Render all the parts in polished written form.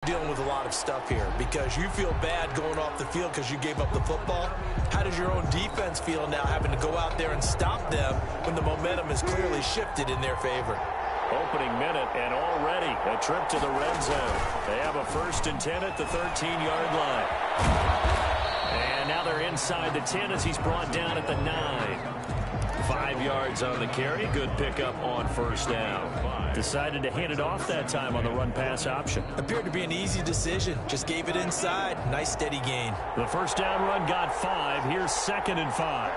Dealing with a lot of stuff here because you feel bad going off the field because you gave up the football. How does your own defense feel now having to go out there and stop them when the momentum has clearly shifted in their favor? Opening minute and already a trip to the red zone. They have a 1st and 10 at the 13-yard line. And now they're inside the 10 as he's brought down at the 9. 5 yards on the carry. Good pickup on 1st down. Decided to hand it off that time on the run-pass option. Appeared to be an easy decision. Just gave it inside. Nice steady gain. The 1st down run got 5. Here's 2nd and 5.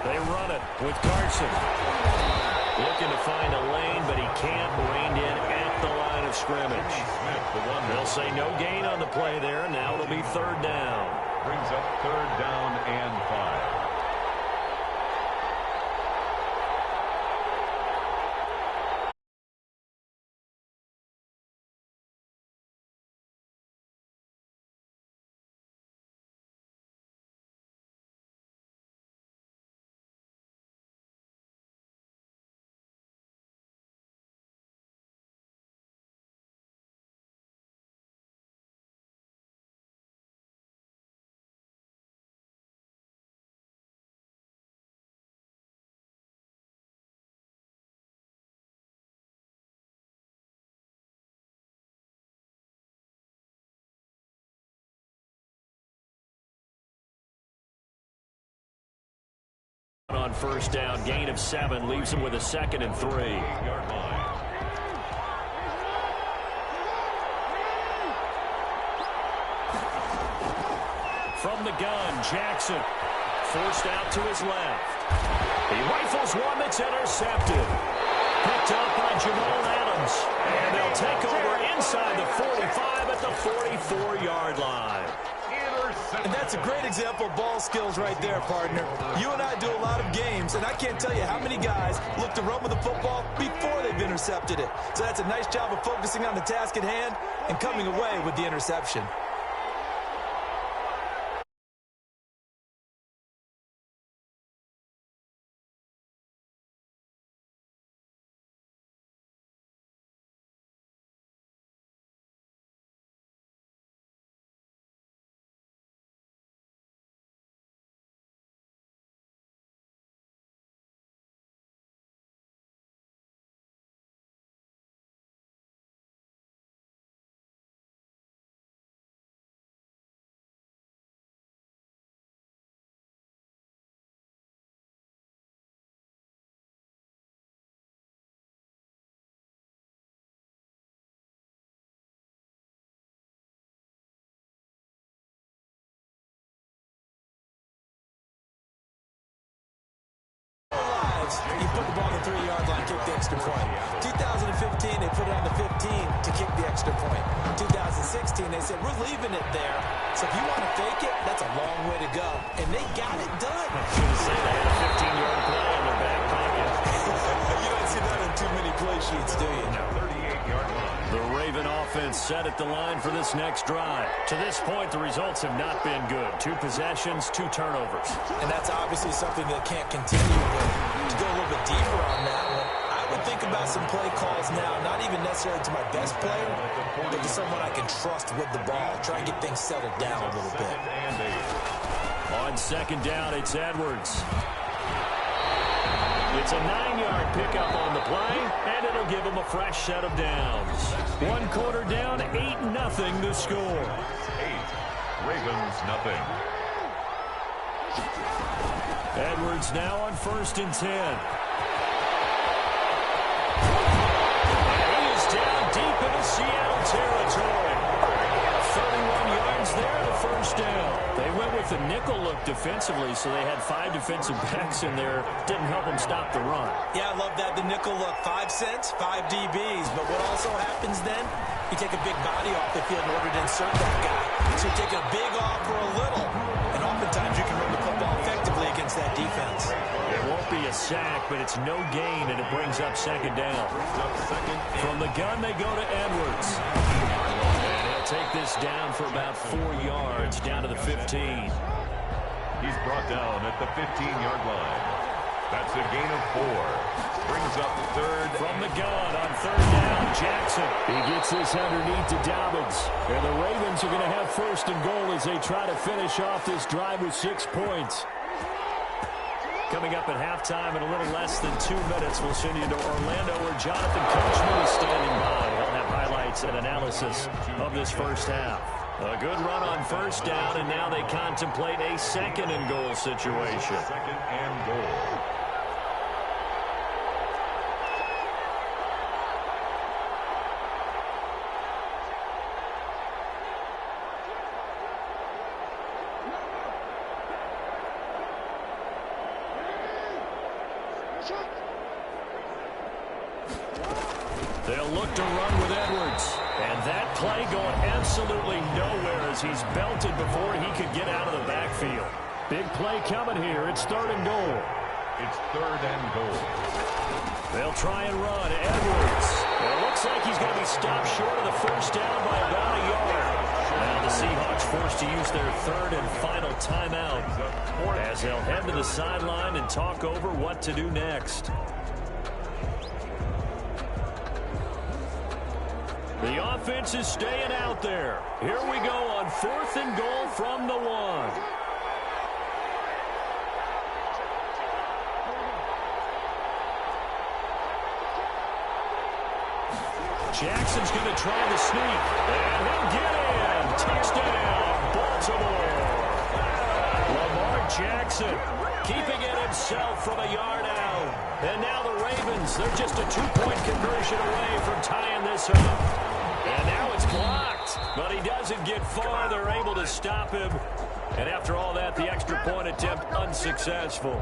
They run it with Carson. Looking to find a lane, but he can't. Reined in at the line of scrimmage. They'll say no gain on the play there. Now it'll be 3rd down. Brings up 3rd down and 5. On 1st down, gain of 7 leaves him with a 2nd and 3. From the gun, Jackson forced out to his left. He rifles one that's intercepted. Picked up by Jamal Adams. And they'll take over inside the 45 at the 44-yard line. And that's a great example of ball skills right there, partner. You and I do a lot of games, and I can't tell you how many guys look to run with the football before they've intercepted it. So that's a nice job of focusing on the task at hand and coming away with the interception. You put the ball on the 3-yard line, kick the extra point. 2015, they put it on the 15 to kick the extra point. 2016, they said, we're leaving it there. So if you want to fake it, that's a long way to go. And they got it done. I was going to say they had a 15-yard play in their back pocket. You don't see that in too many play sheets, do you? Now 38-yard line. The Raven offense set at the line for this next drive. To this point, the results have not been good. 2 possessions, 2 turnovers. And that's obviously something that can't continue. But to go a little bit deeper on that one, I would think about some play calls now, not even necessarily to my best player, but to someone I can trust with the ball. Try and get things settled down a little bit. On 2nd down, it's Edwards. It's a 9-yard pickup on the play, and it'll give him a fresh set of downs. 1 quarter down, 8-0 the score. 8, Ravens nothing. Edwards now on 1st and 10. And he is down deep into Seattle territory. 31 yards there, the 1st down. They went with the nickel look defensively, so they had 5 defensive backs in there. Didn't help them stop the run. Yeah, I love that. The nickel look, 5 cents, 5 DBs. But what also happens then, you take a big body off the field in order to insert that guy. So you're taking a big off for a little. And oftentimes you can run the football effectively against that defense. It won't be a sack, but it's no gain, and it brings up 2nd down. From the gun, they go to Edwards. And he'll take this down for about 4 yards, down to the 15. He's brought down at the 15-yard line. That's a gain of 4. Brings up third. From the gun on third down, Jackson. He gets this underneath to Dobbins. And the Ravens are going to have first and goal as they try to finish off this drive with 6 points. Coming up at halftime in a little less than 2 minutes, we'll send you to Orlando where Jonathan Coachman is standing by. He'll have highlights and analysis of this first half. A good run on first down, and now they contemplate a second and goal situation. Second and goal. They'll look to run with Edwards. And that play going absolutely nowhere as he's belted before he could get out of the backfield. Big play coming here. It's third and goal. It's third and goal. They'll try and run. Edwards. It looks like he's going to be stopped short of the first down by about a yard. Now the Seahawks forced to use their third and final timeout as they'll head to the sideline and talk over what to do next. The offense is staying out there. Here we go on fourth and goal from the 1. Jackson's going to try the sneak. And he'll get in. Touchdown, Baltimore. Lamar Jackson keeping it himself from a yard out. And now the Ravens, they're just a 2-point conversion away from tying this up. And now it's blocked, but he doesn't get far. They're able to stop him. And after all that, the extra point attempt unsuccessful.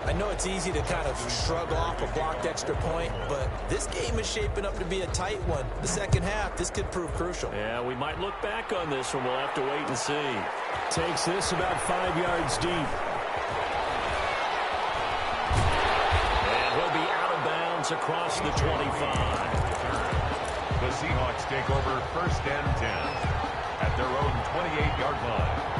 I know it's easy to kind of shrug off a blocked extra point, but this game is shaping up to be a tight one. The second half, this could prove crucial. Yeah, we might look back on this one. We'll have to wait and see. Takes this about 5 yards deep. And he'll be out of bounds across the 25. The Seahawks take over first and 10 at their own 28-yard line.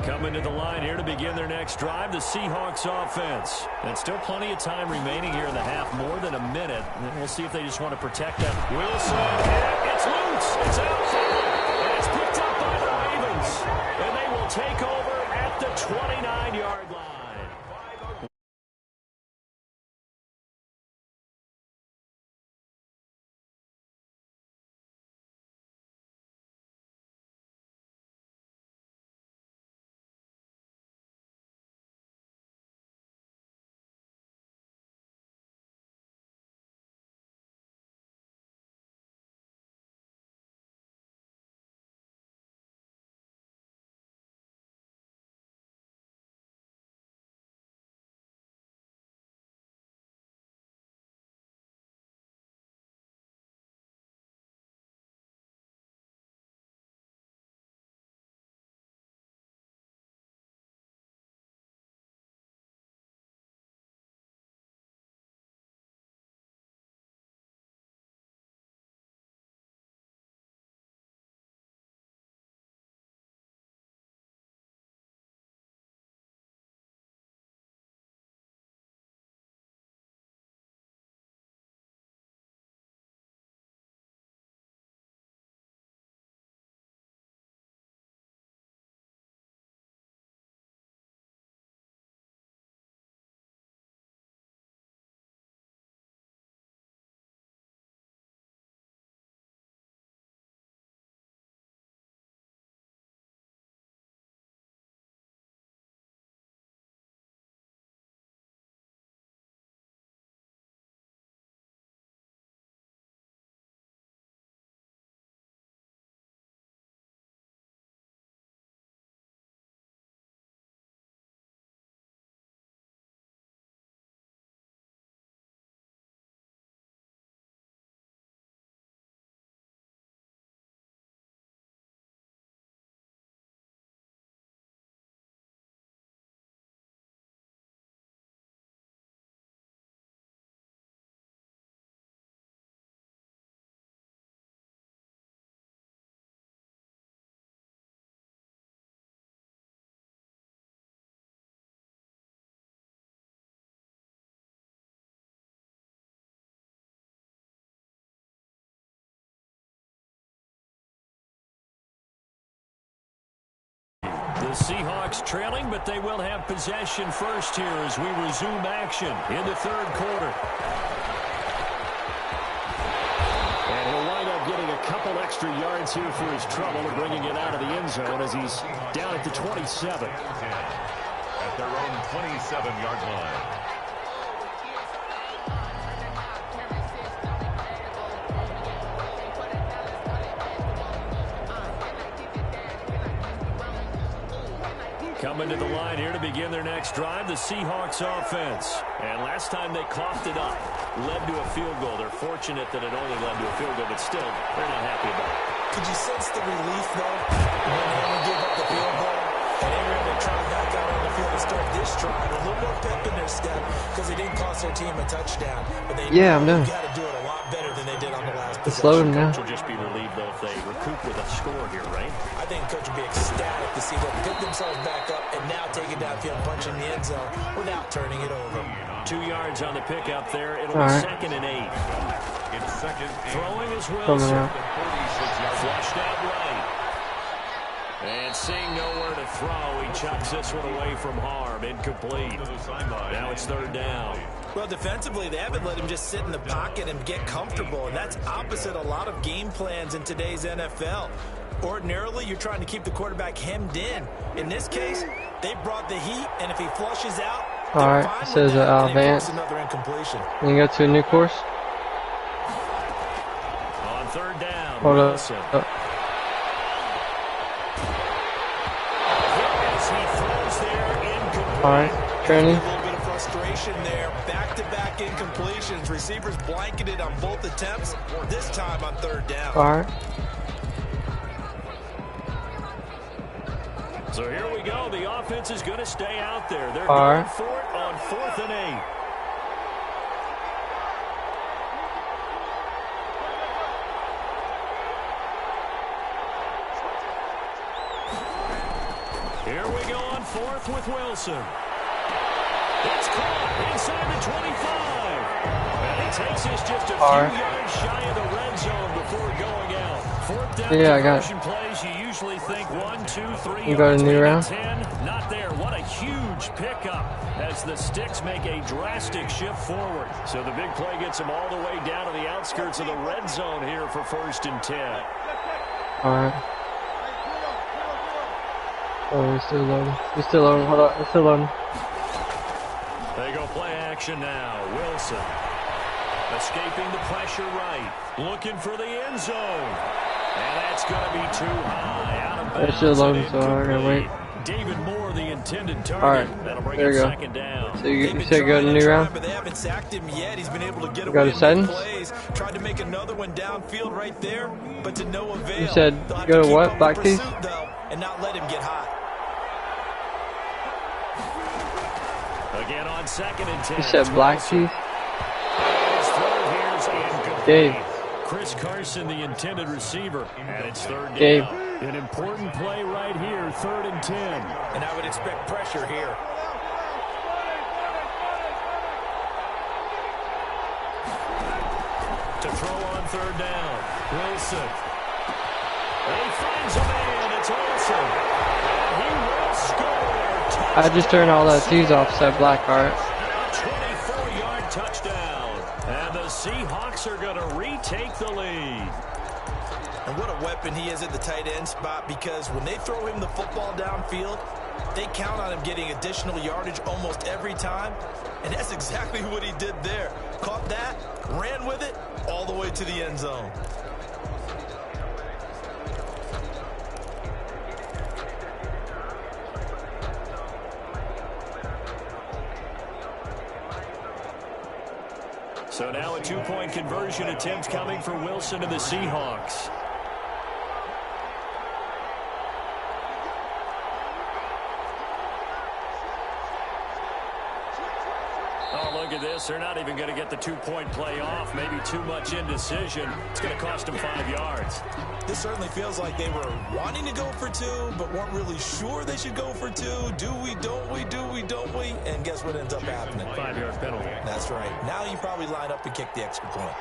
Coming to the line here to begin their next drive, the Seahawks offense. And still plenty of time remaining here in the half, more than a minute. And we'll see if they just want to protect that. Wilson, and it's loose. It's outfield. And it's picked up by the Ravens. And they will take over at the 29-yard line. Seahawks trailing, but they will have possession first here as we resume action in the third quarter. And he'll wind up getting a couple extra yards here for his trouble and bringing it out of the end zone as he's down at the 27. At their own 27-yard line. Coming to the line here to begin their next drive, the Seahawks offense. And last time they coughed it up, led to a field goal. They're fortunate that it only led to a field goal, but still, they're not happy about it. Could you sense the relief, though, when they only gave up the field goal? And they were able to try back out on the field and start this drive. A little more pep in their step because they didn't cost their team a touchdown. But they I'm done. got to do it a lot better than they did on the last possession. Slow him now. Coach will just be relieved, though, if they recoup with a score here, right? I think Coach would be ecstatic to see them pick themselves back up and now take it downfield, punching the end zone without turning it over. 2 yards on the pickup there. It'll be 2nd and 8. It's 2nd. Throwing is Wilson. Flushed out right. And seeing nowhere to throw, he chucks this one away from harm. Incomplete. Now it's 3rd down. Well, defensively, they haven't let him just sit in the pocket and get comfortable, and that's opposite a lot of game plans in today's NFL. Ordinarily, you're trying to keep the quarterback hemmed in. In this case, they brought the heat, and if he flushes out, all right, it says advance. Another incompletion. You go to a new course. On 3rd down, hold Wilson. up. All right, training. A little bit of frustration there. Back-to-back incompletions. Receivers blanketed on both attempts. This time on 3rd down. All right. So here we go. The offense is going to stay out there. They're all going right. for it on 4th and 8. Here we go on 4th with Wilson. It's caught inside the 25. And he takes us just a few yards shy of the red zone before going out. 4th down I got conversion plays, you usually think 1, 2, 3 you got a new round? 10. Not there. What a huge pickup as the Sticks make a drastic shift forward. So the big play gets them all the way down to the outskirts of the red zone here for 1st and 10. All right. Oh, we're still loading. We're still loading. Hold on. We're still loading. They go play action now. Wilson escaping the pressure right. Looking for the end zone. And that's going to be too high. Out of bounds. They're still loading, so I gotta wait. David Moore, the intended target. All right. That'll bring there you it go. 2nd down. So you said go to new round? But they haven't sacked him yet. He's been able to get Go away to settings? plays. Tried to make another one downfield right there, but to no avail. You said go to what? Black teeth? And not let him get hot. Again on 2nd and 10. You said black teeth? Dave. Chris Carson, the intended receiver, and it's 3rd down. Dave. An important play right here, 3rd and 10. And I would expect pressure here. To throw on 3rd down, Wilson. And he finds a man, it's Olsen. And he will score. I just turned all that T's off, said black heart. 24-yard touchdown. And the Seahawks are going to retake the lead. And what a weapon he is at the tight end spot, because when they throw him the football downfield, they count on him getting additional yardage almost every time. And that's exactly what he did there. Caught that, ran with it, all the way to the end zone. So now a 2-point conversion attempt coming for Wilson and the Seahawks. Oh, look at this. They're not even going to get the 2-point play off. Maybe too much indecision. It's going to cost them 5 yards. This certainly feels like they were wanting to go for 2, but weren't really sure they should go for 2. Do we, don't we, do we, don't we? And guess what ends up happening? 5-yard penalty. That's right. Now you probably line up and kick the extra point.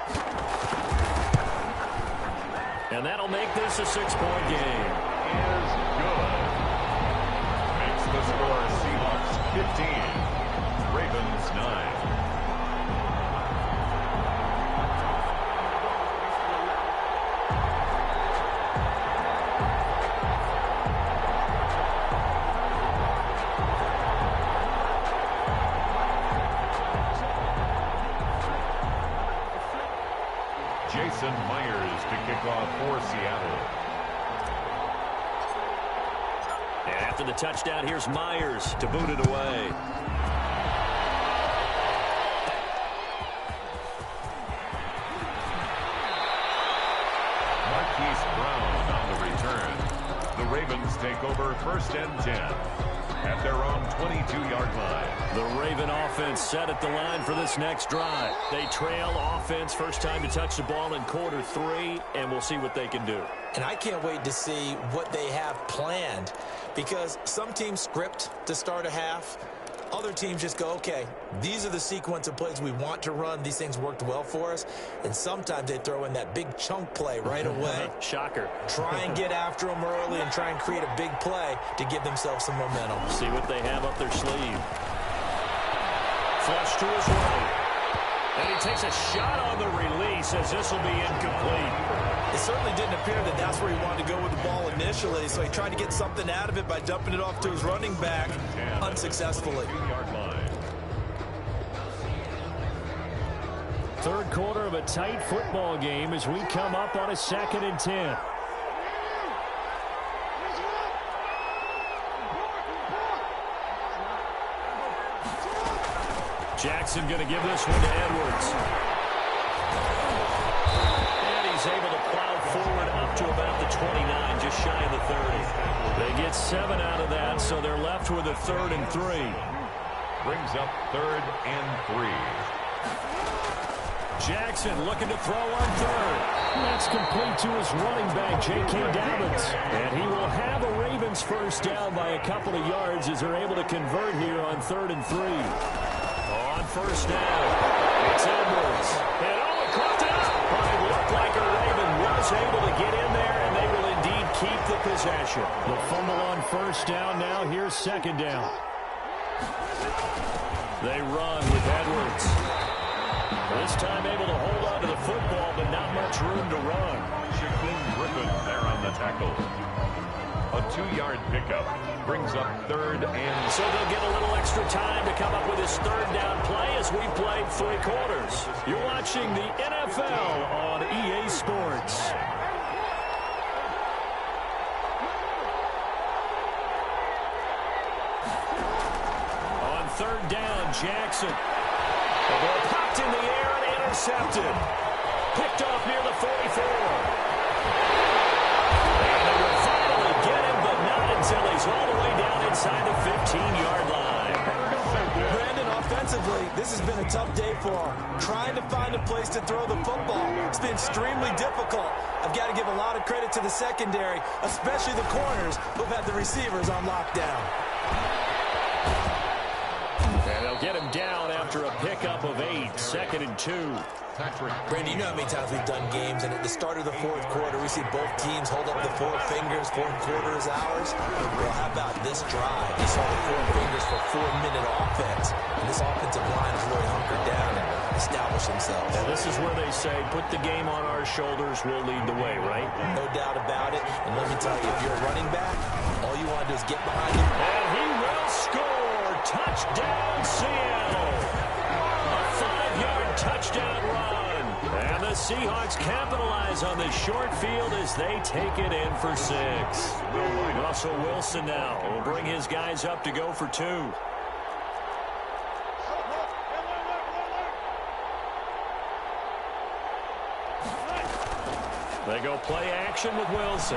And that'll make this a 6-point game. Is good. score, Seahawks 15, Ravens 9. Jason Myers to kick off for Seattle. And after the touchdown, here's Myers to boot it away. Marquise Brown on the return. The Ravens take over 1st and 10 at their own 22-yard line. The Raven offense set at the line for this next drive. They trail offense, first time to touch the ball in quarter 3, and we'll see what they can do. And I can't wait to see what they have planned, because some teams script to start a half. Other teams just go, okay, these are the sequence of plays we want to run. These things worked well for us. And sometimes they throw in that big chunk play right away. Shocker. Try and get after them early and try and create a big play to give themselves some momentum. See what they have up their sleeve. Flush to his right. And he takes a shot on the release as this will be incomplete. It certainly didn't appear that that's where he wanted to go with the ball initially, so he tried to get something out of it by dumping it off to his running back unsuccessfully. Third quarter of a tight football game as we come up on a 2nd and 10. Jackson going to give this one to Edwards. And he's able to plow forward up to about the 29, just shy of the 30. They get 7 out of that, so they're left with a 3rd and 3. Brings up 3rd and 3. Jackson looking to throw on 3rd. That's complete to his running back, J.K. Dobbins. And he will have a Ravens first down by a couple of yards as they're able to convert here on 3rd and 3. On first down, it's Edwards. And it crossed it up. But it looked like a Raven was able to get in there, and they will indeed keep the possession. The fumble on first down now. Here's 2nd down. They run with Edwards. This time able to hold on to the football, but not much room to run. Shaquem Griffin there on the tackle. A 2-yard pickup brings up 3rd and... So they'll get a little extra time to come up with his 3rd down play as we played 3 quarters. You're watching the NFL on EA Sports. On 3rd down, Jackson. The ball popped in the air and intercepted. Picked off near the 44. And they will finally get him, but not until he's all the way down inside the 15-yard line. Brandon, offensively, this has been a tough day for him. Trying to find a place to throw the football. It's been extremely difficult. I've got to give a lot of credit to the secondary, especially the corners who've had the receivers on lockdown. And they'll get him down after a pickup of 8, 2nd and 2. Brandon, you know how many times we've done games, and at the start of the 4th quarter, we see both teams hold up the 4 fingers, 4th quarter is ours. Well, how about this drive? You saw the 4 fingers for 4-minute offense, and this offensive line has really hunkered down and established themselves. And this is where they say, put the game on our shoulders, we'll lead the way, right? No doubt about it, and let me tell you, if you're a running back, all you want to do is get behind him. And he will score! Touchdown, Seattle! A 5-yard touchdown run. And the Seahawks capitalize on the short field as they take it in for 6. Russell Wilson now will bring his guys up to go for 2. They go play action with Wilson.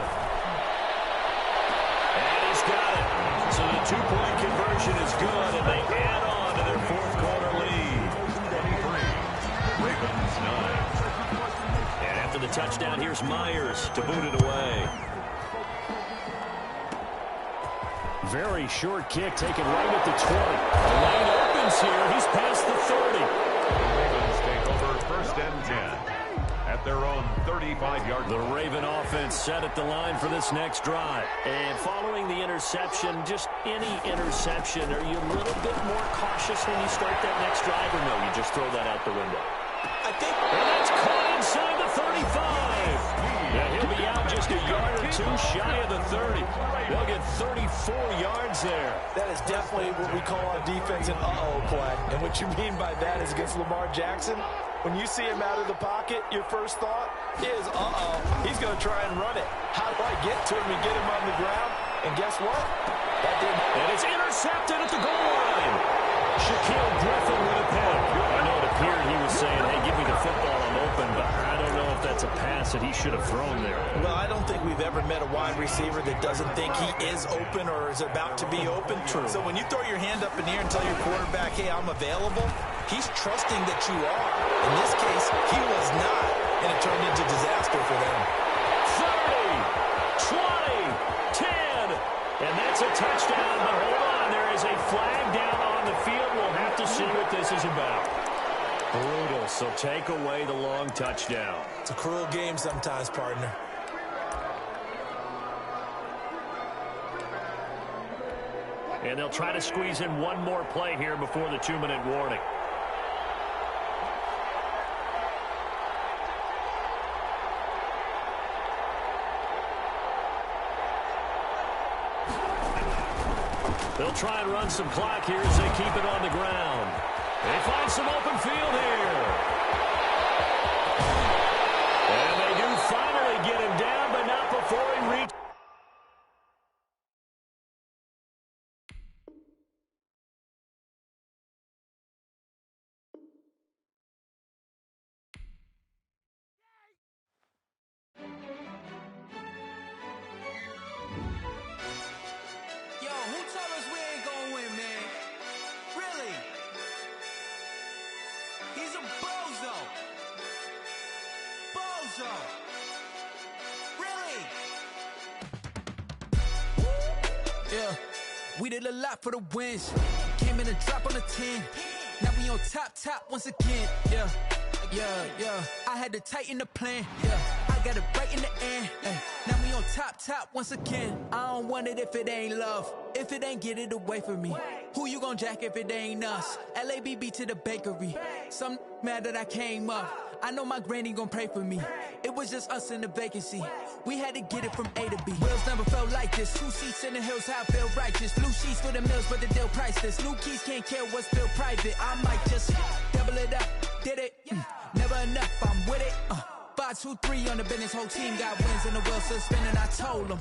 And he's got it. So the 2-point conversion is good, and they add on to their 4th quarter lead. 23, Ravens 9. And after the touchdown, here's Myers to boot it away. Very short kick taken right at the 20. The lane opens here. He's past the 30. The Ravens take over 1st and 10 at their own 35-yard line. The Raven offense set at the line for this next drive. And following the interception, just any interception, are you a little bit more cautious when you start that next drive, or no, you just throw that out the window? I think... And that's caught inside the 35. Yeah, he'll be out just a yard or two shy of the 30. They'll get 34 yards there. That is definitely what we call on defense an uh-oh play. And what you mean by that is against Lamar Jackson, when you see him out of the pocket, your first thought is, uh-oh, he's going to try and run it. How do I get to him and get him on the ground? And guess what? That didn't. And it's intercepted at the goal line. Shaquille Griffin with a pick. I know it appeared he was saying, hey, give me the football, I'm open, but I don't know if that's a pass that he should have thrown there. Well, I don't think we've ever met a wide receiver that doesn't think he is open or is about to be open. True. So when you throw your hand up in the air and tell your quarterback, hey, I'm available, he's trusting that you are. In this case, he was not, and it turned into disaster for them. 30, 20, 10, and that's a touchdown, but hold on, there is a flag down on the field. We'll have to see what this is about. Brutal, so take away the long touchdown. It's a cruel game sometimes, partner. And they'll try to squeeze in one more play here before the 2-minute warning. They'll try and run some clock here as they keep it on the ground. They find some open field here. And they do finally get him down, but not before he reaches. Yo, who told us we ain't gonna win, man? Really? He's a bozo. Bozo. Really? Yeah, we did a lot for the wins. Came in and drop on the 10. Now we on top once again. Yeah. I had to tighten the plan. Yeah, I got it right in the end. Now we on top once again. I don't want it if it ain't love. If it ain't, get it away from me. Who you gon' jack if it ain't us? LABB to the bakery. Some mad that I came up. I know my granny gon' pray for me. It was just us in the vacancy. We had to get it from A to B. Wheels never felt like this. 2 seats in the hills, how I feel righteous. Blue sheets for the mills, but the deal priceless. New keys can't care what's still private. I might just double it up. Did it? Never enough, I'm with it. 5, 2, 3 on the business. Whole team got wins and the wheels still spinning. I told them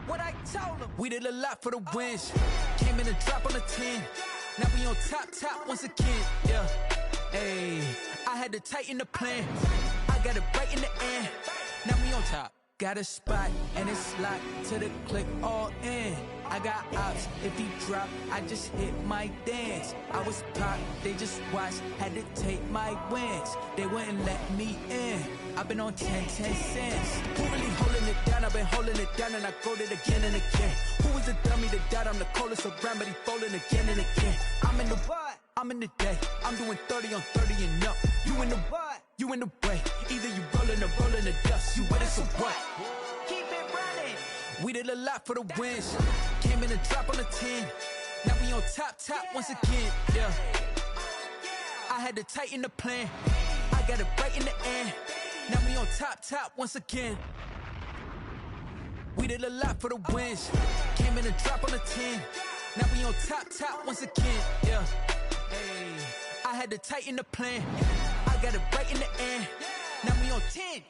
what I told them. We did a lot for the wins. Came in and drop on the 10. Now we on top once again. Yeah. Hey, I had to tighten the plan. I got it right in the end. Now we on top. Got a spot and it's locked to the click all in. I got ops, if he drop, I just hit my dance. I was popped, they just watched, had to take my wins. They wouldn't let me in. I've been on 10 cents. Who really holding it down? I've been holding it down and I go it again and again. Who was the dummy that died? I'm the coldest around, but he folding again and again. I'm in the what? I'm in the day. I'm doing 30 on 30 and up. You in the what? You in the way. Either you rolling or rolling the dust. You with us or what? Keep it running. We did a lot for the wins. Came in and drop on the 10. Now we on top once again. Yeah. I had to tighten the plan. I got it right in the end. Now we on top once again. We did a lot for the wins. Came in and drop on the 10. Now we on top once again. Yeah. Hey, I had to tighten the plan. I got it right in the end. Now we on 10.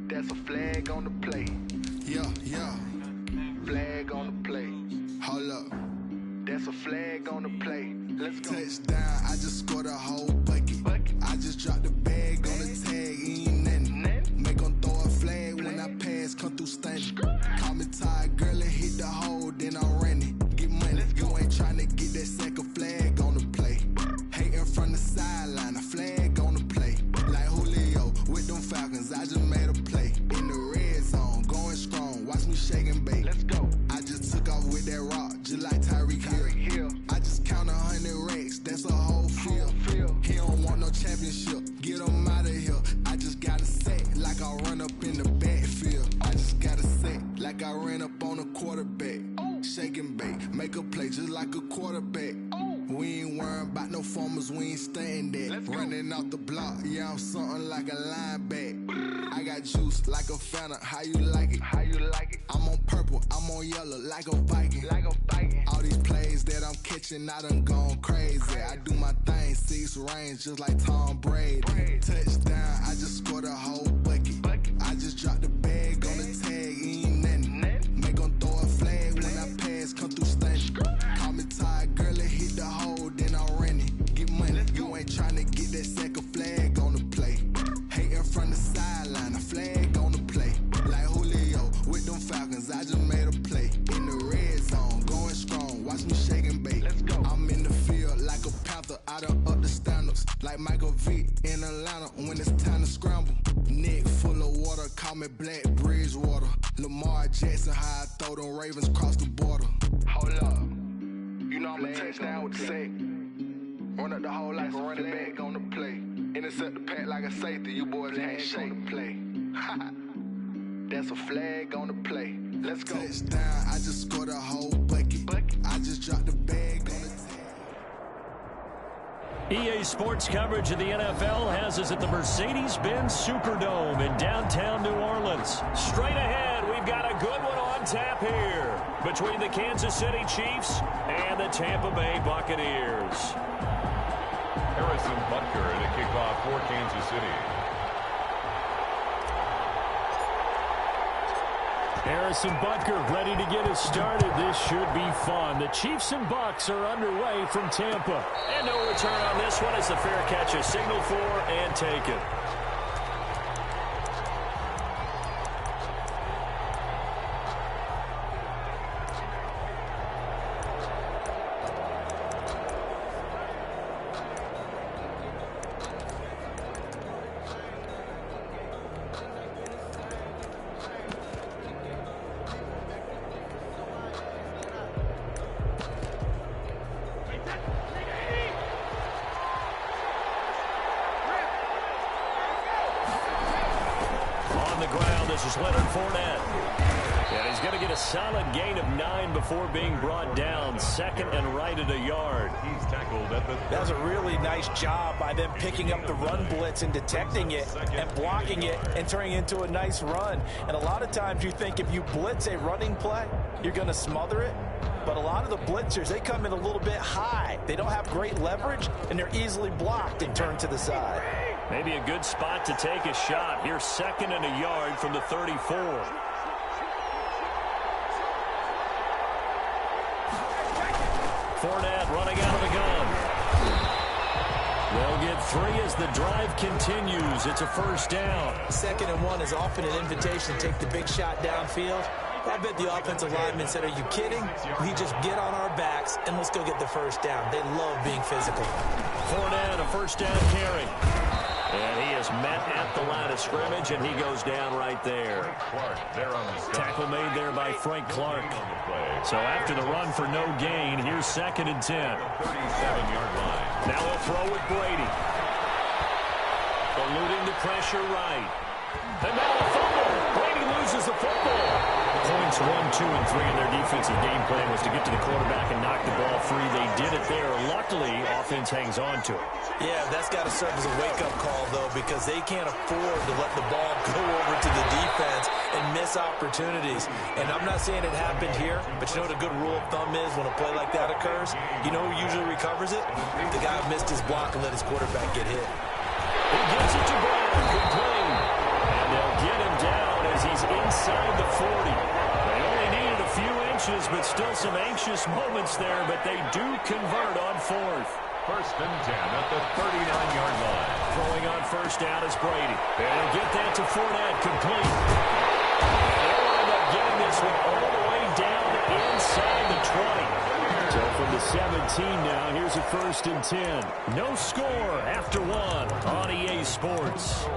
That's a flag on the play. Yeah. Flag on the play. Hold up. That's a flag on the play. Let's go. Touchdown, I just scored a whole bucket. I fake. Make a play just like a quarterback. We ain't worrying about no formers, we ain't staying there. Running off the block, yeah, I'm something like a linebacker. I got juice like a Fanta, how you like it? How you like it? I'm on purple, I'm on yellow, like a Viking. Like a Viking. All these plays that I'm catching, I done gone crazy. I do my thing, 6 range, just like Tom Brady. Touchdown, I just scored a whole bucket. I just dropped the bag on the tag, ain't nothing. Make 'em throw a flag when I pass, come through stunning. Call me tired, girl, it hit the hole, then I'm running. Get money, you ain't tryna get that second flag on the play. Hating from the sideline, a flag on the play. Like Julio with them Falcons, I just made a play. In the red zone, going strong, watch me shake and bake. I'm in the field like a panther, I done up the standards. Like Michael Vick in Atlanta when it's time to scramble. Neck full of water, call me Black Bridgewater. Lamar Jackson, how I throw them Ravens cross the border. Hold up, you know I'm a touchdown with the sack. Run up the whole like a running back on the play. Intercept the pack like a safety, you boys ain't shake the play. That's a flag on the play. Let's go. Touchdown, I just scored a whole bucket. I just dropped the bag on the EA Sports coverage of the NFL has us at the Mercedes-Benz Superdome in downtown New Orleans. Straight ahead, we've got a good one on tap here between the Kansas City Chiefs and the Tampa Bay Buccaneers. Harrison Butker to kick off for Kansas City. Harrison Butker ready to get us started. This should be fun. The Chiefs and Bucs are underway from Tampa. And no return on this one as the fair catch is signaled for and taken. This is Leonard Fournette. And he's going to get a solid gain of 9 before being brought down. Second and right at a yard. He's tackled at the... That was a really nice job by them picking up the run blitz and detecting it and blocking it and turning it into a nice run. And a lot of times you think if you blitz a running play, you're going to smother it. But a lot of the blitzers, they come in a little bit high. They don't have great leverage, and they're easily blocked and turned to the side. Maybe a good spot to take a shot. Here's second and a yard from the 34. Fournette running out of the gun. They'll get 3 as the drive continues. It's a first down. 2nd and 1 is often an invitation to take the big shot downfield. I bet the offensive lineman said, are you kidding? We just get on our backs and let's go get the first down. They love being physical. Fournette, a first down carry. And he is met at the line of scrimmage, and he goes down right there. Tackle made there by Frank Clark. So after the run for no gain, here's 2nd and 10. 37-yard line. Now they'll throw with Brady. Eluding the pressure right. And now a fumble. Brady loses the football. Points 1, 2, and 3 in their defensive game plan was to get to the quarterback and knock the ball free. They did it there. Luckily, offense hangs on to it. Yeah, that's got to serve as a wake-up call, though, because they can't afford to let the ball go over to the defense and miss opportunities. And I'm not saying it happened here, but you know what a good rule of thumb is when a play like that occurs? You know who usually recovers it? The guy who missed his block and let his quarterback get hit. He gets it to Brown. Complete. And they'll get him down as he's inside the 40. They only needed a few inches, but still some anxious moments there, but they do convert on 4th. 1st and 10 at the 39-yard line. Throwing on first down is Brady. They'll get that to Fournette, complete. They'll end up getting this one all the way down inside the 20. So from the 17 now, here's a 1st and 10. No score after 1 on EA Sports.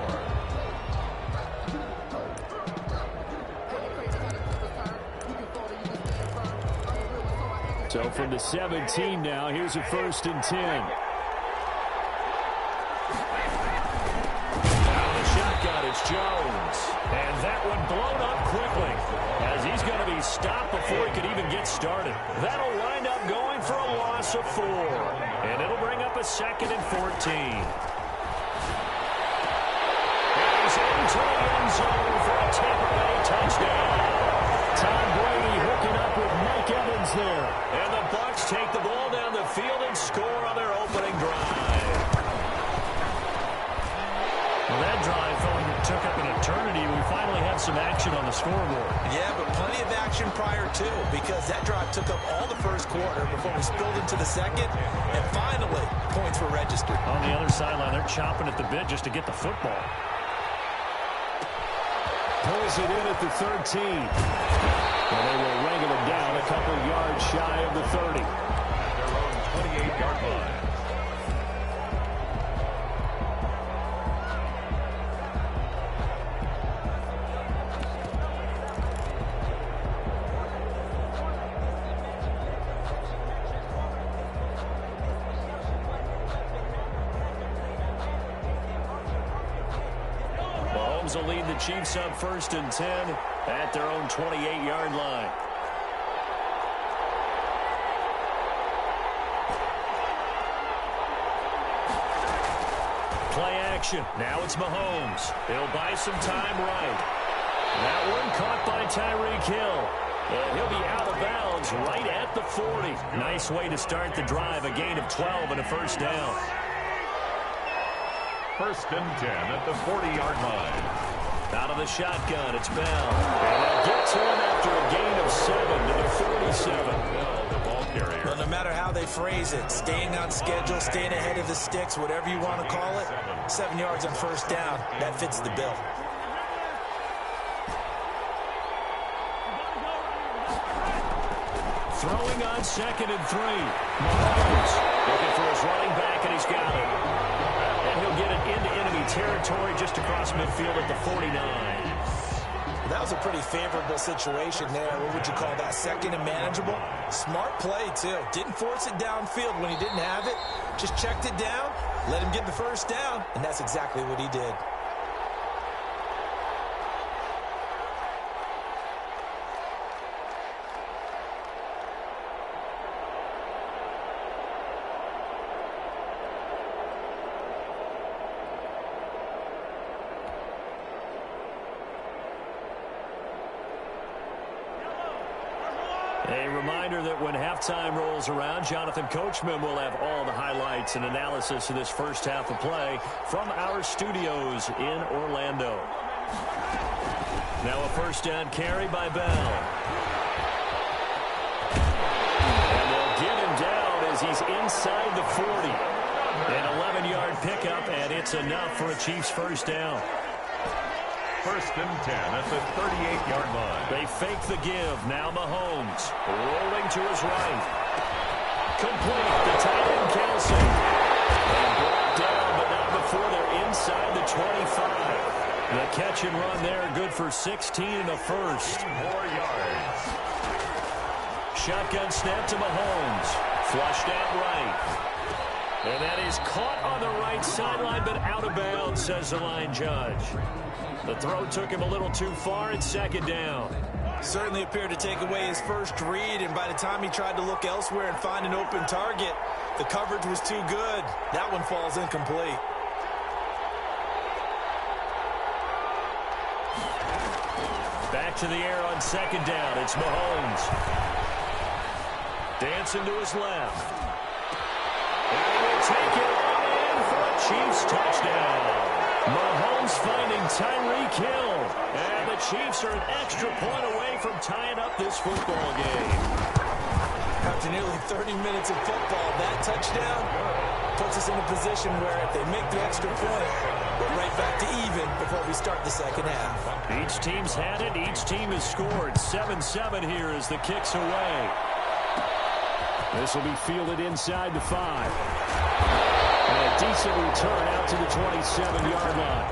So from the 17 now, here's a 1st and 10. Out of the shotgun, it's Jones. And that one blown up quickly as he's going to be stopped before he could even get started. That'll for a loss of 4. And it'll bring up a 2nd and 14. He's into the end zone for a Tampa Bay touchdown. Tom Brady hooking up with Mike Evans there. And the Bucs take the ball down the field and score on their opening drive. Well, that drive felt like it took up an eternity. We finally have some action on the scoreboard. Yeah, but plenty of action prior to, because that drive took up all the first quarter before we spilled into the second, and finally, points were registered. On the other sideline, they're chomping at the bit just to get the football. Pulls it in at the 13. And they will wrangle it down a couple yards shy of the 30. At their own 28-yard line. Will lead the Chiefs up 1st and 10 at their own 28-yard line. Play action. Now it's Mahomes. He'll buy some time right. That one caught by Tyreek Hill. And he'll be out of bounds right at the 40. Nice way to start the drive. A gain of 12 and a first down. 1st and 10 at the 40-yard line. Out of the shotgun, it's Bell. And they'll get to him after a gain of 7 to the 47. Bell, the ball carrier. Well, no matter how they phrase it, staying on schedule, staying ahead of the sticks, whatever you want to call it, 7 yards on first down, that fits the bill. Throwing on 2nd and 3. Mahomes looking for his running back, and he's got it. And he'll get it into enemy territory just across midfield at the 49. That was a pretty favorable situation there. What would you call that? 2nd and manageable? Smart play, too. Didn't force it downfield when he didn't have it. Just checked it down, let him get the first down, and that's exactly what he did. A reminder that when halftime rolls around, Jonathan Coachman will have all the highlights and analysis of this first half of play from our studios in Orlando. Now a first down carry by Bell. And they'll get him down as he's inside the 40. An 11-yard pickup, and it's enough for a Chiefs first down. 1st and 10 at the 38-yard line. They fake the give. Now Mahomes rolling to his right. Complete. The tight end Kelsey. And brought down, but not before they're inside the 25. The catch and run there, good for 16 and a first. 4 yards. Shotgun snap to Mahomes. Flushed out right. And that is caught on the right sideline, but out of bounds, says the line judge. The throw took him a little too far. It's 2nd down. Certainly appeared to take away his first read, and by the time he tried to look elsewhere and find an open target, the coverage was too good. That one falls incomplete. Back to the air on 2nd down. It's Mahomes. Dancing to his left. And he will take it on in for a Chiefs touchdown. Mahomes finding Tyreek Hill. And the Chiefs are an extra point away from tying up this football game. After nearly 30 minutes of football, that touchdown puts us in a position where if they make the extra point, we're right back to even before we start the second half. Each team's had it. Each team has scored. 7-7 here as the kick's away. This will be fielded inside the 5. And a decent return out to the 27-yard line.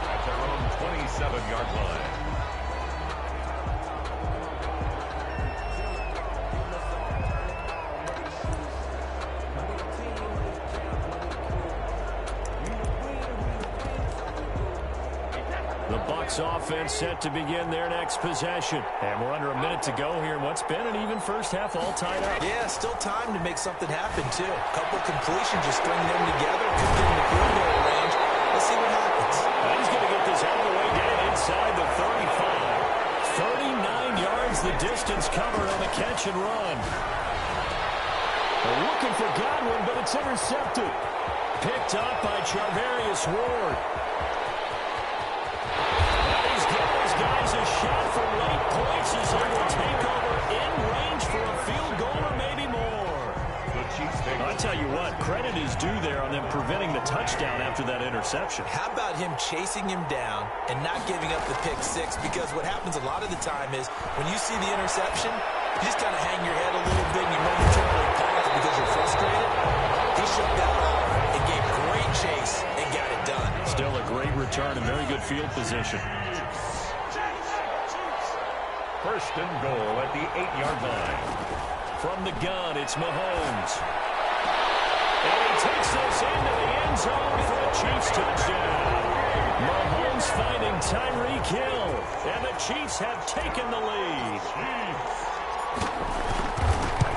At their own 27-yard line. The Bucs offense set to begin their next possession. And we're under a minute to go here in what's been an even first half, all tied up. Yeah, still time to make something happen, too. A couple completions, just string them together. Could get in the field goal range. Let's see what happens. He's going to get this all the way down inside the 35. 39 yards the distance covered on the catch and run. They're looking for Godwin, but it's intercepted. Picked up by Charvarius Ward. Guys, a shot for late points as he will take over in range for a field goal or maybe more. I'll tell you what, credit is due there on them preventing the touchdown after that interception. How about him chasing him down and not giving up the pick six? Because what happens a lot of the time is when you see the interception, you just kind of hang your head a little bit and you momentarily pause because you're frustrated. He shook that off and gave great chase and got it done. Still a great return and very good field position. First and goal at the 8-yard line. From the gun, it's Mahomes. And he takes this into the end zone for a Chiefs touchdown. Mahomes finding Tyreek Hill. And the Chiefs have taken the lead.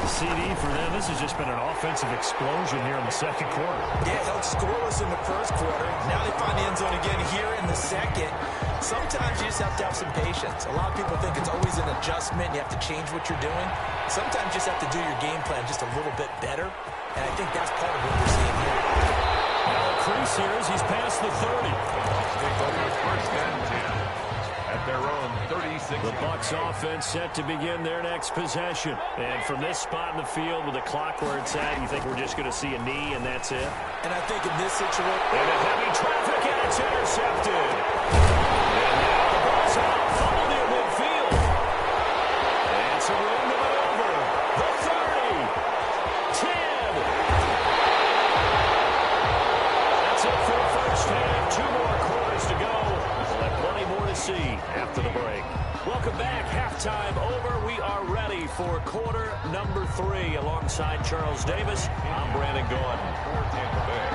CD for them. This has just been an offensive explosion here in the second quarter. Yeah, held scoreless in the first quarter. Now they find the end zone again here in the second. Sometimes you just have to have some patience. A lot of people think it's always an adjustment. You have to change what you're doing. Sometimes you just have to do your game plan just a little bit better. And I think that's part of what we're seeing here. Now a crease here as he's past the 30. They go to first and 10. At their own 36. The Bucs offense set to begin their next possession. And from this spot in the field with the clock where it's at, you think we're just going to see a knee and that's it? And I think in this situation... And a heavy traffic and it's intercepted. And now the ball's out, fumbled near midfield. And some room to maneuver. The 30. 10. That's it for the first half. 2 more quarters to go. We'll have plenty more to see after the break. Welcome back. Halftime over. We are ready for quarter number 3 alongside Charles Davis. I'm Brandon Gordon. For Tampa Bay.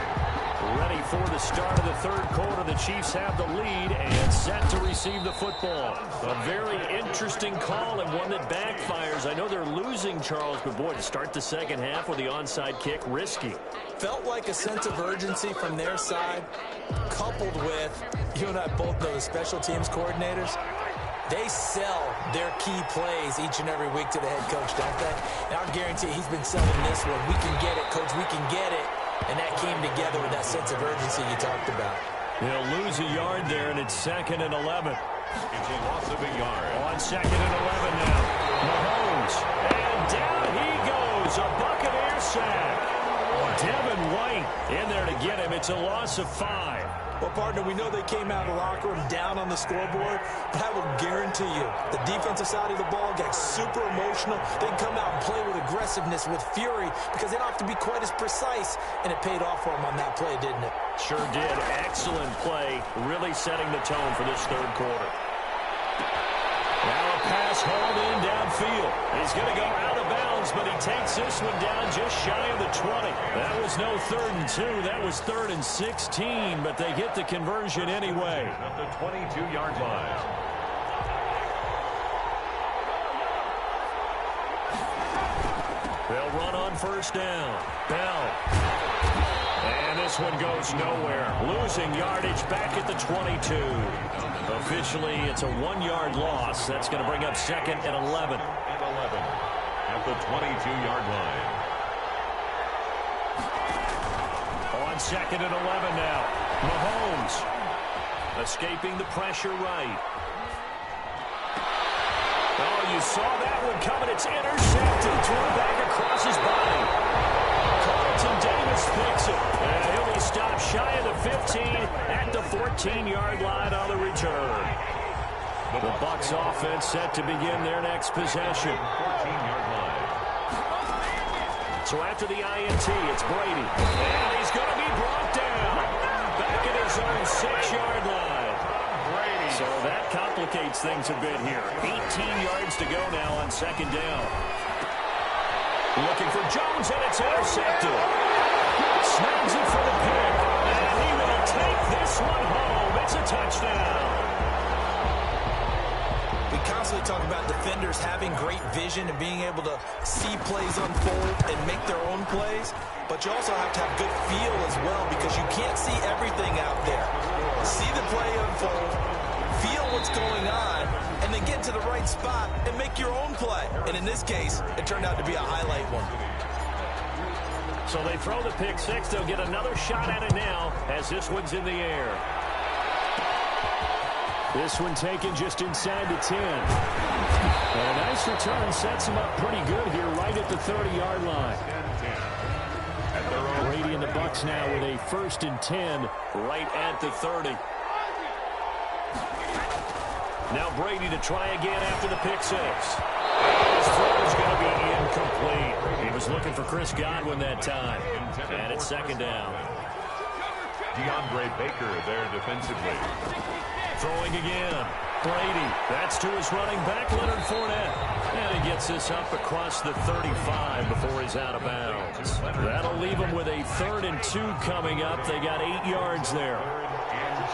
Ready for the start of the third quarter. The Chiefs have the lead and set to receive the football. A very interesting call and one that backfires. I know they're losing, Charles, but boy, to start the second half with the onside kick, risky. Felt like a sense of urgency from their side, coupled with, you and I both know the special teams coordinators. They sell their key plays each and every week to the head coach, don't they? And I'll guarantee you he's been selling this one. We can get it, coach, we can get it. And that came together with that sense of urgency you talked about. They'll lose a yard there, and it's 2nd and 11. It's a loss of a yard. On 2nd and 11 now. Mahomes. And down he goes. A Buccaneer sack. Devin White in there to get him. It's a loss of 5. Well, partner, we know they came out of the locker room down on the scoreboard, but I will guarantee you the defensive side of the ball got super emotional. They come out and play with aggressiveness, with fury, because they don't have to be quite as precise, and it paid off for them on that play, didn't it? Sure did. Excellent play, really setting the tone for this third quarter. Now a pass hauled in downfield. He's going to go out of bounds, but he takes this one down just shy of the 20. That was no 3rd and 2. That was 3rd and 16, but they get the conversion anyway. At the 22-yard line. They'll run on first down. Bell. And this one goes nowhere. Losing yardage back at the 22. Officially, it's a 1-yard loss. That's going to bring up 2nd and 11. At the 22-yard line. On 2nd and 11 now. Mahomes escaping the pressure right. Oh, you saw that one coming. It's intercepted. Thrown back across his body. Carlton Davis picks it. And he'll be stopped shy of the 15 at the 14-yard line on the return. The Bucs offense set to begin their next possession. 14-yard line. So after the INT, it's Brady. And he's going to be brought down. Back at his own 6-yard line. Brady. So that complicates things a bit here. 18 yards to go now on 2nd down. Looking for Jones, and it's intercepted. Snags it for the pick. And he will take this one home. It's a touchdown. obviously talking about defenders having great vision and being able to see plays unfold and make their own plays, but you also have to have good feel as well because you can't see everything out there. See the play unfold, feel what's going on, and then get to the right spot and make your own play. And in this case, it turned out to be a highlight one. So they throw the pick six. They'll get another shot at it now as this one's in the air. This one taken just inside the 10. And a nice return sets him up pretty good here right at the 30-yard line. Brady and the Bucs now with a 1st and 10 right at the 30. Now Brady to try again after the pick six. His throw is going to be incomplete. He was looking for Chris Godwin that time. And it's 2nd down. DeAndre Baker there defensively. Throwing again. Brady. That's to his running back, Leonard Fournette. And he gets this up across the 35 before he's out of bounds. That'll leave him with a 3rd and 2 coming up. They got 8 yards there. 3rd and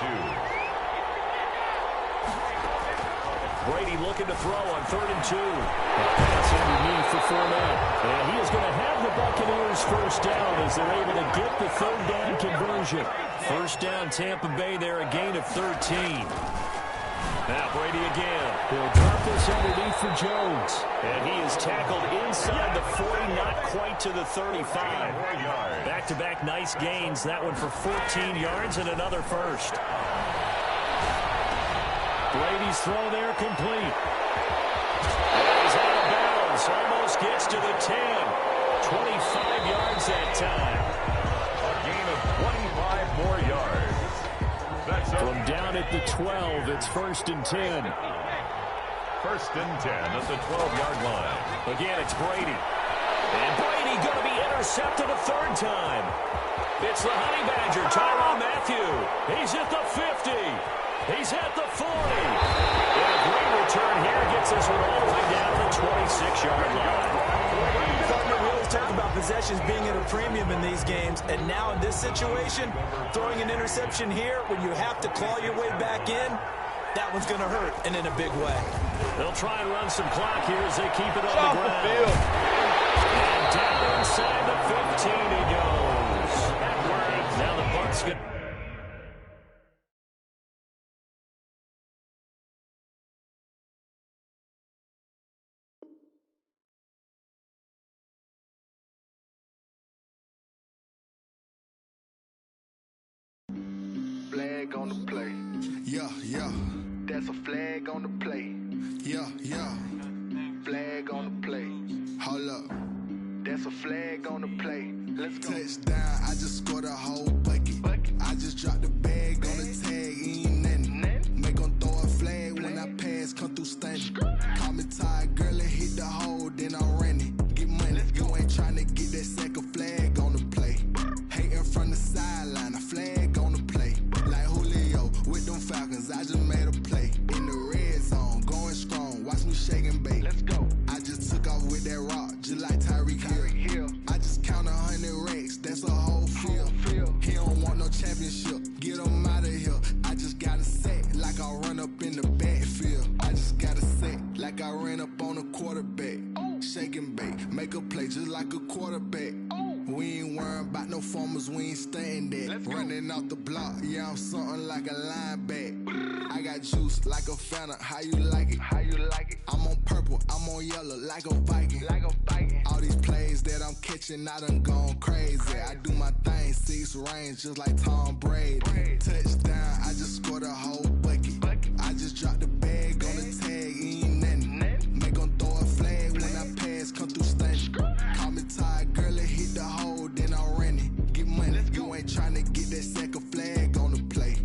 2. Brady looking to throw on 3rd and 2. Pass underneath for Fournette. And he is going to have the Buccaneers 1st down as they're able to get the 3rd down conversion. 1st down Tampa Bay there, a gain of 13. Now Brady again. He'll drop this underneath for Jones. And he is tackled inside the 40, not quite to the 35. Back-to-back nice gains. That one for 14 yards and another 1st. Brady's throw there complete. And he's out of bounds. Almost gets to the 10. 25 yards that time. A gain of 25 more yards. That's from down at the 12, it's 1st and 10. 1st and 10 at the 12-yard line. Again, it's Brady. And Brady going to be intercepted a 3rd time. It's the Honey Badger, Tyrann Mathieu. He's at the 50. He's at the 40. And a great return here gets this one all the way down to the 26-yard line. We always talk about possessions being at a premium in these games, and now in this situation, throwing an interception here when you have to claw your way back in, that one's going to hurt, and in a big way. They'll try and run some clock here as they keep it on the ground. And down inside the 15 he goes. Now the Bucs get... Flag on the play. Yeah, yeah. That's a flag on the play. Yeah, yeah. Flag on the play. Hold up. That's a flag on the play. Let's go. Touchdown, I just scored a whole bucket. I just dropped the bag on the tag, ain't nothing. Make them throw a flag when I pass, come through stunning. Call me tired, girl, and hit the hole, then I'm running. Get money, you ain't trying to get that second flag on the play. Hating from the sideline, a flag on the play. Like Julio with them Falcons, I just made a play. In the red zone, going strong, watch me shake and bake. Let's go. I just took off with that rock, just like Tyreek Hill. I just count 100 racks, that's a whole field. He don't want no championship, get him out of here. I just got a set, like I run up in the backfield. I just got a set, like I ran up on a quarterback. Shake and bake, make a play just like a quarterback. We ain't worrying about no formers, we ain't staying there. Running out the block, yeah, I'm something like a linebacker. I got juice like a Fanta, how you like it? How you like it? I'm on purple, I'm on yellow, like a Viking. Like a Viking. All these plays that I'm catching, I done gone crazy. I do my thing, 6 range, just like Tom Brady. Touchdown, I just scored a whole bucket. I just dropped the bag on the tag, ain't nothing. Make them throw a flag when I pass, come through stunning. Call me tired, girl, and hit the hole, then I'm running. Get money, you ain't trying to get that second flag on the play.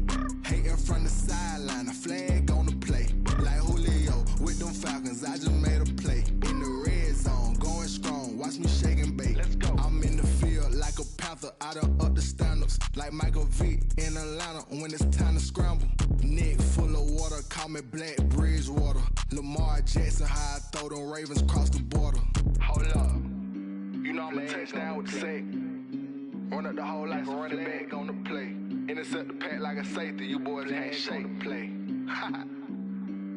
Hating from the sideline, a flag on the play. Like Julio with them Falcons, I just made a play. In the red zone, going strong, watch me shake and bake. Let's go. I'm in the field like a Panther, I done up the standards. Like Michael Vick in Atlanta when it's time to scramble. Neck full of water, call me Black Bridgewater. Lamar Jackson, how I throw them Ravens across the border. Hold up. You know I'm a touchdown with the sack. Run up the hole like a running back on the play. Intercept the pack like a safety. You boys ain't shake the play.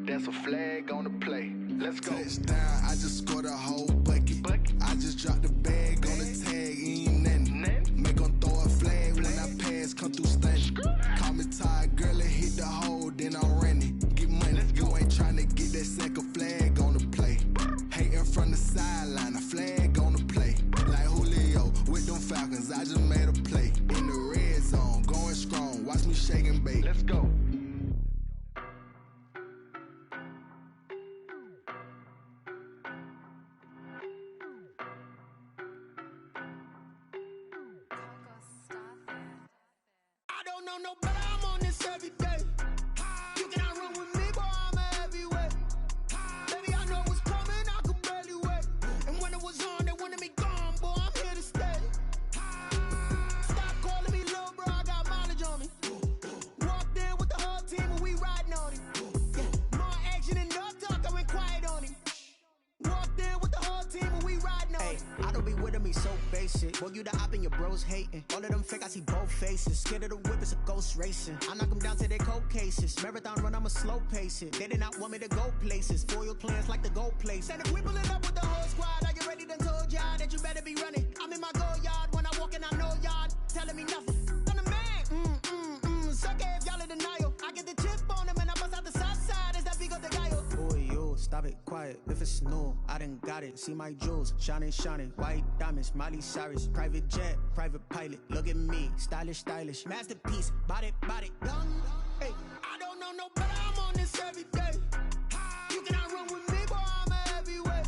That's a flag on the play. Let's go. Touchdown, I just scored a whole bucket. I just dropped the bag on the tag, ain't nothing. Make 'em throw a flag when I pass, come through stunning. Call me tired, girl, and hit the hole, then I'm running. Get money, you ain't tryna get that second flag on the play. Hating from the sideline, a flag on the play. Like Julio with them Falcons, I just made a play. In the red zone, going strong, watch me shake and bake. Let's go. I don't know no better, I'm on this every day. You cannot run with me, boy, I'm a heavyweight. Baby, I know what's coming, I could barely wait. And when it was on, they wanted me gone, boy, I'm here to stay. Stop calling me little bro, I got mileage on me. Walked in with the whole team and we riding on him. Yeah, more action and no talk, I went quiet on him. Walked in with the whole team and we riding on him. I don't be with me so basic. Boy, you the op and your bros hating. All of them fake, I see both faces. Scared of the whip, it's a ghost racing. I knock them down to their cold cases. Marathon run, I'ma slow pace it. They did not want me to go places. Foil plans like the go place. And if we pull it up with the whole squad, are you ready? Done told y'all that you better be running. I'm in my go yard. When I walk in, I know y'all telling me nothing. I'm the man. Suck it if y'all in denial. I get the chip on them and I bust out the south side. Is that Vigo the guy? Boy, yo, stop it, quiet. If it's new, I done got it. See my jewels, shining, shining. White diamonds, Miley Cyrus. Private jet, private pilot. Look at me, stylish, stylish. Masterpiece, body, done. Hey, I don't know no better, I'm on this every day. You cannot run with me, boy, I'm a heavyweight.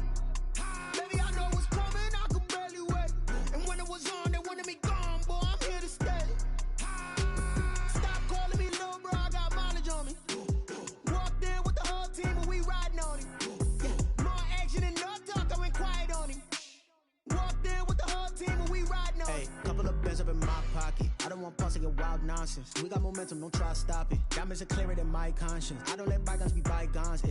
Baby, I know what's coming, I could barely wait. And when it was on, they wanted me gone, boy, I'm here to stay. Stop calling me little bro, I got mileage on me. Walked in with the whole team and we riding on him. Yeah, more action and no talk, I went quiet on him. Walked in with the whole team and we riding on him. Hey, couple of bands up in my pocket. I don't want pause to get wild nonsense. We got momentum, don't try to stop it. Diamonds are clearer than my conscience. I don't let bygones be bygones.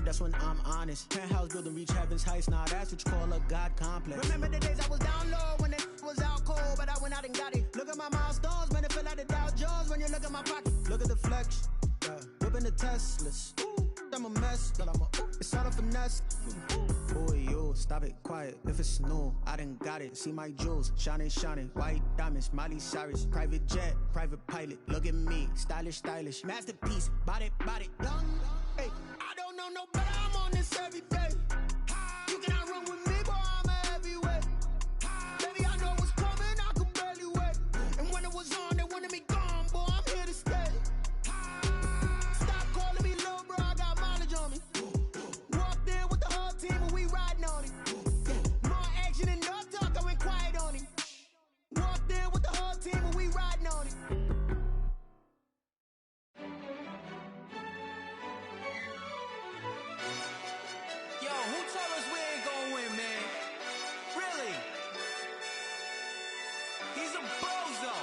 That's when I'm honest. Penthouse building, reach heaven's heights. Nah, that's what you call a God complex. Remember the days I was down low when it was out cold, but I went out and got it. Look at my milestones, man, it feel like the Dow Jones when you look at my pocket. Look at the flex, whipping the Teslas. I'm a mess, but it's all a finesse. Boy, yo, stop it, quiet. If it's new, I done got it. See my jewels, shining, shining. White diamonds, Miley Cyrus. Private jet, private pilot. Look at me, stylish, stylish. Masterpiece, body, done. Hey, I don't know no better, I'm on this every day. You cannot run with me, boy, I'm a heavyweight. Baby, I know what's coming, I could barely wait. And when it was on, they wanted me gone, boy, I'm here to stay. Stop calling me little bro, I got mileage on me. Walked in with the whole team and we riding on him. Yeah, more action and no talk, I went quiet on him. Walked in with the whole team and we riding on him. Yo, who told us we ain't gonna win, man? Really? He's a bozo.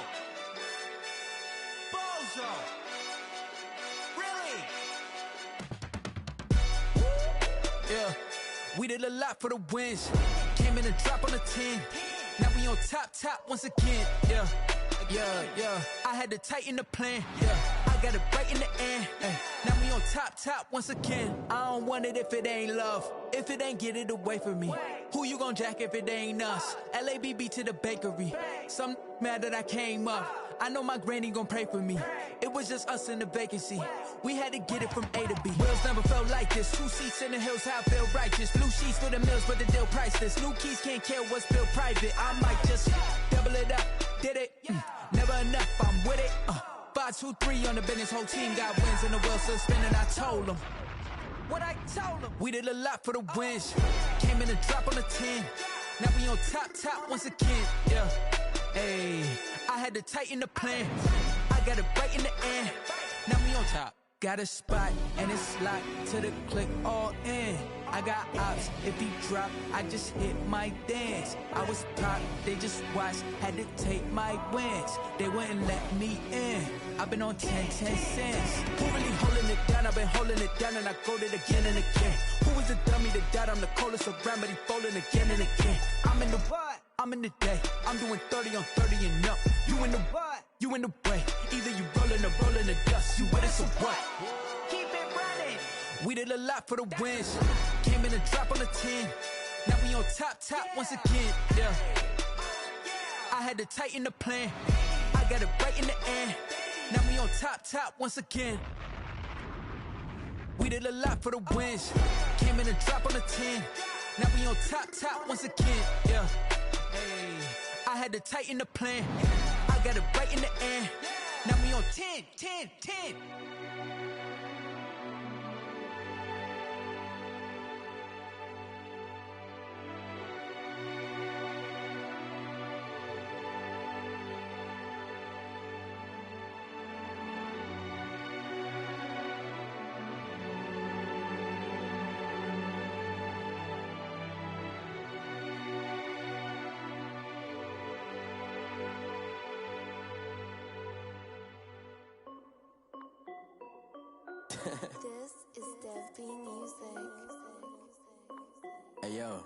Bozo. Really? Yeah, we did a lot for the wins. Came in and drop on the 10. Now we on top once again. Yeah. I had to tighten the plan. Yeah, I got it right in the end. Now we on top once again. I don't want it if it ain't love. If it ain't, get it away from me. Who you gon' jack if it ain't us? LABB to the bakery. Some mad that I came up. I know my granny gon' pray for me. It was just us in the vacancy. We had to get it from A to B. Wheels never felt like this. 2 seats in the hills, how I feel righteous. Blue sheets for the mills, but the deal priceless. New keys can't care what's built private. I might just double it up. Did it? Never enough, I'm with it. 5, 2, 3 on the business. Whole team got wins and the wheels still spinning. I told them what I told them. We did a lot for the wins. Came in and drop on the 10. Now we on top once again. Yeah. Hey, I had to tighten the plan. I got it right in the end. Now we on top. Got a spot and it's locked to the click all in. I got ops, if he drop, I just hit my dance. I was top, they just watched, had to take my wins. They wouldn't let me in. I've been on 10 cents. Who really holding it down? I've been holding it down and I go it again and again. Who was the dummy that died? I'm the coldest around, but he folding again and again. I'm in the what? I'm in the day. I'm doing 30 on 30 and up. You in the what? You in the way. Either you rolling or rolling the dust. You with us or what? Keep it running. We did a lot for the wins. Came in and drop on the 10. Now we on top once again. Yeah. I had to tighten the plan. I got it right in the end. Now we on top once again. We did a lot for the wins. Came in and drop on the 10. Now we on top once again. Yeah. Hey. I had to tighten the plan. I got it right in the end. Now we on 10. This is Dev B Music. Hey yo,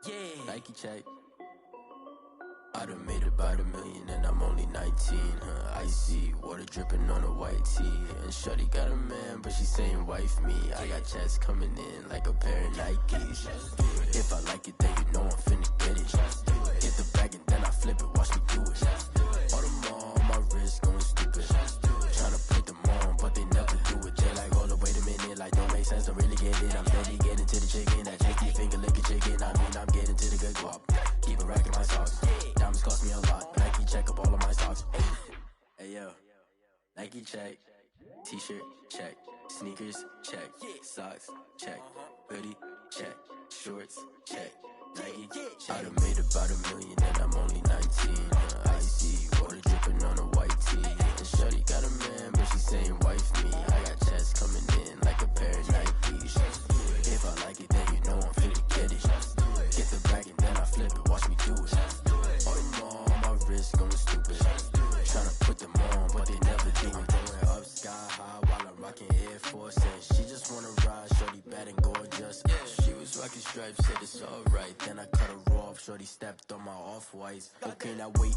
yeah, Nike check. I done made about $1 million and I'm only 19. Icy water dripping on a white tee. And shorty got a man, but she saying wife me. I got checks coming in like a pair of Nikes. If I like it, then you know I'm finna get it. Get the bag and then I flip it, watch me do it. All the more on my wrist going stupid. Tryna put them on, but they never do it. They like, hold up, wait a minute, like don't make sense, don't really get it. I'm steady getting to the chicken, that tasty finger licking chicken. I mean, I'm getting to the good guap. Keep a rack in my socks. Diamonds cost me a lot. Nike check up all of my stocks. Hey yo, Nike check. T-shirt check. Sneakers check. Socks check. Hoodie check. Shorts check. Nike. I done made about $1 million and I'm only 19. Icy water dripping on a white tee. And shorty got a man, but she saying wife me. I got checks coming in like a pair of Nikes. If I like it, then you know I'm finna get it. Get the bag and then I flip it, watch me do it. All the more on my wrist going stupid. Tryna put them on, but they never do it. Going up sky high while I'm rocking Air Force. And she just wanna ride, shorty bad and gorgeous. She was rocking stripes, said it's alright. Then I cut her off, shorty stepped on my off-whites. Okay, now wait.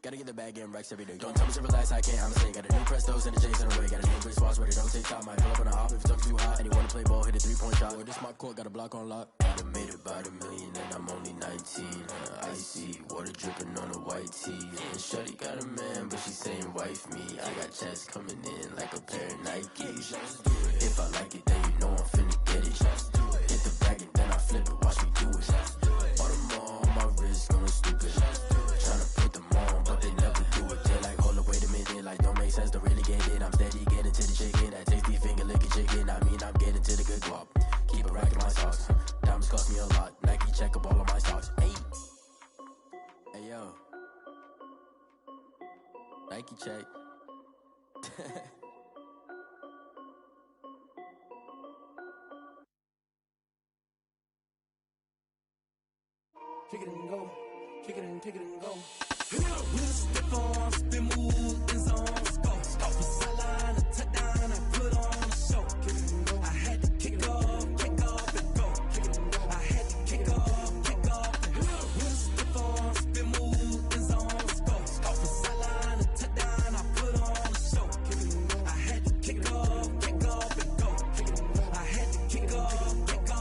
Gotta get the bag and racks every day. Don't tell me to relax, I can't, I'm saying. Got a new Prestos and the J's in the way. Got a new Chris Watch, but it don't take time. I pull up on a hop if it talks too hot. And you wanna play ball, hit a 3-point shot. Or this my court, got a block on lock. I done made about $1 million and I'm only 19. Icy water dripping on a white tee. And shorty got a man, but she saying wife me. I got checks coming in like a pair of Nikes. If I like it, then you know I'm finna get it. Hit the bag and then I flip it, watch me do it. All the more on my wrist going stupid. Tryna put them on, but they never do it. They like, hold up, wait a minute, like don't make sense, don't really get it. I'm steady getting to the chicken, that tasty finger licking chicken. I mean, I'm getting to the good guap. Keep a rack in my socks. Diamonds cost me a lot. Nike check up all of my stocks. Hey yo, Nike check. Kick it and go, kick it and go. With a step on, spin move, in zone, go. From sideline to touchdown, I put on a show. Kick it and go. I had to kick off and go. Kick it and go. I had to kick off and go. With a step on, spin move, in zone, go. From sideline to touchdown, I put on a show. Kick it and go. I had to kick off and go. Kick it and go. I had to kick off and go.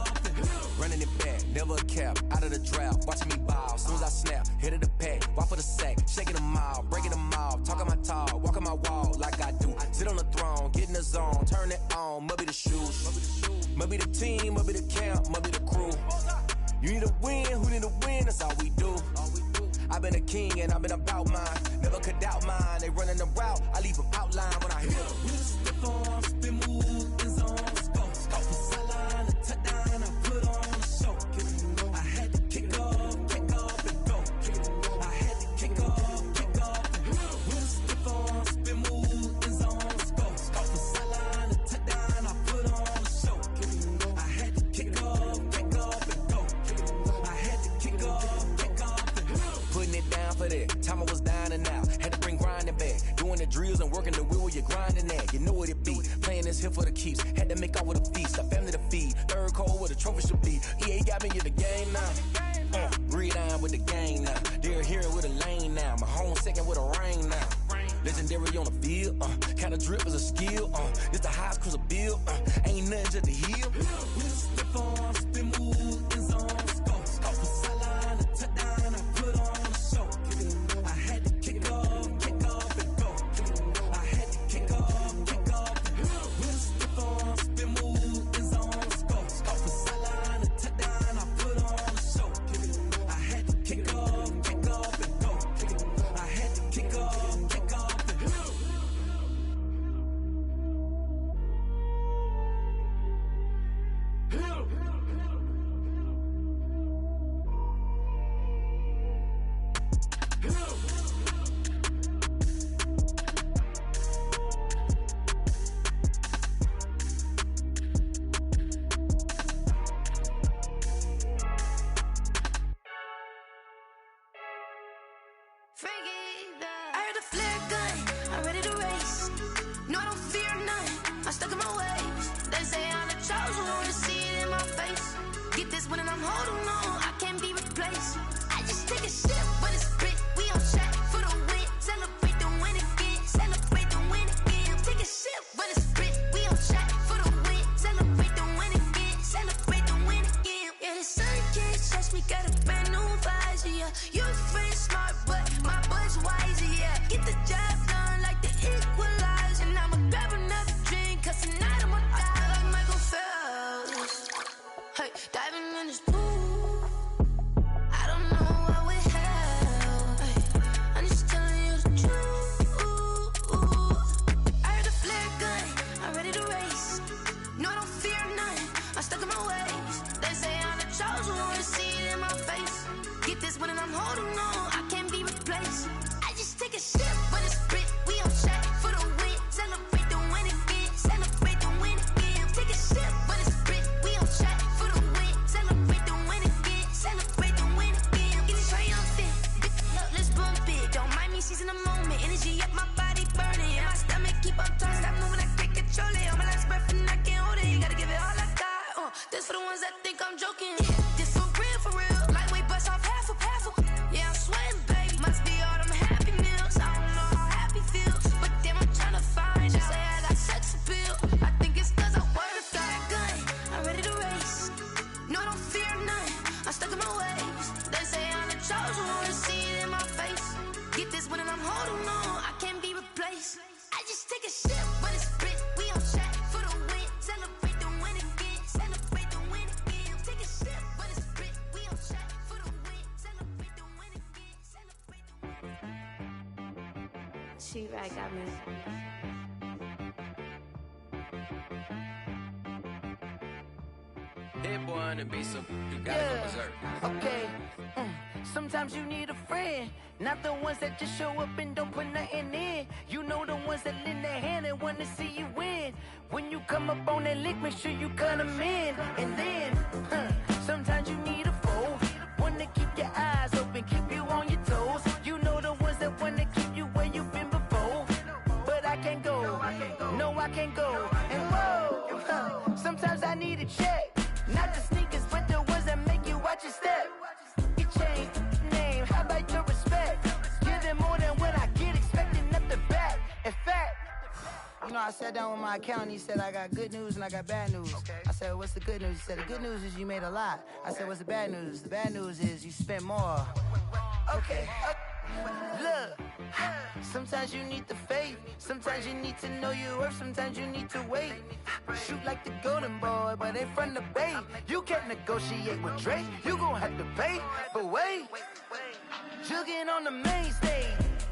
Running it back, never a cap, out of the draft, watching me ball. Soon as I snap, hit of the pack, walk for the sack, shaking them all, breaking them off, talking my talk, walking my wall like I do. Sit on the throne, get in the zone, turn it on, must be the shoes, must be the team, must be the camp, must be the crew. You need a win, who need a win, that's all we do. I've been a king and I've been about mine, never could doubt mine. They running the route, I leave them outline when I hit them. We step on, spin move, in zone, go. From sideline to touchdown, I put on a show. I had to kick off and go. I had to kick off and go. We step on, spin move, in zone, go. From sideline to touchdown, I put on a show. I had to kick off and go. I had to kick off and go. Putting it down for that. Time I was down and out. Had to bring grinding back. Doing the drills and working the wheel where you're grinding at. You know what it be. Playing this here for the keeps. Had to make out with a feast. A family to feed. Third cold where the trophy should be. EA got me in the game now. Read on with the game now. They're here with a lane now. My home second with a rain now. legendary on the field, kinda drip is a skill, this the highest cruiser bill, ain't nothing just to heal. With a stiff on, spin move, in zone, scope for sideline, a touchdown, I put on a show. I had to kick off and go. I had to kick off and go. With a stiff on, spin move, in zone, scope for sideline, a touchdown, I put on a show. I had to kick off and go. I had to kick off and go. I heard a flare gun, I'm ready to race. No, I don't fear none, I'm stuck in my ways. They say I'm the chosen one, to see it in my face. Get this one and I'm holding on, I can't be replaced. I just take a sip when it's split, we on track for the win. Celebrate the win again, celebrate the win again. Take a sip when it's split, we on track for the win. Celebrate the win again, celebrate the win again. Yeah, the sun can't touch me, got a brand new visor, yeah. You're friend smart, but my bud's wiser, yeah. Get the job done like the equalizer. And I'ma grab another drink, cause tonight I'ma die like Michael Phelps. Hey, diving in this pool, I don't know what we have. Hey, I'm just telling you the truth. I heard a flare gun, I'm ready to race. No, I don't fear none, I'm stuck in my ways. They say I'm the chosen one, to see it in my face. Get this one and I'm holding on, I can't be replaced. I just take a sip when it's split, we on track for the win. Celebrate the win again, celebrate the win again. Take a sip when it's split, we on track for the win. Celebrate the win again, celebrate the win again. Get it triumphant, look, let's bump it. Don't mind me seizing the moment, energy up my body burning. And my stomach keep on turning, stop moving, I can't control it. On my last breath and I can't hold it, you gotta give it all I got. This for the ones that think I'm joking. This for real. Lightweight bust off half a. Yeah, I'm sweating, baby. Must be all them happy meals. I don't know how happy feels, but damn, I'm trying to find out. Say I got sex appeal. I think it's cause I wear the fire gun. I'm ready to race. No, I don't fear none. I'm stuck in my ways. They say I'm the chosen one, to see it in my face. Get this one and I'm holding on, I can't be replaced. I just take a sip when it's split. We on track for the win. Celebrate the win again. Celebrate the win again. Take a sip when it's split. We on track for the win. Celebrate the win again. Celebrate the win. She right got me. Hit boy on the beat, so you gotta go berserk. Okay. Sometimes you need a friend, not the ones that just show up and don't put nothing in. You know the ones that lend their hand and wanna see you win. When you come up on that lick, make sure you cut them in. And then, sometimes you need a foe, one to keep your eyes open, keep you on your toes. You know the ones that wanna keep you where you've been before. But I can't go, no I can't go. And whoa, sometimes I need a check. Not the sneakers, but the ones that make you watch your step. You change name, how about your respect? Give them more than what I get, expecting nothing back. In fact, you know, I sat down with my accountant, he said, I got good news and I got bad news. I said, what's the good news? He said, the good news is you made a lot. I said, what's the bad news? The bad news is you spent more. Okay. Look, sometimes you need the faith, sometimes you need to know your worth, sometimes you need to wait. Shoot like the golden boy, but they from the bay. You can't negotiate with Drake, you gon' have to pay. But wait, jugging on the main stage,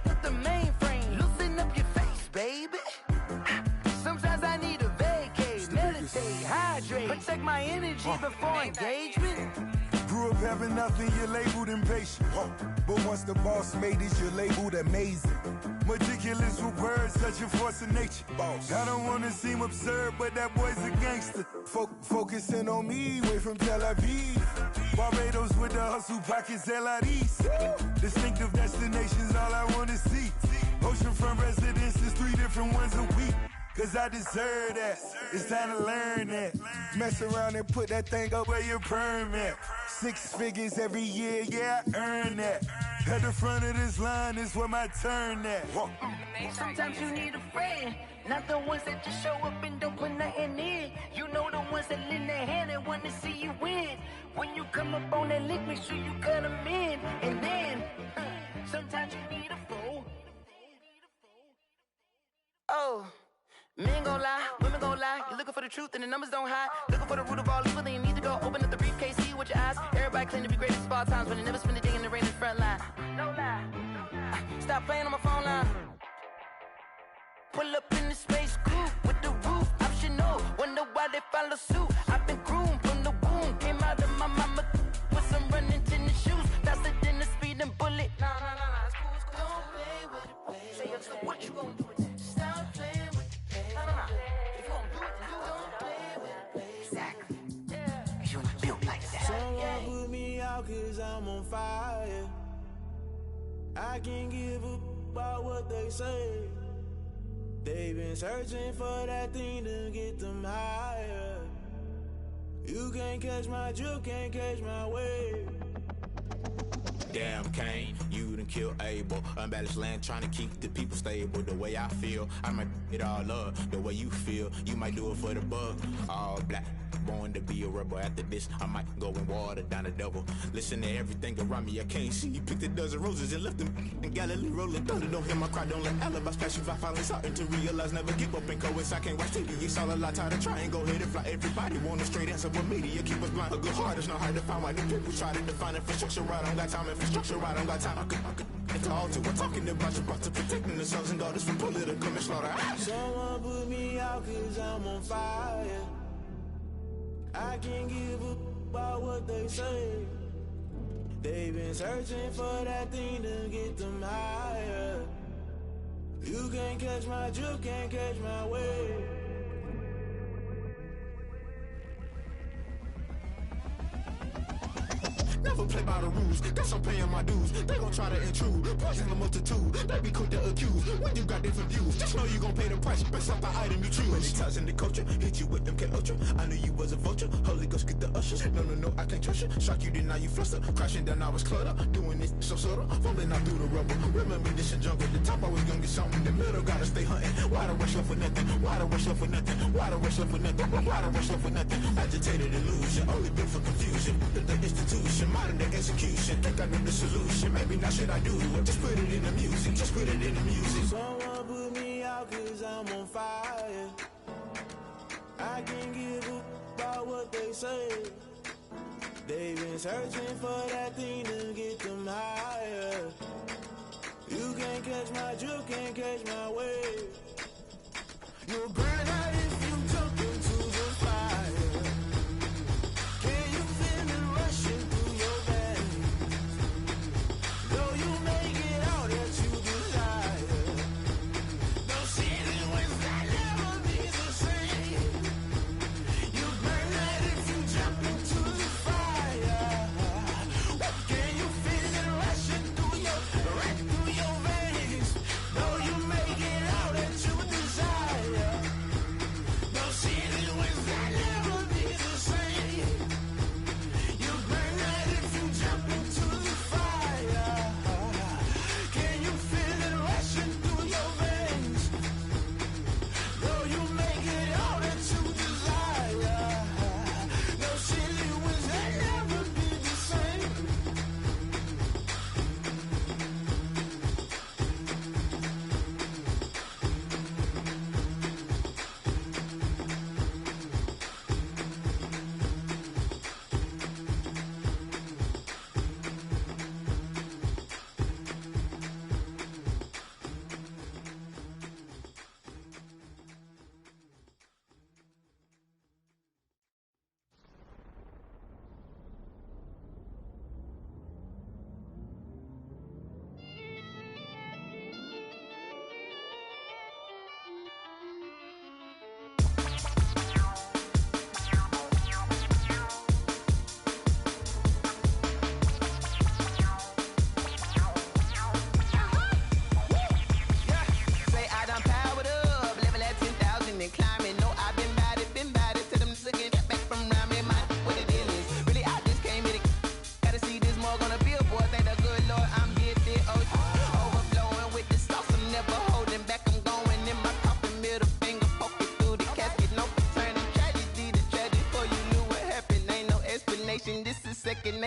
with the mainframe, loosen up your face, baby. Sometimes I need a vacate, meditate, hydrate, protect my energy before engagement. Grew up having nothing, you're labeled impatient. But once the boss made it, you're labeled amazing. Meticulous with words, such a force of nature. I don't wanna seem absurd, but that boy's a gangster. Focusing on me, way from Tel Aviv. Barbados with the hustle pockets, LIDs. Distinctive destinations, all I wanna see. Oceanfront residences, 3 different ones a week. Cause I deserve that, it's time to learn that. Mess around and put that thing up where your permit. 6 figures every year, yeah, I earn that. At the front of this line is where my turn at. Sometimes you need a friend, not the ones that just show up and don't put nothing in. You know the ones that lend their hand and want to see you win. When you come up on that lick, make sure you cut them in. And then, sometimes you need a fool. Oh, men gon' lie, women gon' lie. You're looking for the truth and the numbers don't hide. Looking for the root of all evil, then you need to go open up the briefcase, see with your eyes. Everybody claim to be greatest of all times, but they never spend a day in the rain in the front line. No lie. Stop playing on my phone line. Pull up in the space coupe with the roof optional. Wonder why they follow suit. I've been groomed from the womb. Came out of my mama with some running tennis shoes. Faster than the speeding bullet. Nah, it's cool, it's cool. Don't play with it, play. Say up, so what you gon' do with it? Stop playing with it, play. Nah. If you gon' do it, then don't play with it, play. Exactly. Yeah. Cause you ain't built like that. Someone put me out cause I'm on fire. I can't give up about what they say. They've been searching for that thing to get them higher. You can't catch my drift, can't catch my wave. Damn, Kane, you done killed Abel. Unbalanced land, trying to keep the people stable. The way I feel, I might it all up. The way you feel, you might do it for the bug. All black, born to be a rebel. After this, I might go and water down the devil. Listen to everything around me, I can't see. You picked a dozen roses and left them in Galilee rolling thunder. Don't hear my cry, don't let alibis pass you. I finally starting to realize, never give up and coincide. I can't watch TV, it's all a lot. Tired of trying, go ahead and fly. Everybody want a straight answer, but media keep us blind. A good heart is not hard to find. Why the people try to define infrastructure right? I don't got time, infrastructure right? I don't got time. I could it's all to. We're talking about you, brought to protecting the sons and daughters from political and slaughter. Someone put me out cause I'm on fire. I can't give up about what they say. They've been searching for that thing to get them higher. You can't catch my drift, can't catch my wave. Never play by the rules, guess I'm paying my dues. They gon' try to intrude, poison the multitude. They be quick to accuse, when you got different views. Just know you gon' pay the price, based off the item you choose. Many times in the culture, hit you with them K-Ultra. I knew you was a vulture, Holy Ghost get the ushers. No, I can't trust you. Shock you, then now you fluster. Crashing down, I was cluttered. Doing this so subtle, fumbling out through the rubble. Remember this in jungle, the top always gonna get something. The middle gotta stay hunting. Why the rush left for nothing? Why the rush left for nothing? Why the rush left for nothing? Why the rush left for nothing? Agitated illusion, only built for confusion. The institution, modern day execution. Think I know the solution. Maybe not should I do it? Just put it in the music. Just put it in the music. Someone put me out cause I'm on fire. I can't give up about what they say. They've been searching for that thing to get them higher. You can't catch my drift, can't catch my wave. You'll burn out if you jump into the fire. Can you feel it rushing through your veins? Though you may get out that you desire. No city was that never be the same. You burn out if you jump into the fire. Can you feel it rushing through your veins? Though you may get out that you desire.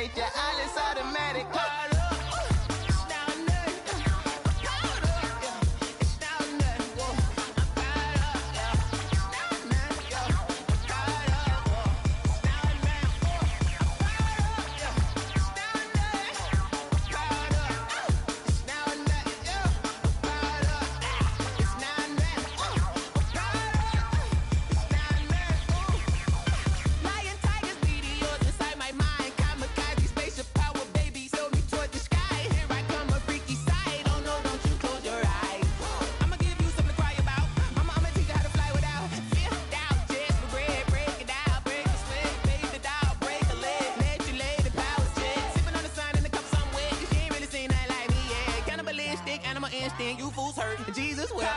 straight, yeah, all is automatic. You fools hurt. Jesus will.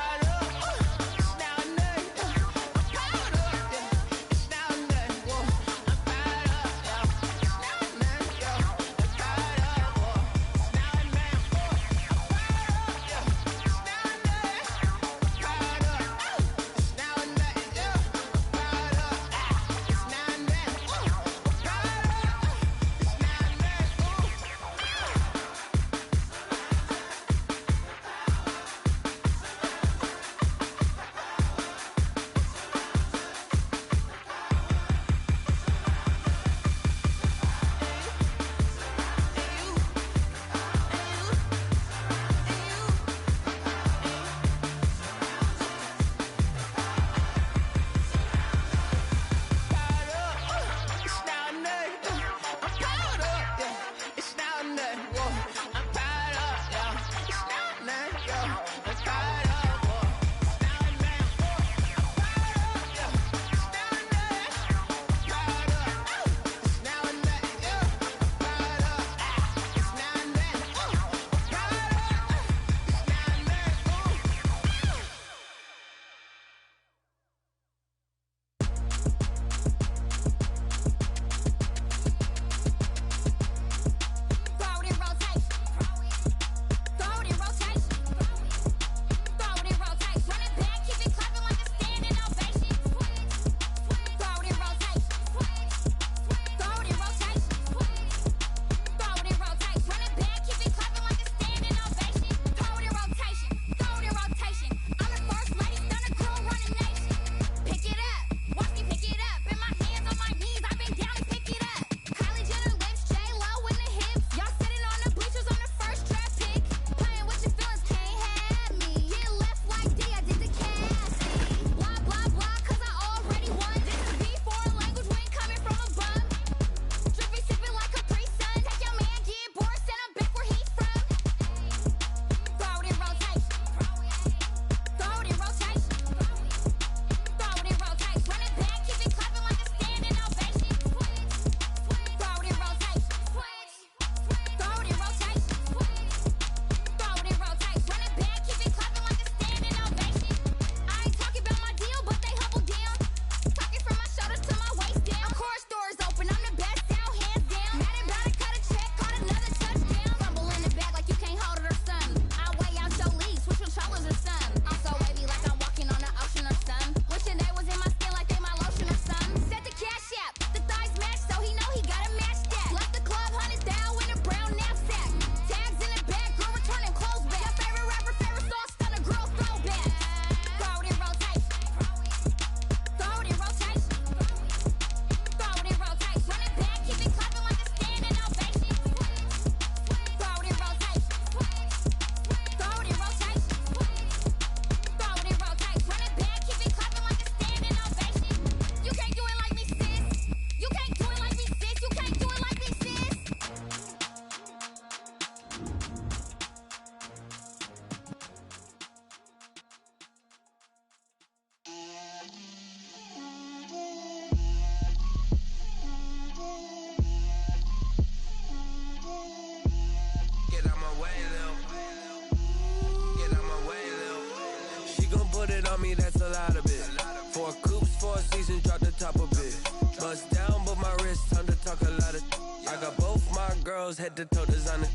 on me, that's a lot of it. 4 coops, 4 seasons, drop the top of it. Bust down, but my wrist, time to talk a lot of. I got both my girls, head to toe designer.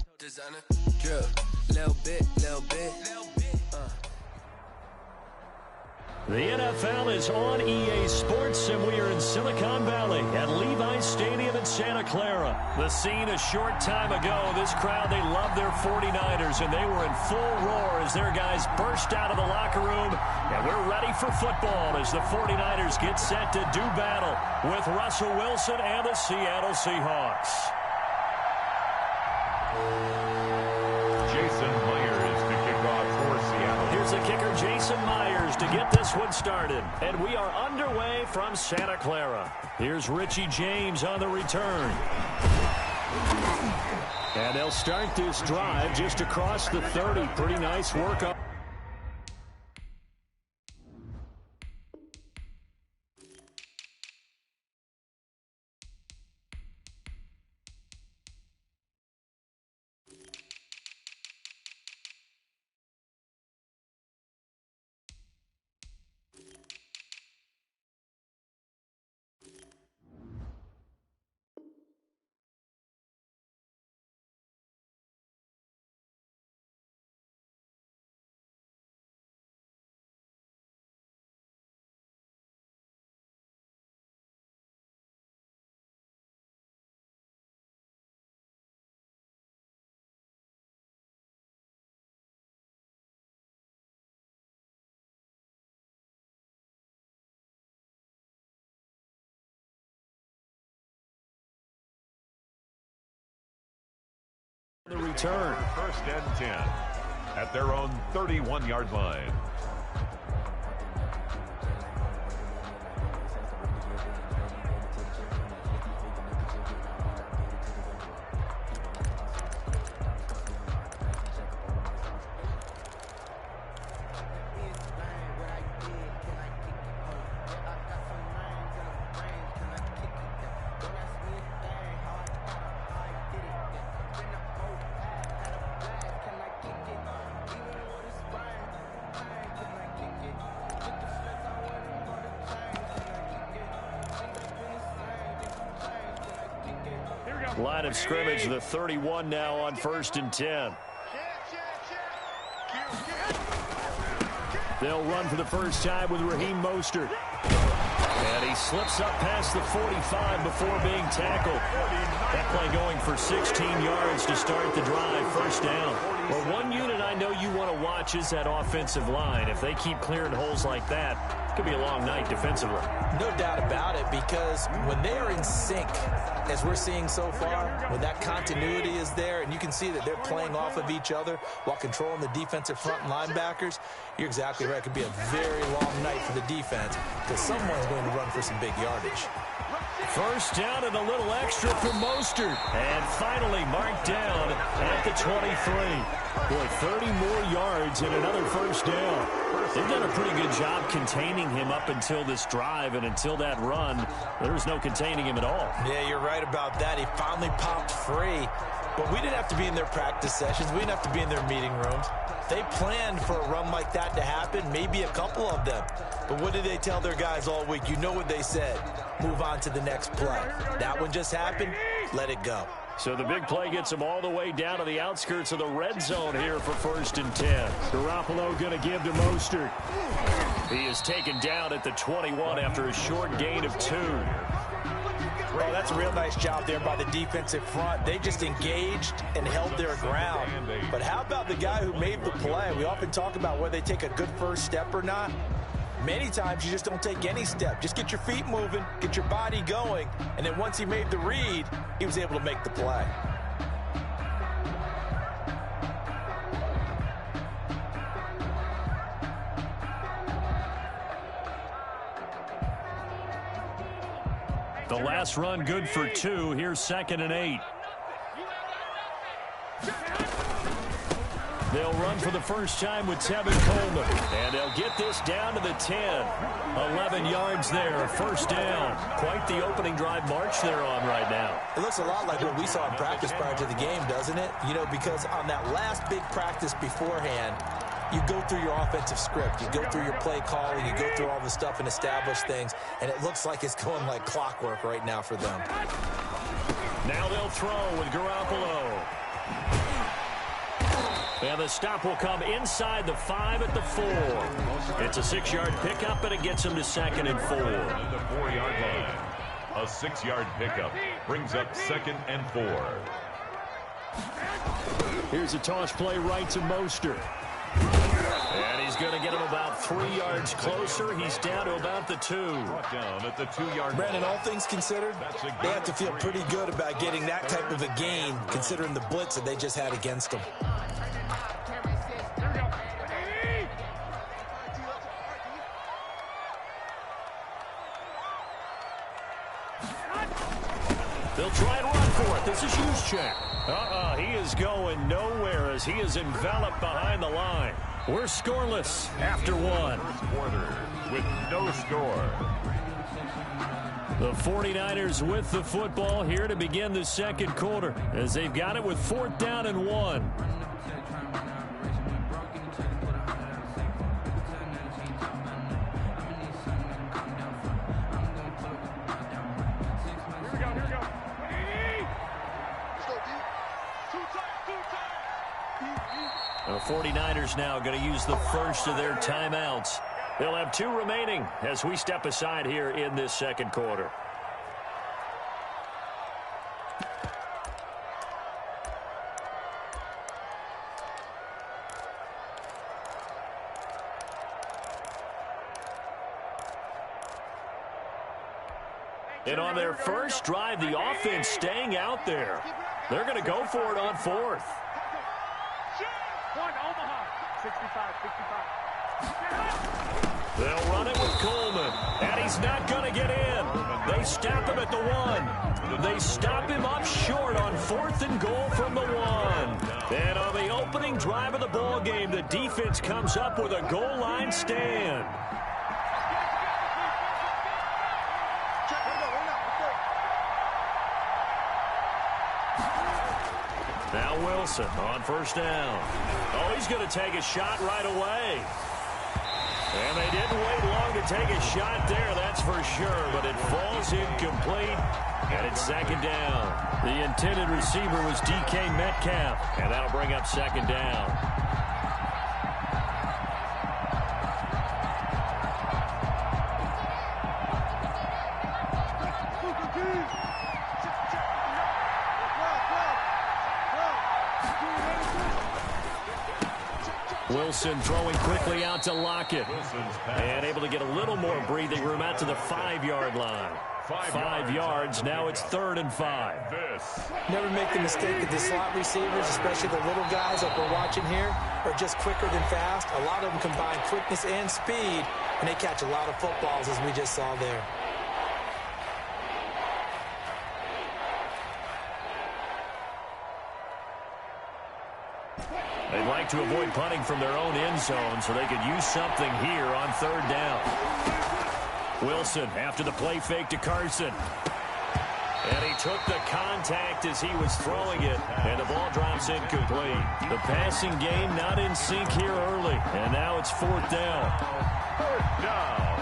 Drip, little bit. The NFL is on EA Sports, and we are in Silicon Valley at Levi's Stadium in Santa Clara. The scene a short time ago, this crowd, they love their 49ers, and they were in full roar as their guys burst out of the locker room. And we're ready for football as the 49ers get set to do battle with Russell Wilson and the Seattle Seahawks. Jason Myers to kick off for Seattle. Here's the kicker, Jason Myers, to get this one started. And we are underway from Santa Clara. Here's Richie James on the return. And they'll start this drive just across the 30. Pretty nice work up. The return. First and 10 at their own 31-yard line. Line of scrimmage, the 31 now on 1st and 10. They'll run for the first time with Raheem Mostert. And he slips up past the 45 before being tackled. That play going for 16 yards to start the drive, first down. Well, one unit I know you want to watch is that offensive line. If they keep clearing holes like that, it could be a long night defensively. No doubt about it, because when they are in sync, as we're seeing so far, when that continuity is there, and you can see that they're playing off of each other while controlling the defensive front linebackers, you're exactly right. It could be a very long night for the defense because someone's going to run for some big yardage. First down and a little extra for Mostert. And finally marked down at the 23. Boy, 30 more yards and another first down. They've done a pretty good job containing him up until this drive, and until that run, there was no containing him at all. Yeah, you're right about that. He finally popped free. But we didn't have to be in their practice sessions. We didn't have to be in their meeting rooms. They planned for a run like that to happen, maybe a couple of them. But what did they tell their guys all week? You know what they said. Move on to the next play. That one just happened. Let it go. So the big play gets him all the way down to the outskirts of the red zone here for 1st and 10. Garoppolo going to give to Mostert. He is taken down at the 21 after a short gain of 2. Well, that's a real nice job there by the defensive front. They just engaged and held their ground. But how about the guy who made the play? We often talk about whether they take a good first step or not. Many times you just don't take any step. Just get your feet moving, get your body going, and then once he made the read, he was able to make the play. The last run good for 2. Here's 2nd and 8. They'll run for the first time with Tevin Coleman. And they'll get this down to the 10. 11 yards there, first down. Quite the opening drive march they're on right now. It looks a lot like what we saw in practice prior to the game, doesn't it? You know, because on that last big practice beforehand, you go through your offensive script. You go through your play calling. You go through all the stuff and establish things. And it looks like it's going like clockwork right now for them. Now they'll throw with Garoppolo. And the stop will come inside the 5 at the 4. It's a 6-yard pickup, and it gets him to 2nd and 4. At the 4-yard line. A 6-yard pickup brings up 2nd and 4. Here's a toss play right to Mostert. And he's going to get him about 3 yards closer. He's down to about the 2. Down at the 2-yard line. Brandon, all things considered, they have to feel pretty good about getting that type of a gain, considering the blitz that they just had against them. They'll try and run for it. This is Juszczyk. He is going nowhere as he is enveloped behind the line. We're scoreless after 1. First quarter with no score. The 49ers with the football here to begin the 2nd quarter as they've got it with 4th down and 1. The 49ers now going to use the first of their timeouts. They'll have 2 remaining as we step aside here in this 2nd quarter. And on their first drive, the offense staying out there. They're going to go for it on 4th. They'll run it with Coleman, and he's not going to get in. They stop him at the 1. They stop him up short on 4th and goal from the 1. And on the opening drive of the ball game, the defense comes up with a goal line stand. Now Wilson on 1st down. Oh, he's going to take a shot right away. And they didn't wait long to take a shot there, that's for sure. But it falls incomplete, and it's 2nd down. The intended receiver was DK Metcalf, and that'll bring up 2nd down. Wilson throwing quickly out to Lockett. And able to get a little more breathing room out to the 5-yard line. 5 yards. Now it's 3rd and 5. Never make the mistake that the slot receivers, especially the little guys that we're watching here, are just quicker than fast. A lot of them combine quickness and speed, and they catch a lot of footballs, as we just saw there. They'd like to avoid punting from their own end zone so they could use something here on 3rd down. Wilson after the play fake to Carson. And he took the contact as he was throwing it, and the ball drops incomplete. The passing game not in sync here early, and now it's 4th down. 4th down.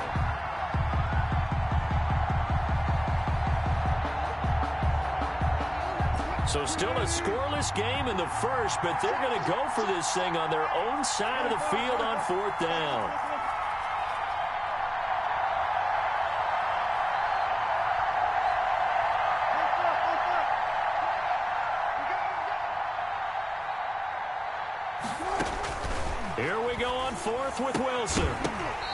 So still a scoreless game in the first, but they're going to go for this thing on their own side of the field on 4th down. Here we go on 4th with Wilson.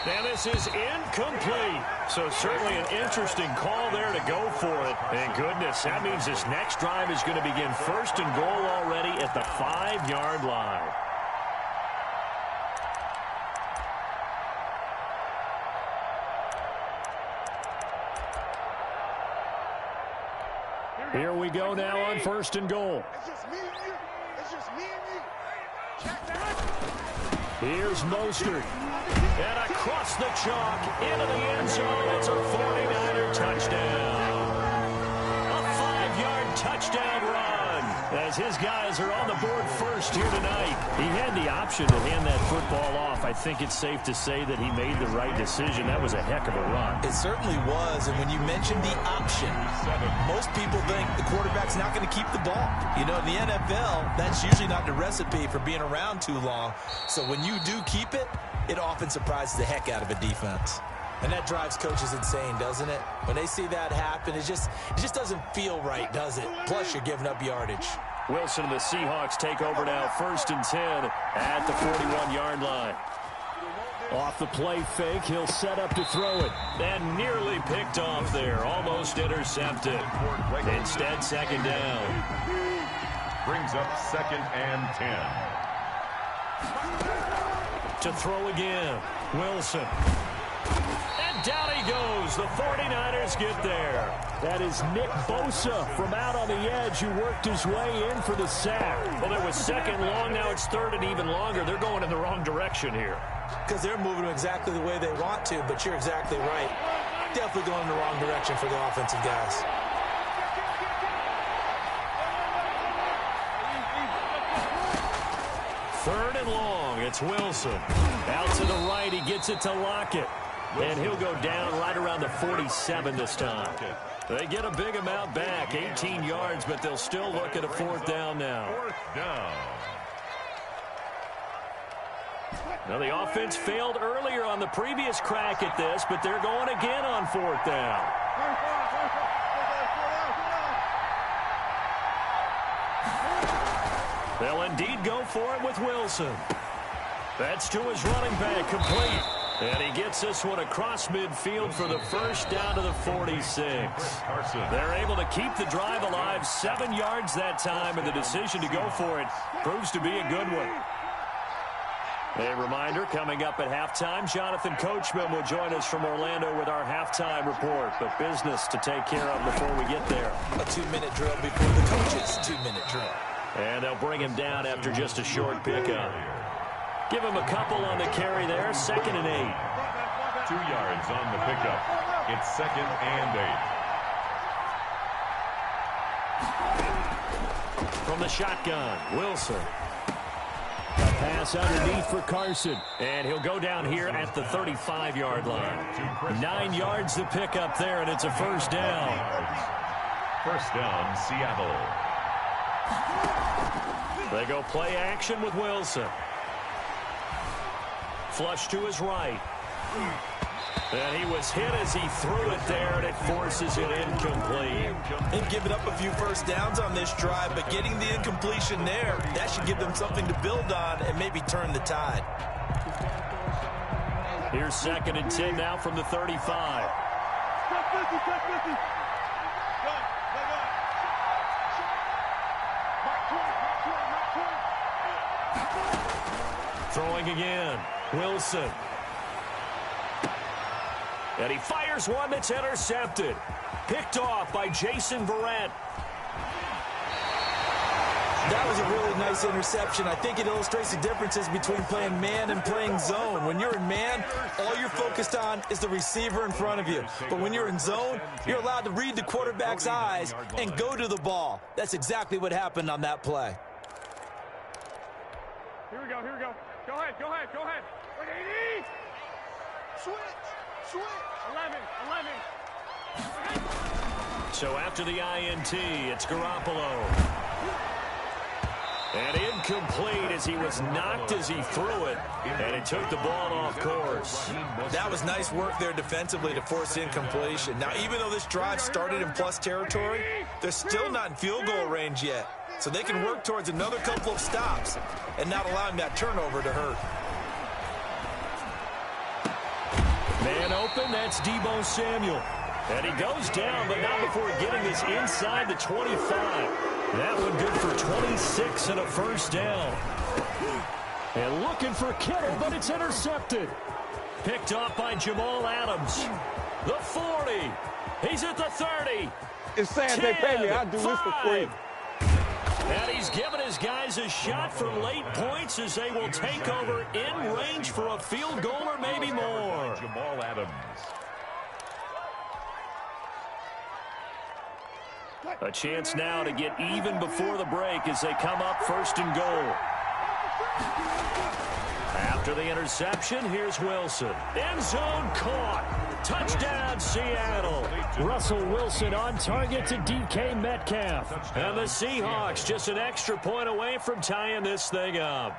And this is incomplete. So certainly an interesting call there to go for it. And goodness, that means this next drive is going to begin 1st and goal already at the 5-yard line. Here we go now on 1st and goal. Here's Mostert. And across the chalk into the end zone. It's a 49er touchdown. A 5-yard touchdown run. as his guys are on the board first here tonight. He had the option to hand that football off. I think it's safe to say that he made the right decision. That was a heck of a run. It certainly was, and when you mention the option, most people think the quarterback's not going to keep the ball. You know, in the NFL, that's usually not the recipe for being around too long. So when you do keep it, it often surprises the heck out of a defense. And that drives coaches insane, doesn't it? When they see that happen, it just doesn't feel right, does it? Plus, you're giving up yardage. Wilson and the Seahawks take over now, 1st and 10 at the 41-yard line. Off the play fake, he'll set up to throw it. And nearly picked off there, almost intercepted. Instead, 2nd down. Brings up 2nd and 10. To throw again, Wilson. And down he goes. The 49ers get there. That is Nick Bosa from out on the edge who worked his way in for the sack. Well, it was 2nd long. Now it's 3rd and even longer. They're going in the wrong direction here. Because they're moving exactly the way they want to, but you're exactly right. Definitely going in the wrong direction for the offensive guys. Third and long. It's Wilson. Out to the right. He gets it to Lockett. And he'll go down right around the 47 this time. They get a big amount back, 18 yards, but they'll still look at a 4th down now. 4th down. Now, the offense failed earlier on the previous crack at this, but they're going again on 4th down. They'll indeed go for it with Wilson. That's to his running back, complete. And he gets this one across midfield for the 1st down to the 46. They're able to keep the drive alive, 7 yards that time, and the decision to go for it proves to be a good one. A reminder, coming up at halftime, Jonathan Coachman will join us from Orlando with our halftime report. But business to take care of before we get there. A 2-minute drill before the coach's 2-minute drill. And they'll bring him down after just a short pickup. Give him a couple on the carry there, 2nd and 8. 2 yards on the pickup. It's 2nd and 8. From the shotgun, Wilson. A pass underneath for Carson. And he'll go down here at the 35-yard line. 9 yards to pick up there, and it's a 1st down. 1st down, Seattle. They go play action with Wilson. Flush to his right. And he was hit as he threw it there, and it forces it incomplete. They've given up a few 1st downs on this drive, but getting the incompletion there, that should give them something to build on and maybe turn the tide. Here's 2nd and 10 now from the 35. Throwing again, Wilson. And he fires one that's intercepted. Picked off by Jason Verrett. That was a really nice interception. I think it illustrates the differences between playing man and playing zone. When you're in man, all you're focused on is the receiver in front of you. But when you're in zone, you're allowed to read the quarterback's eyes and go to the ball. That's exactly what happened on that play. Here we go, here we go. Go ahead, go ahead, go ahead. Wait, 80! Switch! 11. So after the INT, it's Garoppolo. And incomplete as he was knocked as he threw it. And it took the ball off course. That was nice work there defensively to force incompletion. Now, even though this drive started in plus territory, they're still not in field goal range yet. So they can work towards another couple of stops and not allowing that turnover to hurt. Man open, that's Deebo Samuel. And he goes down, but not before getting this inside the 25. That one good for 26 and a 1st down. And looking for Kittle, but it's intercepted. Picked off by Jamal Adams. The 40. He's at the 30. It's sad they pay me. I do this for free. And he's given his guys a shot for late points as they will take over in range for a field goal or maybe more. Jamal Adams. A chance now to get even before the break as they come up 1st and goal. After the interception, here's Wilson. End zone caught. Touchdown, Seattle. Russell Wilson on target to DK Metcalf. And the Seahawks just an extra point away from tying this thing up.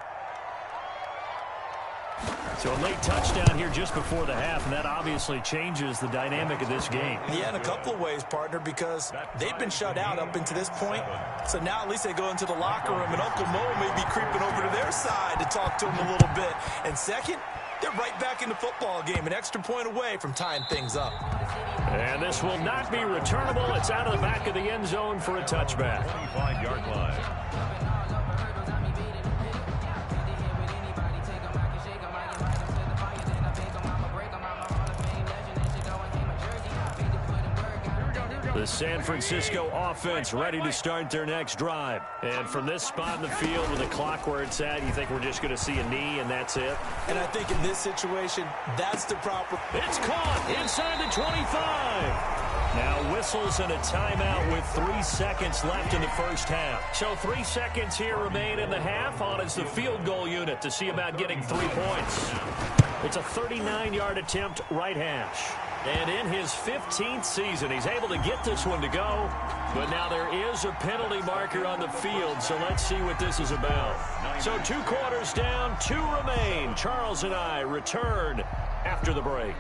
So a late touchdown here just before the half, and that obviously changes the dynamic of this game. Yeah, in a couple of ways, partner, because they've been shut out up until this point. So now at least they go into the locker room, and Uncle Mo may be creeping over to their side to talk to them a little bit. And second, they're right back in the football game, an extra point away from tying things up. And this will not be returnable. It's out of the back of the end zone for a touchback. 25-yard line. The San Francisco offense ready to start their next drive. And from this spot in the field with the clock where it's at, you think we're just going to see a knee and that's it? And I think in this situation, that's the proper... It's caught inside the 25. Now whistles and a timeout with 3 seconds left in the first half. So 3 seconds here remain in the half. On is the field goal unit to see about getting 3 points. It's a 39-yard attempt right hash. And in his 15th season, he's able to get this one to go. But now there is a penalty marker on the field, so let's see what this is about. So 2 quarters down, 2 remain. Charles and I return after the break.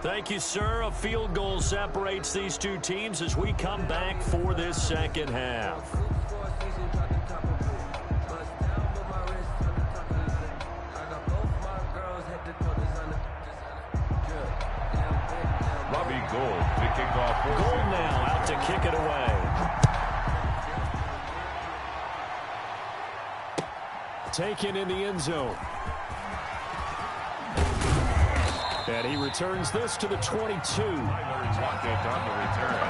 Thank you, sir. A field goal separates these two teams as we come back for this second half. Gold to kick off. Gold now out to kick it away. Taken in the end zone. And he returns this to the 22. On the return.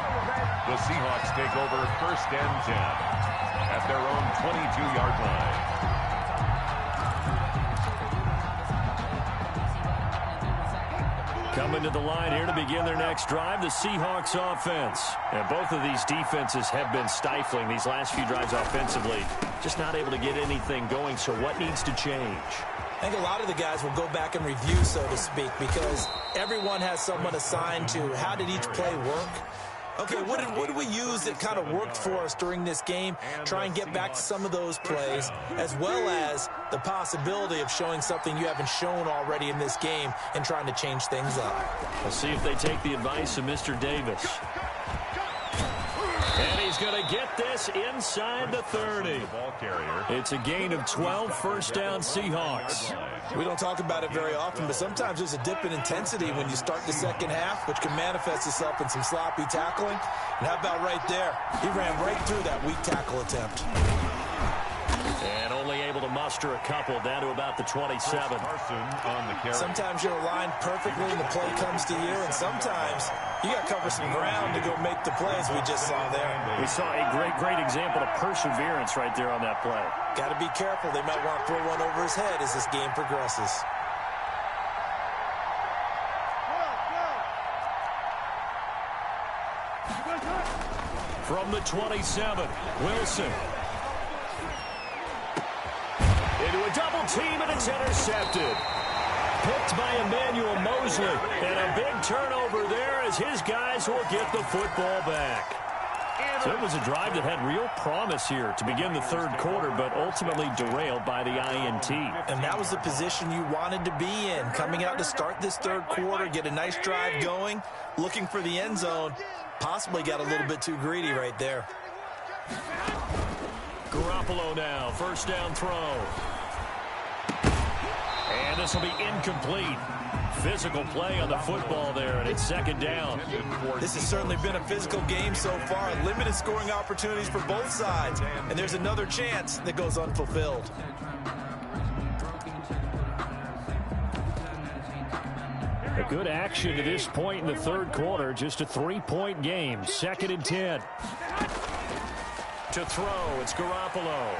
The Seahawks take over 1st and 10 at their own 22-yard line. Coming to the line here to begin their next drive, the Seahawks offense. And both of these defenses have been stifling these last few drives offensively. Just not able to get anything going, so what needs to change? I think a lot of the guys will go back and review, so to speak, because everyone has someone assigned to how did each play work. Okay, what did we use that kind of worked for us during this game? Try and get back to some of those plays, as well as the possibility of showing something you haven't shown already in this game and trying to change things up. We'll see if they take the advice of Mr. Davis. And he's going to get this inside the 30. It's a gain of 12, 1st down Seahawks. We don't talk about it very often, but sometimes there's a dip in intensity when you start the second half, which can manifest itself in some sloppy tackling. And how about right there? He ran right through that weak tackle attempt. And only able to muster a couple down to about the 27. Sometimes you're aligned perfectly and the play comes to you, and sometimes you got to cover some ground to go make the plays we just saw there. We saw a great example of perseverance right there on that play. Got to be careful. They might want to throw one over his head as this game progresses. From the 27, Wilson. Into a double team, and it's intercepted. Picked by Emmanuel Mosley. And a big turnover there as his guys will get the football back. So it was a drive that had real promise here to begin the 3rd quarter, but ultimately derailed by the INT. And that was the position you wanted to be in. Coming out to start this 3rd quarter, get a nice drive going, looking for the end zone. Possibly got a little bit too greedy right there. Garoppolo now, 1st down throw. And this will be incomplete. Physical play on the football there, and it's 2nd down. This has certainly been a physical game so far. Limited scoring opportunities for both sides. And there's another chance that goes unfulfilled. A good action to this point in the 3rd quarter. Just a 3-point game. 2nd and 10. To throw, it's Garoppolo.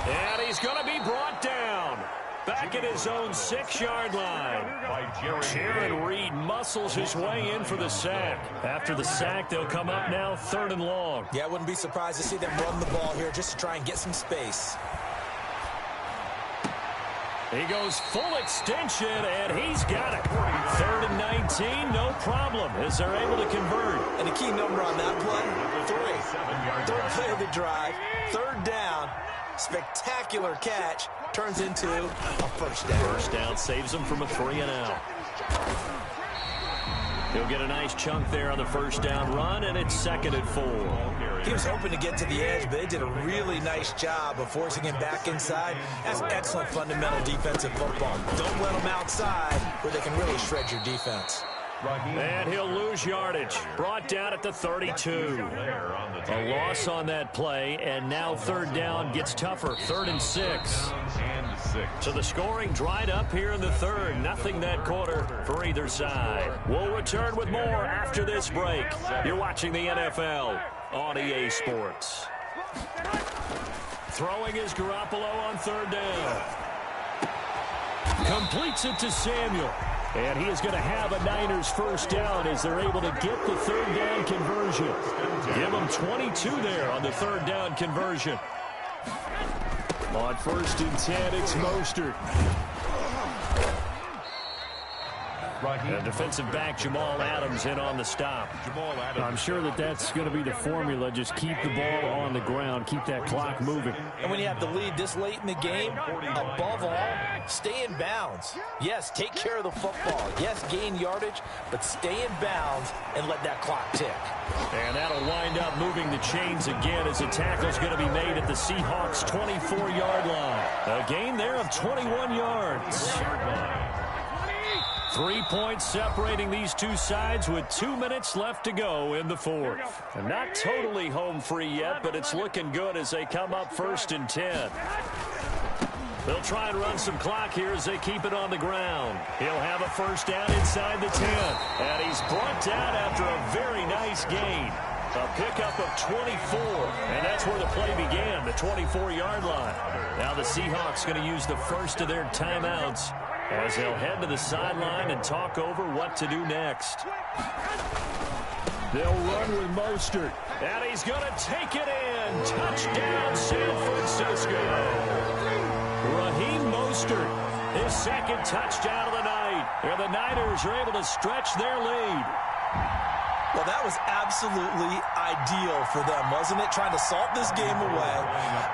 And he's going to be brought down. Back at his own 6-yard line. Jaron Reed muscles his way in for the sack. After the sack, they'll come up now 3rd and long. Yeah, I wouldn't be surprised to see them run the ball here just to try and get some space. He goes full extension, and he's got it. 3rd and 19, no problem, as they're able to convert. And the key number on that play, 3. 3rd play of the drive, 3rd down, spectacular catch, turns into a first down. First down saves him from a 3-and-out. He'll get a nice chunk there on the first down run, and it's 2nd and 4. He was hoping to get to the edge, but they did a really nice job of forcing him back inside. That's excellent fundamental defensive football. Don't let them outside where they can really shred your defense. And he'll lose yardage. Brought down at the 32. A loss on that play, and now 3rd down gets tougher. 3rd and 6. So the scoring dried up here in the 3rd. Nothing that quarter for either side. We'll return with more after this break. You're watching the NFL on EA Sports. Throwing is Garoppolo on 3rd down. Completes it to Samuel. And he is going to have a Niners first down as they're able to get the 3rd down conversion. Give them 22 there on the 3rd down conversion. On 1st and 10, it's Mostert. And defensive back Jamal Adams in on the stop. I'm sure that's going to be the formula. Just keep the ball on the ground. Keep that clock moving. And when you have the lead this late in the game, above all, stay in bounds. Yes, take care of the football. Yes, gain yardage, but stay in bounds and let that clock tick. And that'll wind up moving the chains again as a tackle's going to be made at the Seahawks' 24-yard line. A gain there of 21 yards. 3 points separating these two sides with 2 minutes left to go in the 4th. And not totally home free yet, but it's looking good as they come up 1st and 10. They'll try and run some clock here as they keep it on the ground. He'll have a first down inside the 10. And he's brought down after a very nice gain. A pickup of 24, and that's where the play began, the 24-yard line. Now the Seahawks going to use the first of their timeouts as they'll head to the sideline and talk over what to do next. They'll run with Mostert, and he's going to take it in. Touchdown, San Francisco. Raheem Mostert, his 2nd touchdown of the night. And the Niners are able to stretch their lead. Well, that was absolutely ideal for them, wasn't it? Trying to salt this game away.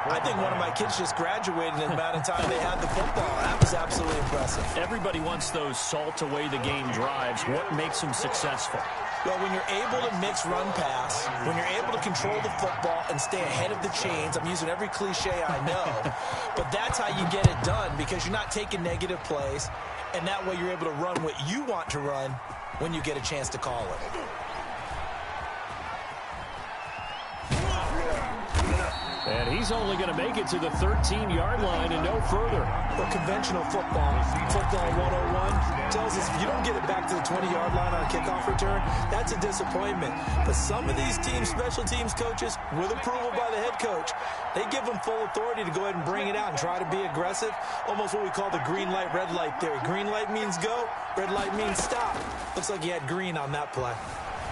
I think one of my kids just graduated in the amount of time they had the football. That was absolutely impressive. Everybody wants those salt away the game drives. What makes them successful? Well, when you're able to mix run pass, when you're able to control the football and stay ahead of the chains, I'm using every cliche I know, but that's how you get it done because you're not taking negative plays, and that way you're able to run what you want to run when you get a chance to call it. And he's only going to make it to the 13-yard line and no further. Well, conventional football 101, tells us if you don't get it back to the 20-yard line on a kickoff return, that's a disappointment. But some of these teams, special teams coaches, with approval by the head coach, they give them full authority to go ahead and bring it out and try to be aggressive. Almost what we call the green light, red light theory. Green light means go, red light means stop. Looks like he had green on that play.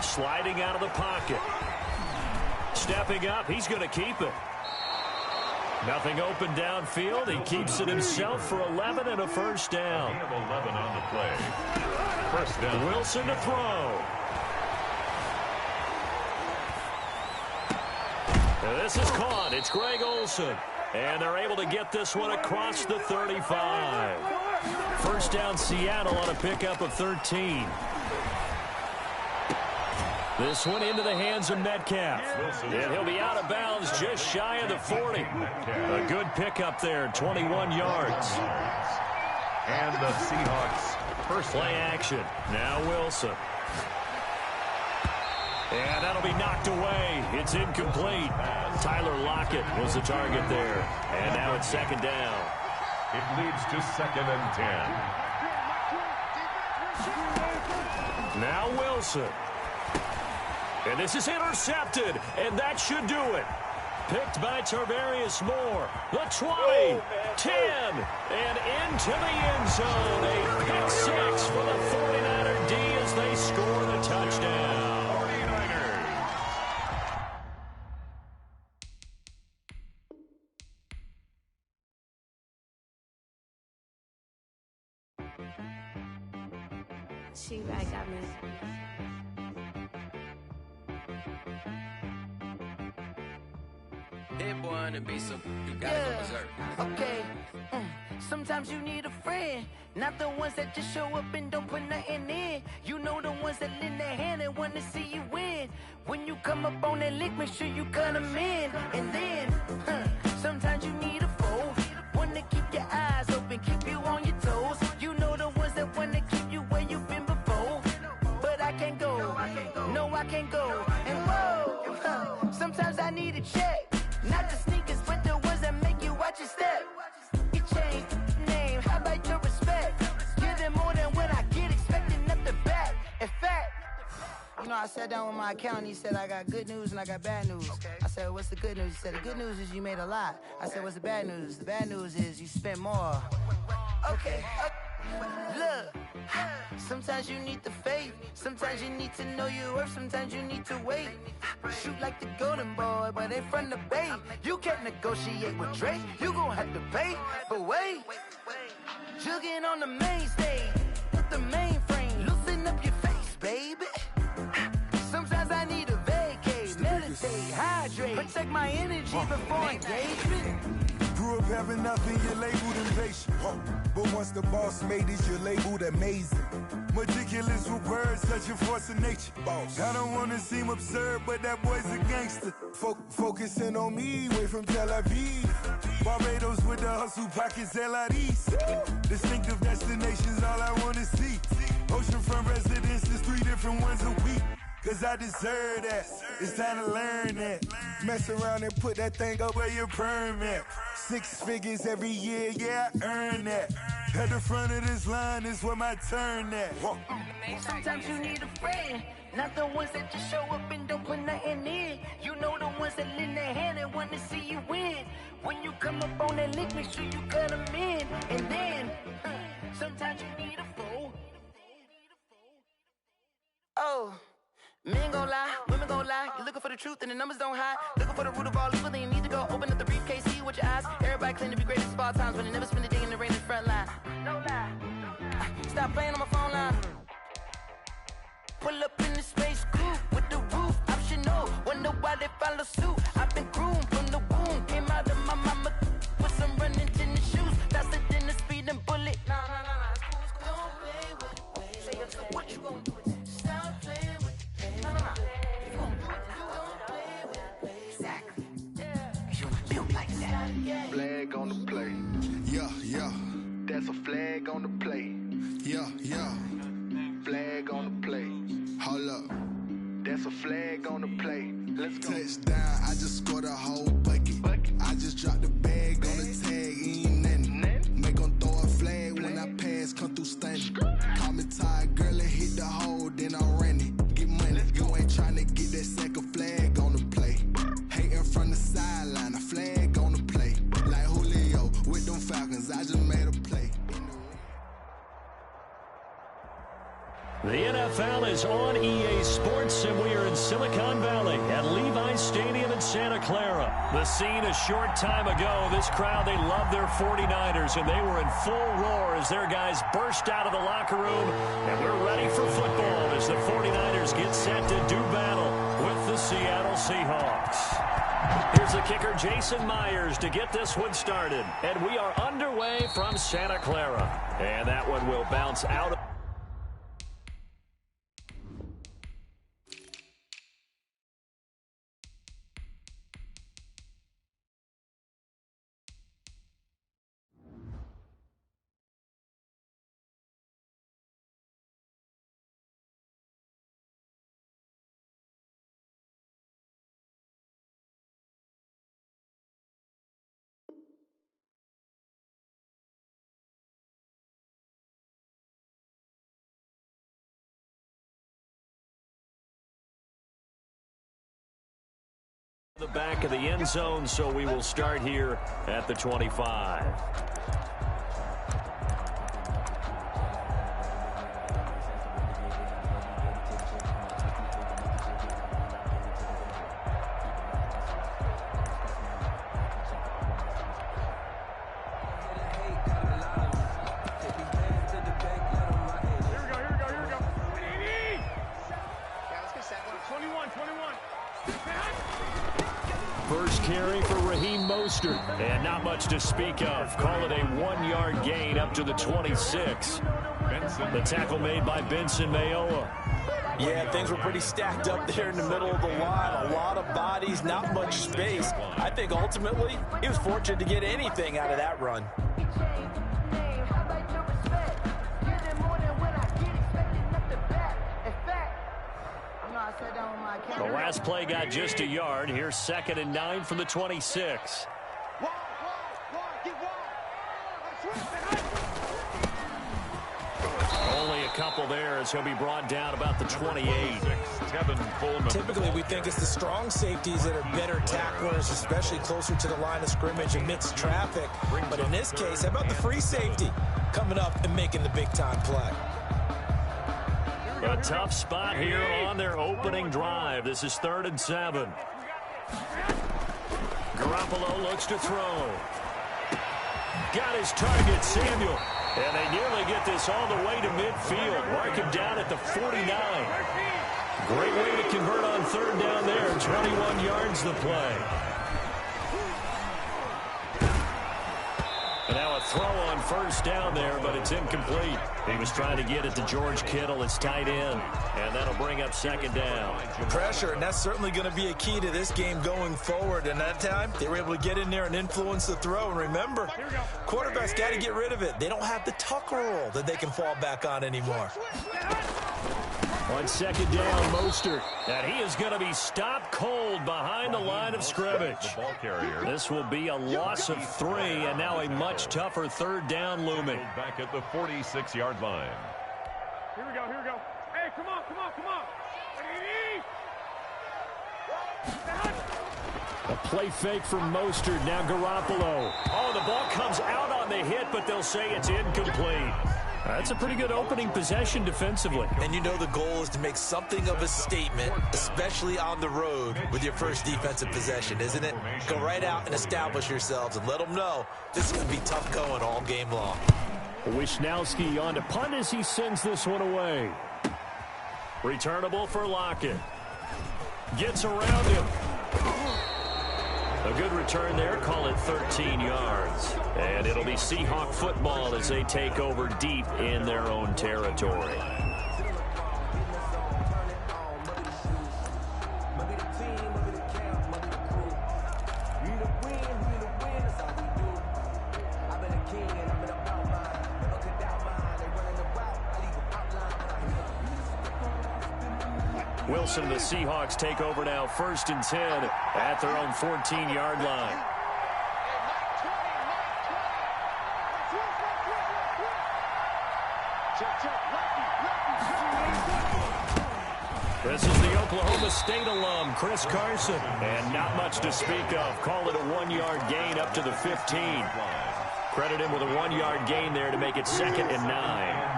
Sliding out of the pocket. Stepping up, he's going to keep it. Nothing open downfield. He keeps it himself for 11 and a first down. 11 on the play. First down. Wilson to throw. And this is caught. It's Greg Olsen. And they're able to get this one across the 35. First down Seattle on a pickup of 13. This one into the hands of Metcalf. And he'll be out of bounds just shy of the 40. A good pickup there, 21 yards. And the Seahawks first play action. Now Wilson. And that'll be knocked away. It's incomplete. Tyler Lockett was the target there. And now it's 2nd down. It leads to 2nd and 10. Now Wilson. And this is intercepted, and that should do it. Picked by Tarvarius Moore. The 20, 10, and into the end zone. A pick six for the 49er D as they score the touchdown. 49ers. She right got me. Hit one and be so you gotta go berserk. Okay. Sometimes you need a friend, not the ones that just show up and don't put nothing in. You know the ones that lend their hand and want to see you win. When you come up on that lick, make sure you cut them in. And then, sometimes you need a foe, one to keep your eyes open, keep you on your toes. You know the ones that want to keep you where you've been before. But I can't go, no I can't go. And whoa, sometimes I need a check. Not the sneakers, but the ones that make you watch your step. You change name, how about your respect? Give them more than what I get, expecting nothing back. In fact, you know, I sat down with my accountant, he said, I got good news and I got bad news. I said, what's the good news? He said, the good news is you made a lot. I said, what's the bad news? The bad news is you spent more. Okay. Look, sometimes you need the faith, sometimes you need to know your worth, sometimes you need to wait. Shoot like the golden boy, but ain't from the bay. You can't negotiate with Drake, you gon' have to pay. But wait, jugging on the main stage, with the mainframe, loosen up your face, baby. Sometimes I need a vacate, meditate, hydrate, protect my energy before engagement. Grew up having nothing, you're labeled impatient. But once the boss made it, you're labeled amazing. Meticulous with words, such a force of nature. Boss. I don't wanna seem absurd, but that boy's a gangster. Focusing on me, way from Tel Aviv. Barbados with the hustle pockets, LIDs. Distinctive destinations, all I wanna see. Oceanfront residences, 3 different ones a week. Cause I deserve that, it's time to learn that. Mess around and put that thing up where your permit. 6 figures every year, yeah, I earn that. At the front of this line is where my turn at. Sometimes you need a friend, not the ones that just show up and don't put nothing in. You know the ones that lend their hand and want to see you win. When you come up on that lick, make sure you cut them in. And then, sometimes you need a foe. Oh. Men gon' lie, women gon' lie. You're looking for the truth and the numbers don't hide. Looking for the root of all evil, then you need to go open up the briefcase, see with your eyes. Everybody claim to be greatest of all times, but they never spend a day in the rain in the front line. No lie. Stop playing on my phone line. Pull up in the space coupe with the roof optional. Wonder why they follow suit. I've been groomed from the womb. Came out of my mama with some running tennis shoes. Faster than the speeding bullet. No. Don't play with me. What you gon' do? Stop playing. Flag on the play. Yeah. That's a flag on the play. Yeah. Flag on the play. Hold up. That's a flag on the play. Let's go. Touchdown, I just scored a whole bucket. I just dropped the bag on the tag, ain't nothing. Make 'em throw a flag when I pass, come through stunning. Call me tired, girl, and hit the hole, then I'm running. Get money, you ain't tryna get that second flag on the play. Hating from the sideline, a flag on the play. Like Julio with them Falcons, I just made a play. The NFL is on EA Sports, and we are in Silicon Valley at Levi's Stadium in Santa Clara. The scene a short time ago, this crowd, they love their 49ers, and they were in full roar as their guys burst out of the locker room, and we're ready for football as the 49ers get set to do battle with the Seattle Seahawks. Here's the kicker, Jason Myers, to get this one started, and we are underway from Santa Clara, and that one will bounce out of The back of the end zone, so we will start here at the 25. First carry for Raheem Mostert, and not much to speak of. Call it a 1-yard gain up to the 26. The tackle made by Benson Mayowa. Yeah, things were pretty stacked up there in the middle of the line. A lot of bodies, not much space. I think ultimately he was fortunate to get anything out of that run. The last play got just a yard. Here's 2nd and 9 from the 26. Only a couple there as he'll be brought down about the 28. Typically, we think it's the strong safeties that are better tacklers, especially closer to the line of scrimmage amidst traffic. But in this case, how about the free safety coming up and making the big-time play? A tough spot here on their opening drive. This is 3rd and 7. Garoppolo looks to throw. Got his target, Samuel. And they nearly get this all the way to midfield. Mark him down at the 49. Great way to convert on 3rd down there. 21 yards the play. And now a throw on 1st down there, but it's incomplete. He was trying to get it to George Kittle, his tight end, and that'll bring up 2nd down. Pressure, and that's certainly going to be a key to this game going forward. And that time, they were able to get in there and influence the throw. And remember, quarterbacks got to get rid of it. They don't have the tuck roll that they can fall back on anymore. On 2nd down, Mostert. And he is going to be stopped cold behind the line of scrimmage. This will be a loss of 3, and now a much tougher 3rd down looming. Back at the 46-yard line. Here we go, here we go. Hey, come on, come on, come on. A play fake from Mostert. Now Garoppolo. Oh, the ball comes out on the hit, but they'll say it's incomplete. That's a pretty good opening possession defensively. And you know the goal is to make something of a statement, especially on the road with your first defensive possession, isn't it? Go right out and establish yourselves and let them know this is going to be tough going all game long. Wisnowski on to punt as he sends this one away. Returnable for Lockett. Gets around him. A good return there. Call it 13 yards. And it'll be Seahawk football as they take over deep in their own territory. Wilson and the Seahawks take over now, 1st and 10 at their own 14-yard line. This is the Oklahoma State alum, Chris Carson. And not much to speak of. Call it a 1-yard gain up to the 15. Credit him with a 1-yard gain there to make it 2nd and 9.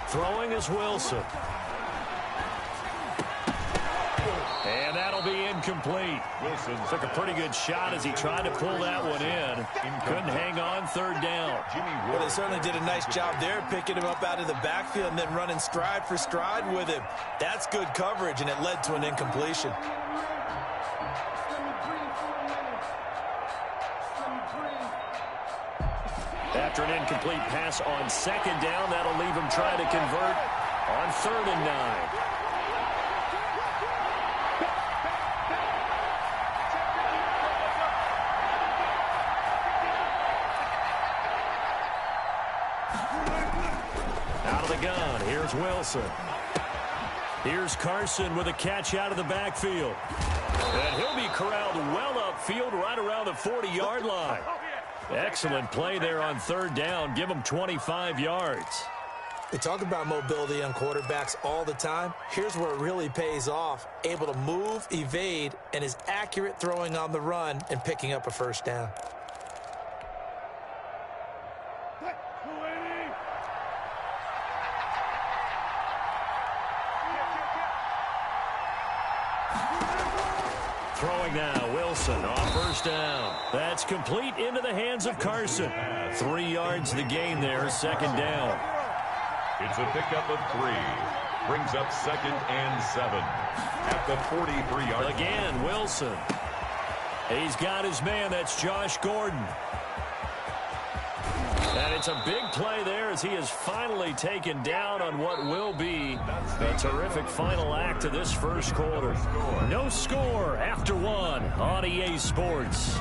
Throwing is Wilson. And that'll be incomplete. Wilson took a pretty good shot as he tried to pull that one in. Couldn't hang on 3rd down. Well, they certainly did a nice job there, picking him up out of the backfield and then running stride for stride with him. That's good coverage, and it led to an incompletion. After an incomplete pass on 2nd down, that'll leave him trying to convert on 3rd and 9. Out of the gun, here's Wilson. Here's Carson with a catch out of the backfield. And he'll be corralled well upfield right around the 40-yard line. Excellent play there on 3rd down. Give him 25 yards. We talk about mobility on quarterbacks all the time. Here's where it really pays off. Able to move, evade, and is accurate throwing on the run and picking up a first down. Throwing now, Wilson on first down. That's complete into the hands of Carson. 3 yards the gain there, second down. It's a pickup of 3. Brings up 2nd and 7 at the 43-yard line. Again, Wilson. He's got his man. That's Josh Gordon. And it's a big play there as he is finally taken down on what will be a terrific final act of this first quarter. No score after 1 on EA Sports.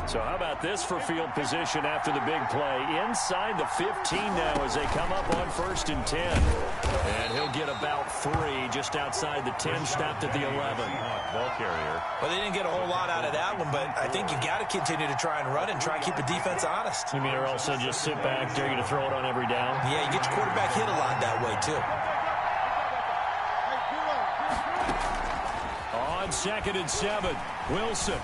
So how about this for field position after the big play? Inside the 15 now as they come up on 1st and 10. And he'll get about 3 just outside the 10, stopped at the 11. Ball carrier. Well, they didn't get a whole lot out of that one, but I think you got to continue to try and run and try and keep the defense honest. You mean, or also just sit back, dare you to throw it on every down? Yeah, you get your quarterback hit a lot that way, too. On 2nd and 7, Wilson.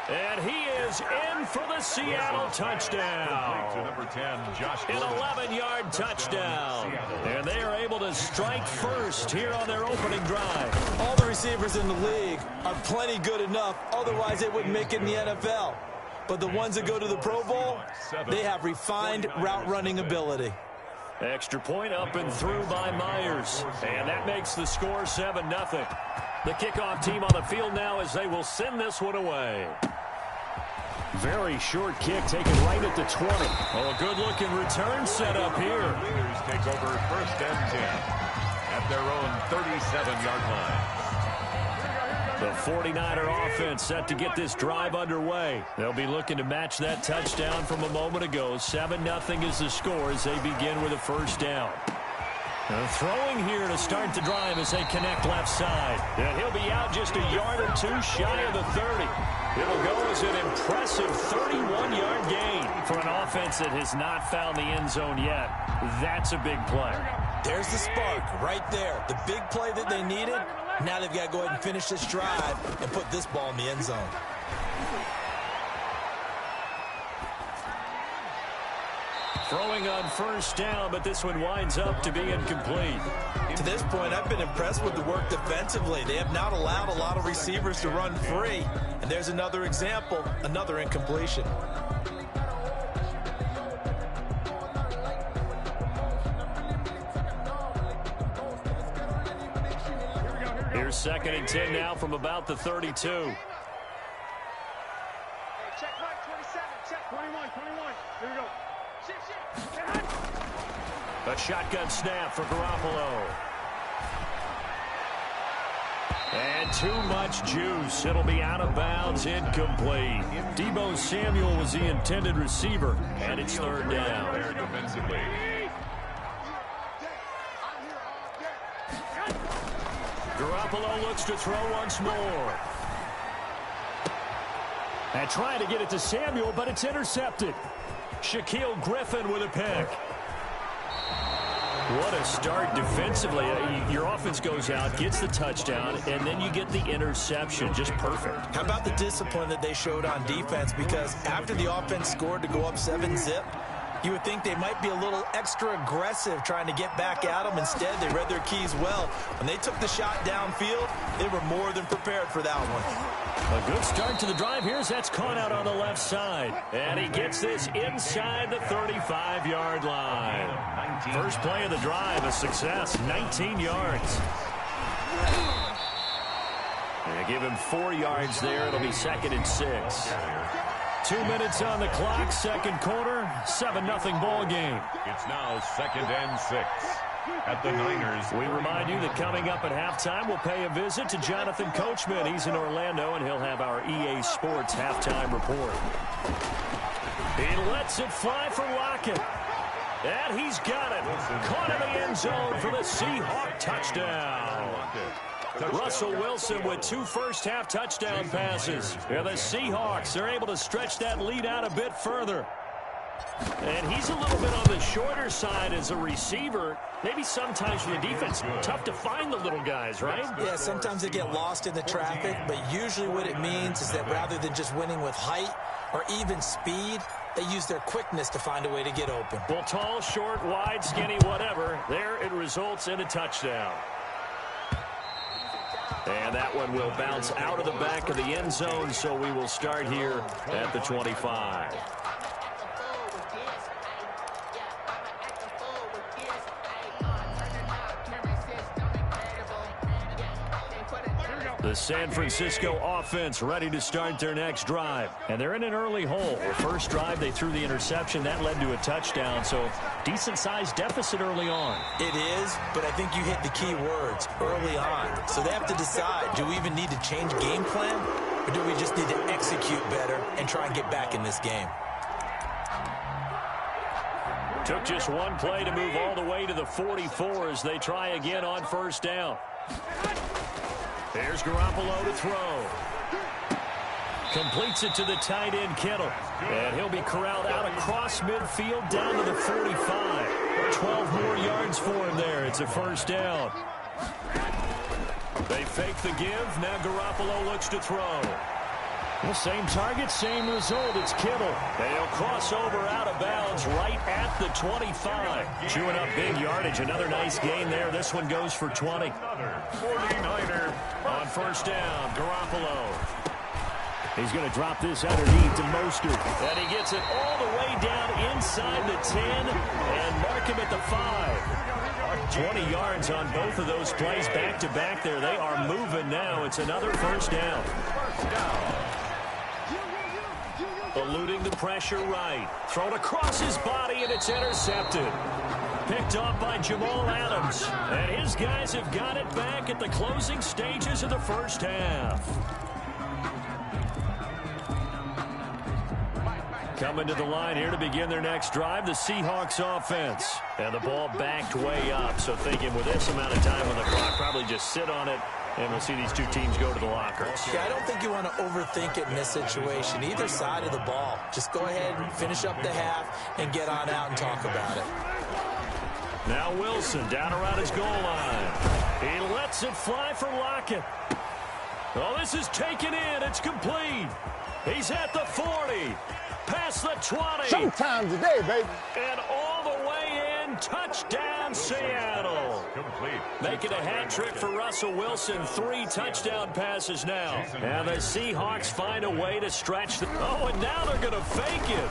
And he is in for the Seattle touchdown. To number 10, Josh An Gordon. 11-yard touchdown. And they are able to strike first here on their opening drive. All the receivers in the league are plenty good enough. Otherwise, they wouldn't make it in the NFL. But the ones that go to the Pro Bowl, they have refined route running ability. Extra point up and through by Myers. And that makes the score 7-0. The kickoff team on the field now as they will send this one away. Very short kick taken right at the 20. Oh, a good-looking return set up here. Leaders take over 1st and 10 at their own 37-yard line. The 49er offense set to get this drive underway. They'll be looking to match that touchdown from a moment ago. 7-0 is the score as they begin with a first down. And throwing here to start the drive as they connect left side. And he'll be out just a yard or 2 shy of the 30. It'll go as an impressive 31-yard gain for an offense that has not found the end zone yet. That's a big play. There's the spark right there. The big play that they needed. Now they've got to go ahead and finish this drive and put this ball in the end zone. Throwing on first down, but this one winds up to be incomplete. To this point, I've been impressed with the work defensively. They have not allowed a lot of receivers to run free. And there's another example, another incompletion. Here's 2nd and 10 now from about the 32. Check Mike, 27. Check 21. Here we go. A shotgun snap for Garoppolo. And too much juice. It'll be out of bounds, incomplete. Deebo Samuel was the intended receiver, and it's 3rd down. There defensively. Garoppolo looks to throw once more. And trying to get it to Samuel, but it's intercepted. Shaquille Griffin with a pick. What a start defensively. Your offense goes out, gets the touchdown, and then you get the interception. Just perfect. How about the discipline that they showed on defense? Because after the offense scored to go up 7-zip, you would think they might be a little extra aggressive trying to get back at them. Instead, they read their keys well. When they took the shot downfield, they were more than prepared for that one. A good start to the drive. Here's that's caught out on the left side. And he gets this inside the 35-yard line. First play of the drive, a success, 19 yards. And they give him 4 yards there. It'll be 2nd and 6. 2 minutes on the clock, second quarter, 7-0 ball game. It's now 2nd and 6 at the Niners. We remind you that coming up at halftime, we'll pay a visit to Jonathan Coachman. He's in Orlando, and he'll have our EA Sports halftime report. He lets it fly for Lockett. And he's got it. Caught in the end zone for the Seahawk touchdown. Russell Wilson with 2 first-half touchdown passes. And the Seahawks are able to stretch that lead out a bit further. And he's a little bit on the shorter side as a receiver. Maybe sometimes for the defense, tough to find the little guys, right? Yeah, sometimes they get lost in the traffic, but usually what it means is that rather than just winning with height or even speed, they use their quickness to find a way to get open. Well, tall, short, wide, skinny, whatever, there it results in a touchdown. And that one will bounce out of the back of the end zone, so we will start here at the 25. The San Francisco offense ready to start their next drive. And they're in an early hole. The first drive, they threw the interception. That led to a touchdown. So decent-sized deficit early on. It is, but I think you hit the key words, early on. So they have to decide, do we even need to change game plan? Or do we just need to execute better and try and get back in this game? Took just one play to move all the way to the 44 as they try again on first down. There's Garoppolo to throw. Completes it to the tight end, Kittle. And he'll be corralled out across midfield down to the 45. 12 more yards for him there. It's a first down. They fake the give. Now Garoppolo looks to throw. Well, same target, same result. It's Kittle. They'll cross over out of bounds right at the 25. Chewing up big yardage. Another nice gain there. This one goes for 20. 49er on first down. Garoppolo. He's going to drop this underneath to Mostert. And he gets it all the way down inside the 10 and mark him at the 5. 20 yards on both of those plays back-to-back there. They are moving now. It's another first down. Eluding the pressure right. Thrown across his body, and it's intercepted. Picked off by Jamal Adams. And his guys have got it back at the closing stages of the first half. Coming to the line here to begin their next drive, the Seahawks offense. And the ball backed way up, so thinking with this amount of time on the clock, probably just sit on it, and we'll see these two teams go to the lockers. Yeah, I don't think you want to overthink it in this situation. Either side of the ball. Just go ahead and finish up the half and get on out and talk about it. Now Wilson down around his goal line. He lets it fly for Lockett. Oh, this is taken in. It's complete. He's at the 40. Past the 20. Showtime today, baby. And all the way in. Touchdown, Seattle. Complete. Making a hat trick for Russell Wilson. 3 touchdown passes now. And the Seahawks find a way to stretch the... Oh, and now they're going to fake it.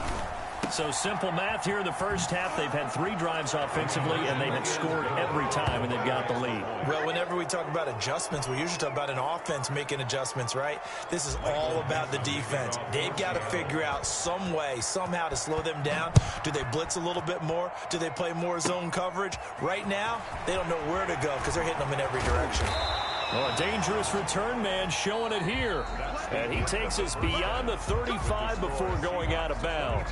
So simple math here in the first half. They've had 3 drives offensively, and they have scored every time, and they've got the lead. Well, whenever we talk about adjustments, we usually talk about an offense making adjustments, right? This is all about the defense. They've got to figure out some way, somehow to slow them down. Do they blitz a little bit more? Do they play more zone coverage? Right now, they don't know where to go because they're hitting them in every direction. Well, a dangerous return man showing it here. And he takes us beyond the 35 before going out of bounds.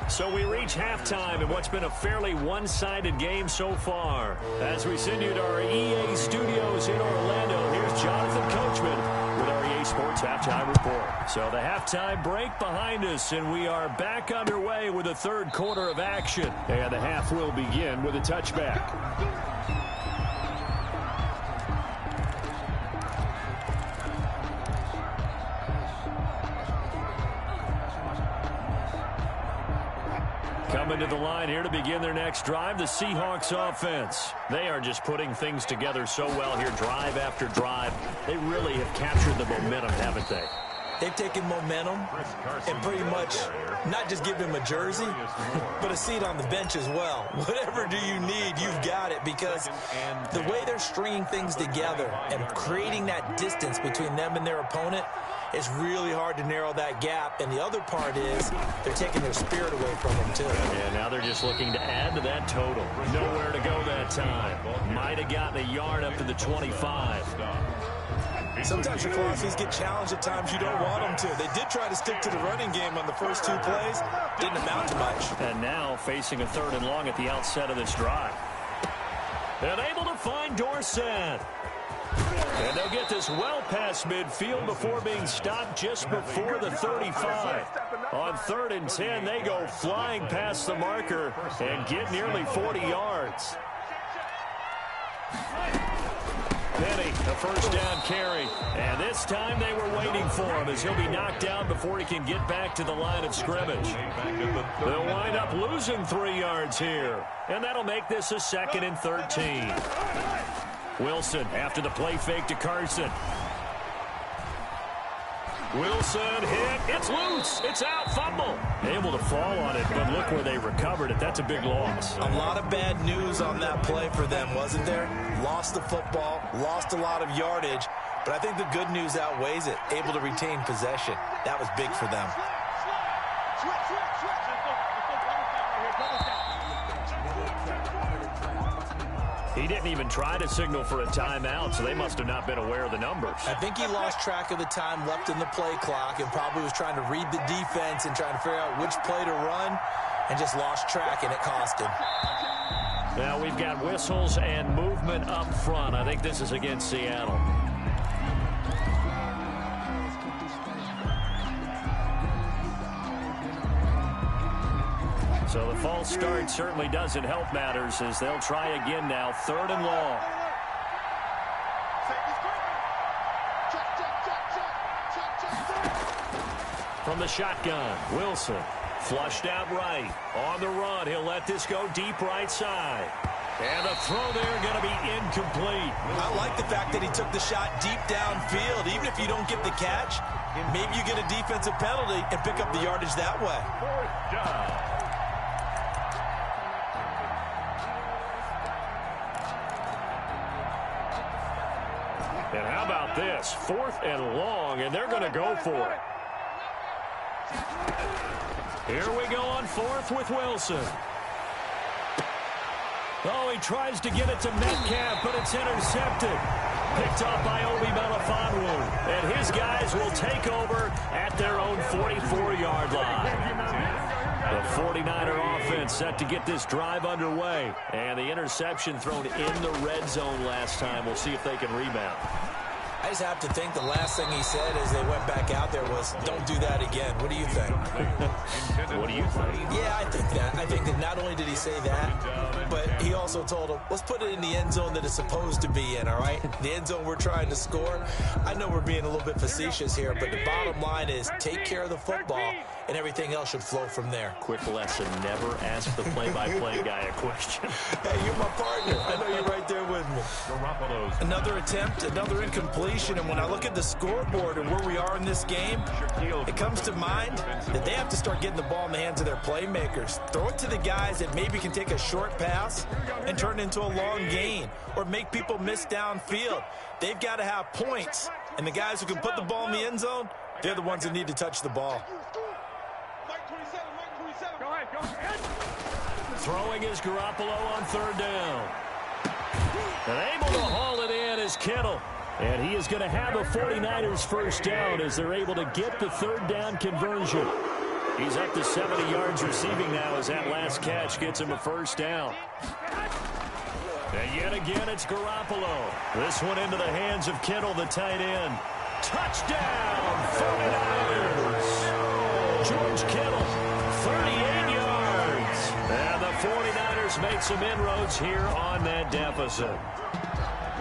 So we reach halftime in what's been a fairly one-sided game so far. As we send you to our EA studios in Orlando, here's Jonathan Coachman with our EA Sports Halftime Report. So the halftime break behind us, and we are back underway with the third quarter of action. And the half will begin with a touchback. Coming to the line here to begin their next drive, the Seahawks offense. They are just putting things together so well here, drive after drive. They really have captured the momentum, haven't they? They've taken momentum and pretty much not just given him a jersey, but a seat on the bench as well. Whatever do you need, you've got it, because the way they're stringing things together and creating that distance between them and their opponent, it's really hard to narrow that gap. And the other part is they're taking their spirit away from them, too. Yeah, now they're just looking to add to that total. Nowhere to go that time. Might have gotten a yard up to the 25. Sometimes your philosophies get challenged at times you don't want them to. They did try to stick to the running game on the first 2 plays. Didn't amount to much. And now facing a 3rd and long at the outset of this drive. And able to find Dorsett. And they'll get this well past midfield before being stopped just before the 35. On 3rd and 10, they go flying past the marker and get nearly 40 yards. Penny, a first down carry. And this time they were waiting for him as he'll be knocked down before he can get back to the line of scrimmage. They'll wind up losing 3 yards here. And that'll make this a 2nd and 13. Wilson after the play fake to Carson. Wilson hit. It's loose. It's out. Fumble. Able to fall on it, but look where they recovered it. That's a big loss. A lot of bad news on that play for them, wasn't there? Lost the football, lost a lot of yardage, but I think the good news outweighs it. Able to retain possession. That was big for them. He didn't even try to signal for a timeout, so they must have not been aware of the numbers. I think he lost track of the time left in the play clock and probably was trying to read the defense and trying to figure out which play to run and just lost track, and it cost him. Now we've got whistles and movement up front. I think this is against Seattle. So the false start certainly doesn't help matters as they'll try again now. 3rd and long. From the shotgun, Wilson flushed out right. On the run, he'll let this go deep right side. And the throw there going to be incomplete. I like the fact that he took the shot deep downfield. Even if you don't get the catch, maybe you get a defensive penalty and pick up the yardage that way. 4th down. And how about this? 4th and long, and they're going to go for it. Here we go on 4th with Wilson. Oh, he tries to get it to Metcalf, but it's intercepted. Picked up by Obi Melifonwu. And his guys will take over at their own 44-yard line. The 49er offense set to get this drive underway. And the interception thrown in the red zone last time. We'll see if they can rebound. I just have to think the last thing he said as they went back out there was, don't do that again. What do you think? What do you think? Yeah, I think that. I think that not only did he say that, but he also told him, let's put it in the end zone that it's supposed to be in, all right? The end zone we're trying to score. I know we're being a little bit facetious here, but the bottom line is take care of the football, and everything else should flow from there. Quick lesson, never ask the play-by-play guy a question. Hey, you're my partner. I know you're right there with me. Another attempt, another incompletion, and when I look at the scoreboard and where we are in this game, it comes to mind that they have to start getting the ball in the hands of their playmakers. Throw it to the guys that maybe can take a short pass and turn it into a long gain or make people miss downfield. They've got to have points, and the guys who can put the ball in the end zone, they're the ones that need to touch the ball. Throwing is Garoppolo on 3rd down. And able to haul it in is Kittle. And he is going to have a 49ers first down as they're able to get the 3rd down conversion. He's up to 70 yards receiving now as that last catch gets him a first down. And yet again, it's Garoppolo. This one into the hands of Kittle, the tight end. Touchdown, 49ers. George Kittle, 38 yards. And the 49ers made some inroads here on that deficit.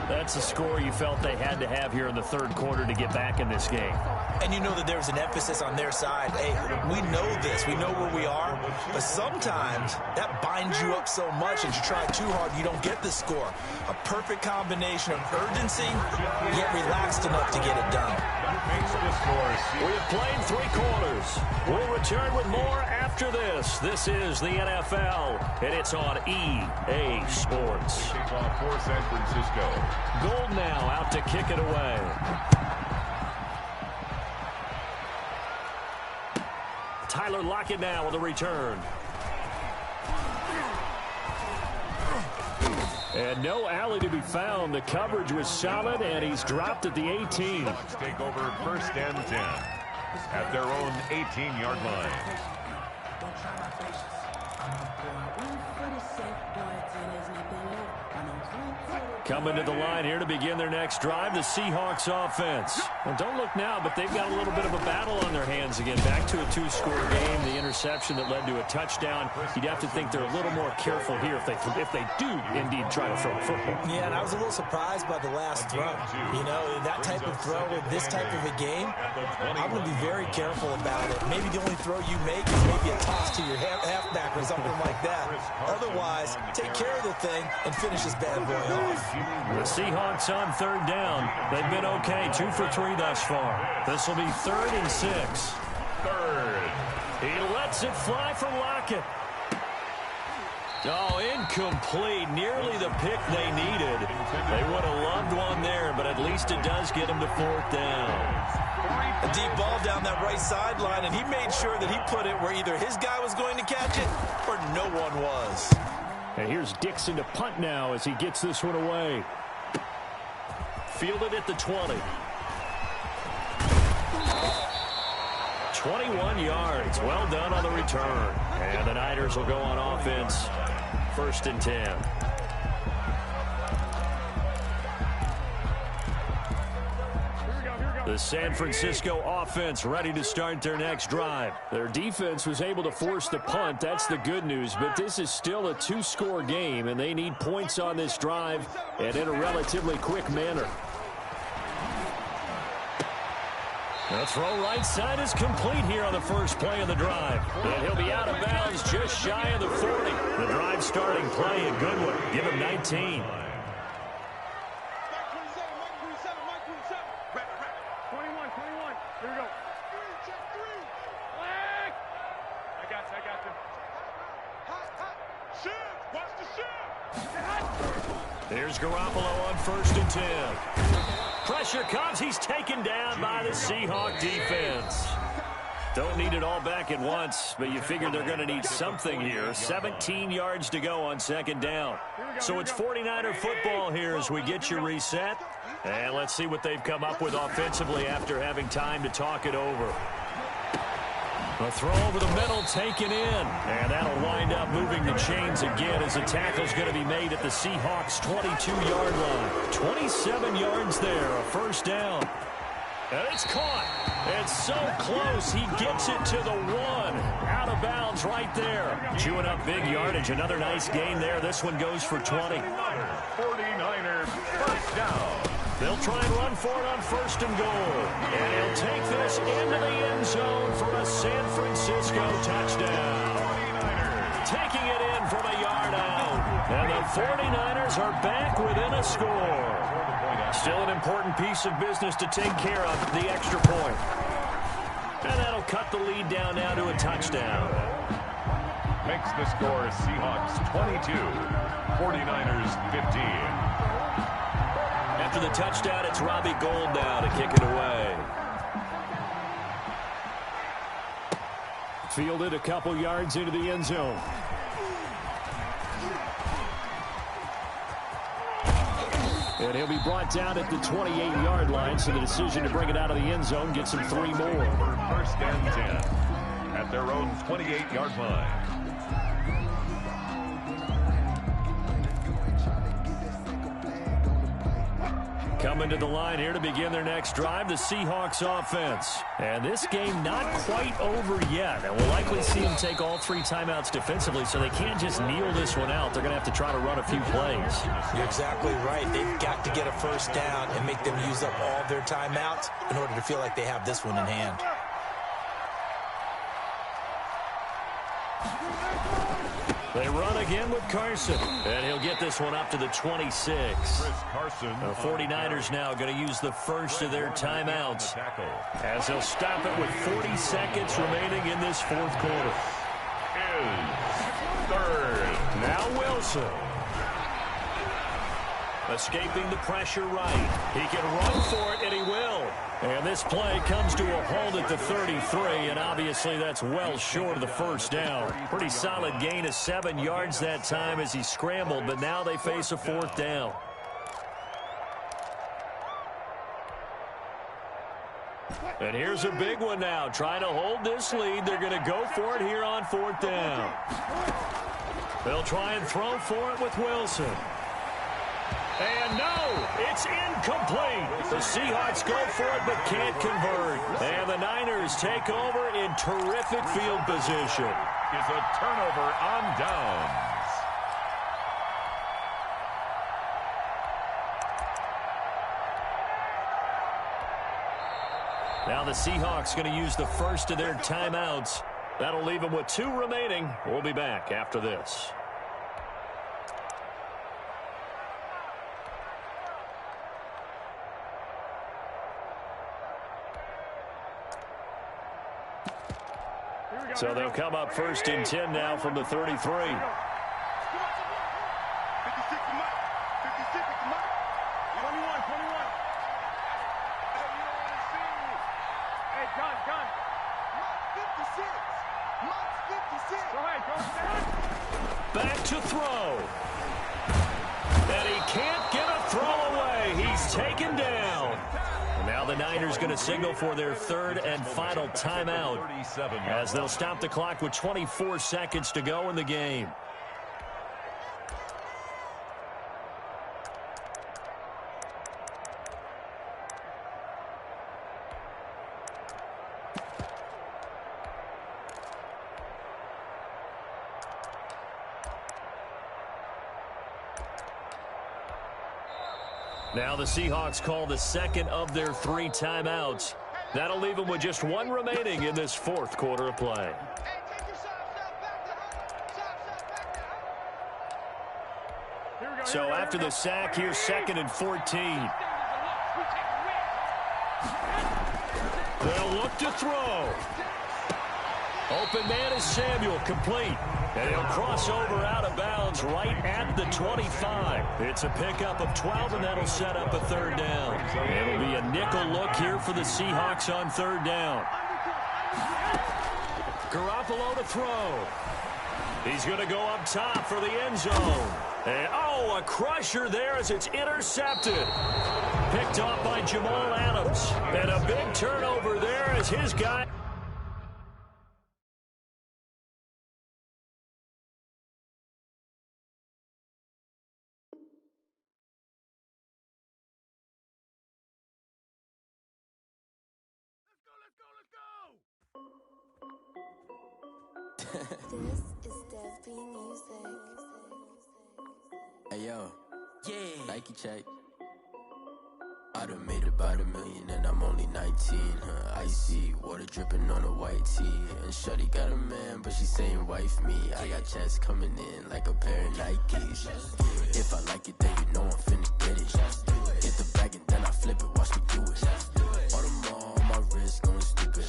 That's the score you felt they had to have here in the 3rd quarter to get back in this game. And you know that there's an emphasis on their side. Hey, we know this. We know where we are. But sometimes that binds you up so much that you try too hard, you don't get the score. A perfect combination of urgency, yet relaxed enough to get it done. We have played 3 quarters. We'll return with more after this. This is the NFL, and it's on EA Sports. Kickoff for San Francisco. Gold now out to kick it away. Tyler Lockett now with a return. And no alley to be found. The coverage was solid, and he's dropped at the 18. Take over 1st and 10 at their own 18-yard line. Coming to the line here to begin their next drive, the Seahawks offense. Well, don't look now, but they've got a little bit of a battle on their hands again. Back to a 2-score game, the interception that led to a touchdown. You'd have to think they're a little more careful here if they do indeed try to throw a football. Yeah, and I was a little surprised by the last throw. You know, that type of throw in this type of a game, I'm going to be very careful about it. Maybe the only throw you make is maybe a toss to your halfback or something like that. Otherwise, take care of the thing and finish this bad boy off. The Seahawks on third down. They've been okay, 2 for 3 thus far. This will be 3rd and 6. Third. He lets it fly for Lockett. Oh, incomplete. Nearly the pick they needed. They would have loved one there, but at least it does get them to 4th down. A deep ball down that right sideline, and he made sure that he put it where either his guy was going to catch it or no one was. And here's Dixon to punt now as he gets this one away. Fielded at the 20. 21 yards. Well done on the return. And the Niners will go on offense. 1st and 10. The San Francisco offense ready to start their next drive. Their defense was able to force the punt. That's the good news. But this is still a 2-score game, and they need points on this drive and in a relatively quick manner. The throw right side is complete here on the first play of the drive. And he'll be out of bounds just shy of the 40. The drive starting play, a good one. Give him 19. 21. Here we go. Flag. I got you. Shift. Watch the shift. Here's Garoppolo on 1st and 10. Pressure comes. He's taken down by the Seahawk defense. Don't need it all back at once, but you figure they're going to need something here. 17 yards to go on 2nd down. So it's 49er football here as we get you reset. And let's see what they've come up with offensively after having time to talk it over. A throw over the middle taken in. And that'll wind up moving the chains again as the tackle's going to be made at the Seahawks' 22-yard line. 27 yards there, a 1st down. And it's caught. It's so close. He gets it to the 1. Out of bounds right there. Chewing up big yardage. Another nice gain there. This one goes for 20. 49ers 1st down. They'll try and run for it on 1st and goal. And he'll take this into the end zone for a San Francisco touchdown. 49ers taking it in from a yard out. And the 49ers are back within a score. Still an important piece of business to take care of, the extra point. And that'll cut the lead down now to a touchdown. Makes the score Seahawks 22, 49ers 15. After the touchdown, it's Robbie Gould now to kick it away. Fielded a couple yards into the end zone. And he'll be brought down at the 28-yard line, so the decision to bring it out of the end zone gets him 3 more. 1st and 10 at their own 28-yard line. Coming to the line here to begin their next drive, the Seahawks offense. And this game not quite over yet. And we'll likely see them take all 3 timeouts defensively, so they can't just kneel this one out. They're going to have to try to run a few plays. You're exactly right. They've got to get a 1st down and make them use up all their timeouts in order to feel like they have this one in hand. They run again with Carson. And he'll get this one up to the 26. Carson. The 49ers now going to use the first of their timeouts as they'll stop it with 40 seconds remaining in this 4th quarter. Is 3rd. Now Wilson. Escaping the pressure right. He can run for it, and he will. And this play comes to a halt at the 33, and obviously that's well short of the 1st down. Pretty solid gain of 7 yards that time as he scrambled, but now they face a 4th down. And here's a big one now. Trying to hold this lead. They're going to go for it here on 4th down. They'll try and throw for it with Wilson. And no, it's incomplete. The Seahawks go for it but can't convert. And the Niners take over in terrific field position. Is a turnover on downs. Now the Seahawks going to use the first of their timeouts. That'll leave them with 2 remaining. We'll be back after this. So they'll come up first and 10 now from the 33. Back to throw. And he can't get a throw away. He's taken down. And now the Niners going to signal for their 3rd and final timeout as they'll stop the clock with 24 seconds to go in the game. Now the Seahawks call the second of their 3 timeouts. That'll leave them with just 1 remaining in this 4th quarter of play. So after the sack, here's 2nd and 14. They'll look to throw. Open man is Samuel, complete. And he'll cross over out of bounds right at the 25. It's a pickup of 12, and that'll set up a 3rd down. It'll be a nickel look here for the Seahawks on 3rd down. Garoppolo to throw. He's going to go up top for the end zone. And, a crusher there as it's intercepted. Picked off by Jamal Adams. And a big turnover there as his guy... This is Dev B Music. Hey yo, yeah. Nike check. I done made about $1 million and I'm only 19. Icy water dripping on a white tee. And shorty got a man, but she saying wife me. I got checks coming in like a pair of Nikes. If I like it, then you know I'm finna get it. Get the bag and then I flip it. Watch me do it. All on my wrist going stupid.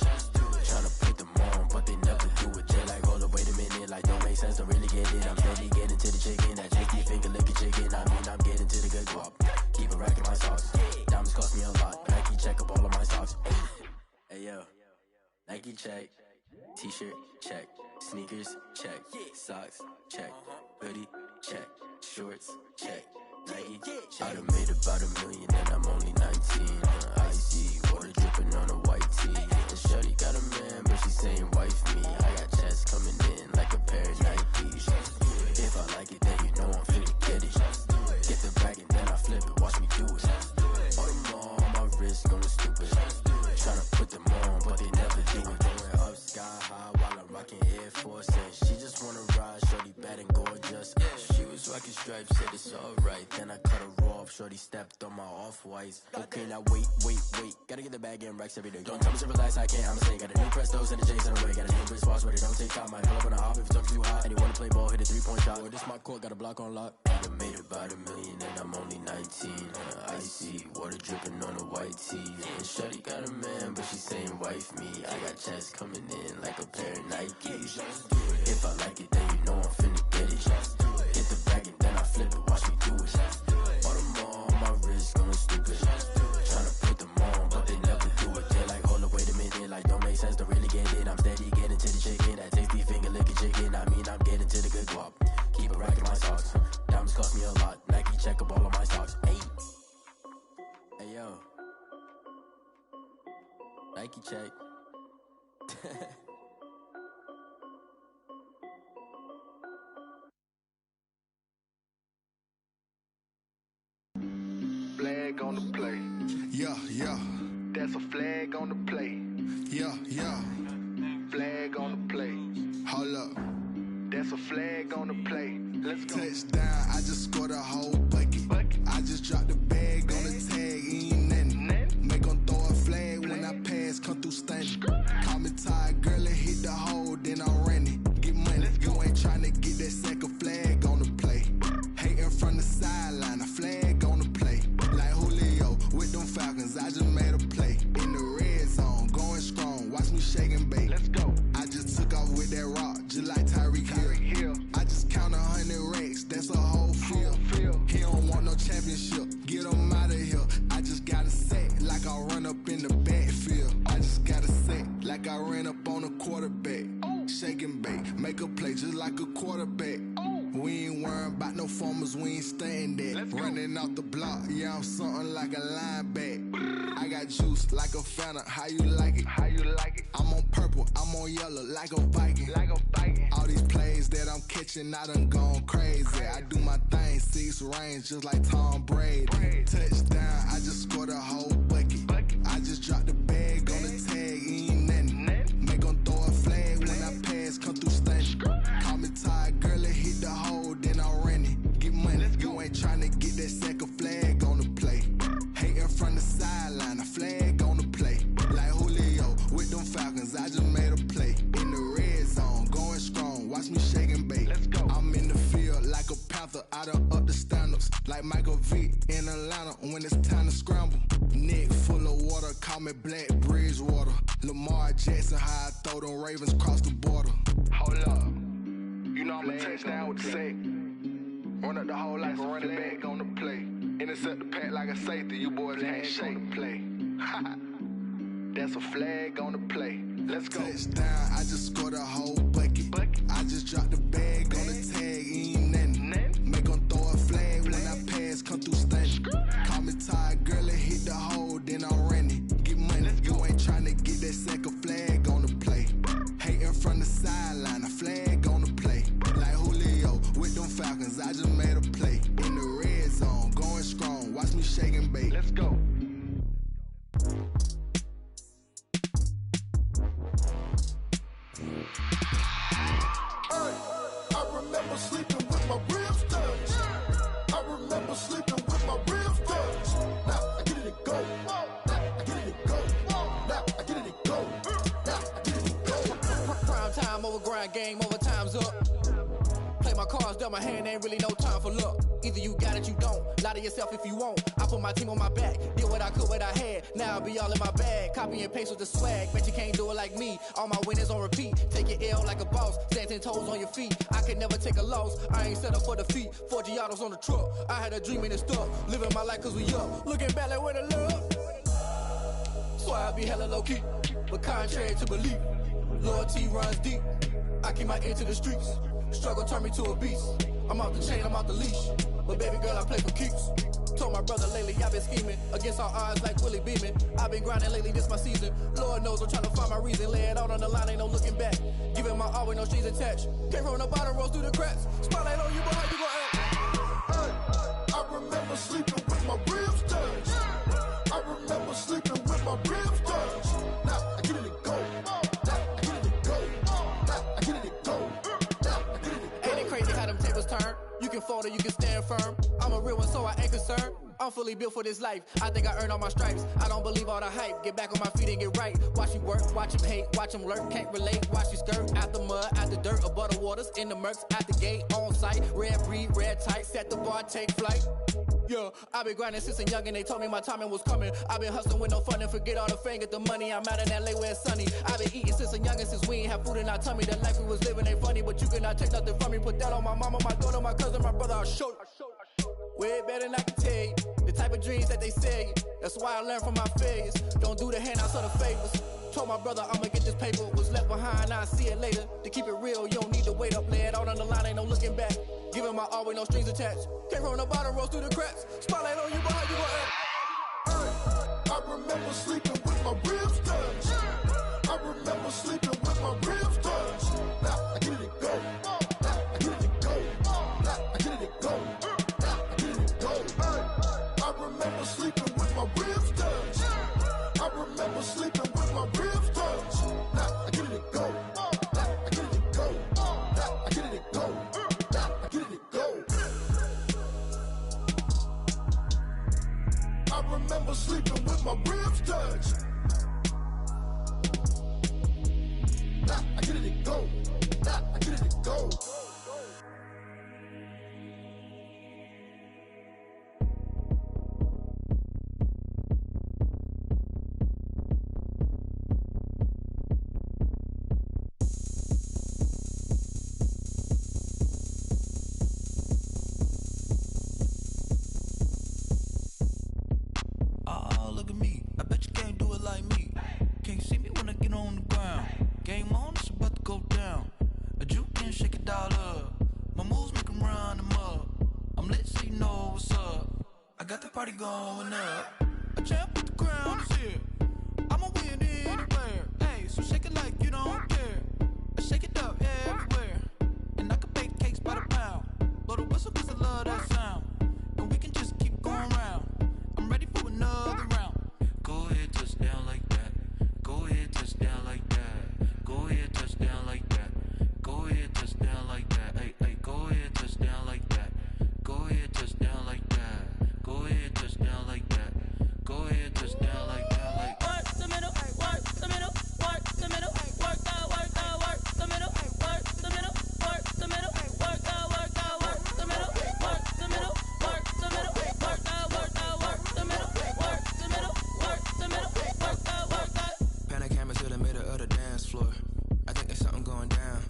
Tryna put them on, but they never do it. They like, hold up, wait a minute. Like, don't make sense to really get it. I'm steady getting to the chicken. That tricky finger licking chicken. I mean, I'm getting to the good guap. Keep a rack in my socks. Diamonds cost me a lot. Nike check up all of my socks. Hey yo, Nike check. T-shirt check. Sneakers check. Socks check. Hoodie check. Shorts check. Nike I done made about $1 million and I'm only 19. Icy water dripping on a white tee. And shorty got a man, but she saying wife me. I got checks coming in like a pair of Nikes. If I like it, then you know I'm finna get it. Get the bag and then I flip it. Watch me do it. All them on my wrist going stupid. Tryna put them on, but they never do it. Going up sky high while I'm rocking Air Force. And she just wanna ride, shorty bad and gorgeous. She was rocking stripes, said it's alright. Then I cut her off, shorty stepped on my off-whites. Okay, now wait. Gotta get the bag and racks every day. Don't tell me to relax, I can't, I'ma say. Got a new Prestos and the J's in the way. Got a new British watch, but it don't take time. Might pull up on a hop if it talks too hot. And you wanna play ball, hit a 3-point shot. Or this my court, got a block on lock. I done made about $1 million and I'm only 19. Icy water dripping on a white tee. And shorty got a man, but she saying wife me. I got checks coming in like a pair of Nikes. If I like it, then you know I'm finna get it. Get the bag and then I flip it. Watch me do it. All them on my wrist going stupid. Tryna put them on, but they never do it. They like, hold up, wait a minute. Like, don't make sense to really get it. I'm steady getting to the chicken. That tasty finger licking chicken. I mean, I'm getting to the good guap. Keep a rack in my socks. Diamonds cost me a lot. Nike check up all of my socks. Hey yo. Nike check. on the play. Yeah, yeah. That's a flag on the play. Yeah, yeah. Flag on the play. Hold up. That's a flag on the play. Let's go. Touchdown, I just scored a whole bucket. I just dropped the bag on the tag, ain't nothing. Make them throw a flag when I pass, come through stunning. Call me tired, girl, and hit the hole, then I'm running. Get money, you ain't tryna get that second flag on the play. Hating from the sideline, a flag on the play. Like Julio with them Falcons, I just made a play. In the red zone, going strong, watch me shake and bake. Let's go. I just took off with that rock, just like Tyreek Hill. I just count 100 racks, that's a whole field. He don't want no championship, get him out of here. I just got a set, like I run up in the backfield. I just got a set, like I ran up on a quarterback. Shake and bake, make a play just like a quarterback. We ain't worrying about no formers, we ain't staying there. Running off the block, yeah, I'm something like a linebacker. I got juice like a Fanta, how you like it? How you like it? I'm on purple, I'm on yellow, like a Viking. All these plays that I'm catching, I done gone crazy. I do my thing, 6 range, just like Tom Brady. Touchdown, I just scored a whole bucket. I just dropped the bag on the tag, ain't nothing. Make them throw a flag when I pass, come through stunning. Call me tired, girl, and hit the hole, then I'm running. Get money, you ain't tryna get that second flag on the play. Hating from the sideline, a flag on the play. Like Julio with them Falcons, I just made a play. In the red zone, going strong, watch me shake and bake. Let's go. I'm in the field like a panther, I done up the standards. Like Michael Vick in Atlanta when it's time to scramble. Neck full of water, call me Black Bridgewater. Lamar Jackson, how I throw them Ravens cross the border. Hold up. You know I'm a touchdown with the sack. Run up the whole like a running back on the play. Intercept the pack like a safety, you boys ain't shake the play. That's a flag on the play. Let's go. Touchdown, I just scored a whole bucket. I just dropped the bag on the tag, ain't nothing. Make them throw a flag when I pass, come through stunning. Call me tired, girl, and hit the hole, then I'm running. Get money, you ain't tryna get that second flag on the play. Hating from the sideline, a flag on the play. Like Julio with them Falcons, I just made a play. In the red zone, going strong, watch me shake and bake. Let's go. I remember sleeping with my ribs touched. I remember sleeping with my ribs touched. Now I get it and go. Now I get it and go. Now I get it and go. Now I get it and go. Prime time over grind game, over time's up. Play my cards, dealt my hand, ain't really no time for luck. Either you got it, you don't. Lie to yourself if you won't. I put my team on my back, did what I could, what I had. Now I'll be all in my bag. Copy and paste with the swag. Bet you can't do it like me. All my winners on repeat. Take your L like a boss. Stand 10 toes on your feet. I could never take a loss. I ain't set up for defeat. 4 Giottos on the truck. I had a dream and it stuck. Living my life cause we up. Looking back like where the love. So I be hella low key. But contrary to belief, loyalty runs deep. I keep my ear to the streets. Struggle turned me to a beast. I'm off the chain, I'm off the leash. But baby girl, I play for keeps. Told my brother lately, I've been scheming. Against all odds like Willie Beeman. I've been grinding lately, this my season. Lord knows I'm trying to find my reason. Lay it out on the line, ain't no looking back. Giving my all with no strings attached. Came from the bottom, rose through the cracks. Spotlight on you, but how you gon' act? I remember sleeping with my ribs touched. I remember sleeping with my ribs touched. Now I get it and go. Now I get it and go. Now I get it and go. Now I get it and go. Ain't it crazy how them tables turn? You can fold or you can stand firm. I'm a real one, so I ain't concerned. I'm fully built for this life. I think I earned all my stripes. I don't believe all the hype. Get back on my feet and get right. Watch you work, watch him hate, watch him lurk. Can't relate, watch you skirt. Out the mud, out the dirt, above the waters, in the murks, at the gate, on site. Red breed, red tight, set the bar, take flight. Yeah, I been grinding since a young and they told me my timing was coming. I been hustling with no fun and forget all the fame, get the money. I'm out in LA where it's sunny. I been eating since a youngin', since we ain't have food in our tummy. The life we was living ain't funny, but you cannot take nothing from me. Put that on my mama, my daughter, my cousin, my brother, I'll show you. Way better than I can tell you. The type of dreams that they sell you. That's why I learned from my failures. Don't do the handouts or the favors. Told my brother I'ma get this paper. Was left behind, I'll see it later. To keep it real, you don't need to wait up. Lay it out on the line, ain't no looking back. Giving my all with no strings attached. Came from the bottom, rose through the cracks. Spotlight on you, but how you gon' act? I remember sleeping with my ribs touched. I remember sleeping with my ribs touched. Now I get it and go. Now I get it and go. Now I get it and go. Now I get it and go. I remember sleeping with my ribs touched. I remember sleeping with my ribs touched. Now I get it and go. Now I get it and go. Now I get it and go. Now I get it and go. I remember sleeping with my ribs touched. Now I get it and go. Now I get it and go. Oh, look at me. I bet you can't do it like me. Can't see me when I get on the ground. Game on, it's about to go down. A juke can shake it all up. My moves make them run them up. I'm lit so you know what's up. I got the party going up. A champ with the crown is here. I'ma win anywhere. Hey, so shake it like you don't care. I shake it up everywhere. And I can bake cakes by the pound. Blow the whistle cause I love that sound. And we can just keep going round. I'm ready for another round. Go ahead, touch down like that. Go ahead, touch down like that. Go ahead, touch down like that. Go ahead, touch down like that. Hey, hey, go ahead, touch down like that. Go ahead, touch down like that. Go ahead, touch down like that. Go ahead, touch down like that. Like work the middle, work the middle, work the middle, work the middle, work the middle, work the middle, work the middle, work the middle, work the middle, work the middle, work the middle, work the middle, work the. Pan a camera to the middle of the dance floor. I think there's something going down.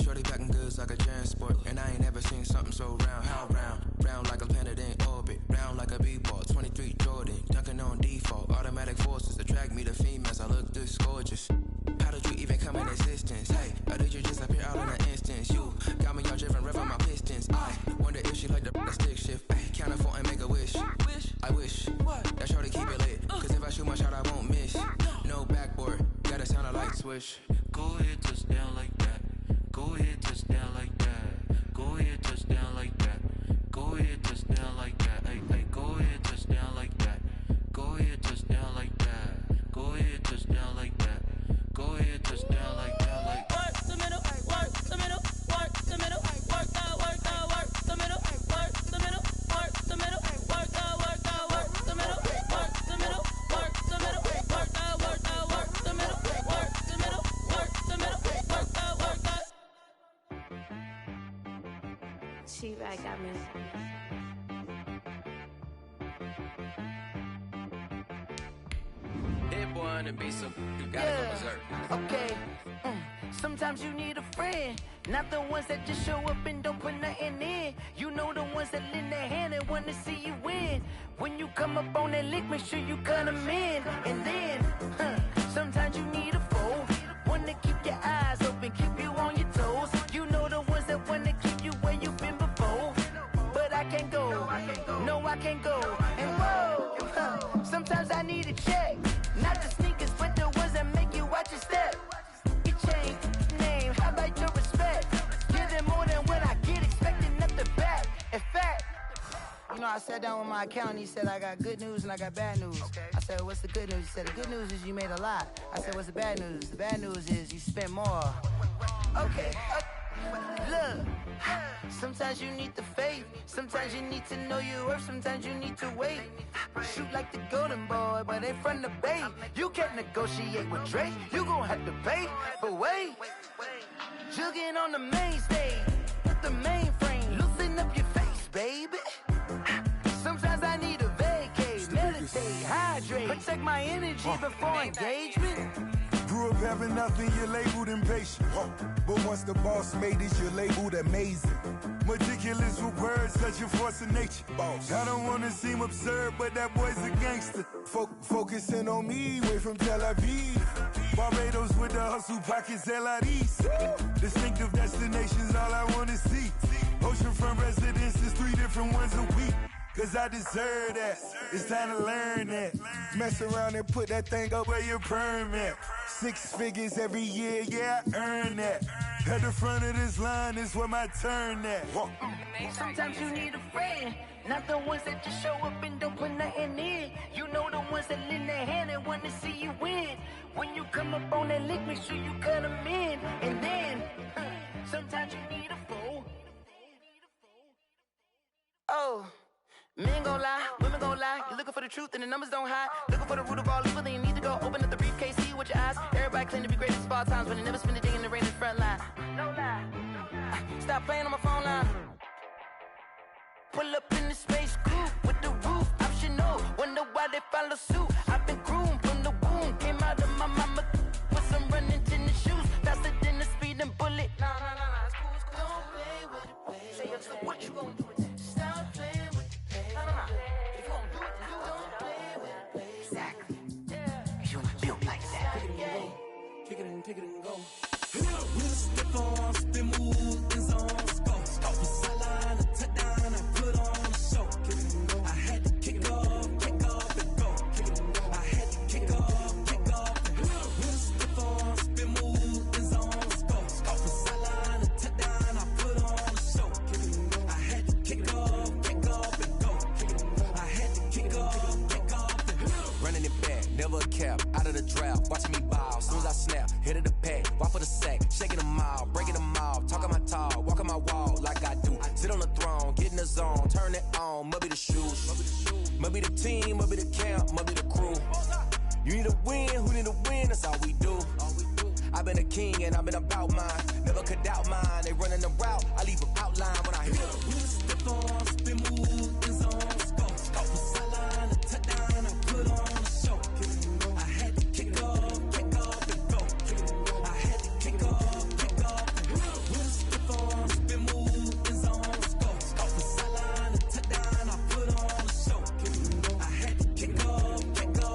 Shorty packing goods like a transport, and I ain't never seen something so round. How round? Round like a planet in orbit, round like a b-ball. 23 Jordan, dunking on default. Automatic forces attract me to females. I look this gorgeous. How did you even come in existence? Hey, or did you just appear out in an instance? You got me all driven, revving my pistons. I wonder if she like the stick shift. Hey, count it 4 and make a wish. I wish that shorty keep it lit. Cause if I shoot my shot, I won't miss. No backboard, gotta sound a light switch. Go ahead, touch down like that. Go ahead, touch down like that. Go ahead, touch down like that. Go ahead, touch down like that. Hey, hey, go ahead, touch down like that. Go ahead, touch down like that. Go ahead, touch down like that. Go ahead, touch down like that. Like work the middle, work the middle, work the middle, work the middle, work the middle, work the middle, work the middle, work the middle, work the middle, work the middle, work the middle, work the middle, work the. She-Rag got me. Hit boy on the beat, so you gotta go berserk. Okay. Sometimes you need a friend, not the ones that just show up and don't put nothing in. You know the ones that lend their hand and wanna see you win. When you come up on that lick, make sure you cut them in. And then, sometimes you need a foe, one to keep your eyes open, keep you on your toes. You know the ones that wanna keep you where you've been before. But I can't go, no I can't go. And whoa, sometimes I need a check, not the sneakers, but the ones that make you watch your step. You change name, how about your respect? Give them more than what I get, expecting nothing back. In fact, you know, I sat down with my accountant, he said I got good news and I got bad news. I said, what's the good news? He said, the good news is you made a lot. I said, what's the bad news? The bad news is you spent more. Okay, look, sometimes you need the faith, sometimes you need to know your worth, sometimes you need to wait. Shoot like the golden boy, but ain't from the bay. You can't negotiate with Drake, you gon' have to pay. But wait, jugging on the main stage, with the mainframe, loosen up your face, baby. Sometimes I need a vacate, meditate, hydrate, protect my energy before engagement. Grew up having nothing, you're labeled impatient. But once the boss made it, you're labeled amazing. Meticulous with words, such a force of nature. I don't wanna seem absurd, but that boy's a gangster. Focusing on me, way from Tel Aviv. Barbados with the hustle pockets, LIDs. Distinctive destinations, all I wanna see. Oceanfront residences, 3 different ones a week. Cause I deserve that, it's time to learn that. Mess around and put that thing up where your permit. 6 figures every year, yeah, I earn that. At the front of this line is where my turn at. Sometimes you need a friend, not the ones that just show up and don't put nothing in. You know wanna see you win. When you come up on that lick, make sure you cut them in. And then, sometimes you need a fool. Oh, men gon' lie, women gon' lie. You're looking for the truth and the numbers don't hide. Looking for the root of all evil, then you need to go open up the briefcase, see with your eyes. Everybody claim to be greatest of all times, but they never spend a day in the rain in the front line. No lie. Stop playing on my phone line. Pull up in the space coupe with the roof optional. Wonder why they follow suit. I've been groomed from the womb. Came out of my mama with some running tennis shoes. Faster than the speeding bullet. Nah, it's cool, it's cool. Don't play with it, baby. Say so what you gon' do with it? Stop playing with it, baby. Nah. If you gon' do it, then don't play with it, baby. Exactly. Yeah. You're not built like that. Kick it and go. We'll step on, spin, move, and zone. Go for sideline, a touchdown, I put on a show. I had to kick off and go. I had to kick off and go. We'll step on, spin, move, and zone. Go for sideline, a touchdown, I put on a show. I had to kick off and go. I had to kick off and go. Running it back, never a cap, out of the draft, watching me ball. Soon as I snap, hit of the pack, walk for the sack, shaking them out, breaking them out, talking my talk, walking my wall like I do. Sit on the throne, get in the zone, turn it on, must be the shoes, must be the team, must be the camp, must be the crew. You need a win, who need a win, that's all we do. I've been a king and I've been about mine, never could doubt mine. They running the route, I leave them outline when I hit them. We'll step on, spin, move, and zone. Go for sideline, a touchdown, I put on a show. I had to kick off and go. I had to kick off and go. We'll step on, spin, move, and zone. Go for sideline, a touchdown, I put on a show. I had to kick off and go.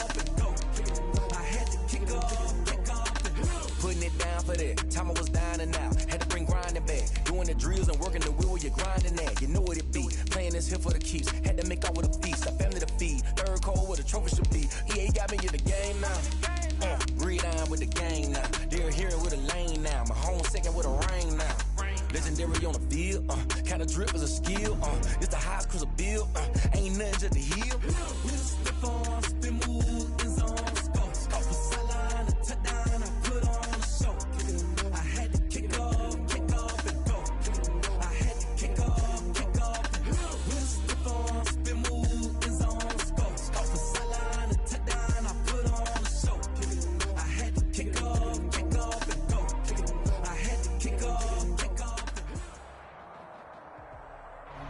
I had to kick off and go. Putting it down for that, time I was dying and out. Had to bring grinding back, doing the drills and working the wheel where you're grinding at. You know what it be, playing this here for the keeps. Had to make out with a feast, a family to feed. Third cold where the trophy should be. EA got me in the game now. Breed on with the game now. They're here with a lane now. My home second with a rain now. Legendary on the field, kinda drip is a skill. It's the highest cruiser bill, ain't nothing just to heal. We'll step on, spin, move, and zone. Go for sideline, a touchdown, I put on a show. I had to kick off and go. I had to kick off and go. We'll step on, spin, move, and zone. Go for sideline, a touchdown, I put on a show. I had to kick off and go. I had to kick off and go.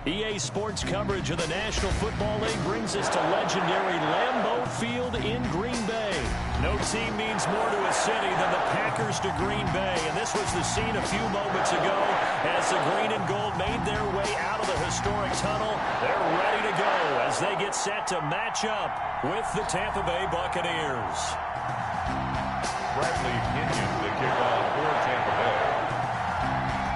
EA Sports coverage of the National Football League brings us to legendary Lambeau Field in Green Bay. No team means more to a city than the Packers to Green Bay, and this was the scene a few moments ago as the green and gold made their way out of the historic tunnel. They're ready to go as they get set to match up with the Tampa Bay Buccaneers. Bradley Pinion, the kickoff for Tampa Bay.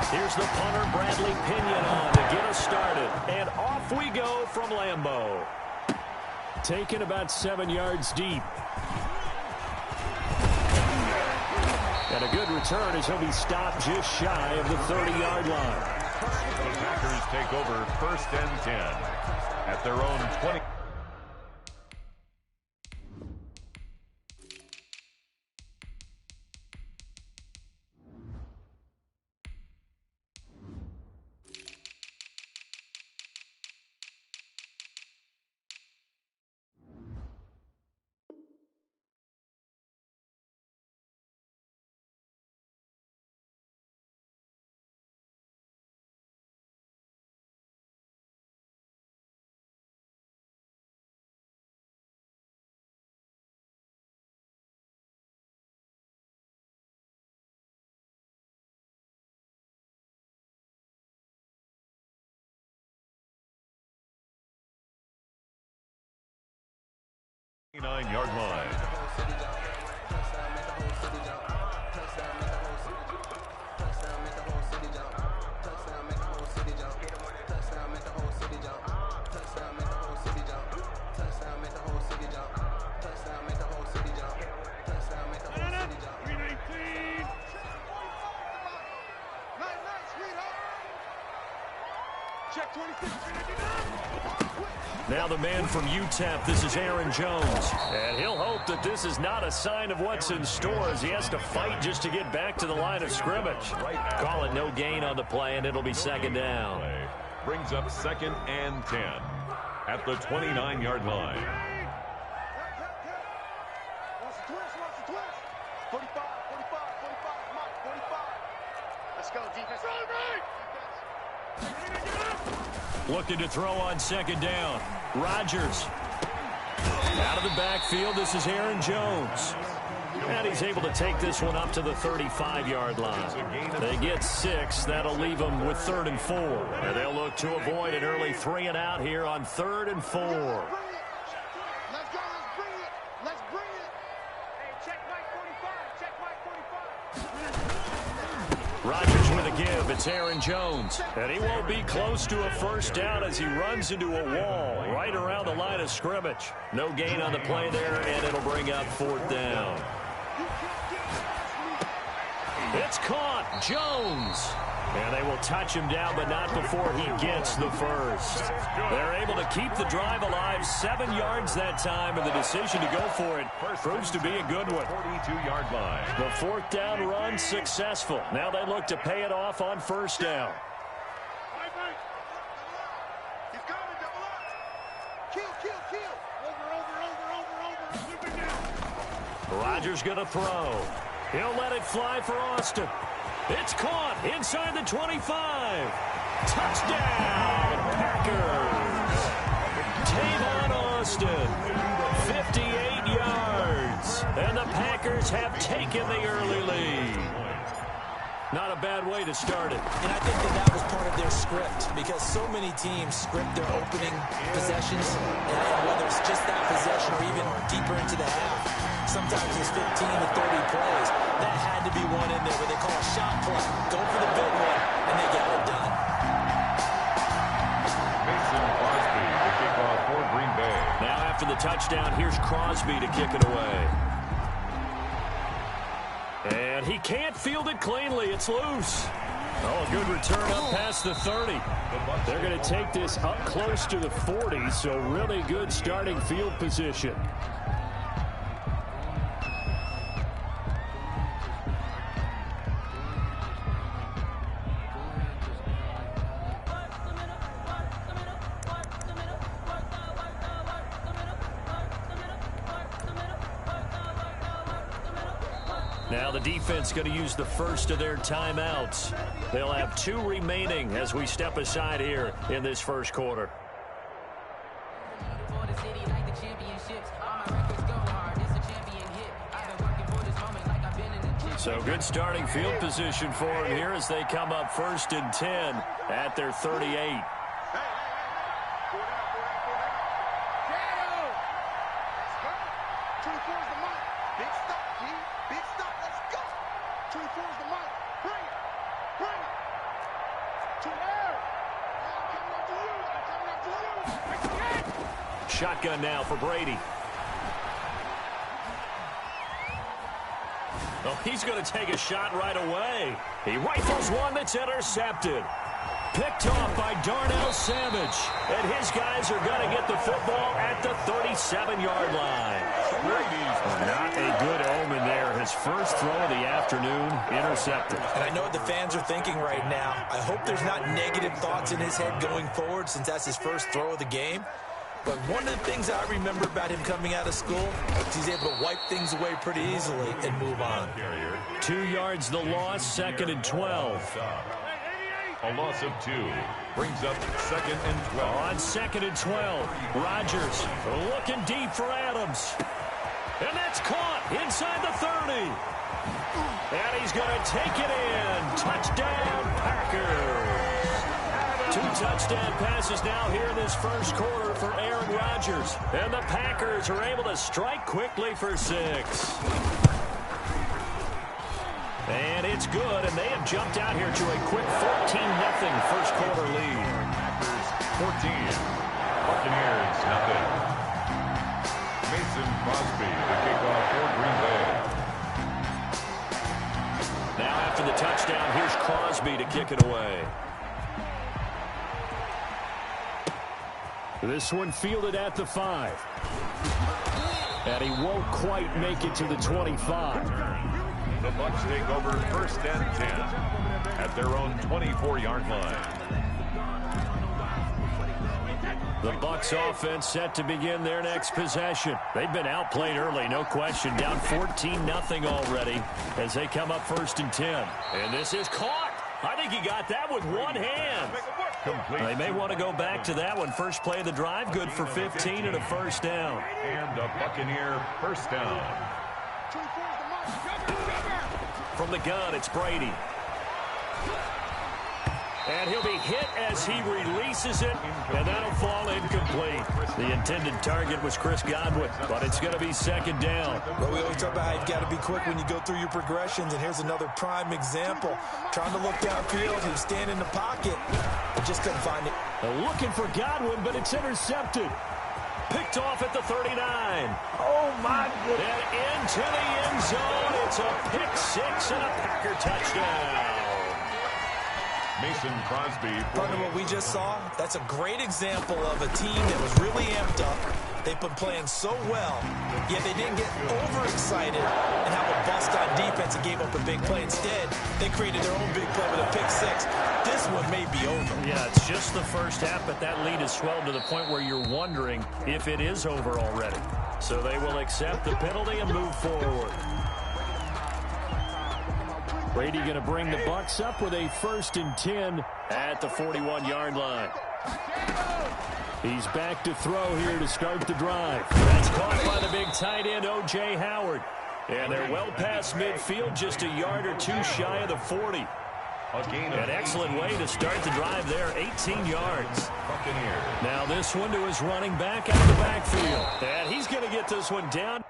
Here's the punter, Bradley Pinion, on to get us started. And off we go from Lambeau. Taken about 7 yards deep. And a good return as he'll be stopped just shy of the 30-yard line. The Packers take over 1st and 10 at their own 20. Yard line. Check 26. Now the man from UTEP, this is Aaron Jones. And he'll hope that this is not a sign of what's in store as he has to fight just to get back to the line of scrimmage. Call it no gain on the play, and it'll be second down. Brings up 2nd and 10 at the 29-yard line. 45. Let's go, defense. Looking to throw on second down. Rodgers. Out of the backfield, this is Aaron Jones. And he's able to take this one up to the 35-yard line. They get 6. That'll leave them with 3rd and 4. And they'll look to avoid an early 3 and out here on 3rd and 4. Let's go, let's bring it. Hey, check Mike 45, Rodgers with a give. It's Aaron Jones. And he won't be close to a first down as he runs into a wall right around the line of scrimmage. No gain on the play there, and it'll bring up 4th down. It's caught. Jones. And they will touch him down, but not before he gets the first. They're able to keep the drive alive. 7 yards that time, and the decision to go for it proves to be a good one. 42-yard line. The 4th down run successful. Now they look to pay it off on 1st down. Rodgers going to throw. He'll let it fly for Austin. It's caught inside the 25. Touchdown, Packers. Tavon Austin, 58 yards. And the Packers have taken the early lead. Not a bad way to start it. And I think that was part of their script, because so many teams script their opening possessions, and whether it's just that possession or even deeper into the half, sometimes it's 15 to 30 plays. That had to be one in there where they call a shot play. Go for the big one, and they got it done. Mason Crosby, the kickoff for Green Bay. Now after the touchdown, here's Crosby to kick it away. And he can't field it cleanly. It's loose. Oh, a good return up past the 30. They're going to take this up close to the 40, so really good starting field position. Now the defense going to use the first of their timeouts. They'll have 2 remaining as we step aside here in this first quarter. So good starting field position for them here as they come up 1st and 10 at their 38. Shotgun now for Brady. Oh, he's going to take a shot right away. He rifles one that's intercepted. Picked off by Darnell Savage. And his guys are going to get the football at the 37-yard line. Not a good omen there. His first throw of the afternoon intercepted. And I know what the fans are thinking right now. I hope there's not negative thoughts in his head going forward since that's his first throw of the game. But one of the things I remember about him coming out of school is he's able to wipe things away pretty easily and move on. 2 yards the loss, 2nd and 12. A loss of 2 brings up 2nd and 12. On 2nd and 12, Rodgers looking deep for Adams. And that's caught inside the 30. And he's going to take it in. Touchdown, Packers. 2 touchdown passes now here in this first quarter for Aaron Rodgers. And the Packers are able to strike quickly for 6. And it's good, and they have jumped out here to a quick 14-0 first quarter lead. Packers 14, Buccaneers nothing. Mason Crosby, the kickoff for Green Bay. Now after the touchdown, here's Crosby to kick it away. This one fielded at the 5. And he won't quite make it to the 25. The Bucs take over 1st and 10 at their own 24-yard line. The Bucs offense set to begin their next possession. They've been outplayed early, no question. Down 14-0 already as they come up 1st and 10. And this is caught. I think he got that with one hand. They may want to go back to that one. First play of the drive, good for 15 and a first down. And a Buccaneer first down. From the gun, it's Brady. And he'll be hit as he releases it, and that'll fall incomplete. The intended target was Chris Godwin, but it's going to be 2nd down. Well, we always talk about how you've got to be quick when you go through your progressions, and here's another prime example. Trying to look downfield, he was standing in the pocket, but just couldn't find it. Looking for Godwin, but it's intercepted. Picked off at the 39. Oh, my goodness. And into the end zone. It's a pick 6 and a Packer touchdown. Mason Crosby. Partner, what we just saw, that's a great example of a team that was really amped up. They've been playing so well, yet they didn't get overexcited and have a bust on defense and gave up a big play. Instead, they created their own big play with a pick 6. This one may be over. Yeah, it's just the first half, but that lead has swelled to the point where you're wondering if it is over already. So they will accept the penalty and move forward. Brady going to bring the Bucs up with a 1st and 10 at the 41-yard line. He's back to throw here to start the drive. That's caught by the big tight end, O.J. Howard. And they're well past midfield, just a yard or two shy of the 40. An excellent way to start the drive there, 18 yards. Now this one to his running back out of the backfield. And he's going to get this one down.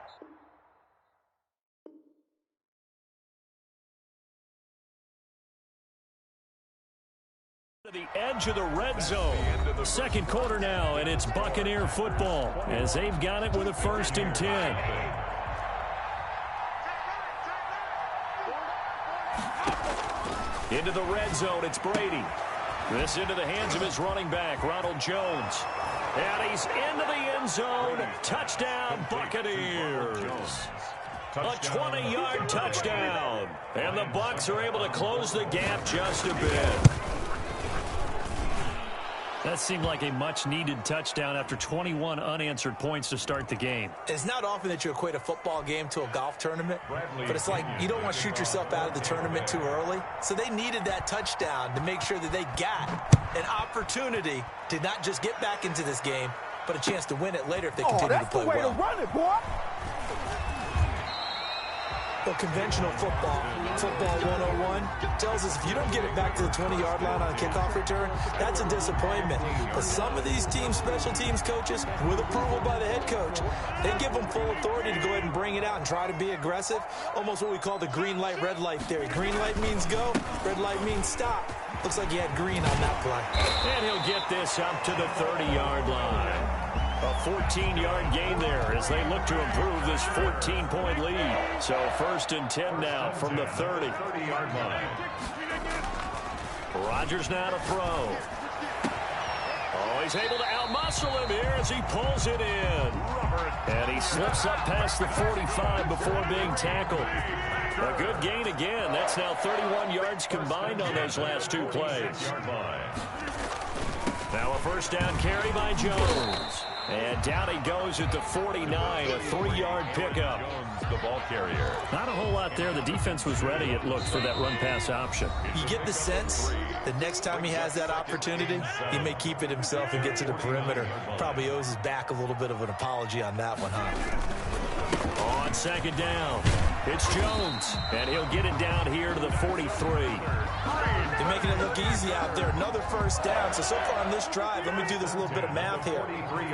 The edge of the red zone. 2nd quarter now, and it's Buccaneer football as they've got it with a 1st and 10. Into the red zone, it's Brady. This into the hands of his running back, Ronald Jones. And he's into the end zone. Touchdown, Buccaneers. A 20-yard touchdown. And the Bucs are able to close the gap just a bit. That seemed like a much-needed touchdown after 21 unanswered points to start the game. It's not often that you equate a football game to a golf tournament, but it's like you don't want to shoot yourself out of the tournament too early. So they needed that touchdown to make sure that they got an opportunity to not just get back into this game, but a chance to win it later if they continue to play well. That's the way to run it, boy. Well, conventional football 101, tells us if you don't get it back to the 20-yard line on a kickoff return, that's a disappointment. But some of these teams, special teams coaches, with approval by the head coach, they give them full authority to go ahead and bring it out and try to be aggressive. Almost what we call the green light, red light theory. Green light means go, red light means stop. Looks like he had green on that play. And he'll get this up to the 30-yard line. A 14-yard gain there as they look to improve this 14-point lead. So 1st and 10 now from the 30-yard line. Rodgers now to throw. Oh, he's able to outmuscle him here as he pulls it in. And he slips up past the 45 before being tackled. A good gain again. That's now 31 yards combined on those last 2 plays. Now a 1st down carry by Jones. And down he goes at the 49, a 3-yard pickup. Jones, the ball carrier. Not a whole lot there. The defense was ready, it looked, for that run-pass option. You get the sense that next time he has that opportunity, he may keep it himself and get to the perimeter. Probably owes his back a little bit of an apology on that one, huh? On 2nd down, it's Jones, and he'll get it down here to the 43. They're making it look easy out there. Another 1st down. So far on this drive, let me do this little bit of math here.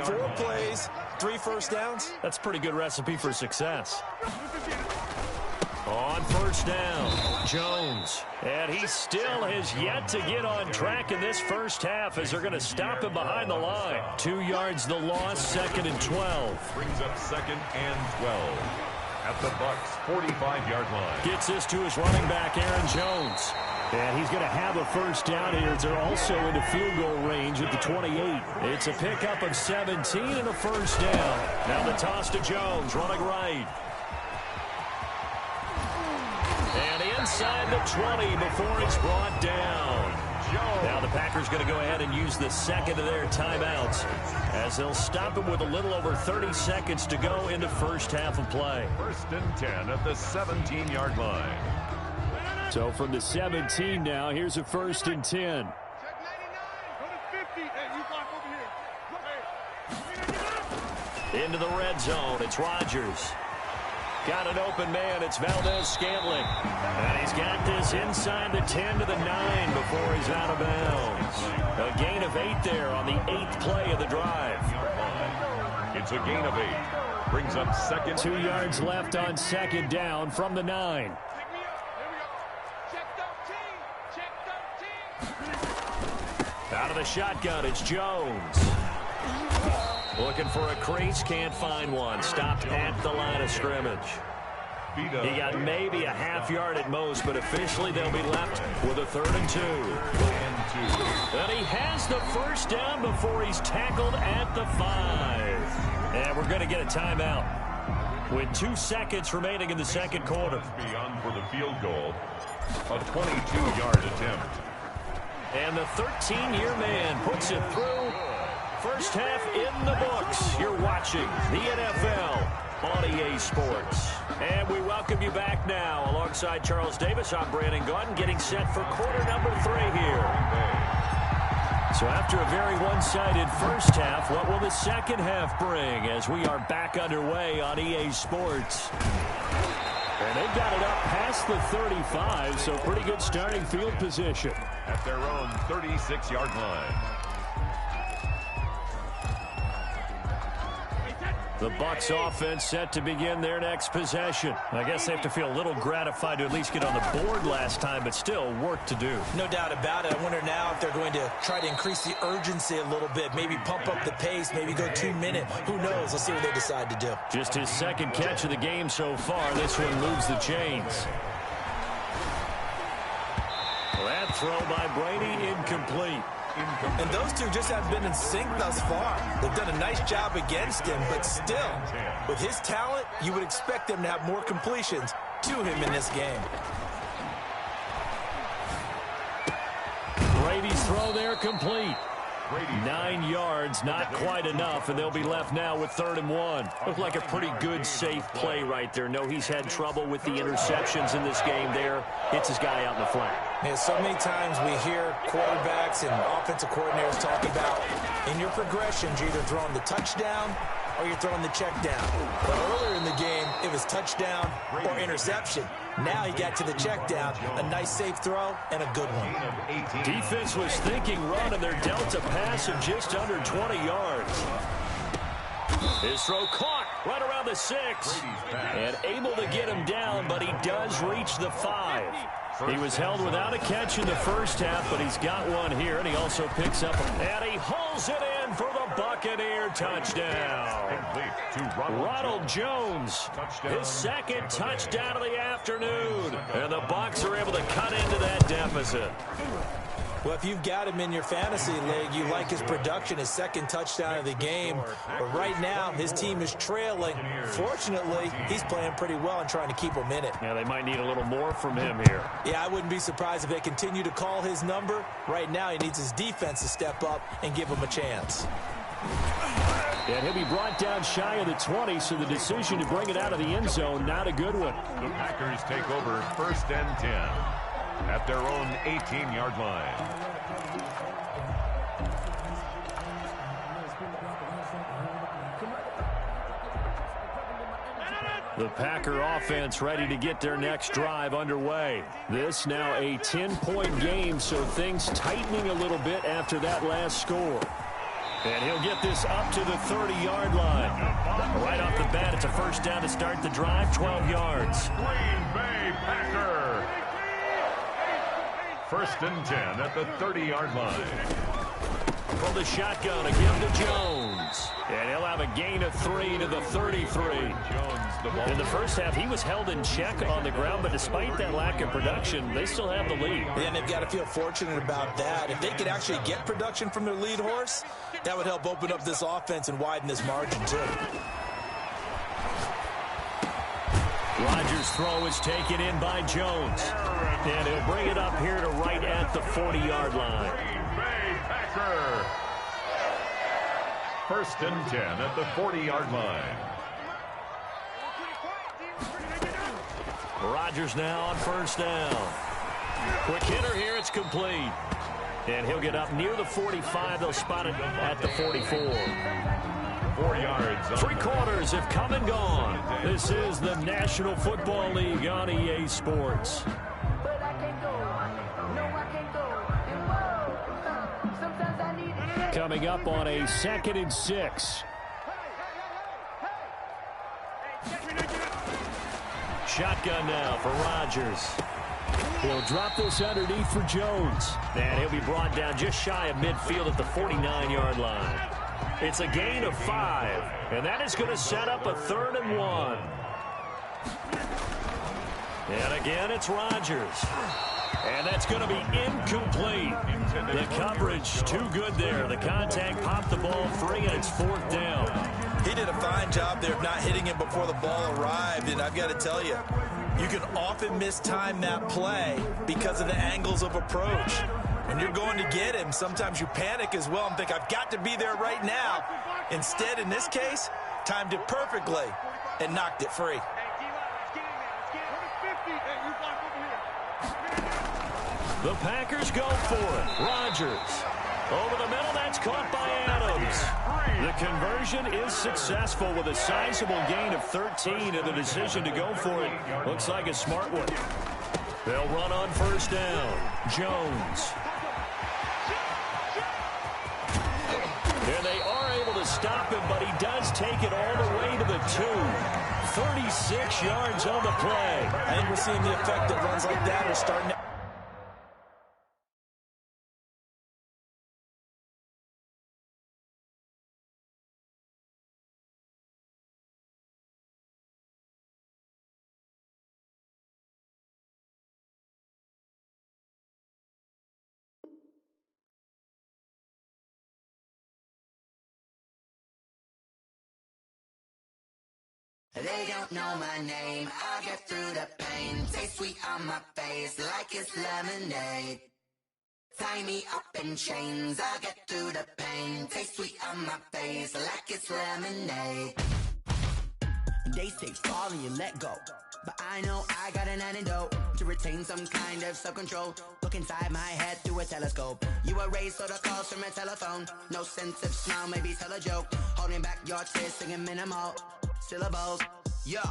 4 plays, 3 1st downs. That's a pretty good recipe for success. On 1st down, Jones. And he still has yet to get on track in this first half as they're going to stop him behind the line. 2 yards the loss, 2nd and 12. Brings up 2nd and 12 at the Bucs' 45-yard line. Gets this to his running back, Aaron Jones. And he's going to have a first down here as they're also into field goal range at the 28. It's a pickup of 17 and a first down. Now the toss to Jones, running right. And inside the 20 before it's brought down. Now the Packers going to go ahead and use the second of their timeouts as they'll stop him with a little over 30 seconds to go in the first half of play. 1st and 10 at the 17-yard line. So from the 17 now, here's a 1st and 10. Into the red zone, it's Rodgers. Got an open man, it's Valdez-Scantling. And he's got this inside the 10 to the 9 before he's out of bounds. A gain of 8 there on the 8th play of the drive. It's a gain of 8. Brings up second. 2 yards left on second down from the 9. Out of the shotgun, it's Jones. Looking for a crease, can't find one. Stopped at the line of scrimmage. He got maybe a half yard at most, but officially they'll be left with a 3rd and 2. And he has the first down before he's tackled at the 5. And we're going to get a timeout with 2 seconds remaining in the second quarter. Beyond for the field goal, a 22-yard attempt. And the 13-year man puts it through. First half in the books. You're watching the NFL on EA Sports. And we welcome you back now. Alongside Charles Davis, I'm Brandon Gaudin, getting set for quarter number 3 here. So after a very one-sided first half, what will the second half bring as we are back underway on EA Sports? And they've got it up past the 35, so pretty good starting field position. At their own 36-yard line. The Bucs offense set to begin their next possession. I guess they have to feel a little gratified to at least get on the board last time, but still work to do. No doubt about it. I wonder now if they're going to try to increase the urgency a little bit, maybe pump up the pace, maybe go 2-minute. Who knows? Let's see what they decide to do. Just his second catch of the game so far. This one moves the chains. That throw by Brady incomplete. And those two just have been in sync thus far. They've done a nice job against him, but still, with his talent, you would expect them to have more completions to him in this game. Brady's throw there complete. 9 yards, not quite enough, and they'll be left now with 3rd and 1. Looked like a pretty good, safe play right there. No, he's had trouble with the interceptions in this game there. Hits his guy out in the flat. Yeah, so many times we hear quarterbacks and offensive coordinators talk about in your progressions, you're either throwing the touchdown or you're throwing the check down. But earlier in the game, it was touchdown or interception. Now he got to the check down, a nice safe throw, and a good one. Defense was thinking run, and they're dealt a pass of just under 20 yards. His throw caught right around the 6. And able to get him down, but he does reach the 5. He was held without a catch in the first half, but he's got one here, and he also picks up, and he hauls it in for the Buccaneer touchdown. Ronald Jones, his second touchdown of the afternoon, and the Bucs are able to cut into that deficit. Well, if you've got him in your fantasy league, you like his production, his second touchdown of the game. But right now, his team is trailing. Fortunately, he's playing pretty well and trying to keep them in it. Yeah, they might need a little more from him here. Yeah, I wouldn't be surprised if they continue to call his number. Right now, he needs his defense to step up and give him a chance. And he'll be brought down shy of the 20, so the decision to bring it out of the end zone, not a good one. The Packers take over 1st and 10. At their own 18-yard line. The Packer offense ready to get their next drive underway. This now a 10-point game, so things tightening a little bit after that last score. And he'll get this up to the 30-yard line. Right off the bat, it's a first down to start the drive, 12 yards. Green Bay Packer. 1st and 10 at the 30-yard line. From the shotgun, a give to Jones. And he'll have a gain of 3 to the 33. In the first half, he was held in check on the ground, but despite that lack of production, they still have the lead. Yeah, and they've got to feel fortunate about that. If they could actually get production from their lead horse, that would help open up this offense and widen this margin, too. Rodgers' throw is taken in by Jones. And he'll bring it up here to right at the 40-yard line. First and 10 at the 40-yard line. Rodgers now on first down. Quick hitter here, it's complete. And he'll get up near the 45. They'll spot it at the 44. 4 yards. 3 quarters have come and gone. This is the National Football League on EA Sports. Coming up on a 2nd and 6. Shotgun now for Rodgers. He'll drop this underneath for Jones. And he'll be brought down just shy of midfield at the 49-yard line. It's a gain of 5. And that is going to set up a 3rd and 1. And again, it's Rodgers. And that's going to be incomplete. The coverage too good there. The contact popped the ball free, and it's 4th down. He did a fine job there of not hitting him before the ball arrived, and I've got to tell you, you can often mistime that play because of the angles of approach. When you're going to get him, sometimes you panic as well and think, I've got to be there right now. Instead, in this case, timed it perfectly and knocked it free. The Packers go for it. Rodgers. Over the middle, that's caught by Adams. The conversion is successful with a sizable gain of 13, and the decision to go for it looks like a smart one. They'll run on first down. Jones. And they are able to stop him, but he does take it all the way to the 2. 36 yards on the play. I think we're seeing the effect that runs like that are starting to... They don't know my name, I'll get through the pain. Taste sweet on my face like it's lemonade. Tie me up in chains, I'll get through the pain. Taste sweet on my face like it's lemonade. They say fall and you let go, but I know I got an antidote to retain some kind of self-control. Look inside my head through a telescope. You erase all the calls from a telephone. No sense of smile, maybe tell a joke. Holding back your tears, singing minimal syllables. Yeah,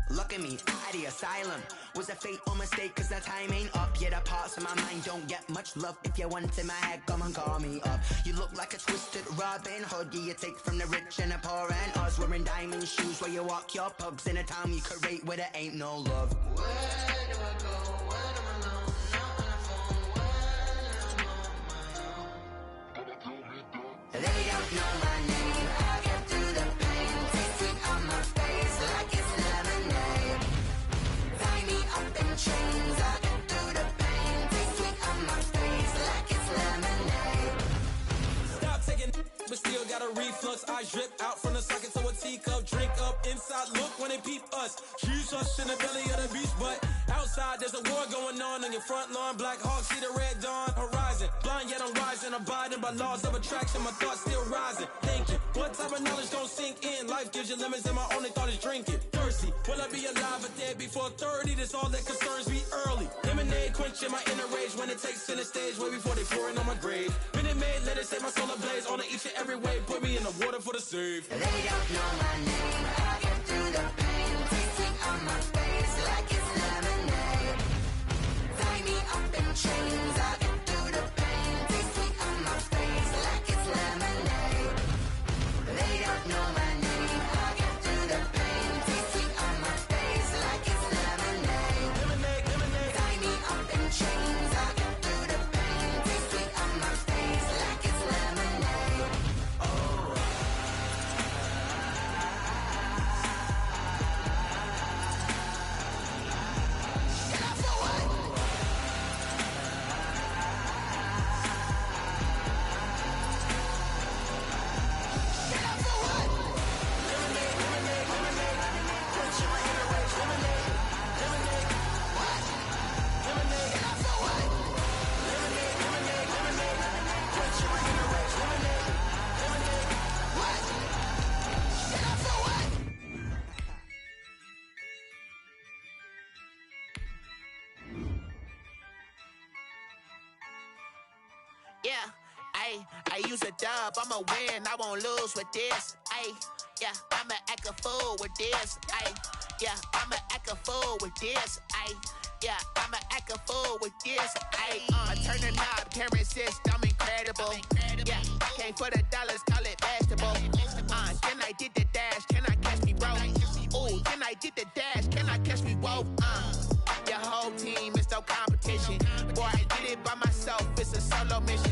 look at me, at the asylum. Was a fate or mistake, cause the time ain't up. Yet the parts of my mind don't get much love. If you want in my head, come and call me up. You look like a twisted Robin Hood. You take from the rich and the poor and us. Wearing diamond shoes where you walk your pugs in a town you create where there ain't no love. Where do I go when I'm alone? Not on the phone, when I'm on my own. They don't know my name, I'll get through the pain. Taste it on my face like it's lemonade. Tie me up in chains, I'll get through the pain. Taste it on my face like it's lemonade. Stop taking, but still got a reflux. I drip out from the socket to a teacup. Drink up inside, look when they peep us. Shoes us in the belly of the beach, but outside there's a war going on your front lawn. Black Hawk see the red dawn horizon. Blind yet I'm rising, abiding by laws of attraction. My thoughts still rising. Thinking, what type of knowledge don't sink in? Life gives you lemons and my only thought is drinking. Thirsty, will I be alive or dead before 30? That's all that concerns me early. Lemonade quenching my inner rage when it takes center stage way before they pour it on my grave. Minute Maid, let it set my soul ablaze. On each and every way, put me in the water for the save. They don't know my name, I'll get through the pain. Taste it on my face like it's lemonade. Tie me up in chains, I'll get through the pain. Taste it on my face like it's lemonade. They don't know my name, I'll get through the pain. Taste it on my face like it's lemonade. Tie me up in chains, I'll get through the pain. Taste it on my face like it's lemonade. Ayy, I use a dub, I'ma win, I won't lose with this. Ayy, yeah, I'ma act a fool with this. Ayy, yeah, I'ma act a fool with this. Ayy, yeah, I'ma act a fool with this. Ayy, I turn the knob, can't resist, I'm incredible. Yeah, came for the dollars, call it basketball. Then I did the dash, can I catch me, bro? Ooh, then I did the dash, can I catch me, whoa? Your whole team is no competition. Boy, I did it by myself, it's a solo mission.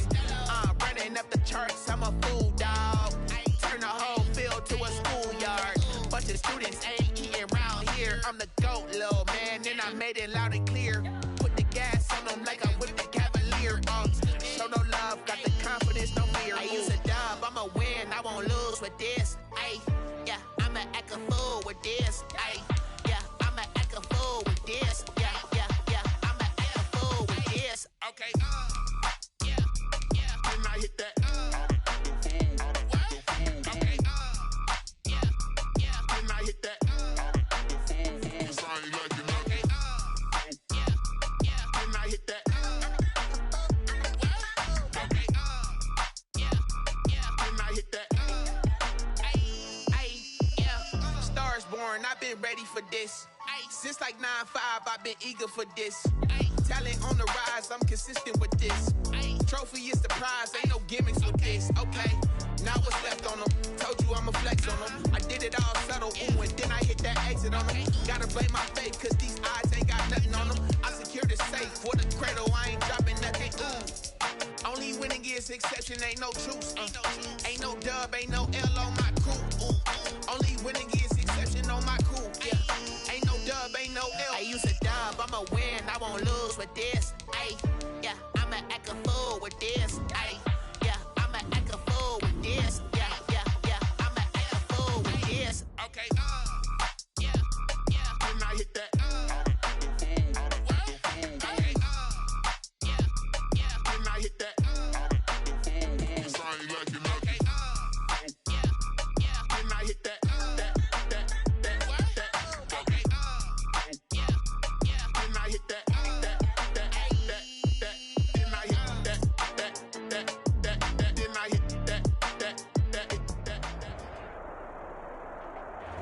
Running up the charts, I'm a fool, dog. Turn the whole field to a schoolyard. Bunch of students ain't eating round here. I'm the GOAT, little man, and I made it loud and clear. Put the gas on them like I'm with the Cavalier. Show no love, got the confidence, no fear. I use a dub, I'ma win, I won't lose with this. Ayy, yeah, I'ma act a fool with this. Ayy, yeah, I'ma act a fool with this. Yeah, yeah, yeah, I'ma act a fool with this. Okay, yeah, yeah, then I hit that. Okay, yeah, yeah, then I hit that. Sorry, like it, okay, yeah, yeah, then I hit that. Okay, yeah, yeah, then I hit that. Yeah, stars born, I've been ready for this. Since like 9-5, I've been eager for this. Talent on the rise, I'm consistent with this. Trophy is the prize, ain't no gimmicks with this. Okay, now what's left on them? Told you I'ma flex on them. I did it all subtle, ooh, and then I hit that exit on them. Gotta blame my faith, cause these eyes ain't got nothing on them. I secured the safe for the cradle, I ain't dropping nothing, ooh. Only winning is exception, ain't no truce. Ain't no dub, ain't no L on my crew. Only winning is exception on my crew. Yeah, ain't no dub, ain't no L. I use a dub, I'ma win, I won't lose with this. Ayy, yeah, I'ma act a fool with this. Ayy, yeah, I'ma act a fool with this. Yeah, yeah, yeah, I'ma act a fool with this. Okay, yeah, yeah, then I hit that. Okay, yeah, yeah, then I hit that. Sorry, like it, okay, yeah, yeah, then I hit that. Okay, yeah, yeah, then I hit that.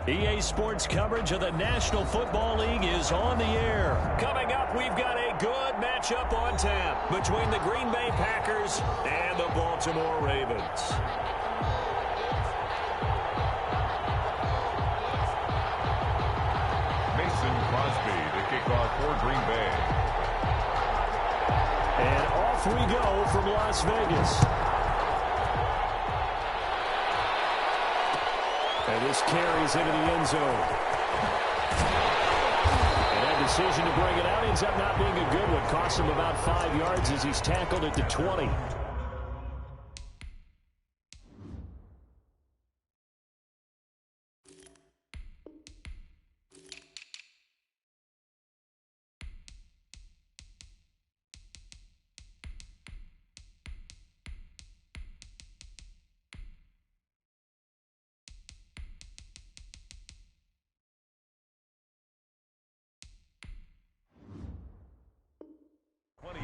EA Sports coverage of the National Football League is on the air. Coming up, we've got a good matchup on tap between the Green Bay Packers and the Baltimore Ravens. Mason Crosby, the kickoff for Green Bay. And off we go from Las Vegas. And this carries into the end zone. And that decision to bring it out ends up not being a good one. Costs him about 5 yards as he's tackled at the 20.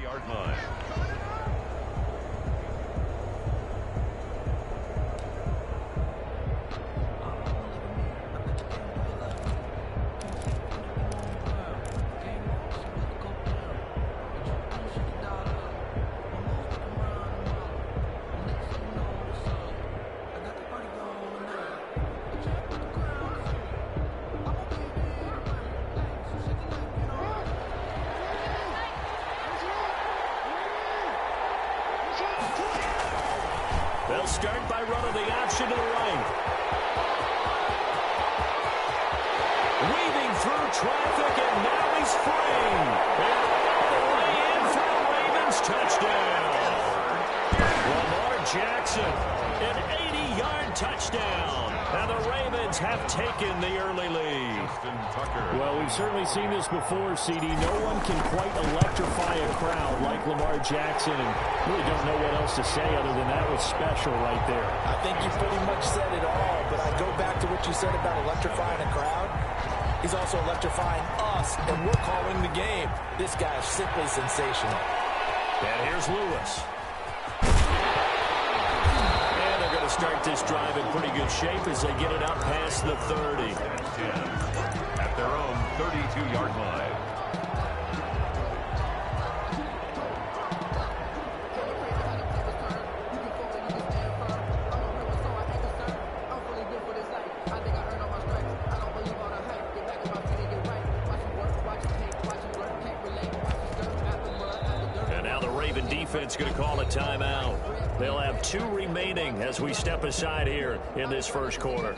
Yard line. They'll start by running the option to the right. Weaving through traffic, and now he's free. And all the way in for the Ravens touchdown. Lamar Jackson, an 80-yard touchdown. Now the Ravens have taken the early lead. Well, we've certainly seen this before, CD. No one can quite electrify a crowd like Lamar Jackson, and really don't know what else to say other than that was special right there. I think you pretty much said it all, but I go back to what you said about electrifying a crowd. He's also electrifying us, and we're calling the game. This guy is simply sensational. And here's Lewis. start this drive in pretty good shape as they get it up past the 30. At their own 32-yard line. Defense going to call a timeout. They'll have 2 remaining as we step aside here in this first quarter.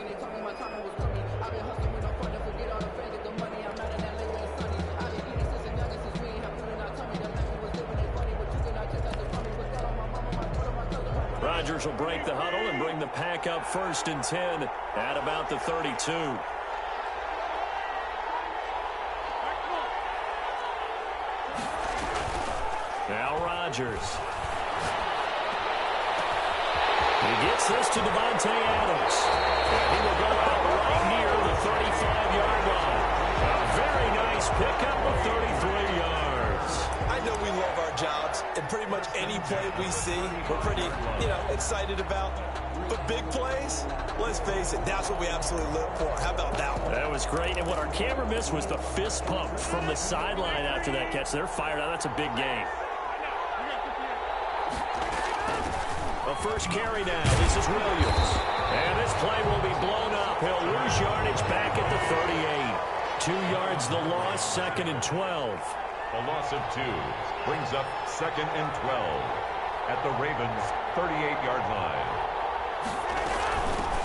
Rodgers will break the huddle and bring the pack up 1st and 10 at about the 32. Now Rodgers. He gets this to Devontae Adams. And he will go out right near the 35-yard line. A very nice pickup of 33 yards. I know we love our jobs, and pretty much any play we see, we're pretty, excited about. But big plays, let's face it, that's what we absolutely live for. How about that one? That was great, and what our camera missed was the fist pump from the sideline after that catch. They're fired out. That's a big game. The first carry now. This is Williams. And this play will be blown up. He'll lose yardage back at the 38. 2 yards the loss, 2nd and 12. A loss of 2 brings up 2nd and 12 at the Ravens' 38-yard line.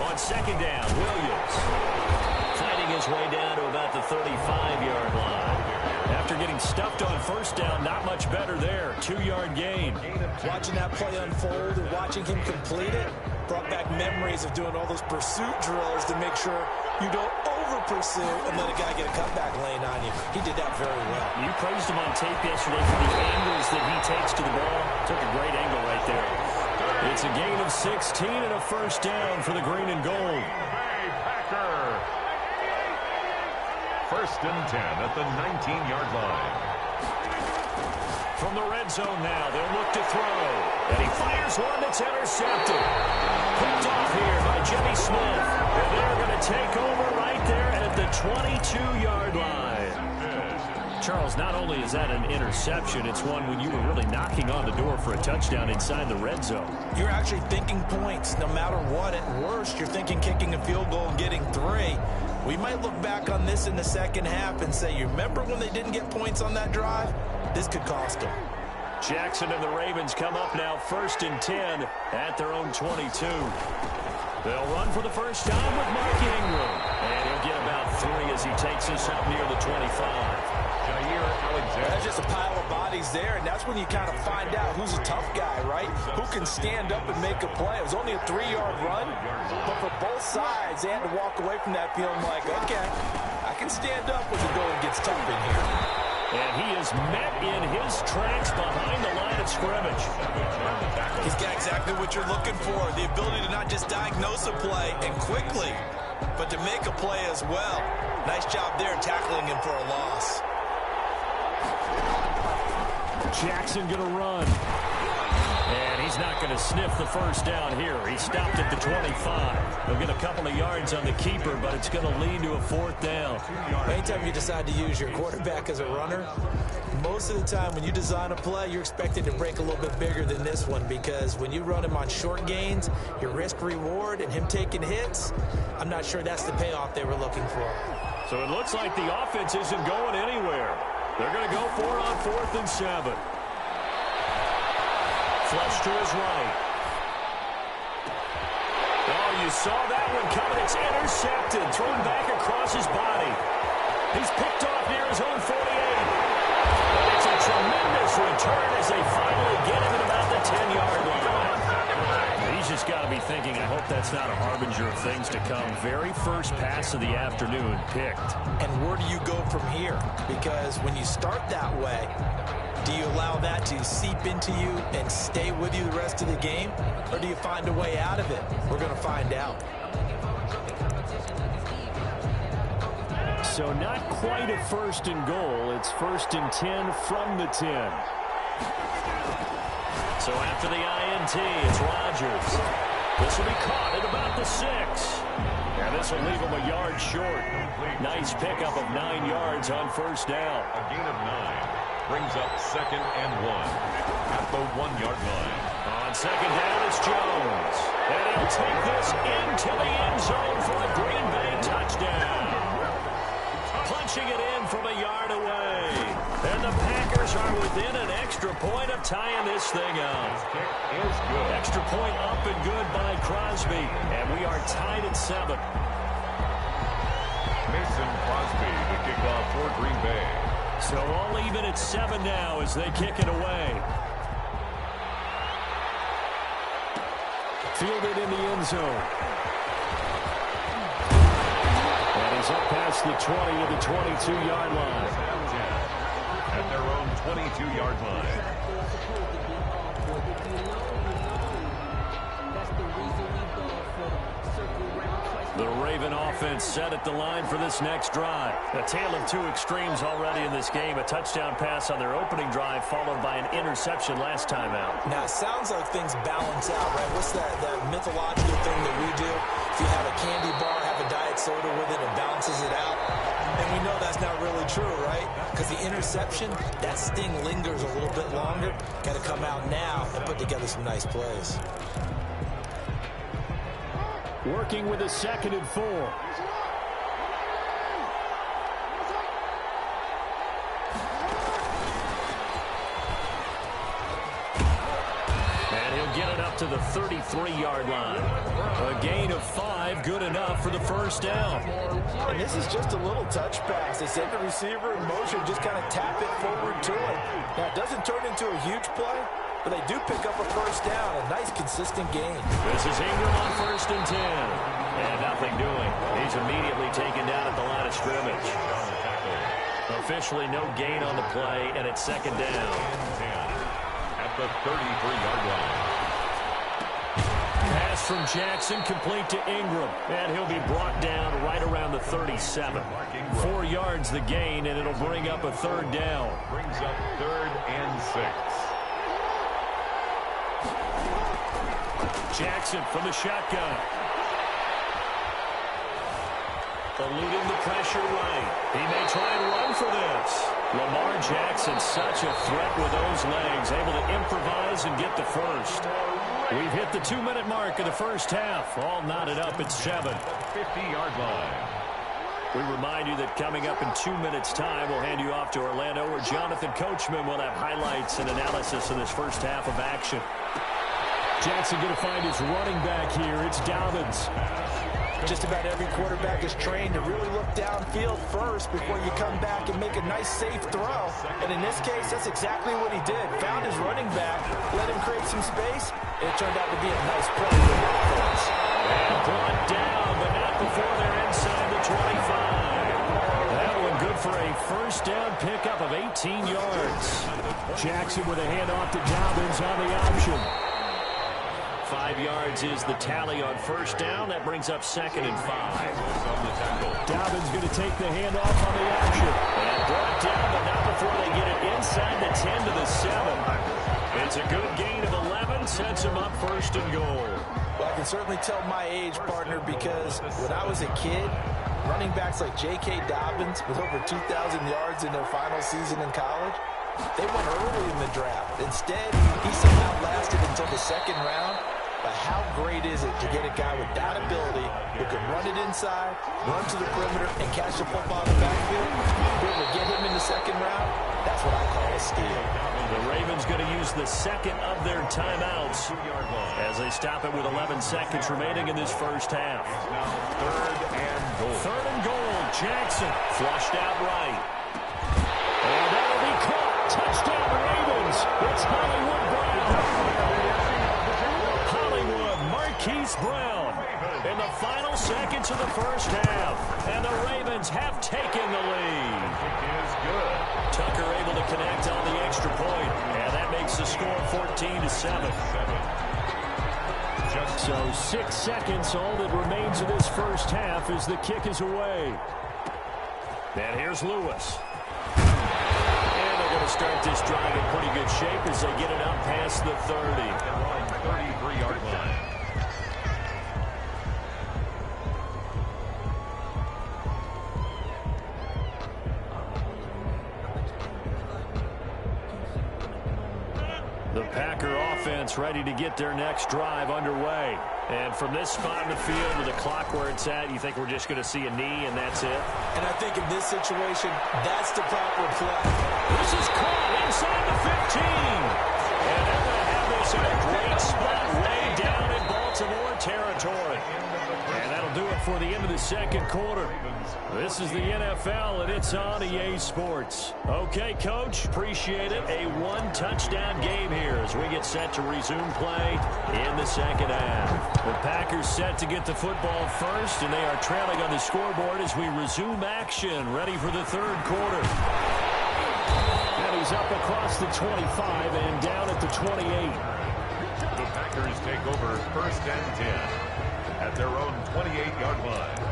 On 2nd down, Williams fighting his way down to about the 35-yard line. After getting stuffed on 1st down, not much better there. 2-yard gain. Watching that play unfold and watching him complete it brought back memories of doing all those pursuit drills to make sure you don't over-pursue and let a guy get a cutback lane on you. He did that very well. You praised him on tape yesterday for the angles that he takes to the ball. Took a great angle right there. It's a gain of 16 and a 1st down for the green and gold. Hey, Packer! 1st and 10 at the 19-yard line. From the red zone now, they'll look to throw. And he fires one that's intercepted. Picked off here by Jimmy Smith. And they're going to take over right there at the 22-yard line. Charles, not only is that an interception, it's one when you were really knocking on the door for a touchdown inside the red zone. You're actually thinking points no matter what. At worst, you're thinking kicking a field goal and getting 3. We might look back on this in the second half and say, you remember when they didn't get points on that drive? This could cost them. Jackson and the Ravens come up now 1st and 10 at their own 22. They'll run for the first time with Mark Ingram. And he'll get about 3 as he takes us up near the 25. That's just a pile of bodies there, and that's when you kind of find out who's a tough guy, right? Who can stand up and make a play. It was only a 3-yard run, but for both sides, they had to walk away from that feeling like, okay, I can stand up when the going gets tough in here. And he is met in his tracks behind the line of scrimmage. He's got exactly what you're looking for, the ability to not just diagnose a play and quickly, but to make a play as well. Nice job there tackling him for a loss. Jackson going to run. And he's not going to sniff the first down here. He stopped at the 25. He'll get a couple of yards on the keeper, but it's going to lead to a 4th down. Anytime you decide to use your quarterback as a runner, most of the time when you design a play, you're expected to break a little bit bigger than this one, because when you run him on short gains, your risk-reward and him taking hits, I'm not sure that's the payoff they were looking for. So it looks like the offense isn't going anywhere. They're going to go for it on 4th and 7. Flush to his right. Oh, you saw that one coming. It's intercepted. Thrown back across his body. He's picked off near his own 48. But it's a tremendous return as they finally get him at about the 10-yard line. He's just got to be thinking, I hope that's not a harbinger of things to come. Very first pass of the afternoon picked. And where do you go from here? Because when you start that way, do you allow that to seep into you and stay with you the rest of the game? Or do you find a way out of it? We're going to find out. So not quite a 1st and goal. It's 1st and 10 from the 10. So after the INT, it's Rodgers. This will be caught at about the 6. And this will leave him a yard short. Nice pickup of 9 yards on first down. A gain of 9 brings up 2nd and 1 at the 1-yard line. On second down, it's Jones. And he'll take this into the end zone for a Green Bay touchdown. Punching it in from a yard away. And the Packers are within an extra point of tying this thing up. His kick is good. Extra point up and good by Crosby. And we are tied at 7. Mason Crosby, the kickoff for Green Bay. So all even at 7 now as they kick it away. Fielded in the end zone. And he's up past the 20 to the 22-yard line. At their own 22-yard line. The Raven offense set at the line for this next drive. A tale of two extremes already in this game. A touchdown pass on their opening drive followed by an interception last time out. Now, it sounds like things balance out, right? What's that mythological thing that we do? If you have a candy bar, have a diet soda with it, it balances it out. And we know that's not really true, right? Because the interception, that sting lingers a little bit longer. Got to come out now and put together some nice plays. Working with a 2nd and 4. And he'll get it up to the 33-yard line. A gain of 5, good enough for the first down. And this is just a little touch pass. They send the receiver in motion, just kind of tap it forward to him. Now, it doesn't turn into a huge play, but they do pick up a first down. A nice, consistent gain. This is Ingram on 1st and 10. And nothing doing. He's immediately taken down at the line of scrimmage. Officially no gain on the play, and it's 2nd down. At the 33-yard line. Pass from Jackson complete to Ingram. And he'll be brought down right around the 37. 4 yards the gain, and it'll bring up a 3rd down. Brings up 3rd and 6. Jackson from the shotgun. Eluding the pressure right. He may try and run for this. Lamar Jackson, such a threat with those legs, able to improvise and get the first. We've hit the 2-minute mark of the first half. All knotted up at 7. 50-yard line. We remind you that coming up in 2 minutes' time, we'll hand you off to Orlando, where Jonathan Coachman will have highlights and analysis of this first half of action. Jackson going to find his running back here. It's Dobbins. Just about every quarterback is trained to really look downfield first before you come back and make a nice, safe throw. And in this case, that's exactly what he did. Found his running back, let him create some space, and it turned out to be a nice play for the offense. And brought down, but not before they're inside the 25. That one good for a first down pickup of 18 yards. Jackson with a handoff to Dobbins on the option. 5 yards is the tally on first down. That brings up 2nd and 5. Dobbins going to take the handoff on the option. And brought down, but not before they get it inside the 10 to the 7. It's a good gain of 11. Sets him up 1st and goal. Well, I can certainly tell my age, partner, because when I was a kid, running backs like J.K. Dobbins with over 2,000 yards in their final season in college, they went early in the draft. Instead, he somehow lasted until the 2nd round. But how great is it to get a guy with that ability who can run it inside, run to the perimeter, and catch the football in the backfield? Be able to get him in the 2nd round? That's what I call a steal. The Ravens going to use the 2nd of their timeouts as they stop it with 11 seconds remaining in this first half. 3rd and goal. 3rd and goal. Jackson flushed out right. And that'll be caught. Touchdown Ravens. It's Hollywood Brown. Marquise Brown in the final seconds of the first half. And the Ravens have taken the lead. It is good. Tucker able to connect on the extra point. And that makes the score 14-7. So 6 seconds, all that remains of this first half as the kick is away. And here's Lewis. And they're going to start this drive in pretty good shape as they get it up past the 30. 33-yard line. The Packer offense ready to get their next drive underway. And from this spot in the field with the clock where it's at, you think we're just going to see a knee and that's it? And I think in this situation, that's the proper play. This is caught inside the 15. And they're going to have this in a great spot way down in Baltimore territory. And that'll do it for the end of the second quarter. This is the NFL, and it's on EA Sports. Okay, Coach, appreciate it. A one-touchdown game here as we get set to resume play in the second half. The Packers set to get the football first, and they are trailing on the scoreboard as we resume action, ready for the third quarter. And he's up across the 25 and down at the 28. The Packers take over first and 10 at their own 28-yard line.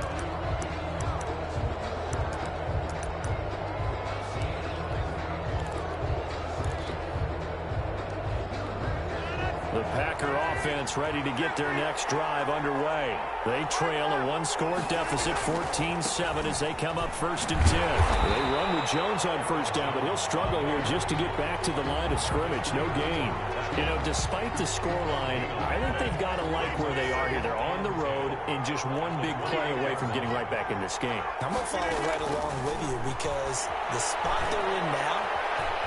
The Packer offense ready to get their next drive underway. They trail a one-score deficit, 14-7, as they come up first and 10. They run with Jones on first down, but he'll struggle here just to get back to the line of scrimmage. No gain. You know, despite the scoreline, I think they've got to like where they are here. They're on the road and just one big play away from getting right back in this game. I'm going to follow right along with you because the spot they're in now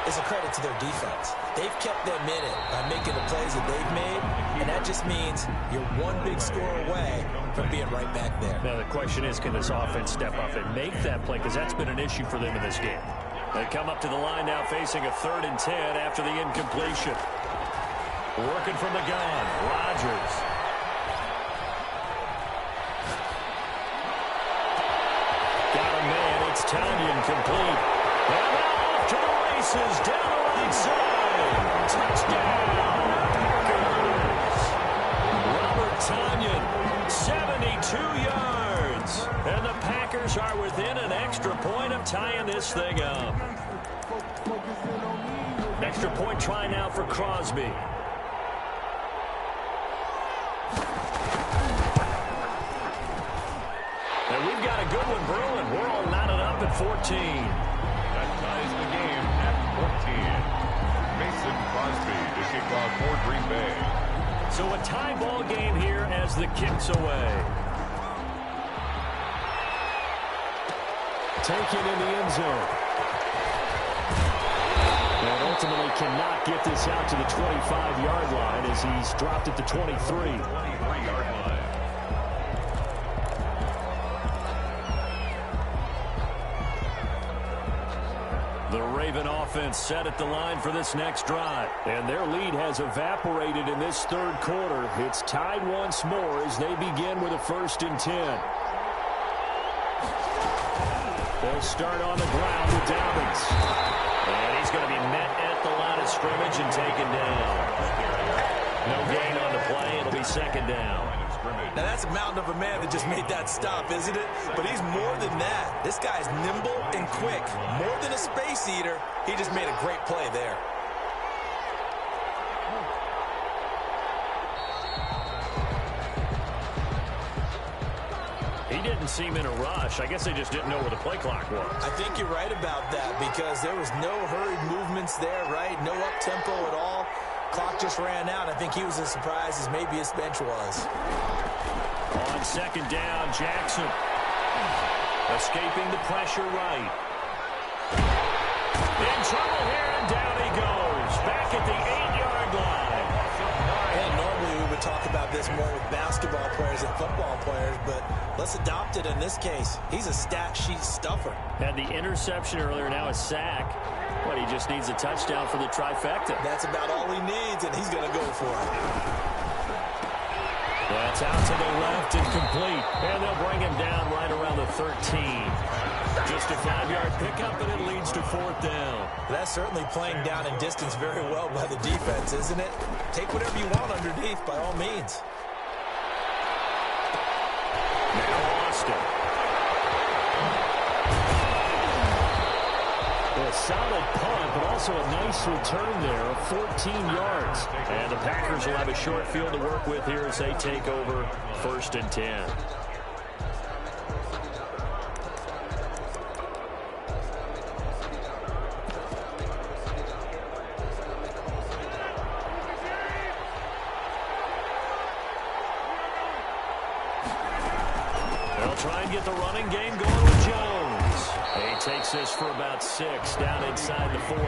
is a credit to their defense. They've kept them in it by making the plays that they've made, and that just means you're one big score away from being right back there. Now, the question is, can this offense step up and make that play? Because that's been an issue for them in this game. They come up to the line now facing a 3rd and 10 after the incompletion. Working from the gun, Rodgers. Got a man, it's Tanyan complete. And now off to the races, down the right side. Touchdown, Packers. Robert Tanyan, 72 yards. And the Packers are within an extra point of tying this thing up. Extra point try now for Crosby. And we've got a good one brewing. We're all knotted up at 14. That ties the game at 14. Mason Crosby to kick off for Green Bay. So a tie ball game here as the kick's away. Taken in the end zone. And ultimately cannot get this out to the 25-yard line as he's dropped at the 23. 23-yard line. The Raven offense set at the line for this next drive. And their lead has evaporated in this third quarter. It's tied once more as they begin with a 1st and 10. They'll start on the ground with Dobbins. And he's going to be met at the line of scrimmage and taken down. No gain on the play. It'll be 2nd down. Now, that's a mountain of a man that just made that stop, isn't it? But he's more than that. This guy's nimble and quick. More than a space eater, he just made a great play there. He didn't seem in a rush. I guess they just didn't know where the play clock was. I think you're right about that because there was no hurried movements there, right? No up-tempo at all. Clock just ran out. I think he was as surprised as maybe his bench was. On 2nd down, Jackson. Escaping the pressure right. In trouble here, and down he goes. Back at the 8-yard line. And normally we would talk about this more with basketball players and football players, but let's adopt it in this case. He's a stat sheet stuffer. Had the interception earlier, now a sack. But he just needs a touchdown for the trifecta. That's about all he needs, and he's going to go for it. That's out to the left and complete. And they'll bring him down right around the 13. Just a 5-yard pickup, and it leads to 4th down. That's certainly playing down in distance very well by the defense, isn't it? Take whatever you want underneath, by all means. Now Austin. A solid punt, but also a nice return there of 14 yards. And the Packers will have a short field to work with here as they take over 1st and 10. the running game going with Jones. He takes this for about 6 down inside the 40.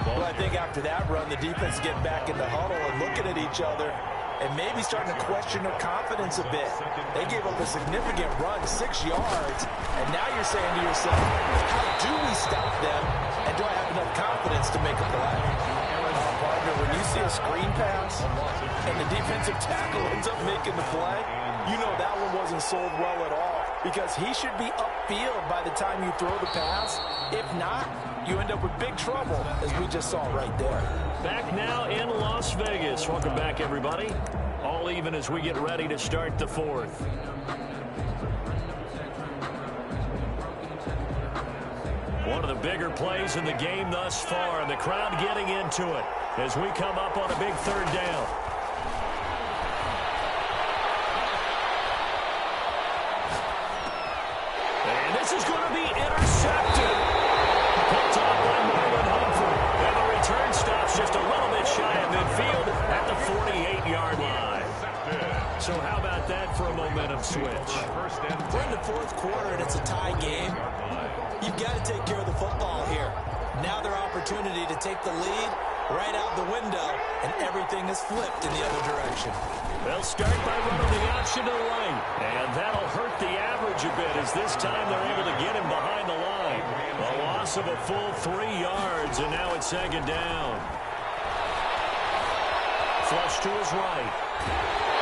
Well, I think after that run, the defense get back in the huddle and looking at each other and maybe starting to question their confidence a bit. They gave up a significant run, 6 yards, and now you're saying to yourself, how do we stop them, and do I have enough confidence to make a play? Partner, when you see a screen pass and the defensive tackle ends up making the play, you know that one wasn't sold well at all because he should be upfield by the time you throw the pass. If not, you end up with big trouble, as we just saw right there. Back now in Las Vegas. Welcome back, everybody. All even as we get ready to start the 4th. One of the bigger plays in the game thus far, and the crowd getting into it as we come up on a big 3rd down. And this is going to be intercepted. Picked off by Marlon Humphrey. And the return stops just a little bit shy of midfield at the 48-yard line. So how about that for a momentum switch? We're in the 4th quarter, and it's a tie game. You've got to take care of the football here. Now their opportunity to take the lead right out the window, and everything is flipped in the other direction. They'll start by running the option to the right, and that'll hurt the average a bit as this time they're able to get him behind the line. A loss of a full 3 yards, and now it's 2nd down. Flush to his right.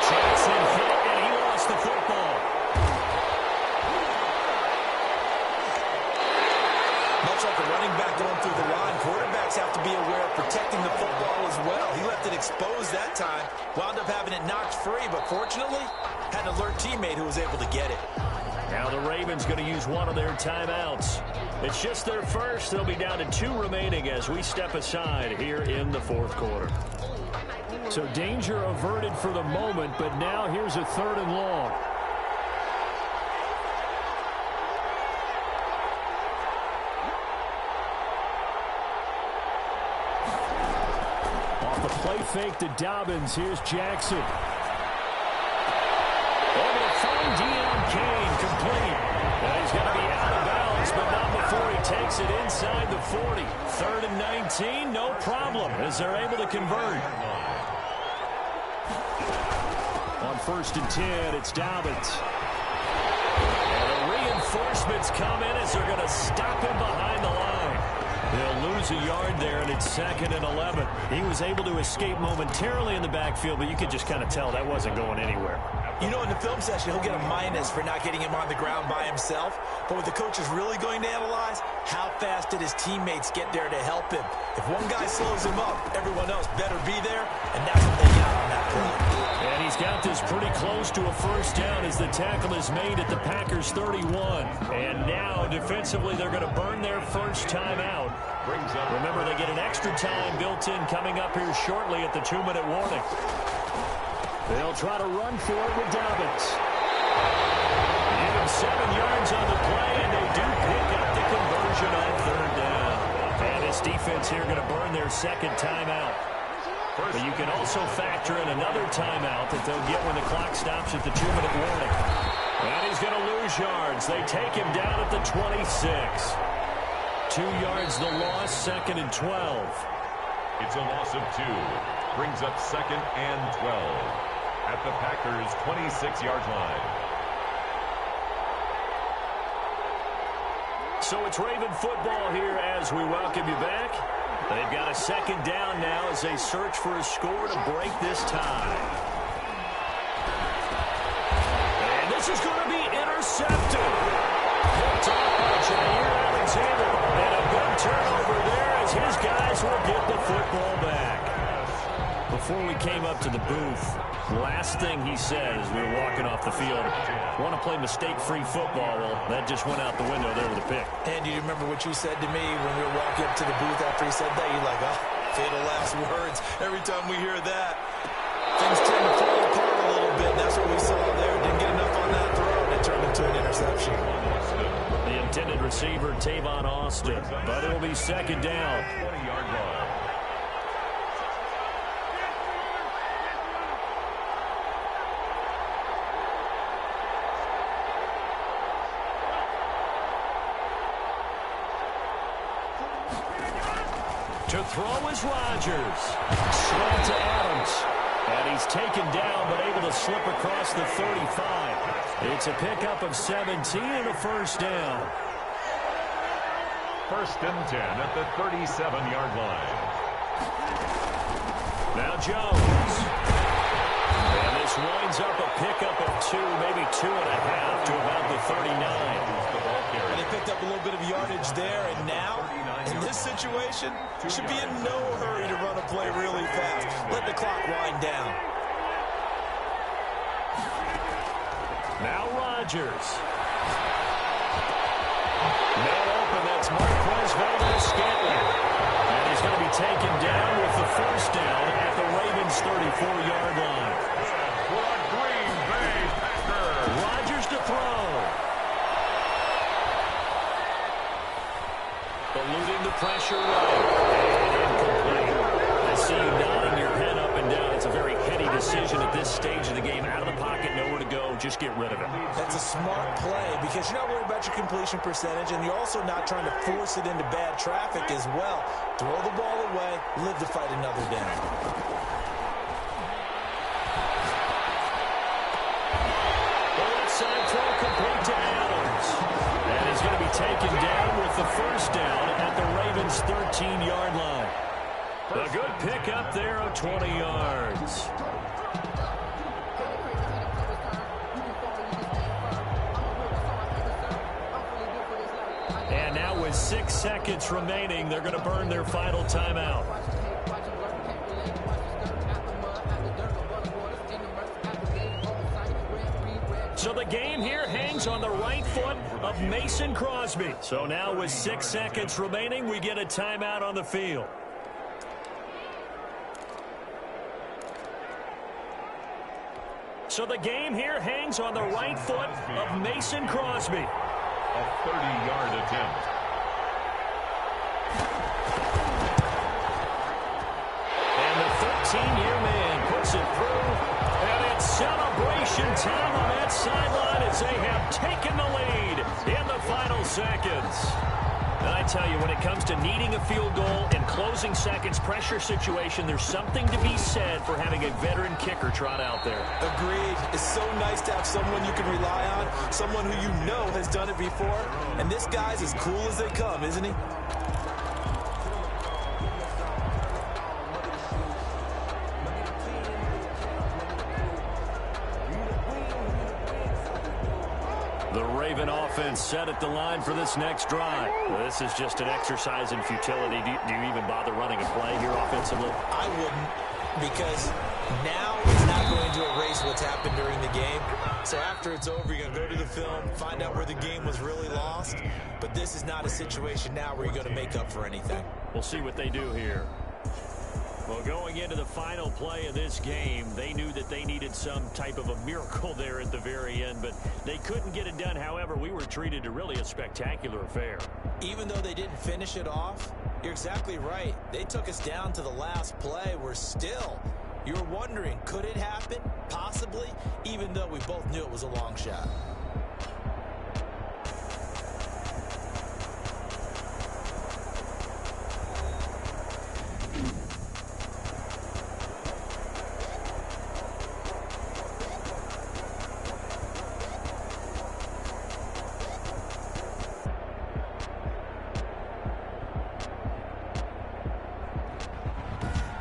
Jackson hit, and he lost the football. Much like a running back going through the line, quarterbacks have to be aware of protecting the football as well. He left it exposed that time, wound up having it knocked free, but fortunately, had an alert teammate who was able to get it. Now the Ravens going to use one of their timeouts. It's just their first. They'll be down to 2 remaining as we step aside here in the 4th quarter. So danger averted for the moment, but now here's a 3rd and long. Off the play fake to Dobbins. Here's Jackson. Able to find Deion Kane, complete. And he's going to be out of bounds, but not before he takes it inside the 40. 3rd and 19, no problem, as they're able to convert. On 1st and 10, it's Dobbins. And the reinforcements come in as they're going to stop him behind the line. They'll lose a yard there, and it's 2nd and 11. He was able to escape momentarily in the backfield, but you could just kind of tell that wasn't going anywhere. You know, in the film session, he'll get a minus for not getting him on the ground by himself. But what the coach is really going to analyze, how fast did his teammates get there to help him? If one guy slows him up, everyone else better be there, and that's what they got on that play. And he's got this pretty close to a 1st down as the tackle is made at the Packers' 31. And now, defensively, they're going to burn their first timeout. Remember, they get an extra time built in coming up here shortly at the 2-minute warning. They'll try to run for it with Dobbins. Give him 7 yards on the play, and they do pick up the conversion on 3rd down. And this defense here going to burn their 2nd timeout. But you can also factor in another timeout that they'll get when the clock stops at the 2-minute warning. And he's going to lose yards. They take him down at the 26. 2 yards the loss, 2nd and 12. It's a loss of 2. Brings up 2nd and 12 at the Packers' 26-yard line. So it's Raven football here as we welcome you back. They've got a 2nd down now as they search for a score to break this tie. And this is going to be intercepted. Picked off by Jair Alexander. And a good turnover there as his guys will get the football back. Before we came up to the booth, last thing he said as we were walking off the field, want to play mistake-free football. Well, that just went out the window there with a pick. And do you remember what you said to me when we were walking up to the booth after he said that? You're like, oh, fatal last words. Every time we hear that, things tend to fall apart a little bit. That's what we saw there. Didn't get enough on that throw, and it turned into an interception. The intended receiver, Tavon Austin. But it'll be 2nd down. 20-yard line. To throw is Rodgers. Slid to Adams. And he's taken down, but able to slip across the 35. It's a pickup of 17 and a first down. 1st and 10 at the 37-yard line. Now Jones. And this winds up a pickup of 2, maybe 2.5 to about the 39. And they picked up a little bit of yardage there, and now, in this situation, should be in no hurry to run a play really fast. Let the clock wind down. Now Rodgers. Man open, that's Marquez Valdez-Scantling. And he's going to be taken down with the first down at the Ravens' 34-yard line. For a Green Bay Packer. Rodgers to throw. Eluding the pressure right. And incomplete. I see you nodding your head up and down. It's a very heady decision at this stage of the game. Out of the pocket, nowhere to go. Just get rid of it. That's a smart play because you're not worried about your completion percentage, and you're also not trying to force it into bad traffic as well. Throw the ball away, live to fight another down. The left side throw complete to Adams. And he's going to be taken down with the first down at the Ravens' 13-yard line. A good pickup there of 20 yards. And now with 6 seconds remaining, they're going to burn their final timeout. So the game here hangs on the right foot of Mason Crosby. So now with 6 seconds remaining, we get a timeout on the field. So the game here hangs on the right foot of Mason Crosby. A 30-yard attempt. And the 13-year man puts it through. And it's celebration time on that sideline as they have taken the lead in the final seconds. And I tell you, when it comes to needing a field goal in closing seconds, pressure situation, there's something to be said for having a veteran kicker trot out there. Agreed. It's so nice to have someone you can rely on, someone who you know has done it before. And this guy's as cool as they come, isn't he? The Raven offense set at the line for this next drive. Well, this is just an exercise in futility. Do you even bother running a play here offensively? I wouldn't, because now it's not going to erase what's happened during the game. So after it's over, you're going to go to the film, find out where the game was really lost. But this is not a situation now where you're going to make up for anything. We'll see what they do here. Well, going into the final play of this game, they knew that they needed some type of a miracle there at the very end, but they couldn't get it done. However, we were treated to really a spectacular affair. Even though they didn't finish it off, you're exactly right. They took us down to the last play. We're still, you were wondering, could it happen? Possibly, even though we both knew it was a long shot.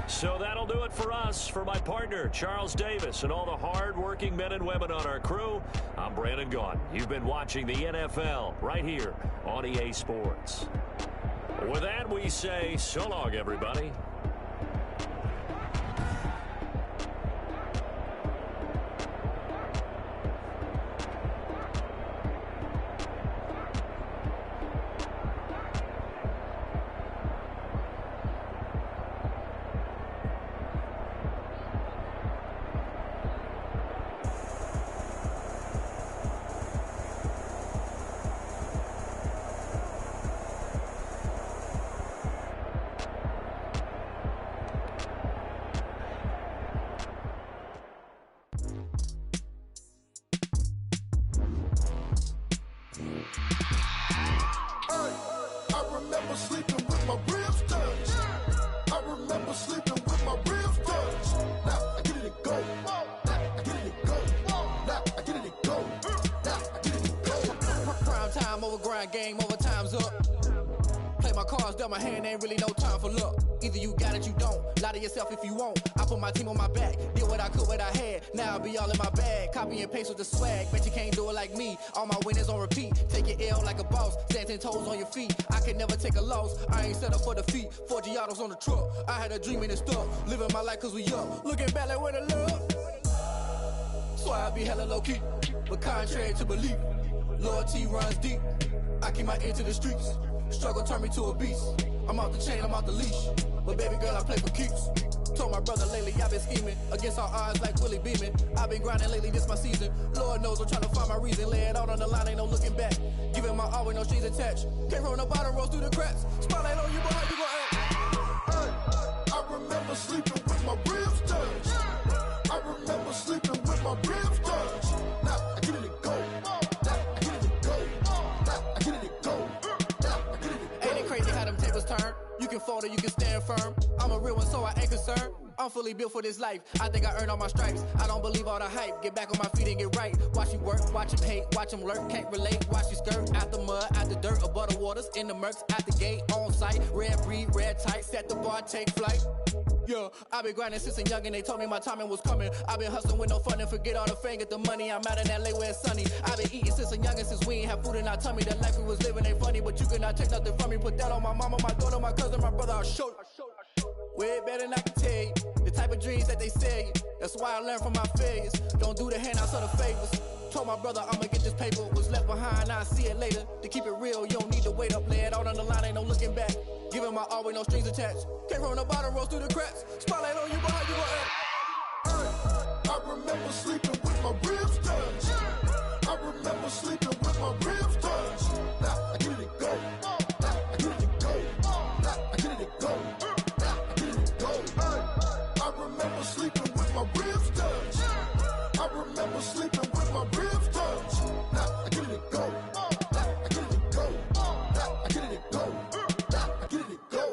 So that'll do it for us. For my partner, Charles Davis, and all the hard-working men and women on our crew, I'm Brandon Gaudin. You've been watching the NFL right here on EA Sports. With that, we say so long, everybody. I remember sleeping with my ribs touched. remember sleeping with my ribs touched. Now I get it and go. Now I get it and go. Now I get it and go. Now I get it and go. Prime time over grind game, over time's up. Play my cards, dealt my hand, ain't really no time for luck. Either you got it, you don't. Lie to yourself if you won't. I put my team on my back, did what I could, what I had. Now I'll be all in my bag, copy and paste with the swag. Bet you can't do it like me. All my winners on repeat. Take your L like a boss, stand 10 toes on your feet. I can never take a loss. I ain't set up for defeat. 4 Giottos on the truck. I had a dream and it stuck. Living my life cause we up. Looking back like where the love. So I be hella low key, but contrary to belief, loyalty runs deep. I keep my ear to the streets. Struggle turned me to a beast. I'm off the chain, I'm off the leash. But baby girl, I play for keeps. Told my brother lately, I've been scheming against all odds like Willie Beeman. I've been grinding lately, this my season. Lord knows I'm trying to find my reason. Lay it out on the line, ain't no looking back. Giving my all with no strings attached. Came from the bottom, rose through the cracks. Spotlight on you, but how you gon' act? Hey, I remember sleeping with my ribs touched. I remember sleeping with my ribs touched. Now I get it and go. Now I get it and go. Now I get it and go. Ain't it crazy how them tables turn? You can fold or you can stand firm. I'm a real one, so I ain't concerned. I'm fully built for this life. I think I earned all my stripes. I don't believe all the hype. Get back on my feet and get right. Watch you work, watch him hate, watch him lurk. Can't relate, watch you skirt. Out the mud, out the dirt, above the waters, in the murks, out the gate, on site. Red breed, red tight, set the bar, take flight. Yeah, I been grinding since a youngin', they told me my timing was coming. I been hustling with no fun and forget all the fame, get the money. I'm out in LA where it's sunny. I been eating since a youngin', since we ain't have food in our tummy. The life we was living ain't funny, but you cannot take nothing from me. Put that on my mama, my daughter, my cousin, my brother, I'll show you. Way better than I can tell you. The type of dreams that they sell you. That's why I learned from my failures. Don't do the handouts or the favors. Told my brother I'ma get this paper. Was left behind, I'll see it later. To keep it real, you don't need to wait up. Lay it out on the line, ain't no looking back. Giving my all with no strings attached. Came from the bottom, rose through the cracks. Spotlight on you, but how you gon' act? I remember sleeping with my ribs touched. I remember sleeping with my ribs touched. Now I get it and go. Now I get it and go. Now I get it and go. Now I get it and go. I remember sleeping with my ribs touched. I remember sleeping with my ribs touched. Now I get it and go. Now I get it and go. Now I get it and go. Now I get it and go.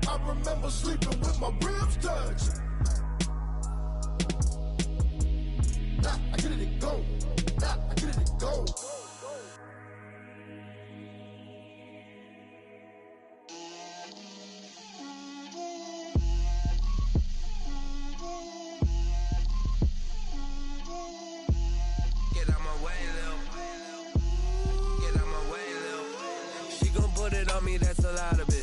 I remember sleeping with my ribs touched. Now I get it and go. Now I get it and go. Get out my way, Lil. Get out my way, Lil. She gon' put it on me, that's a lot of it.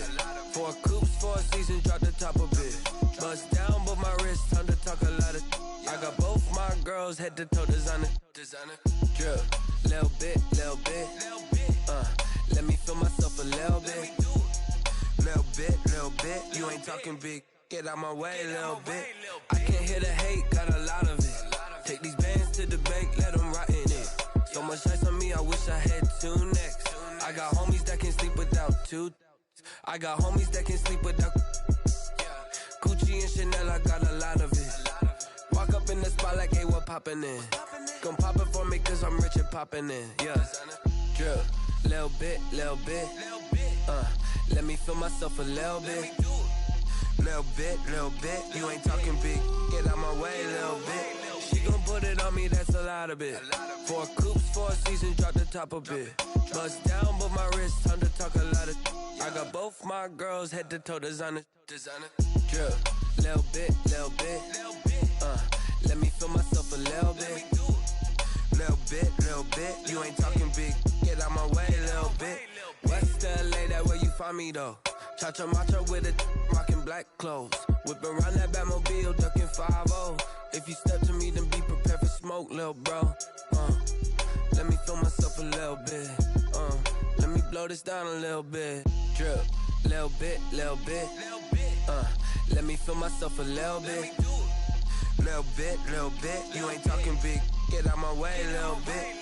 4 coops, 4 seasons, drop the top a bit. Bust down, but my wrist, time to talk a lot of. I got both my girls, head to toe designer. Drip, little bit, little bit. Let me feel myself a little bit. Little bit. You ain't talking big. Get out my way, little bit. I can't hear the hate, got a lot of it. Take these bands to the bank, let them rot in it. So much ice on me, I wish I had 2 necks. I got homies that can sleep without 2. I got homies that can sleep without Gucci and Chanel, I got a lot of it. Walk up in the spot like, hey, what poppin' in? Gon' pop it for me cause I'm rich and poppin' in, yeah. Drip, little bit. Let me feel myself a little bit. Little bit. You ain't talking big. Get out my way, little bit. She gon' put it on me, that's a lot of it. 4 coops, 4 seasons, drop the top a bit. Bust down, but my wrist, time to talk a lot of. I got both my girls, head to toe designer. Drip, little bit. Let me feel myself a little bit. Little bit. You ain't talking big. Get out my way, little bit. West LA, that where you find me though. Cha-cha matcha with it, rockin' black clothes. Whippin' around that Batmobile, duckin' 5-0. If you step to me, then be prepared for smoke, lil' bro. Let me feel myself a little bit. Let me blow this down a little bit. Drip, little bit. Let me feel myself a little bit. Little bit. You ain't talking big. Get out my way, little bit.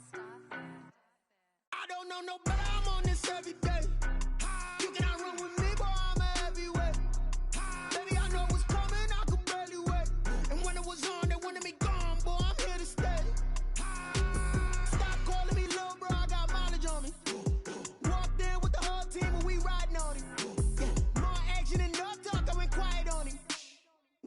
Style. know no better, I'm on this every day. You cannot run with me, boy, I'm a heavyweight. Baby, I know what's coming, I could barely wait. And when it was on, they wanted me gone, boy, I'm here to stay. Stop calling me little bro, I got mileage on me. Walked in with the whole team and we riding on him. Yeah, more action and no talk, I went quiet on him.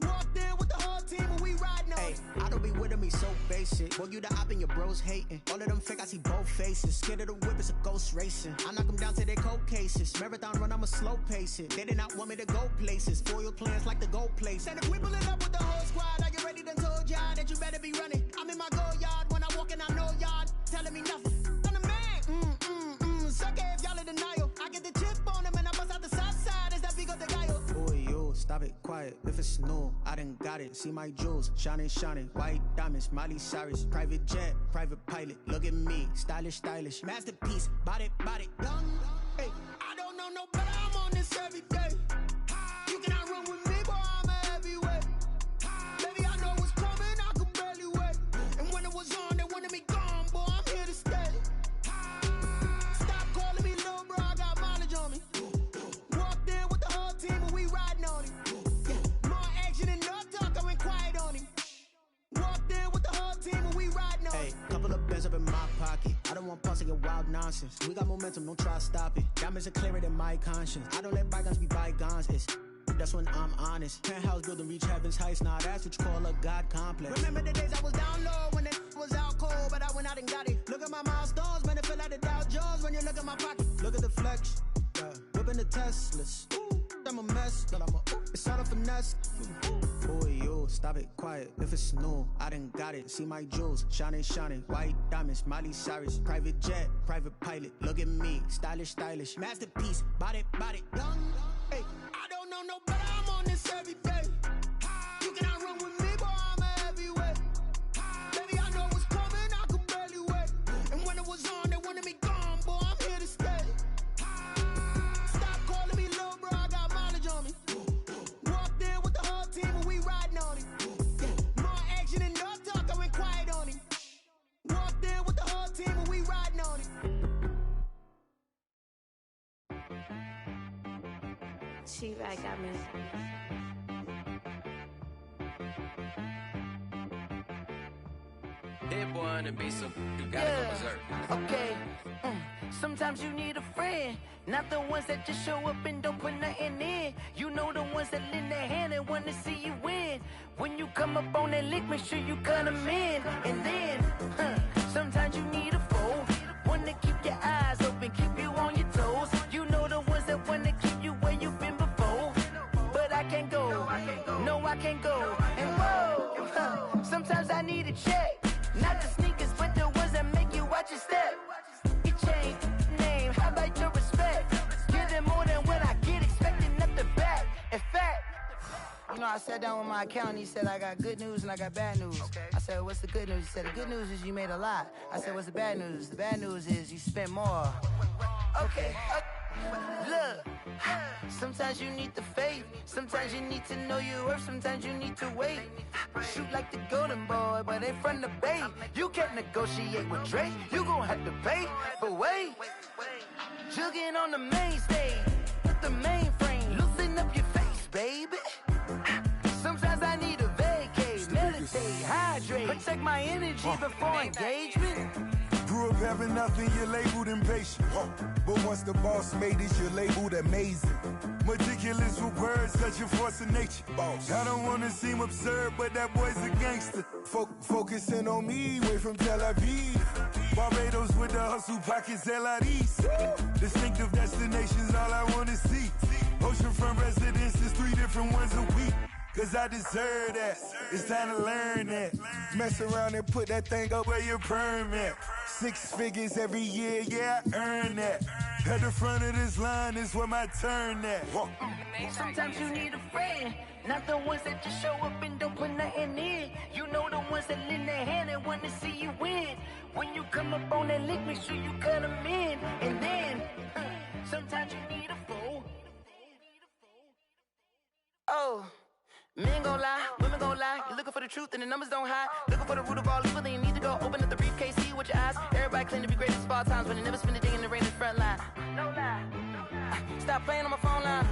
Walked in with the whole team and we riding on him. I don't be with me so basic. Boy, you the op and your bros hating. All of them fake, I see both faces. Scared of the whip, it's a ghost racing. I knock them down to their cold cases. Marathon run, I'ma slow pace it. They did not want me to go places. Foil plans like the gold place. And if we pulling up with the whole squad, I get ready to told y'all that you better be running. I'm in my go yard. When I walk in, I know y'all telling me nothing. I'm the man. Suck it if y'all in denial. I get the chip on them and I bust out the south side. Is that big of the guy? Boy, yo, stop it, quiet. If it's new, I done got it. See my jewels, shining, shining. White diamonds, Miley Cyrus. Private jet, private pilot. Look at me, stylish, stylish. Masterpiece, body, body. Young, hey, I don't know no better. I'm on this every day. You cannot run with me, boy, I'm a heavyweight. Baby, I know what's coming, I could barely wait. And when it was on, they wanted me gone, boy, I'm here to stay. Stop calling me little bro, I got mileage on me. Walked in with the whole team and we riding on him. Yeah, more action and no talk, I went quiet on him. Walked in with the whole team and we riding on him. Hey, couple of bands up in my pocket. I don't want pulse to get wild nonsense. We got momentum, don't try to stop it. Diamonds are clearer than my conscience. I don't let bygones be bygones. That's when I'm honest. Penthouse building, reach heaven's heights. Now that's what you call a God complex. Remember the days I was down low when it was out cold, but I went out and got it. Look at my milestones, man, it feel like the Dow Jones when you look at my pocket. Look at the flex, whipping the Teslas. I'm a mess, but it's all a finesse. Boy, yo, stop it, quiet. If it's new, I done got it. See my jewels, shining, shining. White diamonds, Miley Cyrus. Private jet, private pilot. Look at me, stylish, stylish. Masterpiece, body, body. Young, hey, I don't know no better. I'm on this every day. You cannot run with me, boy, I'm a heavyweight. Baby, I know what's coming, I could barely wait. And when it was on, they wanted me gone, boy, I'm here to stay. Stop calling me little bro, I got mileage on me. Walked in with the whole team and we riding on him. Yeah, more action and no talk, I went quiet on him. Walked in with the whole team and we riding on him. She-Rag got me. Hit boy on the beat, so you gotta go berserk. Okay. Sometimes you need a friend, not the ones that just show up and don't put nothing in. You know the ones that lend their hand and want to see you win. When you come up on that lick, make sure you cut them in. And then, sometimes you need a foe, one to keep your eyes open, keep you on your toes. You know the ones that want to keep you where you've been before. But I can't go, no I can't go. And whoa, sometimes I need a check. Not the sneakers, but the ones that make you watch your step. You change name, how about your respect? Give them more than what I get, expecting nothing back. In fact, you know, I sat down with my accountant, he said, I got good news and I got bad news. I said, what's the good news? He said, the good news is you made a lot. I said, what's the bad news? The bad news is you spent more. Okay. Look, sometimes you need the faith, sometimes you need to know your worth, sometimes you need to wait. Shoot like the golden boy, but ain't from the bay. You can't negotiate with Drake, you gon' have to pay. But wait, jugging on the main stage, with the mainframe, loosen up your face, baby. Sometimes I need a vacate, meditate, hydrate, protect my energy before engagement. Grew up having nothing, you're labeled impatient. But once the boss made it, you're labeled amazing. Meticulous with words, such a force of nature. I don't wanna seem absurd, but that boy's a gangster. Focusing on me, way from Tel Aviv. Barbados with the hustle pockets, LIDs. Distinctive destinations, all I wanna see. Oceanfront residences, 3 different ones a week. Cause I deserve that, it's time to learn that. Mess around and put that thing up where your permit. 6 figures every year, yeah, I earn that. At the front of this line is where my turn at. Sometimes you need a friend, not the ones that just show up and don't put nothing in. You know the ones that lend their hand and want to see you win. When you come up on that lick, make sure you cut them in. And then, sometimes you need a foe. Oh. Men gon' lie, women gon' lie. You're looking for the truth and the numbers don't hide. Looking for the root of all evil, then you need to go open up the briefcase, see with your eyes. Everybody claim to be greatest of all times, but they never spend a day in the rain. front line. No lie. Stop playing on my phone line.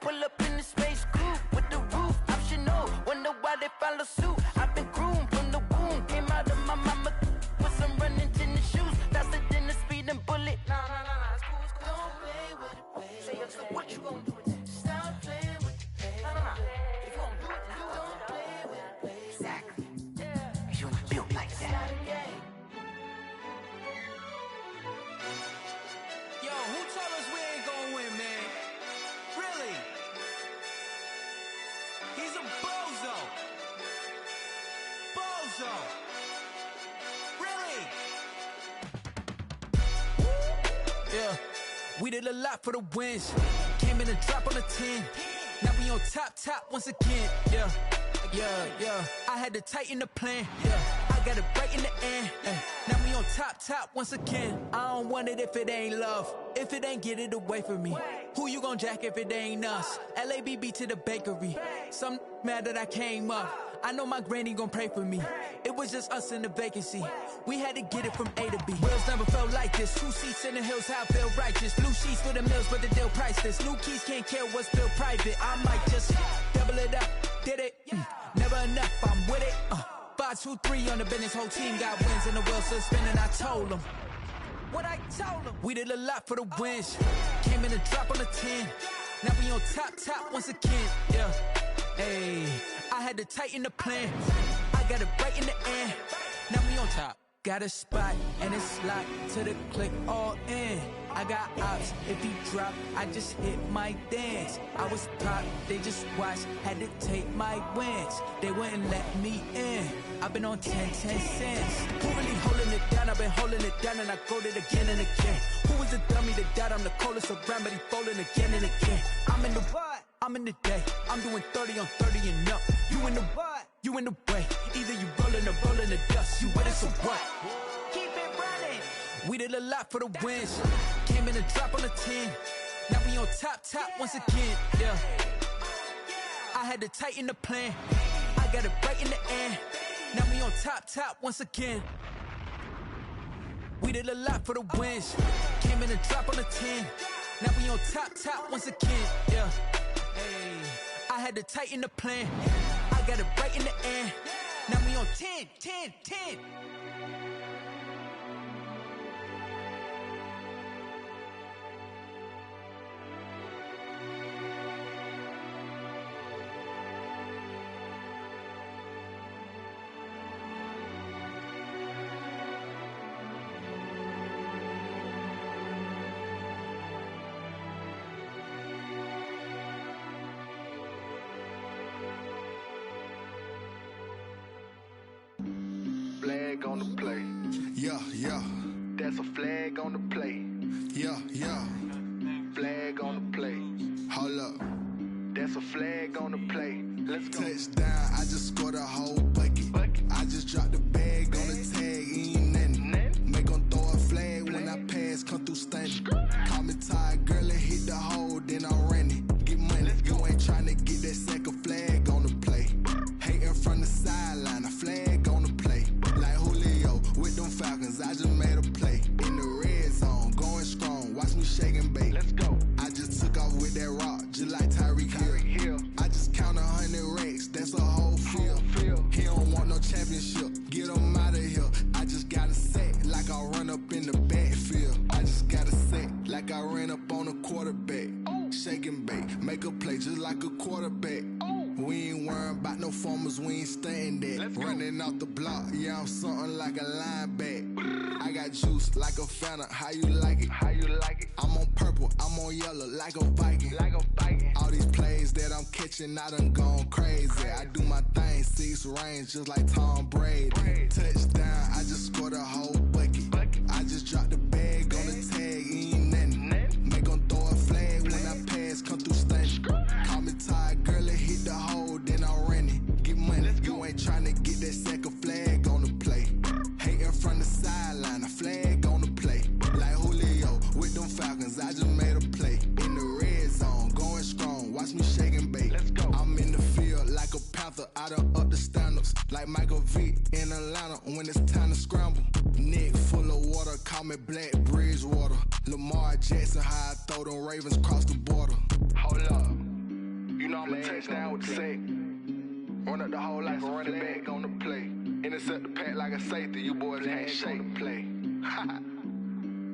Pull up in the space coupe with the roof optional. Wonder why they follow suit. I've been groomed from the womb. Came out of my mama with some running tennis shoes. Faster than the speeding bullet. Nah, it's cool, it's cool. Don't play with it, baby. Say, so what you gonna do with it? Stop playing with it, baby. Nah. If you gonna do it, then don't play with it, baby. Exactly. Yeah. You was built like that. Yo, who told us we ain't gonna win, man? Really? He's a bozo. Bozo. Really? Yeah, we did a lot for the wins. Came in a drop on a 10. Now we on top once again. Yeah. I had to tighten the plan. Yeah, I got it right in the end. Now we on top once again. I don't want it if it ain't love. If it ain't, get it away from me. Who you gon' jack if it ain't us? LABB to the bakery. Some mad that I came up. I know my granny gon' pray for me. It was just us in the vacancy. We had to get it from A to B. Wheels never felt like this. 2 seats in the hills, how I feel righteous. Blue sheets for the mills, but the deal priceless. New keys can't care what's still private. I might just double it up. Did it? Never enough, I'm with it. 5, 2, 3 on the business. Whole team got wins and the wheels still spinning. I told them what I told them. We did a lot for the wins. Came in a drop on a 10. Now we on top once again. Yeah. Hey, I had to tighten the plan. I got it right in the end. Now we on top. Got a spot and it's locked to the click all in. I got ops, if he drop, I just hit my dance. I was top, they just watched, had to take my wins. They wouldn't let me in. I've been on 10 cents. Who really holding it down? I've been holding it down and I go it again and again. Who was the dummy that died? I'm the coldest around, but he folding again and again. I'm in the what? I'm in the day. I'm doing 30 on 30 and up. You in the what? You in the way. Either you rolling or rolling the dust. You with it, so what? Keep it running. We did a lot for the wins. Came in a drop on a 10. Now we on top once again. Yeah. I had to tighten the plan. I got it right in the end. Now we on top once again. We did a lot for the wins. Came in a drop on a 10. Now we on top once again. Yeah. Hey, I had to tighten the plan. I got it right in the end. Now we on 10. Flag on the play. Yeah. That's a flag on the play. Yeah. Flag on the play. Hold up. That's a flag on the play. Let's go. Touchdown, I just scored a whole bucket. I just dropped the bag on the tag, ain't nothing. Make 'em throw a flag when I pass, come through stunning. Call me tired, girl, and hit the hole, then I ran it. Get money, you ain't tryna get that second flag on the play. Hating from the sideline, a flag on the play. Like Julio with them Falcons, I just made a play. In the red zone, going strong, watch me shake and bake. Let's go. I just took off with that rock, just like Tyreek Hill. I just count 100 racks, that's a whole field. He don't want no championship, get him out of here. I just got a set, like I run up in the backfield. I just got a set, like I ran up on a quarterback. Shake and bake, make a play just like a quarterback. We ain't worrying about no formers, we ain't staying there. Running out the block, yeah, I'm something like a linebacker. I got juice like a Fanta, how you like it? I'm on purple, I'm on yellow, like a Viking. All these plays that I'm catching, I done gone crazy. I do my thing, 6 range, just like Tom Brady. Touchdown, I just scored a whole bucket. I just dropped the bag on the tag, ain't nothing. Make 'em throw a flag when I pass, come through stunning. Call me tired, girl, and hit the hole, then I ran it. Get money, you ain't tryna get that second flag on the play. Hating from the sideline, a flag on the play. Like Julio with them Falcons, I just made a play. In the red zone, going strong, watch me shake and bake. Let's go. I'm in the field like a Panther, I done up the standards. Like Michael Vick in Atlanta when it's time to scramble. Neck full of water, call me Black Bridgewater. Lamar Jackson, how I throw them Ravens across the border. Hold up. You know I'm a touchdown with the sack. Run up the whole like a running back on the play. Intercept the pack like a safety. You boys can't shake the play.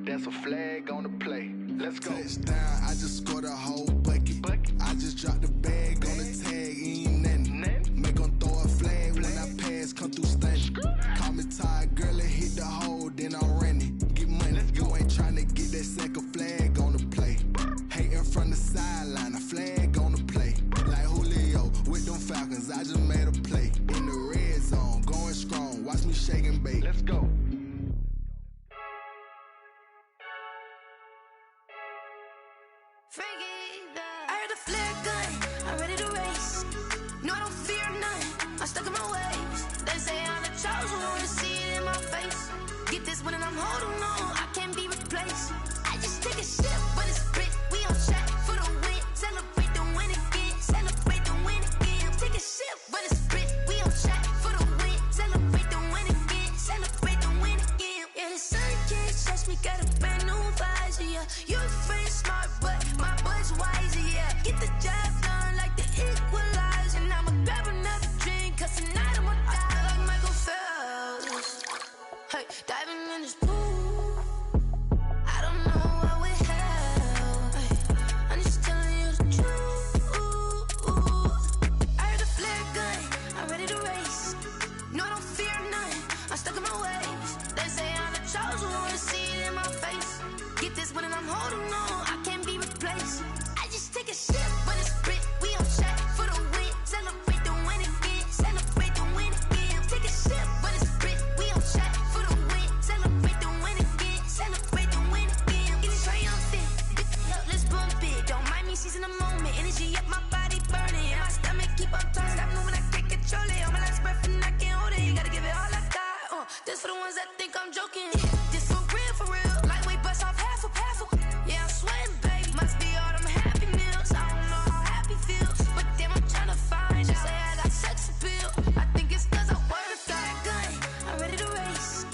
That's a flag on the play. Let's go. Touchdown, I just scored a whole bucket. I just dropped the bag on the tag, ain't nothing. Make them throw a flag when I pass, come through stunning. Call me tired, girl, and hit the hole, then I'm running. Get money, you ain't tryna get that second flag on the play. Hating from the sideline, a flag on the play. Like Julio with them Falcons, I just made a play. In the red zone, going strong, watch me shake and bake. Let's go. I heard the flare gun, I'm ready to race. No, I don't fear none, I'm stuck in my ways. They say I'm the chosen one, to see it in my face. Get this one and I'm holding on, I can't be replaced. I just take a sip, but it's split, we on track for the win. Celebrate the win again, celebrate the win again. Take a sip, but it's split, we on track for the win. Celebrate the win again, celebrate the win again. Yeah, the sun can't touch me, got a brand new visor, yeah. You're friend smart, but my bud's wiser, yeah. Get the job done like the equalizer. And I'ma grab another drink, cause tonight I'ma die like Michael Phelps. Hey, diving in this pool, I don't know what we have. Hey, I'm just telling you the truth. I heard the flare gun, I'm ready to race. No, I don't fear none, I'm stuck in my ways. They say I'm the chosen one, to see it in my face. Get this one and I'm holding on, I can't be replaced. I just take a sip, but it's split, we on track for the win. Celebrate the win again, celebrate the win again. Take a sip, but it's split, we on track for the win. Celebrate the win again, celebrate the win again. Get it triumphant, let's bump it. Don't mind me seizing the moment, energy up my body burning. My stomach keep on turning, stop moving, I can't control it. All my life's breath and I can't hold it. You gotta give it all I got. This for the ones that think I'm joking. This for real, lightweight bust off half a. Yeah, I'm sweating, baby. Must be all them happy meals. I don't know how happy feels, but damn, I'm tryna find you. Say I got sex appeal. I think it's cause I work. Got a gun, I'm ready to race.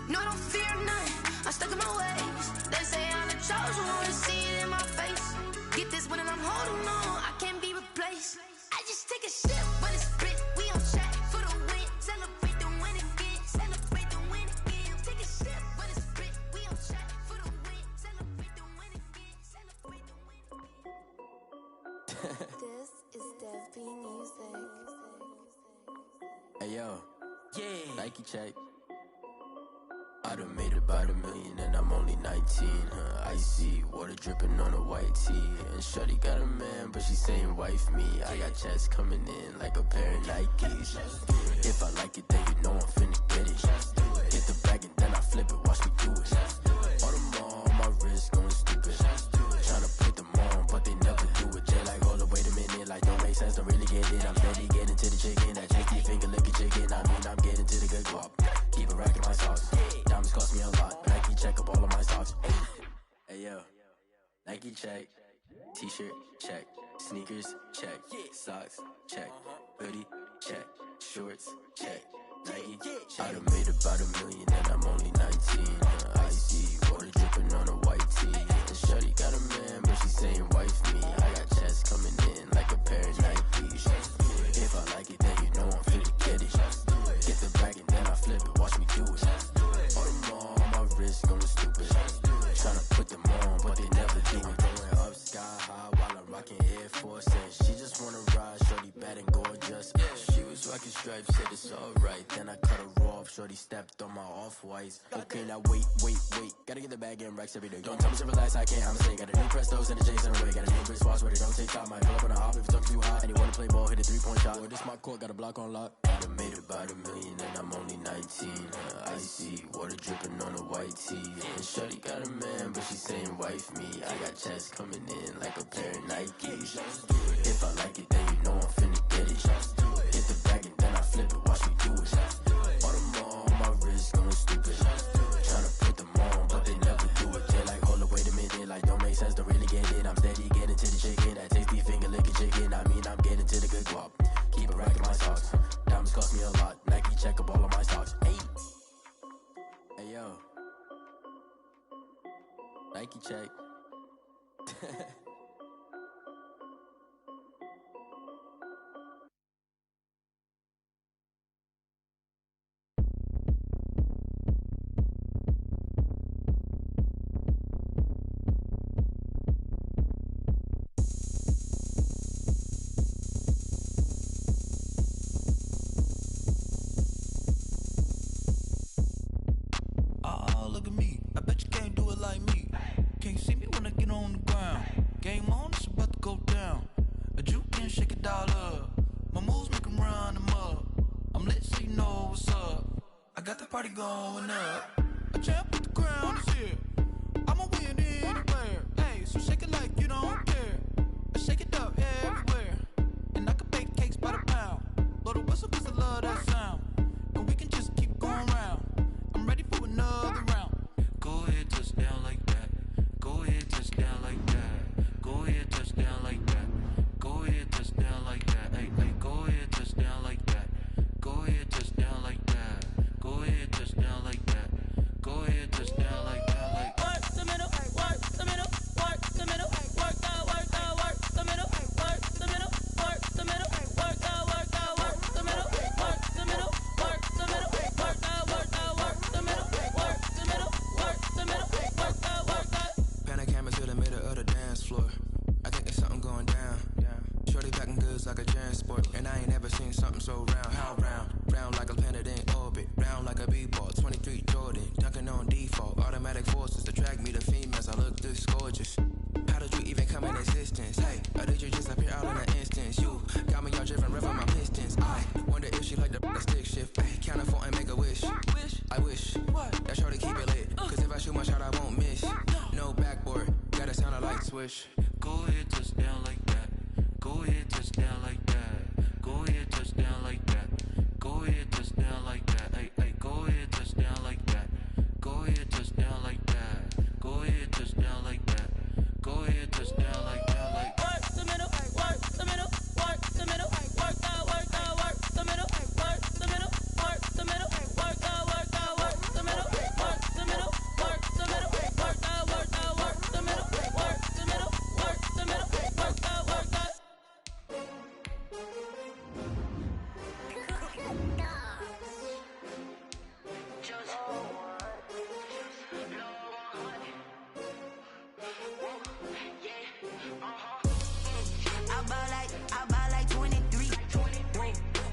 No, I don't fear none, I'm stuck in my ways. They say I'm the chosen one, to see it in my face. Get this one and I'm holding on, I can't be replaced. I just take a sip, but it's split, we on track for the win. Celebrate the win again, celebrate the win again. Take a sip, but it's split, we on track for the win. Celebrate the win again, celebrate the win again. This is Dev B Music. Hey yo, yeah. Nike check. I done made about $1 million and I'm only 19. Icy water dripping on a white tee. And shorty got a man, but she saying wife me. I got checks coming in like a pair of Nikes. If I like it, then you know I'm finna get it. Hit the bag and then I flip it, watch me do it. All them on my wrist going stupid. Tryna put them on, but they never do it. Jay like, hold up, wait a minute, like don't make sense, don't really get it. I'm steady getting to the chicken, that chicky finger licking chicken. I mean, I'm getting to the good guap. Keep a rack in my socks. Diamonds cost me a lot. Nike check up all of my stocks. Hey yo, Nike check. T-shirt check. Sneakers check. Socks check. Hoodie check. Shorts check. Nike. I done made about $1 million and I'm only 19. Icy water dripping on a white tee. And shorty got a man, but she saying wife me. I got checks coming in like a pair of Nikes. If I like it, then you know I'm finna get it. Get the bag and then I flip it, watch me do it. All them on my wrist going stupid. Tryna put them on, but they never do it. Going up sky high while I'm rocking Air Force. And she just wanna ride, shorty bad and gorgeous. She was rocking stripes, said it's alright. Then I cut her off, shorty stepped on my off-whites. Okay, now wait. Gotta get the bag and racks every day. Don't tell me to relax, I can't, I'ma say. Got a new Prestos and a J's in a way. Got a new Chris Foss where they don't take time. Might pull up on a hop if it's talking too hot. And you wanna play ball, hit a 3-point shot. Or this my court, got a block on lock. I done made about $1 million and I'm only 19. Icy water dripping on a white tee. And shorty got a man, but she saying wife me. I got checks coming in like a pair of Nikes. If I like it, then you know I'm finna get it. Hit the bag and then I flip it, watch me do it. All them on my wrist going stupid. Tryna put them on, but they never do it. They like, hold up, wait a minute, like don't make sense, don't really get it. I'm steady getting to the chicken, that tasty finger licking chicken. I mean, I'm getting to the good guap. Keep a rack in my socks. Diamonds cost me a lot. Nike check up all of my stocks. Hey yo, Nike check. Look at me. I bet you can't do it like me. Can't see me when I get on the ground. Game on, it's about to go down. A juke and shake it all up. My moves make them run them up. I'm lit so you know what's up. I got the party going up. A champ with the crown is here. I'ma win anywhere. Hey, so shake it like you don't care. I shake it up everywhere. And I can bake cakes by the pound. Blow the whistle cause I love that sound. And we can just keep going round. I'm ready for another round. Go ahead, touch down like that. Go ahead, touch down like that. Go ahead, touch down like that. Go ahead, touch down like that. Hey, hey, go ahead, touch down like that. Go ahead, touch down like that. Go ahead, touch down like that. Go ahead, touch down like that. Like work the middle, work the middle, work the middle, work the middle, work the middle, work the middle, work the middle, work the middle, work the middle, work the middle, work the middle, work the middle, work the. Pan a camera to the middle of the dance floor. I think there's something going down. Shorty packing goods like a transport, and I ain't never seen something so round. How round? Round like a planet in orbit, round like a b-ball. 23 Jordan, dunking on default. Automatic forces attract me to females. I look this gorgeous. How did you even come in existence? Hey, or did you just appear out in an instance? You got me all driven, revving my pistons. I wonder if she like the stick shift. Hey, count it 4 and make a wish. I wish that shorty keep it lit. Cause if I shoot my shot, I won't miss. No backboard, gotta sound a light switch. Go ahead, touch down like that. Go ahead, touch down like that. Go ahead, touch down like that. Go ahead, touch down like that. Hey, hey, go ahead, touch down like that. Go ahead, touch down like that. Go ahead, touch down like that. Go ahead, touch down like that. Like work the middle, work the middle, work the middle, work the middle, work the middle, work the middle, work the middle, work the middle, work the middle, work the middle, work the middle, work the middle, work the middle, work the middle, work the middle, work the. I buy like 23.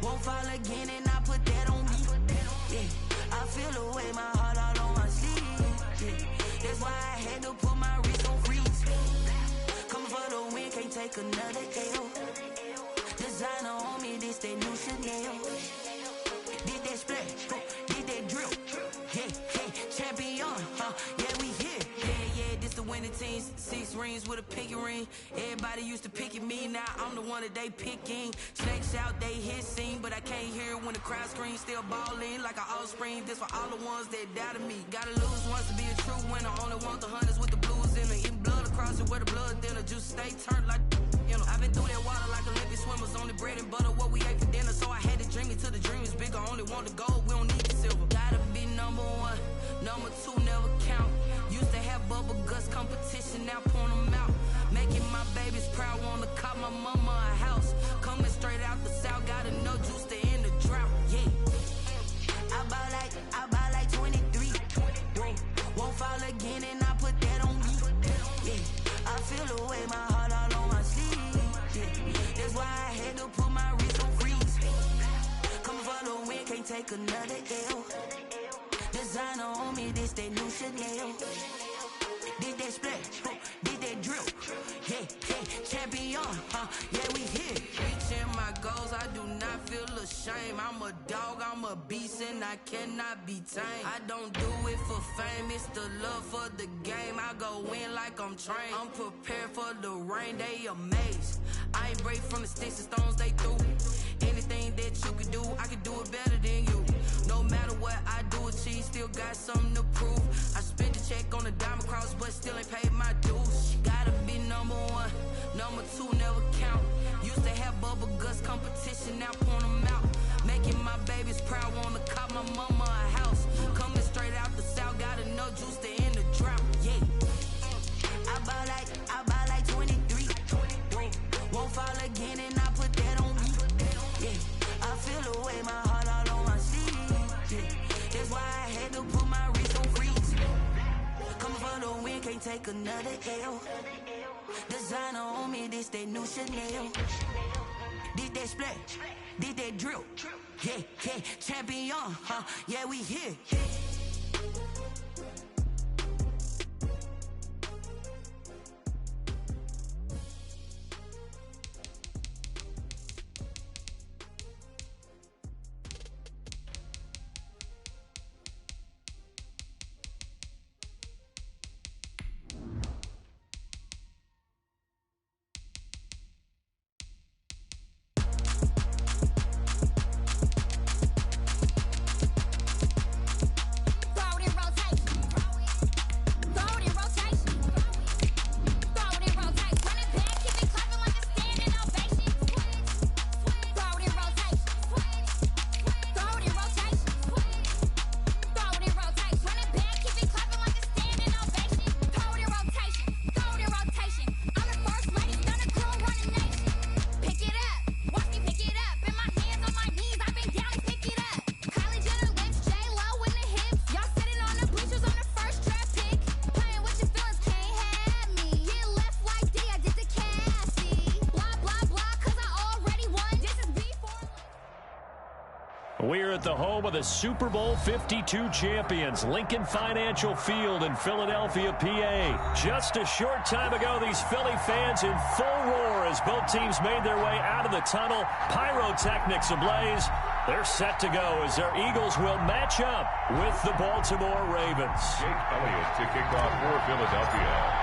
Won't fall again and I put that on me. Yeah, I feel the way my heart all on my sleeve. Yeah, that's why I had to put my wrist on freeze. Coming for the win, can't take another L. Designer on me, this that new Chanel. Did that splash, did that drill. Yeah, hey, champion, yeah, we here. Yeah, this the winning teams. 6 rings with a pinky ring. Everybody used to pick at me, now I'm the one that they picking. Snakes out, they hissing, but I can't hear when the crowd screams. Still balling like an offspring. This for all the ones that doubted me. Gotta lose once to be a true winner. Only want the hunters with the blues in it. Eating blood across it where the blood thinner. Juice stay turned like, you know. I've been through that water like Olympic swimmers. Only bread and butter, what we ate for dinner. So I had to dream it till the dream is bigger. Only want the gold, we don't need the silver. Gotta be number 1, number 2 never count. Used to have bubble guts competition, now point them out. Making my babies proud, wanna cop my mama a house. Coming straight out the south, gotta know juice to end the drought. Yeah, I buy like 23. Won't fall again and I put that on me. Yeah, I feel the way my heart all on my sleeve. Yeah, that's why I had to put my wrist on freeze. Coming for the win, can't take another L. Designer on me, this that new Chanel. Did that splash, did that drill. Yeah, hey, champion, yeah, we here. Reaching my goals, I do not feel ashamed. I'm a dog, I'm a beast, and I cannot be tamed. I don't do it for fame, it's the love for the game. I go in like I'm trained. I'm prepared for the rain, they amazed. I ain't break from the sticks and stones they threw. Anything that you can do, I can do it better than you. No matter what I do, achieve, still got something to prove. I spent the check on the diamond cross, but still ain't paid my dues. Gotta be number 1, number 2 never count. Used to have bubble guts competition, now point them out. Making my babies proud, wanna cop my mama a house. Coming straight out the south, gotta know juice to end the drought. Yeah, take another L. Designer on me, this they new Chanel. This they split, this they drill. Yeah, yeah, champion, huh? Yeah, we here. We're at the home of the Super Bowl 52 champions, Lincoln Financial Field in Philadelphia, PA. Just a short time ago, these Philly fans in full roar as both teams made their way out of the tunnel. Pyrotechnics ablaze. They're set to go as their Eagles will match up with the Baltimore Ravens. Jake Elliott to kick off for Philadelphia.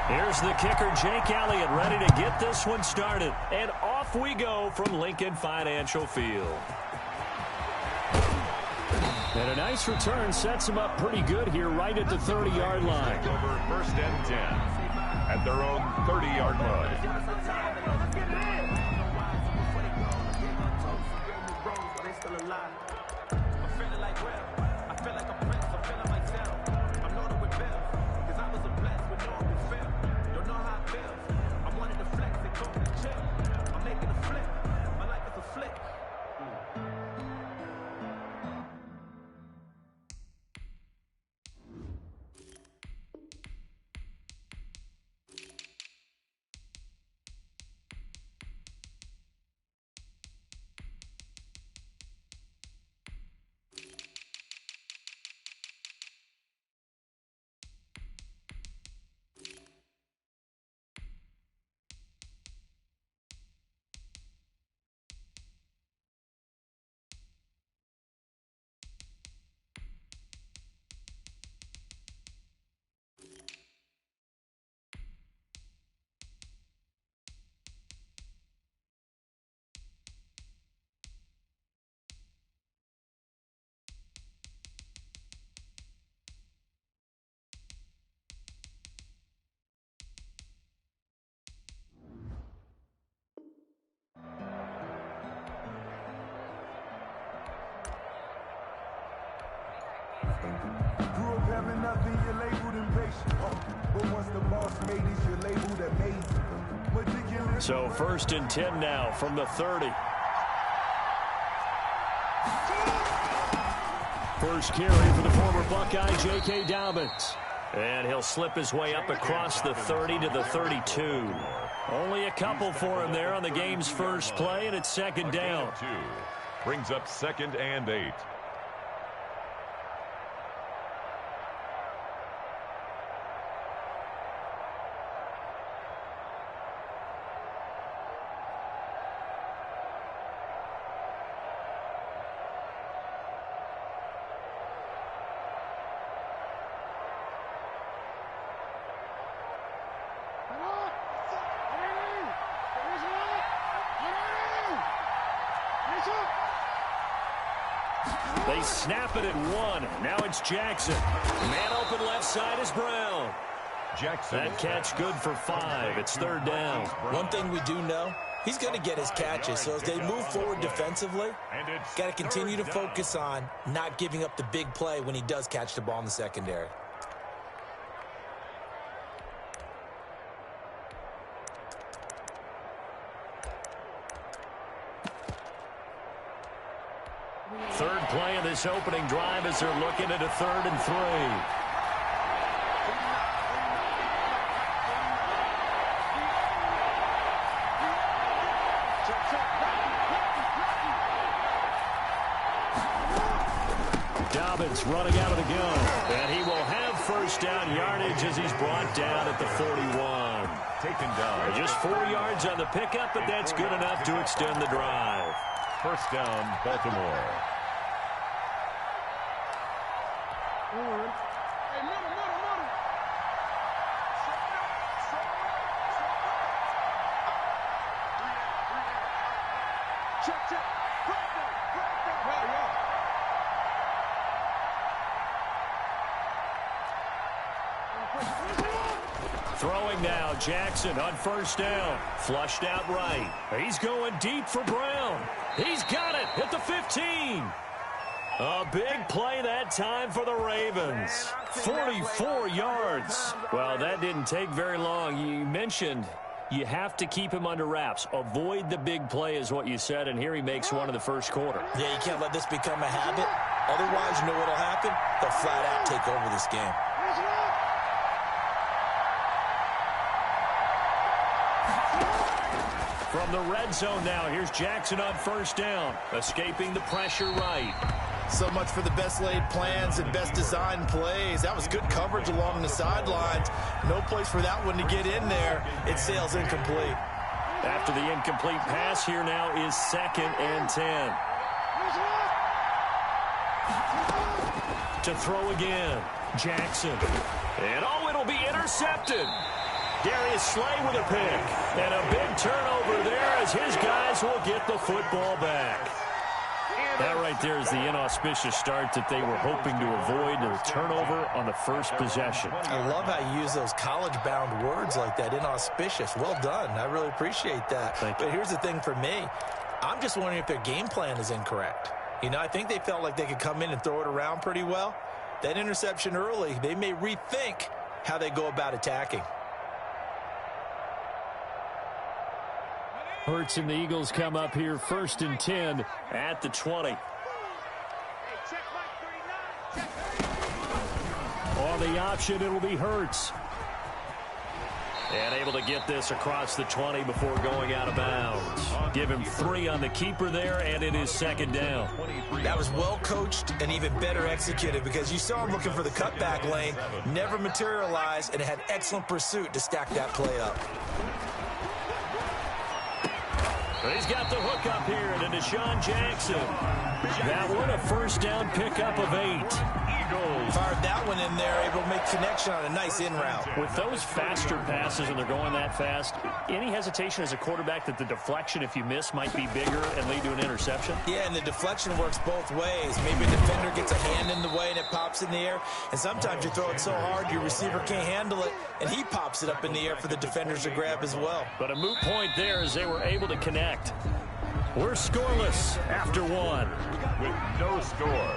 Here's the kicker, Jake Elliott, ready to get this one started. And off we go from Lincoln Financial Field. And a nice return sets them up pretty good here right at the 30-yard line. Over first and 10 at their own 30-yard line. Grew up having nothing, you're labeled impatient. But once the boss made it, you're labeled amazing. Meticulous. So 1st and 10 now from the 30. First carry for the former Buckeye, J.K. Dobbins. And he'll slip his way up across the 30 to the 32. Only a couple for him there on the game's first play, and it's second down. Brings up 2nd and 8. They snap it at 1. Now it's Jackson. Man open left side is Brown. Jackson. That catch good for 5. It's 3rd down. One thing we do know, he's going to get his catches. So as they move forward defensively, got to continue to focus on not giving up the big play when he does catch the ball in the secondary. Third play of this opening drive as they're looking at a 3rd and 3. Dobbins running out of the gun. And he will have first down yardage as he's brought down at the 41. Taken down. Just 4 yards on the pickup, but that's good enough to extend the drive. First down, Baltimore. Throwing now, Jackson on first down. Flushed out right. He's going deep for Brown. He's got it at the 15. A big play that time for the Ravens. 44 yards. Well, that didn't take very long. You mentioned you have to keep him under wraps. Avoid the big play is what you said, and here he makes one in the first quarter. Yeah, you can't let this become a habit. Otherwise, you know what will happen? They'll flat out take over this game. From the red zone now, here's Jackson on first down. Escaping the pressure right. So much for the best laid plans and best designed plays. That was good coverage along the sidelines. No place for that one to get in there. It sails incomplete. After the incomplete pass, here now is 2nd and 10. To throw again, Jackson. And it'll be intercepted. Darius Slay with a pick. And a big turnover there as his guys will get the football back. That right there is the inauspicious start that they were hoping to avoid, a turnover on the first possession. I love how you use those college-bound words like that, inauspicious. Well done. I really appreciate that. But here's the thing for me. I'm just wondering if their game plan is incorrect. You know, I think they felt like they could come in and throw it around pretty well. That interception early, they may rethink how they go about attacking. Hurts and the Eagles come up here 1st and 10 at the 20. On the option, it'll be Hurts. And able to get this across the 20 before going out of bounds. Give him 3 on the keeper there, and it is 2nd down. That was well coached and even better executed because you saw him looking for the cutback lane, never materialized, and had excellent pursuit to stack that play up. He's got the hook up here to Deshaun Jackson. That one a first down pickup of 8. Fired that one in there, able to make connection on a nice in route. With those faster passes and they're going that fast, any hesitation as a quarterback that the deflection, if you miss, might be bigger and lead to an interception? Yeah, and the deflection works both ways. Maybe a defender gets a hand in the way and it pops in the air, and sometimes you throw it so hard your receiver can't handle it, and he pops it up in the air for the defenders to grab as well. But a moot point there as they were able to connect. We're scoreless after 1. With no score.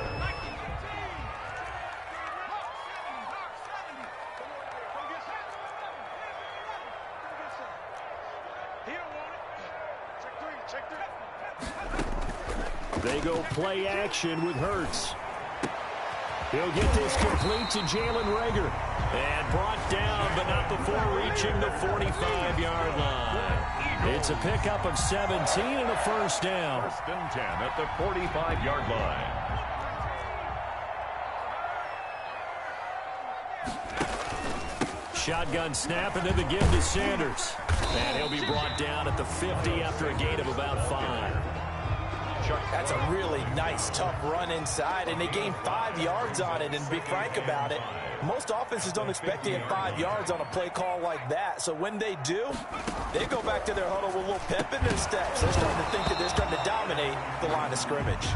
They go play action with Hurts. He'll get this complete to Jalen Reagor. And brought down, but not before reaching the 45-yard line. It's a pickup of 17 and a first down. 1st and 10 at the 45-yard line. Shotgun snap and then the give to Sanders. And he'll be brought down at the 50 after a gain of about 5. That's a really nice, tough run inside, and they gained 5 yards on it. And be frank about it, most offenses don't expect to get 5 yards on a play call like that. So when they do, they go back to their huddle with a little pep in their steps. They're starting to think that they're starting to dominate the line of scrimmage.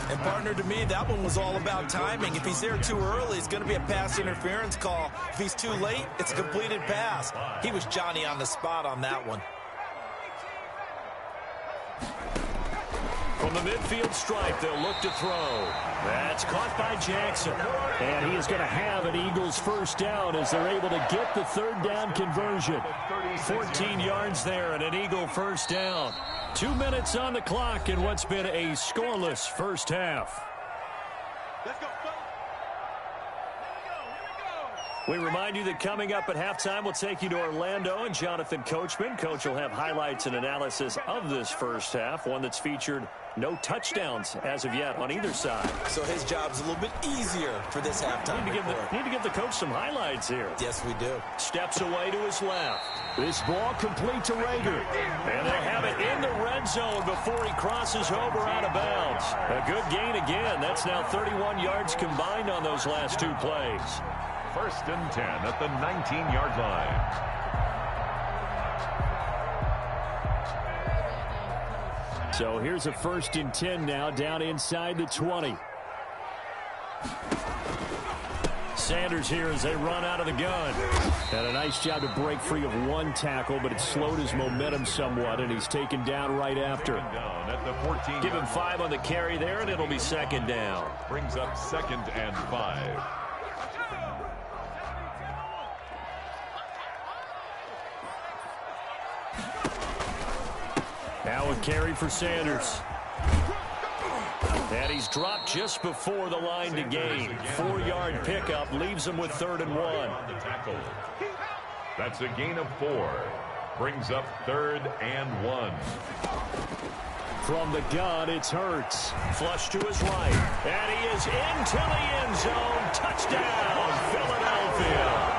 And, partner, to me, that one was all about timing. If he's there too early, it's going to be a pass interference call. If he's too late, it's a completed pass. He was Johnny on the spot on that one. From the midfield stripe, they'll look to throw. That's caught by Jackson. And he is going to have an Eagles first down as they're able to get the 3rd down conversion. 14 yards there and an Eagle first down. 2 minutes on the clock in what's been a scoreless first half. Let's go. We remind you that coming up at halftime, we'll take you to Orlando and Jonathan Coachman. Coach will have highlights and analysis of this first half, one that's featured no touchdowns as of yet on either side. So his job's a little bit easier for this halftime. Need to give the coach some highlights here. Yes, we do. Steps away to his left. This ball complete to Rager. And they have it in the red zone before he crosses over out of bounds. A good gain again. That's now 31 yards combined on those last two plays. 1st and 10 at the 19-yard line. So here's a 1st and 10 now down inside the 20. Sanders here as they run out of the gun. Had a nice job to break free of one tackle, but it slowed his momentum somewhat, and he's taken down right after. Down at the 14. Give him 5 on the carry there, and it'll be 2nd down. Brings up 2nd and 5. Now a carry for Sanders. And he's dropped just before the line to gain. 4-yard pickup leaves him with 3rd and 1. That's a gain of 4. Brings up 3rd and 1. From the gun, it's Hurts. Flush to his right. And he is into the end zone. Touchdown, Philadelphia.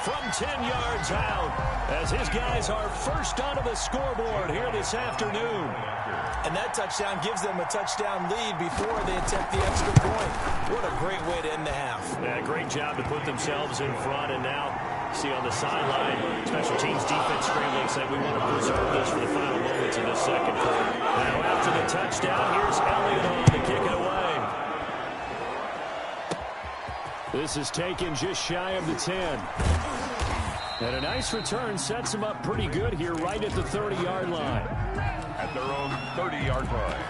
From 10 yards out, as his guys are first onto the scoreboard here this afternoon. And that touchdown gives them a touchdown lead before they attempt the extra point. What a great way to end the half. Yeah, great job to put themselves in front. And now, see on the sideline, special teams defense scrambling, saying we want to preserve this for the final moments of this second quarter. Now after the touchdown, here's Elliott on to kick it away. This is taken just shy of the 10. And a nice return sets him up pretty good here right at the 30-yard line. At their own 30-yard line.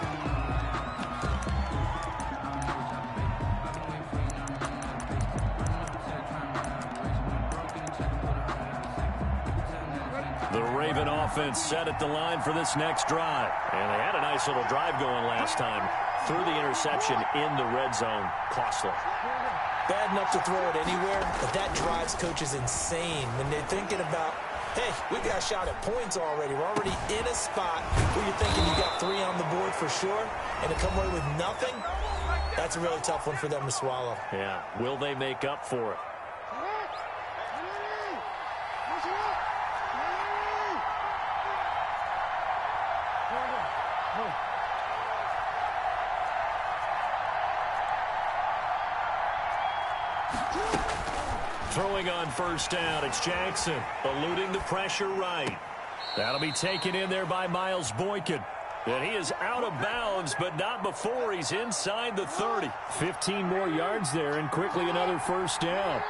The Raven offense set at the line for this next drive. And they had a nice little drive going last time. Threw the interception in the red zone. Costly. Bad enough to throw it anywhere, but that drives coaches insane when they're thinking about, hey, we got a shot at points already. We're already in a spot where you're thinking you got 3 on the board for sure, and to come away with nothing, that's a really tough one for them to swallow. Yeah, will they make up for it? Throwing on first down, it's Jackson, eluding the pressure right. That'll be taken in there by Miles Boykin. And he is out of bounds, but not before he's inside the 30. 15 more yards there, and quickly another first down.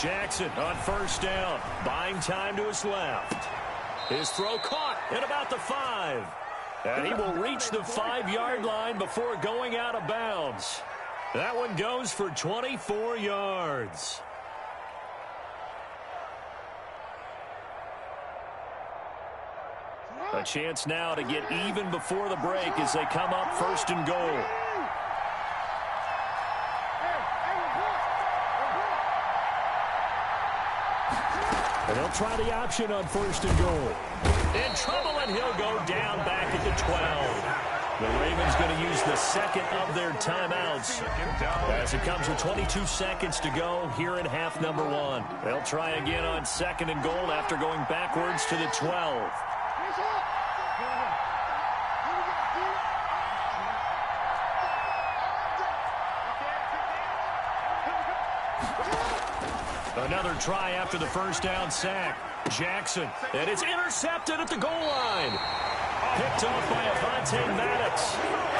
Jackson on first down, buying time to his left. His throw caught at about the 5. And he will reach the 5-yard line before going out of bounds. That one goes for 24 yards. A chance now to get even before the break as they come up 1st and goal. And they'll try the option on 1st and goal. In trouble, and he'll go down back at the 12. The Ravens going to use the second of their timeouts as it comes with 22 seconds to go here in half number 1. They'll try again on 2nd and goal after going backwards to the 12. Another try after the first down sack. Jackson, and it's intercepted at the goal line. Picked off by Avonte Maddox.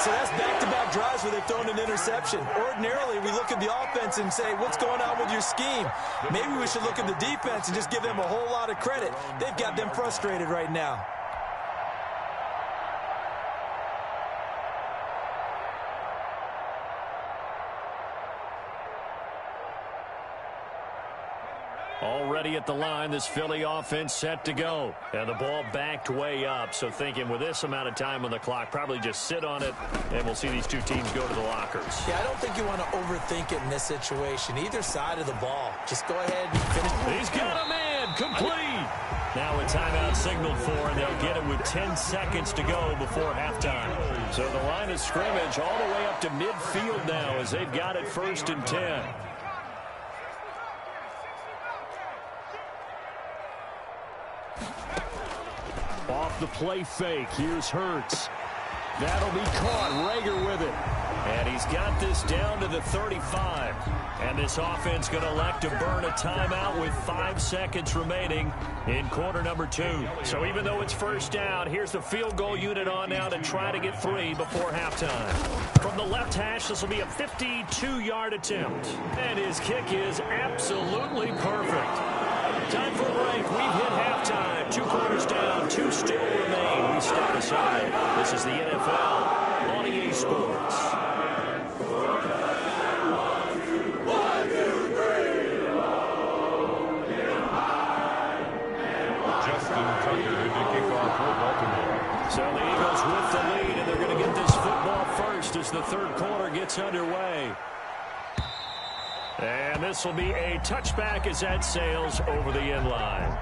So that's back-to-back drives where they've thrown an interception. Ordinarily, we look at the offense and say, what's going on with your scheme? Maybe we should look at the defense and just give them a whole lot of credit. They've got them frustrated right now. Already at the line, this Philly offense set to go. And the ball backed way up. So thinking with this amount of time on the clock, probably just sit on it, and we'll see these two teams go to the lockers. Yeah, I don't think you want to overthink it in this situation. Either side of the ball. Just go ahead and finish. He's got a man. Complete. Now a timeout signaled for, and they'll get it with 10 seconds to go before halftime. So the line of scrimmage all the way up to midfield now as they've got it 1st and 10. Off the play fake. Here's Hurts. That'll be caught. Rager with it. And he's got this down to the 35. And this offense going to elect to burn a timeout with 5 seconds remaining in quarter number 2. So even though it's 1st down, here's the field goal unit on now to try to get 3 before halftime. From the left hash, this will be a 52-yard attempt. And his kick is absolutely perfect. Time for a break. We've hit halftime. 2 quarters down. 2 still remain. We step aside. This is the NFL on EA Sports. So the Eagles with the lead, and they're going to get this football first as the 3rd quarter gets underway. And this will be a touchback as that sails over the end line.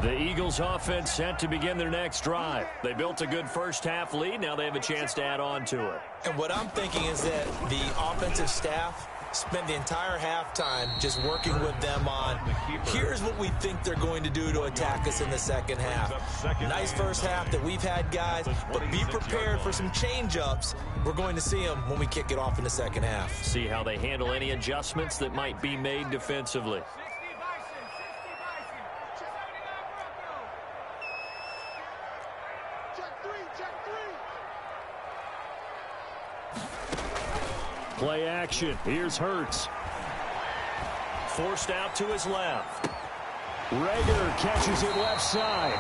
The Eagles offense set to begin their next drive. They built a good first-half lead. Now they have a chance to add on to it. And what I'm thinking is that the offensive staff spent the entire halftime just working with them on, here's what we think they're going to do to attack us in the second half. Nice first half that we've had, guys, but be prepared for some change-ups. We're going to see them when we kick it off in the second half. See how they handle any adjustments that might be made defensively. Play action. Here's Hurts. Forced out to his left. Rager catches it left side.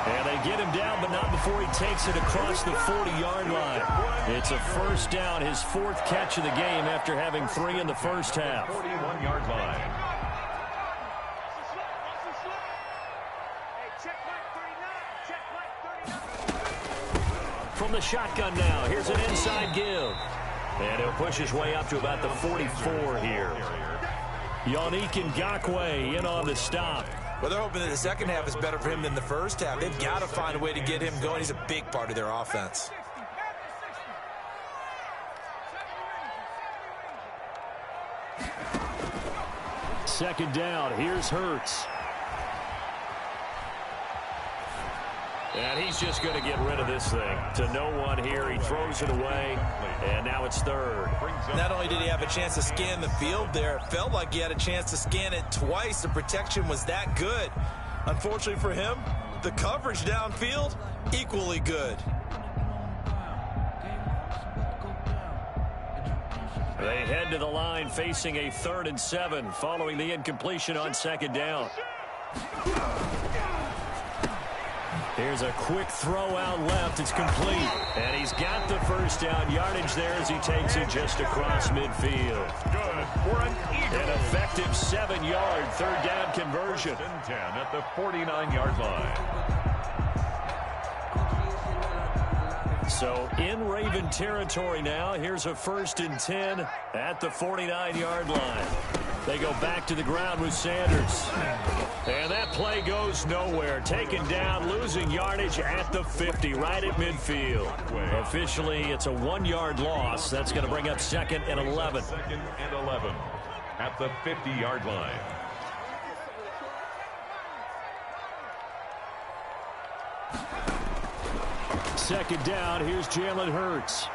And they get him down, but not before he takes it across the 40-yard line. It's a 1st down, his 4th catch of the game after having 3 in the first half. 41-yard line. From the shotgun now, here's an inside give. And he'll push his way up to about the 44 here. Yannick Ngakoue in on the stop. Well, they're hoping that the second half is better for him than the first half. They've got to find a way to get him going. He's a big part of their offense. Second down, here's Hurts. And he's just going to get rid of this thing. To no one here, he throws it away, and now it's 3rd. Not only did he have a chance to scan the field there, it felt like he had a chance to scan it twice. The protection was that good. Unfortunately for him, the coverage downfield, equally good. They head to the line facing a 3rd and 7 following the incompletion on 2nd down. Here's a quick throw out left. It's complete. And he's got the 1st down yardage there as he takes it just across midfield. Good for an effective 7-yard 3rd down conversion. 10 at the 49-yard line. So in Raven territory now. Here's a 1st and 10 at the 49-yard line. They go back to the ground with Sanders. And that play goes nowhere. Taken down, losing yardage at the 50, right at midfield. Officially, it's a 1-yard loss. That's going to bring up 2nd and 11. 2nd and 11 at the 50-yard line. Second down, here's Jalen Hurts.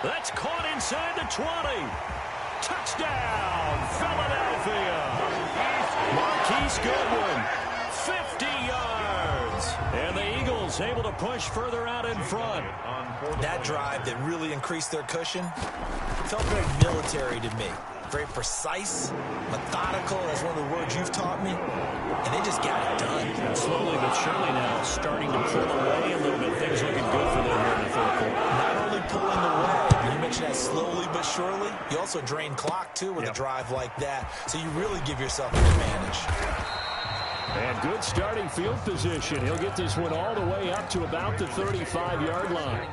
That's caught inside the 20. Touchdown, Philadelphia. Marquise Goodwin, 50 yards. is able to push further out in front. That drive that really increased their cushion felt very military to me. Very precise, methodical, that's one of the words you've taught me. And they just got it done. And slowly but surely now starting to pull away a little bit. Things looking good for them here in the third quarter. Not only pulling away, you mentioned that slowly but surely. You also drain clock, too, with a drive like that. So you really give yourself an advantage. And good starting field position. He'll get this one all the way up to about the 35-yard line.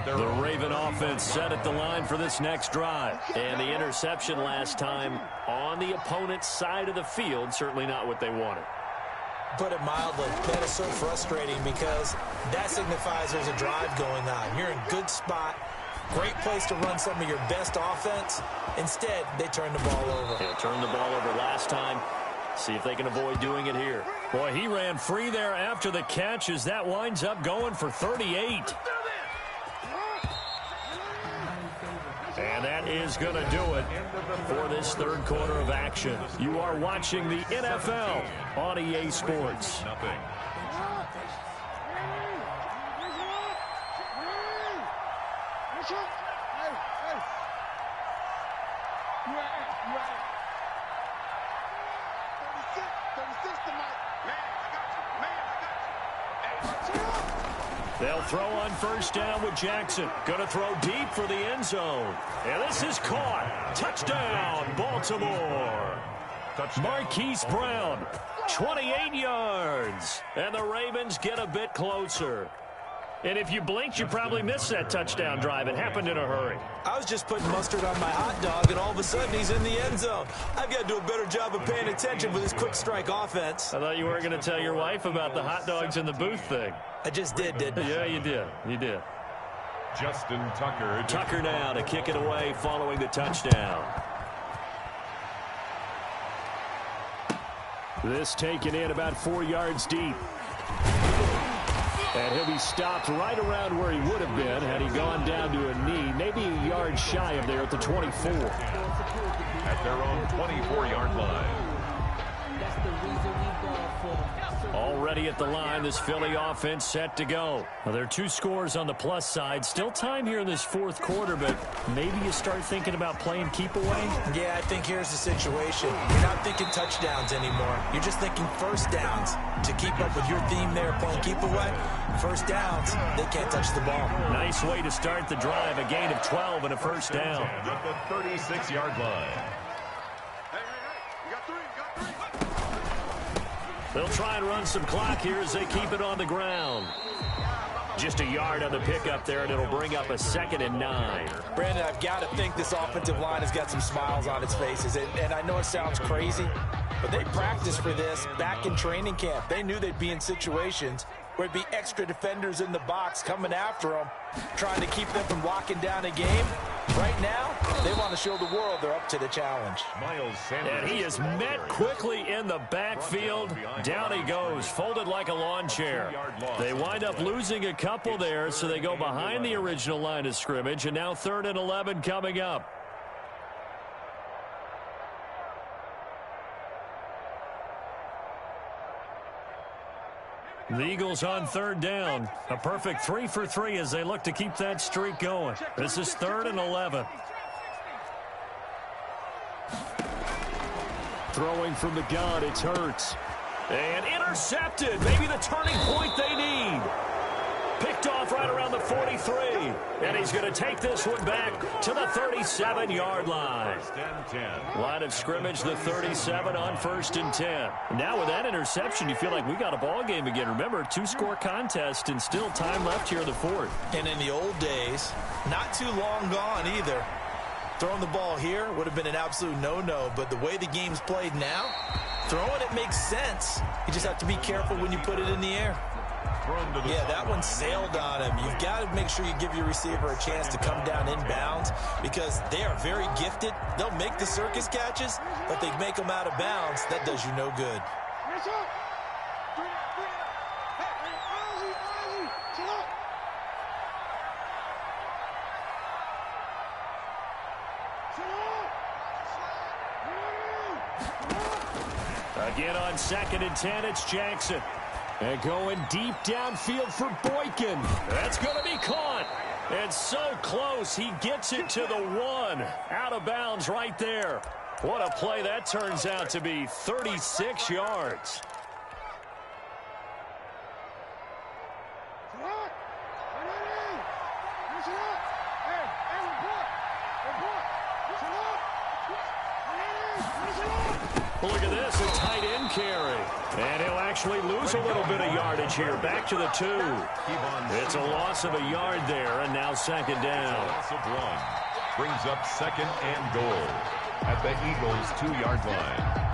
The Raven offense set at the line for this next drive. And the interception last time on the opponent's side of the field, certainly not what they wanted. Put it mildly, that is so frustrating because that signifies there's a drive going on. You're in a good spot, great place to run some of your best offense. Instead, they turn the ball over. They turned the ball over last time. See if they can avoid doing it here. Boy, he ran free there after the catch as that winds up going for 38. And that is going to do it for this third quarter of action. You are watching the NFL on EA Sports. They'll throw on first down with Jackson. Going to throw deep for the end zone. And this is caught. Touchdown, Baltimore. Marquise Brown, 28 yards. And the Ravens get a bit closer. And if you blinked, you probably missed that touchdown drive. It happened in a hurry. I was just putting mustard on my hot dog, and all of a sudden he's in the end zone. I've got to do a better job of paying attention with this quick strike offense. I thought you weren't going to tell your wife about the hot dogs in the booth thing. I just did, didn't I? Yeah, you did. You did. Justin Tucker. Tucker now to kick it away following the touchdown. This taken in about 4 yards deep. And he'll be stopped right around where he would have been had he gone down to a knee, maybe a yard shy of there at the 24. At their own 24-yard line. Already at the line, this Philly offense set to go. Well, there are 2 scores on the plus side. Still time here in this fourth quarter, but maybe you start thinking about playing keep away? Yeah, I think here's the situation. You're not thinking touchdowns anymore. You're just thinking first downs. To keep up with your theme there, playing keep away, first downs, they can't touch the ball. Nice way to start the drive. A gain of 12 and a first down. At the 36-yard line. They'll try and run some clock here as they keep it on the ground. Just a yard on the pickup there, and it'll bring up a 2nd and 9. Brandon, I've got to think this offensive line has got some smiles on its faces. And I know it sounds crazy, but they practiced for this back in training camp. They knew they'd be in situations where it'd be extra defenders in the box coming after them, trying to keep them from locking down a game. Right now, they want to show the world they're up to the challenge. And he is met quickly in the backfield. Down he goes, folded like a lawn chair. They wind up losing a couple there, so they go behind the original line of scrimmage, and now 3rd and 11 coming up. The Eagles on 3rd down. A perfect 3 for 3 as they look to keep that streak going. This is 3rd and 11. Throwing from the gun, it's Hurts. And intercepted. Maybe the turning point they need. Picked off right around the 43. And he's going to take this one back to the 37-yard line. Line of scrimmage, the 37 on 1st and 10. Now with that interception, you feel like we got a ball game again. Remember, 2-score contest and still time left here in the 4th. And in the old days, not too long gone either. Throwing the ball here would have been an absolute no-no, but the way the game's played now, throwing it makes sense. You just have to be careful when you put it in the air. Yeah, that one sailed on him. You've got to make sure you give your receiver a chance to come down inbounds because they are very gifted. They'll make the circus catches, but they make them out of bounds. That does you no good. Again on 2nd and 10, it's Jackson. And going deep downfield for Boykin. That's going to be caught. And so close, he gets it to the 1. Out of bounds right there. What a play that turns out to be. 36 yards. Look at this, a tight end carry. And he'll actually lose a little bit of yardage here. Back to the 2. It's a loss of a yard there, and now second down. Loss of 1. Brings up second and goal at the Eagles' 2-yard line.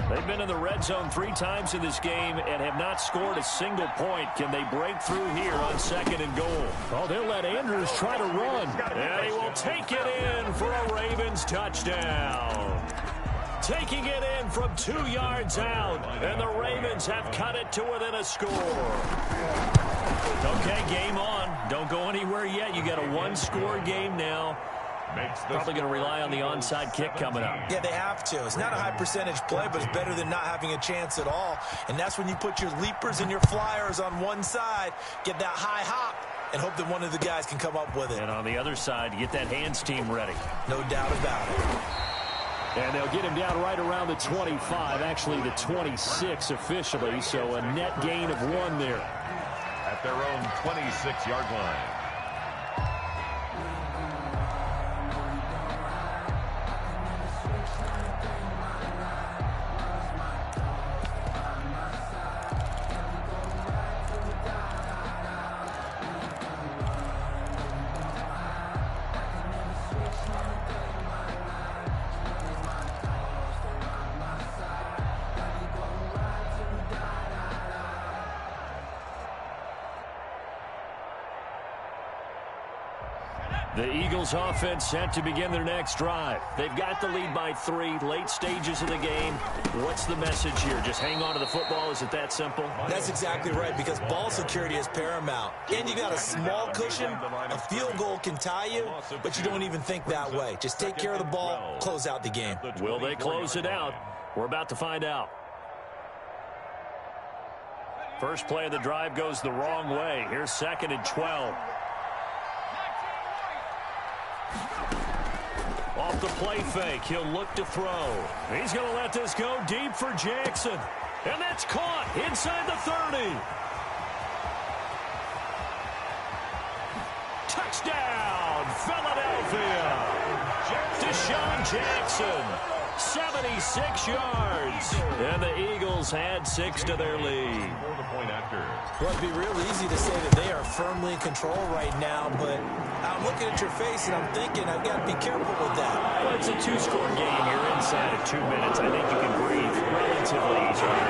They've been in the red zone 3 times in this game and have not scored a single point. Can they break through here on second and goal? Oh, they'll let Andrews try to run. And he will take it in for a Ravens touchdown. Taking it in from 2 yards out. And the Ravens have cut it to within a score. Okay, game on. Don't go anywhere yet. You got a 1-score game now. Probably going to rely on the onside kick coming up. Yeah, they have to. It's not a high percentage play, but it's better than not having a chance at all. And that's when you put your leapers and your flyers on one side, get that high hop, and hope that one of the guys can come up with it. And on the other side, get that hands team ready. No doubt about it. And they'll get him down right around the 25, actually the 26 officially, so a net gain of 1 there. At their own 26-yard line. The Eagles offense set to begin their next drive. They've got the lead by 3, late stages of the game. What's the message here? Just hang on to the football? Is it that simple? That's exactly right, because ball security is paramount. And you got a small cushion. A field goal can tie you, but you don't even think that way. Just take care of the ball, close out the game. Will they close it out? We're about to find out. First play of the drive goes the wrong way. Here's second and 12. Off the play fake, he'll look to throw. He's going to let this go deep for Jackson. And that's caught inside the 30. Touchdown, Philadelphia. Deshaun Jackson, 76 yards. And the Eagles had 6 to their lead. Well, it'd be real easy to say that they are firmly in control right now, but I'm looking at your face and I'm thinking I've got to be careful with that. Well, it's a 2-score game. You're inside of 2 minutes. I think you can breathe relatively easily.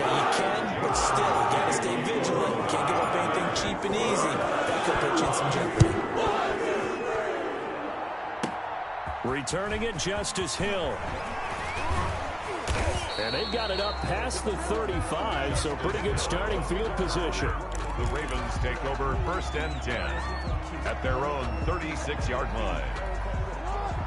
Yeah, you can, but still, you got to stay vigilant. Can't give up anything cheap and easy. That could put you in some jeopardy. Returning it, Justice Hill. And they've got it up past the 35, so pretty good starting field position. The Ravens take over 1st and 10 at their own 36-yard line.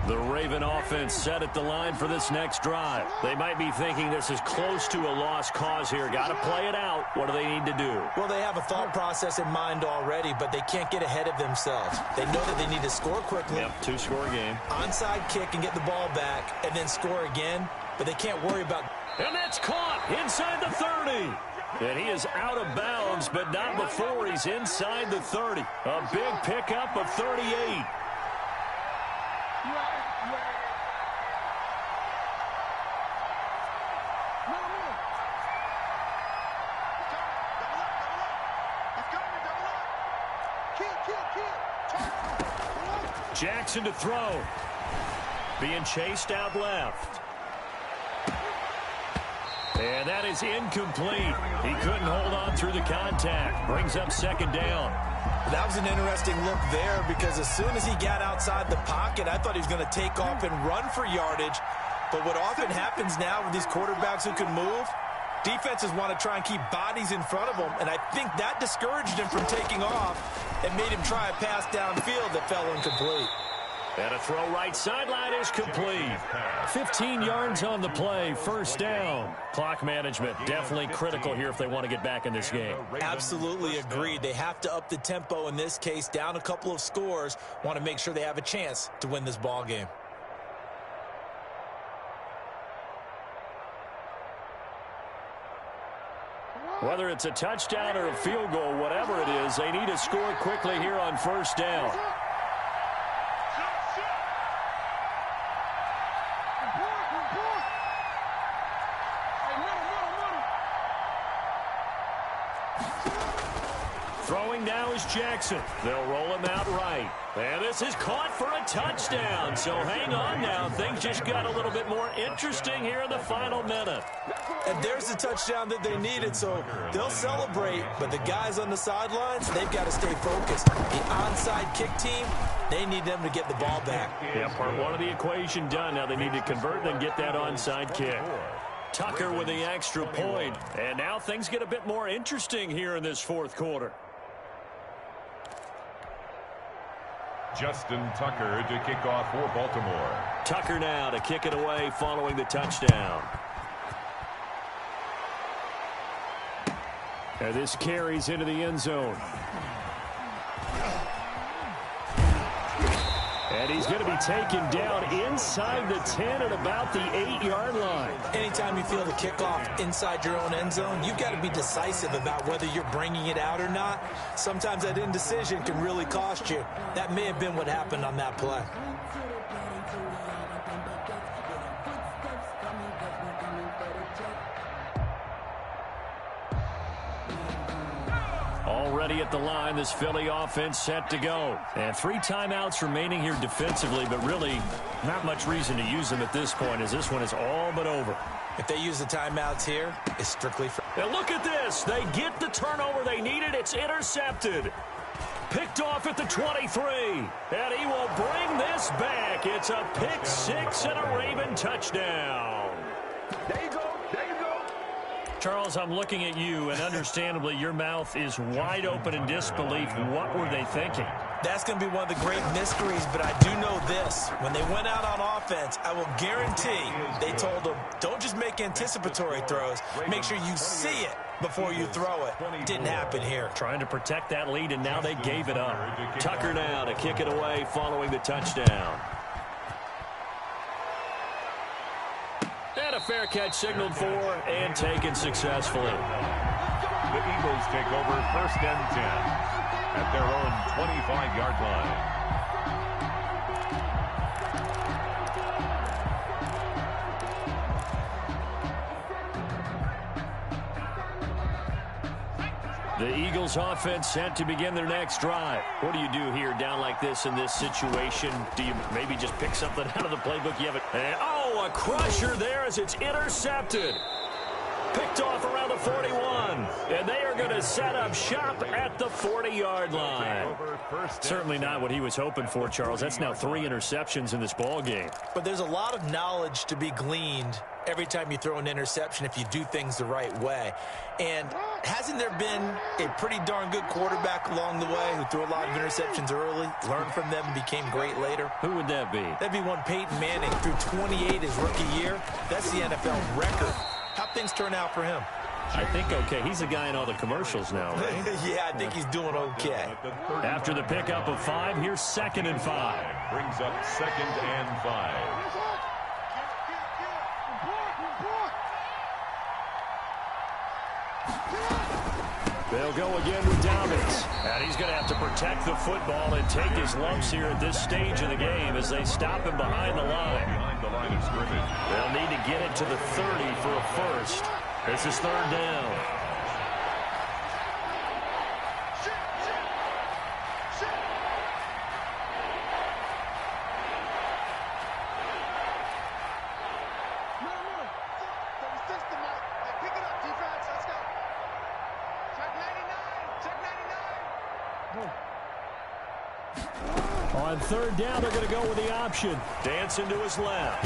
The Raven offense set at the line for this next drive. They might be thinking this is close to a lost cause here. Got to play it out. What do they need to do? Well, they have a thought process in mind already, but they can't get ahead of themselves. They know that they need to score quickly. Yep, 2-score game. Onside kick and get the ball back, and then score again, but they can't worry about... And that's caught inside the 30. And he is out of bounds, but not before he's inside the 30. A big pickup of 38. Jackson to throw. Being chased out left. And that is incomplete. He couldn't hold on through the contact. Brings up second down. That was an interesting look there, because as soon as he got outside the pocket, I thought he was going to take off and run for yardage. But what often happens now with these quarterbacks who can move, defenses want to try and keep bodies in front of them, and I think that discouraged him from taking off. and made him try a pass downfield that fell incomplete. And a throw right sideline is complete. 15 yards on the play, first down. Clock management definitely critical here if they want to get back in this game. Absolutely agreed. They have to up the tempo in this case, down a couple of scores. Want to make sure they have a chance to win this ball game. Whether it's a touchdown or a field goal, whatever it is, they need to score quickly here on first down. Throwing now is Jackson. They'll roll him out right. And this is caught for a touchdown. So hang on now. Things just got a little bit more interesting here in the final minute. And there's the touchdown that they needed, so they'll celebrate. But the guys on the sidelines, they've got to stay focused. The onside kick team, they need them to get the ball back. Yeah, part one of the equation done. Now they need to convert and get that onside kick. Tucker with the extra point. And now things get a bit more interesting here in this fourth quarter. Justin Tucker to kick off for Baltimore. Tucker now to kick it away following the touchdown. And this carries into the end zone. And he's going to be taken down inside the 10 at about the 8-yard line. Anytime you feel the kickoff inside your own end zone, you've got to be decisive about whether you're bringing it out or not. Sometimes that indecision can really cost you. That may have been what happened on that play. Already at the line, this Philly offense set to go. And 3 timeouts remaining here defensively, but really not much reason to use them at this point as this one is all but over. If they use the timeouts here, it's strictly for... And look at this. They get the turnover they needed. It's intercepted. Picked off at the 23. And he will bring this back. It's a pick 6 and a Raven touchdown. There you go. There you go. Charles, I'm looking at you, and understandably, your mouth is wide open in disbelief. What were they thinking? That's going to be one of the great mysteries, but I do know this. When they went out on offense, I will guarantee they told them, don't just make anticipatory throws. Make sure you see it before you throw it. Didn't happen here. Trying to protect that lead, and now they gave it up. Tucker now to kick it away following the touchdown. And a fair catch signaled for and taken successfully. The Eagles take over first and 10 at their own 25-yard line. The Eagles offense set to begin their next drive. What do you do here down like this in this situation? Do you maybe just pick something out of the playbook? You have it. Oh, a crusher there as it's intercepted. Picked off around the 41. And they are going to set up shop at the 40-yard line. Certainly not what he was hoping for, Charles. That's now 3 interceptions in this ball game. But there's a lot of knowledge to be gleaned every time you throw an interception if you do things the right way. And hasn't there been a pretty darn good quarterback along the way who threw a lot of interceptions early, learned from them, and became great later? Who would that be? That'd be one Peyton Manning. Threw 28 his rookie year. That's the NFL record. How'd things turn out for him? I think okay. He's the guy in all the commercials now, right? Yeah, I think he's doing okay. After the pickup of 5, here's 2nd and 5. Brings up 2nd and 5. They'll go again with Dobbins. And he's going to have to protect the football and take his lumps here at this stage of the game as they stop him behind the line. Behind the line of scrimmage. They'll need to get it to the 30 for a first. This is 3rd down. On 3rd down, they're going to go with the option. Dancing to his left.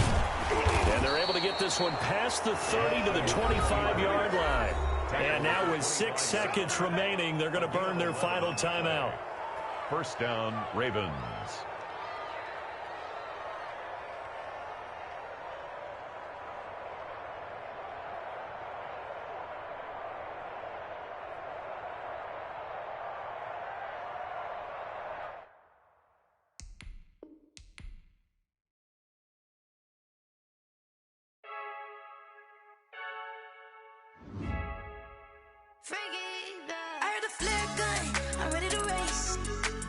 And they're able to get this one past the 30 to the 25-yard line. And now with 6 seconds remaining, they're going to burn their final timeout. First down, Ravens. I heard the flare gun, I'm ready to race.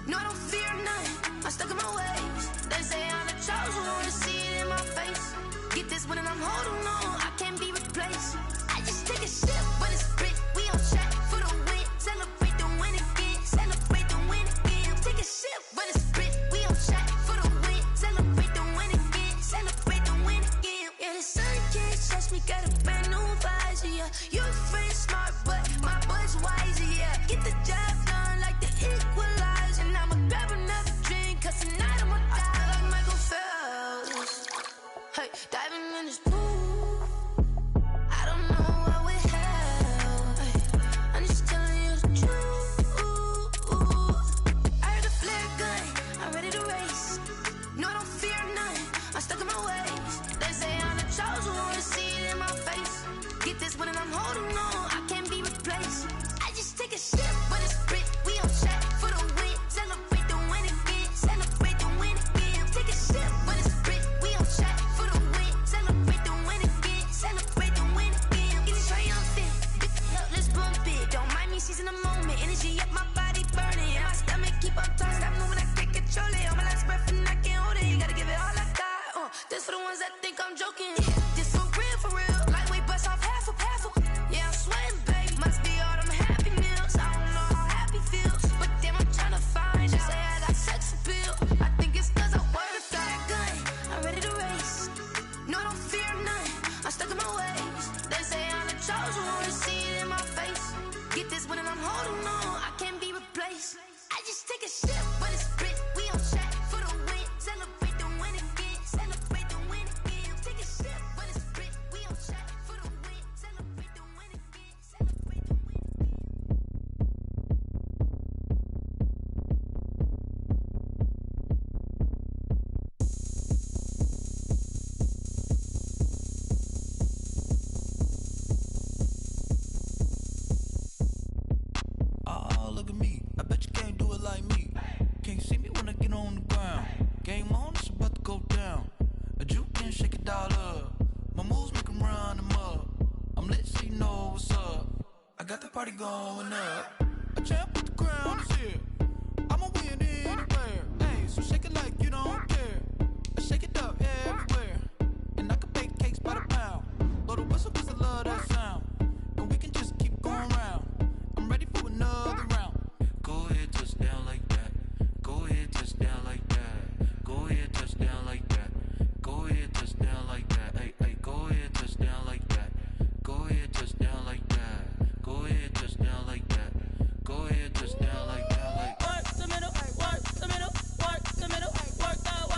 No, I don't fear none, I'm stuck in my ways. They say I'm the chosen one, to see it in my face. Get this one and I'm holding on, I can't be replaced. I just take a sip, but it's spit, we on track for the win. Celebrate the win again, celebrate the win again. Take a sip, but it's spit, we on track for the win. Celebrate the win again, celebrate the win again. Yeah, the sun can't touch me, got a brand new visor, yeah. You're friend smart, but my boy's wiser, yeah. Get the job done like the equalizer. And I'ma grab another drink, cause tonight I'ma die like Michael Phelps. Hey, diving in this pool, I don't know what we have. Hey, I'm just telling you the truth. I heard the flare gun, I'm ready to race. No, I don't fear none, I'm stuck in my ways. They say I'm the chosen one, to see it in my face. Get this one and I'm holding on, I can't be replaced. I just take a sip, but it's spit, we on track for the win. Celebrate the win again, celebrate the win again. Take a sip, but it's spit, we on track for the win. Celebrate the win again, celebrate the win again. Get it triumphant, look, let's bump it. Don't mind me seizing the moment, energy up my body burning. And my stomach keep on tossing, stop moving, I can't control it. On my last breath and I can't hold it, you gotta give it all I got. This for the ones that think I'm joking. This for real, lightweight bust off half a. Yeah, I'm sweating, babe. Must be all them happy meals. I don't know how happy feels, but damn, I'm tryna find you. Say I got sex appeal. I think it's cause I work that gun. I'm ready to race. No, I don't fear none, I'm stuck in my ways. They say I'm the chosen one, to see it in my face. Get this one and I'm holding on, I can't be replaced. I just take a sip, but it's spit, we on track for the win. Celebrate the win again, celebrate the win again. Take a sip, but it's spit, we on track for the win. Celebrate the win again, celebrate the win again. Oh, look at me. I bet you can't do it like me. Can't see me when I get on the ground. Game on, it's about to go down. A juke and shake it all up. My moves make 'em run them up. I'm lit so you know what's up. I got the party going up. A champ with the crown is here. I'ma win anywhere. Hey, so shake it like you don't care. I shake it up everywhere. And I can bake cakes by the pound. Blow the whistle 'cause I love that sound. And we can just keep going round. I'm ready for another round. Go ahead, touch down like that. Go ahead, touch down like that. Go ahead, touch down like that. Go ahead, touch down like that. Hey, hey, go ahead, touch down like that. Go ahead, touch down like that. Go ahead, touch down like that. Go ahead, touch down like that. Like work the middle, work the middle, work the middle, work the middle,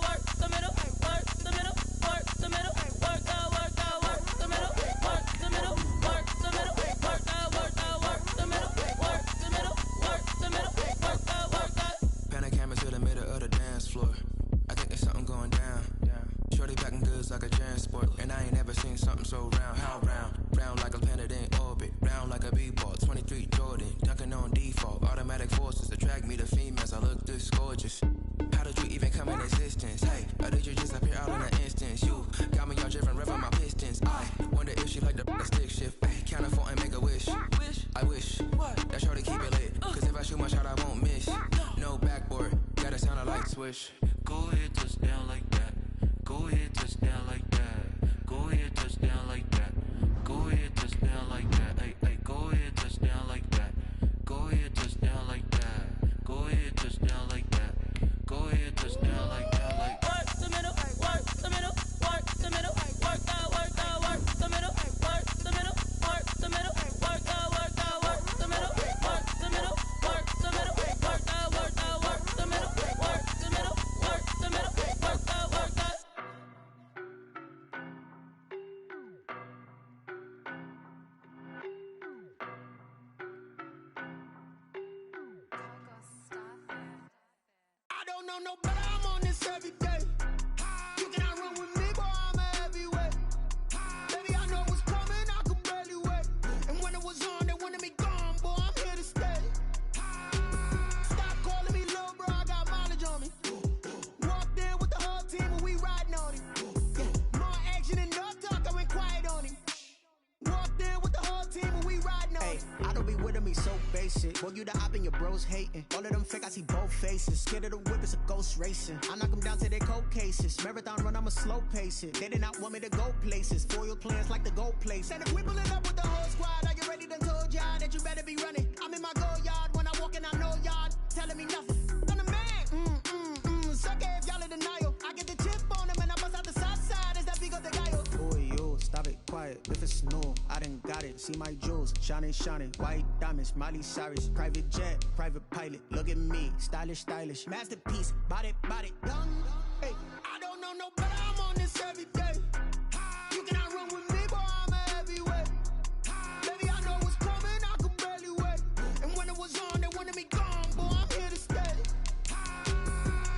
work the middle, work the middle, work the middle, work the middle, work the middle, work the middle, work the middle, work the middle, work the. Pan a camera to the middle of the dance floor. I think there's something going down. Shorty packing goods like a transport, and I ain't never seen something so round. How round? Round like a planet in orbit, round like a b-ball. 23 Jordan, dunking on default. Automatic forces attract me to females. I look this gorgeous. How did you even come in existence? Hey, or did you just appear out in an instance? You got me all driven, revving my pistons. I wonder if she like the stick shift. Ay, count a 4 and make a wish. I wish that shorty keep it lit. Cause if I shoot my shot, I won't miss. No backboard, gotta sound a light swish. Go ahead, touch down like that. Go ahead, touch down like that. Go ahead, touch down like that. Go ahead, touch down like that. Hey, hey, go ahead, touch down like that. Go ahead, touch down like that. Go ahead, touch down like that. Go ahead, touch down like that. Like work the middle, work the middle, work the middle, work the middle, work the middle, work the middle, work the middle, work the middle, work the middle, work the middle, work the middle, work the middle, work the middle, work the middle, work the. know no better, I'm on this every day. You cannot run with me, boy, I'm a heavyweight. Baby, I know what's coming, I could barely wait. And when it was on, they wanted me gone, boy, I'm here to stay. Stop calling me little bro, I got mileage on me. Walked in with the whole team and we riding on him. Yeah, more action than no talk, I went quiet on him. Walked in with the whole team and we riding on him. I don't be with me so basic. Boy, you the op and your bros hating. All of them fake, I see both faces. Scared of the whip, it's a ghost racing. I knock them down to their cold cases. Marathon run, I'ma slow pace it. They did not want me to go places. Foil plans like the go place. And if we pulling up with the whole squad, are you ready? Done told y'all that you better be running. I'm in my go yard. When I walk in, I know y'all telling me nothing. I'm the man. Suck it if y'all in denial. I get the chip on them and I bust out the south side. Is that Vigo the guy? Boy, yo, stop it, quiet. If it's snow, I done got it. See my jewels, shining, shining. White diamonds, Miley Cyrus. Private jet, private pilot. Look at me, stylish, stylish. Masterpiece, body, young. Hey, I don't know no better, I'm on this every day. You cannot run with me, boy, I'm a heavyweight. Baby, I know what's coming, I could barely wait. And when it was on, they wanted me gone, boy, I'm here to stay.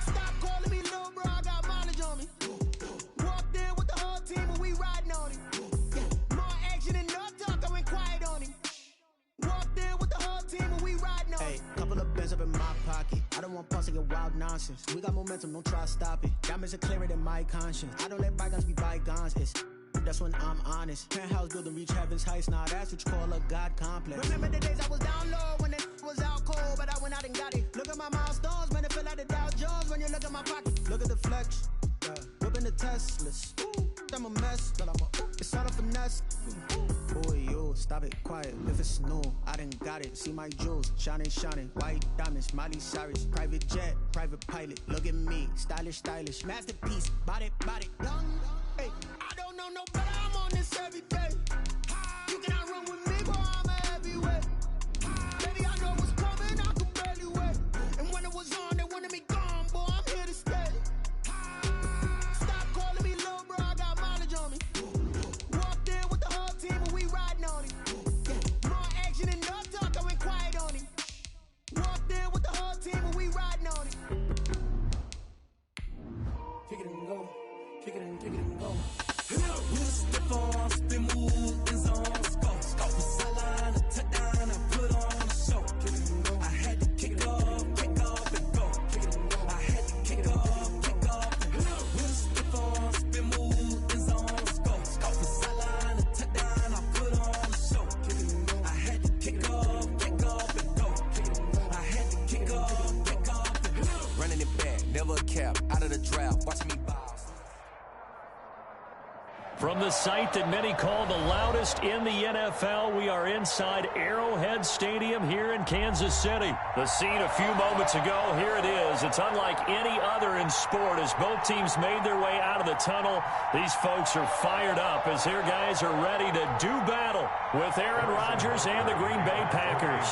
Stop calling me little bro, I got mileage on me. Walked in with the whole team and we riding on him. Yeah, more action than no talk, I went quiet on him. Walked in with the whole team and we riding on him. Hey, couple of bands up in my pocket. I don't want pause to get wild nonsense. We got momentum, don't try to stop it. Diamonds are clearer than my conscience. I don't let bygones be bygones. That's when I'm honest. Penthouse building, reach heaven's heights. Nah, that's what you call a God complex. Remember the days I was down low when it was out cold, but I went out and got it. Look at my milestones, man, it feel like the Dow Jones when you look at my pocket. Look at the flex, whipping the Teslas. I'm a mess, but it's all a finesse. Boy, yo, stop it, quiet. If it's snow, I done got it. See my jewels, shining, shining. White diamonds, Miley Cyrus. Private jet, private pilot. Look at me, stylish, stylish. Masterpiece, body, young. Hey, I don't know no better, I'm on this every day. You cannot run with me, boy, I'm a heavyweight. Baby, I know what's coming, I could barely wait. And when it was on, they wanted me gone, boy, I'm here to stay. Stop calling me little bro, I got mileage on me. Walked in with the whole team and we riding on him. Yeah, more action than no talk, I went quiet on him. Walked in with the whole team and we riding on him. Kick it and go. Kick it and go. We just step on, spin, move, in zone, go. From sideline to touchdown, I put on a show. Kick it and go. I had to kick off and go. Kick it and go. I had to kick off and go. We just step on, spin, move, in zone, go. From sideline to touchdown, I put on a show. Kick it and go. I had to kick off and go. Kick it and go. I had to kick off and go. Running it back, never a cap, out of the draft, watching me bounce. From the site that many call the loudest in the NFL, we are inside Arrowhead Stadium here in Kansas City. The scene a few moments ago, here it is. It's unlike any other in sport as both teams made their way out of the tunnel. These folks are fired up as their guys are ready to do battle with Aaron Rodgers and the Green Bay Packers.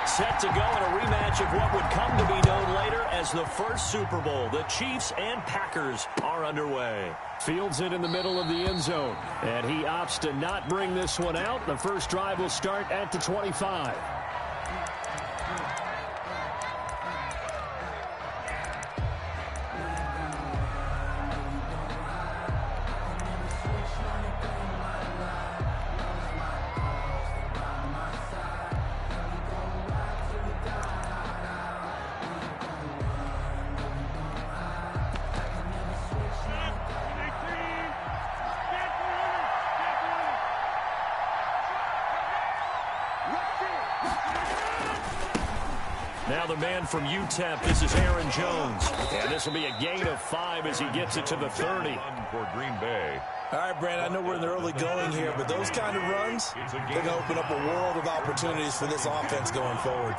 Set to go in a rematch of what would come to be known later as the first Super Bowl. The Chiefs and Packers are underway. Fields it in the middle of the end zone, and he opts to not bring this one out. The first drive will start at the 25. Now the man from UTEP, this is Aaron Jones. And this will be a gain of 5 as he gets it to the 30. For Green Bay. All right, Brandon, I know we're in the early going here, but those kind of runs, they're going to open up a world of opportunities for this offense going forward.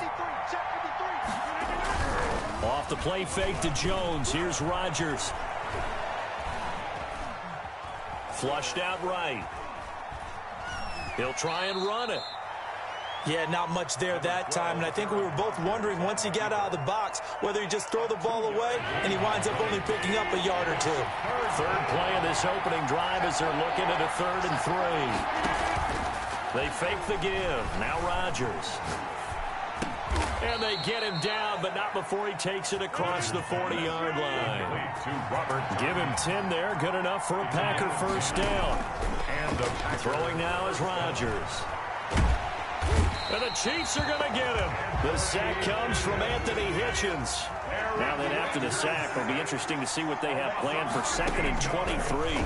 Off the play fake to Jones. Here's Rodgers. Flushed out right. He'll try and run it. Yeah, not much there that time, and I think we were both wondering once he got out of the box whether he just throw the ball away, and he winds up only picking up a yard or two. Third play of this opening drive as they're looking at a 3rd and 3. They fake the give. Now Rodgers. And they get him down, but not before he takes it across the 40-yard line. Give him 10 there. Good enough for a Packer first down. Throwing now is Rodgers. And the Chiefs are going to get him. The sack comes from Anthony Hitchens. Now then, after the sack, it'll be interesting to see what they have planned for 2nd and 23.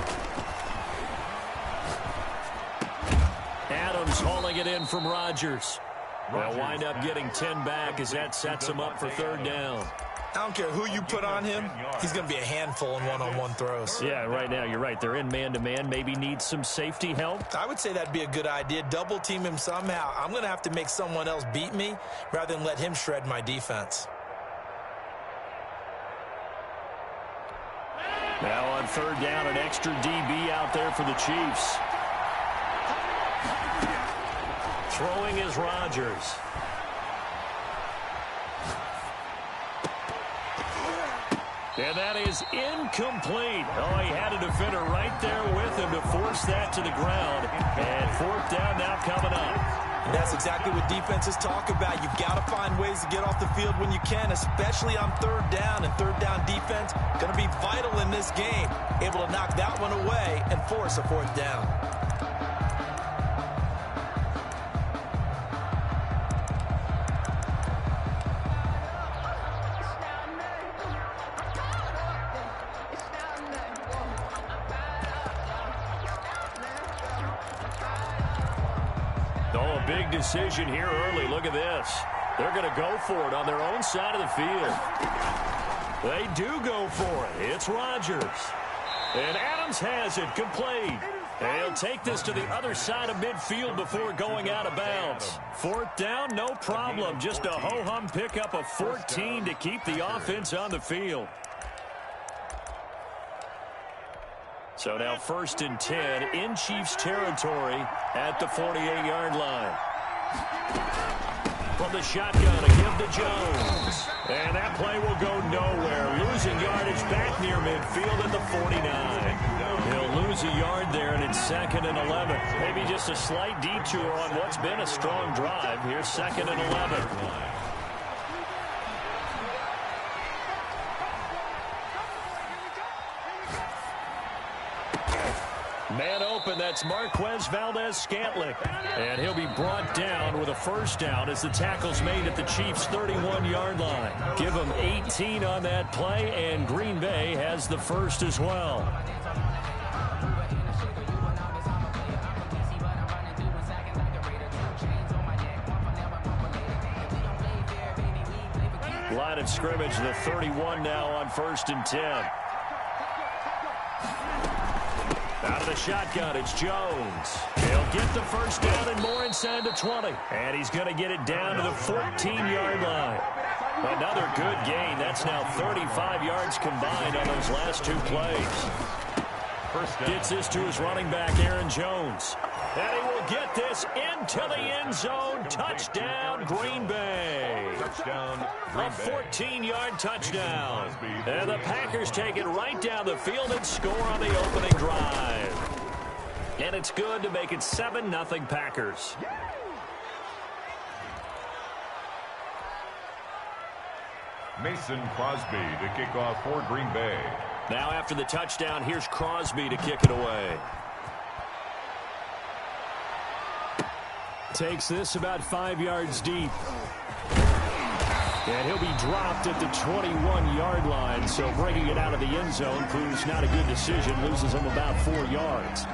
Adams hauling it in from Rodgers. They'll wind up getting 10 back as that sets him up for 3rd down. I don't care who you put on him, he's going to be a handful in one-on-one throws. Yeah, right now, you're right. They're in man-to-man. Maybe need some safety help. I would say that'd be a good idea. Double team him somehow. I'm going to have to make someone else beat me rather than let him shred my defense. Now on 3rd down, an extra DB out there for the Chiefs. Throwing is Rodgers. And that is incomplete. Oh, he had a defender right there with him to force that to the ground. And 4th down now coming up. And that's exactly what defenses talk about. You've got to find ways to get off the field when you can, especially on 3rd down. And 3rd down defense going to be vital in this game. Able to knock that one away and force a 4th down. Oh, a big decision here early. Look at this. They're going to go for it on their own side of the field. They do go for it. It's Rodgers. And Adams has it complete. And he'll take this to the other side of midfield before going out of bounds. 4th down, no problem. Just a ho-hum pickup of 14 to keep the offense on the field. So now 1st and 10 in Chiefs territory at the 48-yard line. From the shotgun, a give to Jones. And that play will go nowhere. Losing yardage back near midfield at the 49. He'll lose a yard there, and it's 2nd and 11. Maybe just a slight detour on what's been a strong drive. Here's 2nd and 11. Man open, that's Marquez Valdez-Scantling. And he'll be brought down with a first down as the tackle's made at the Chiefs' 31-yard line. Give them 18 on that play, and Green Bay has the first as well. Line of scrimmage, the 31 now on 1st and 10. Out of the shotgun, it's Jones. He'll get the first down and more inside the 20. And he's going to get it down to the 14-yard line. Another good gain. That's now 35 yards combined on those last 2 plays. Gets this to his running back, Aaron Jones. And he will get this into the end zone. Touchdown, Green Bay. A 14-yard touchdown. And the Packers take it right down the field and score on the opening drive. And it's good to make it 7-0 Packers. Mason Crosby to kick off for Green Bay. Now after the touchdown, here's Crosby to kick it away. Takes this about 5 yards deep. And he'll be dropped at the 21-yard line, so bringing it out of the end zone proves not a good decision. Loses him about 4 yards.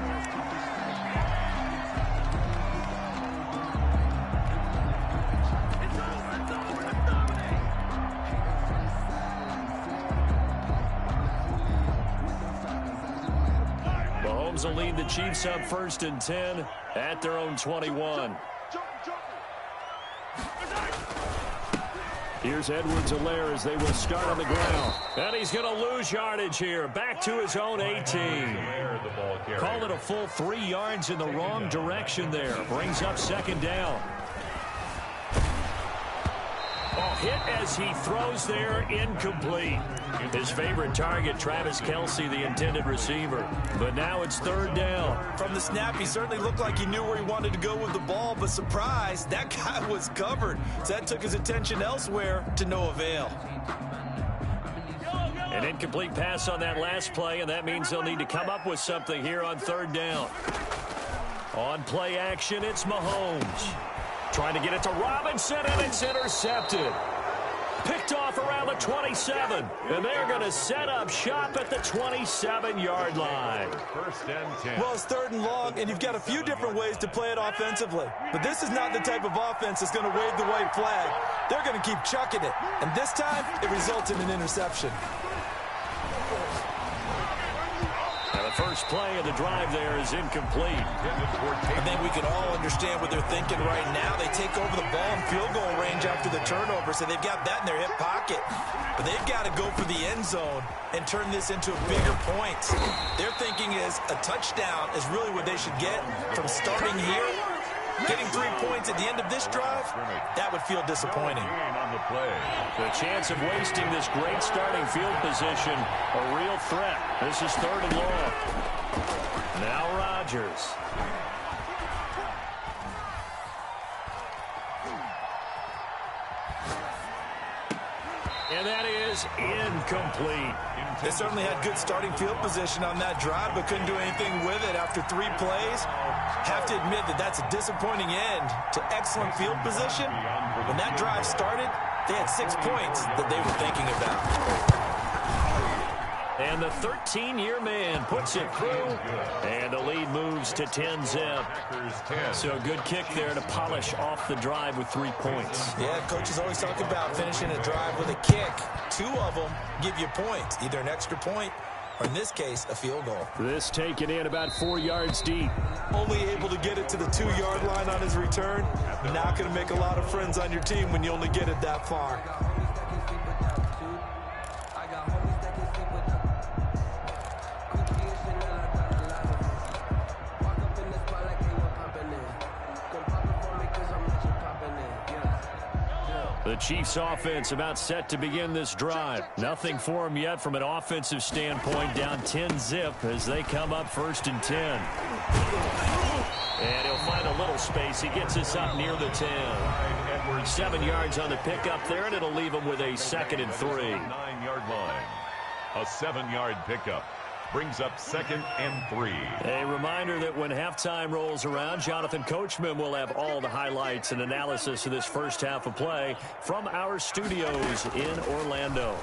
Mahomes will lead the Chiefs up 1st and 10 at their own 21. Here's Edwards-Helaire as they will start on the ground. And he's going to lose yardage here. Back to his own 18. Call it a full 3 yards in the wrong direction there. Brings up 2nd down. Oh, hit as he throws there, incomplete. His favorite target, Travis Kelce, the intended receiver. But now it's third down. From the snap, he certainly looked like he knew where he wanted to go with the ball, but surprise, that guy was covered. So that took his attention elsewhere to no avail. An incomplete pass on that last play, and that means they'll need to come up with something here on third down. On play action, it's Mahomes. Trying to get it to Robinson, and it's intercepted. Picked off around the 27, and they're going to set up shop at the 27-yard line. First and 10. Well, it's third and long, and you've got a few different ways to play it offensively. But this is not the type of offense that's going to wave the white flag. They're going to keep chucking it, and this time it results in an interception. Now the first play of the drive there is incomplete. I think we can all understand what they're thinking right now. They take over the ball in field goal range after the turnover, so they've got that in their hip pocket. But they've got to go for the end zone and turn this into bigger points. Their thinking is a touchdown is really what they should get from starting here. Getting 3 points at the end of this drive, that would feel disappointing. The chance of wasting this great starting field position, a real threat. This is third and long. Now Rodgers. And that is incomplete. They certainly had good starting field position on that drive, but couldn't do anything with it after 3 plays. Have to admit that that's a disappointing end to excellent field position. When that drive started, they had 6 points that they were thinking about. And the 13-year man puts it through, and the lead moves to 10-zip. So a good kick there to polish off the drive with 3 points. Yeah, coaches always talk about finishing a drive with a kick. 2 of them give you points, either an extra point or, in this case, a field goal. This taken in about 4 yards deep. Only able to get it to the 2-yard line on his return. Not going to make a lot of friends on your team when you only get it that far. The Chiefs offense about set to begin this drive. Nothing for them yet from an offensive standpoint, down 10-zip as they come up first and 10. And he'll find a little space. He gets us up near the 10. 7 yards on the pickup there, and it'll leave him with a 2nd and 3. 9-yard line. A 7-yard pickup. Brings up 2nd and 3. A reminder that when halftime rolls around, Jonathan Coachman will have all the highlights and analysis of this first half of play from our studios in Orlando.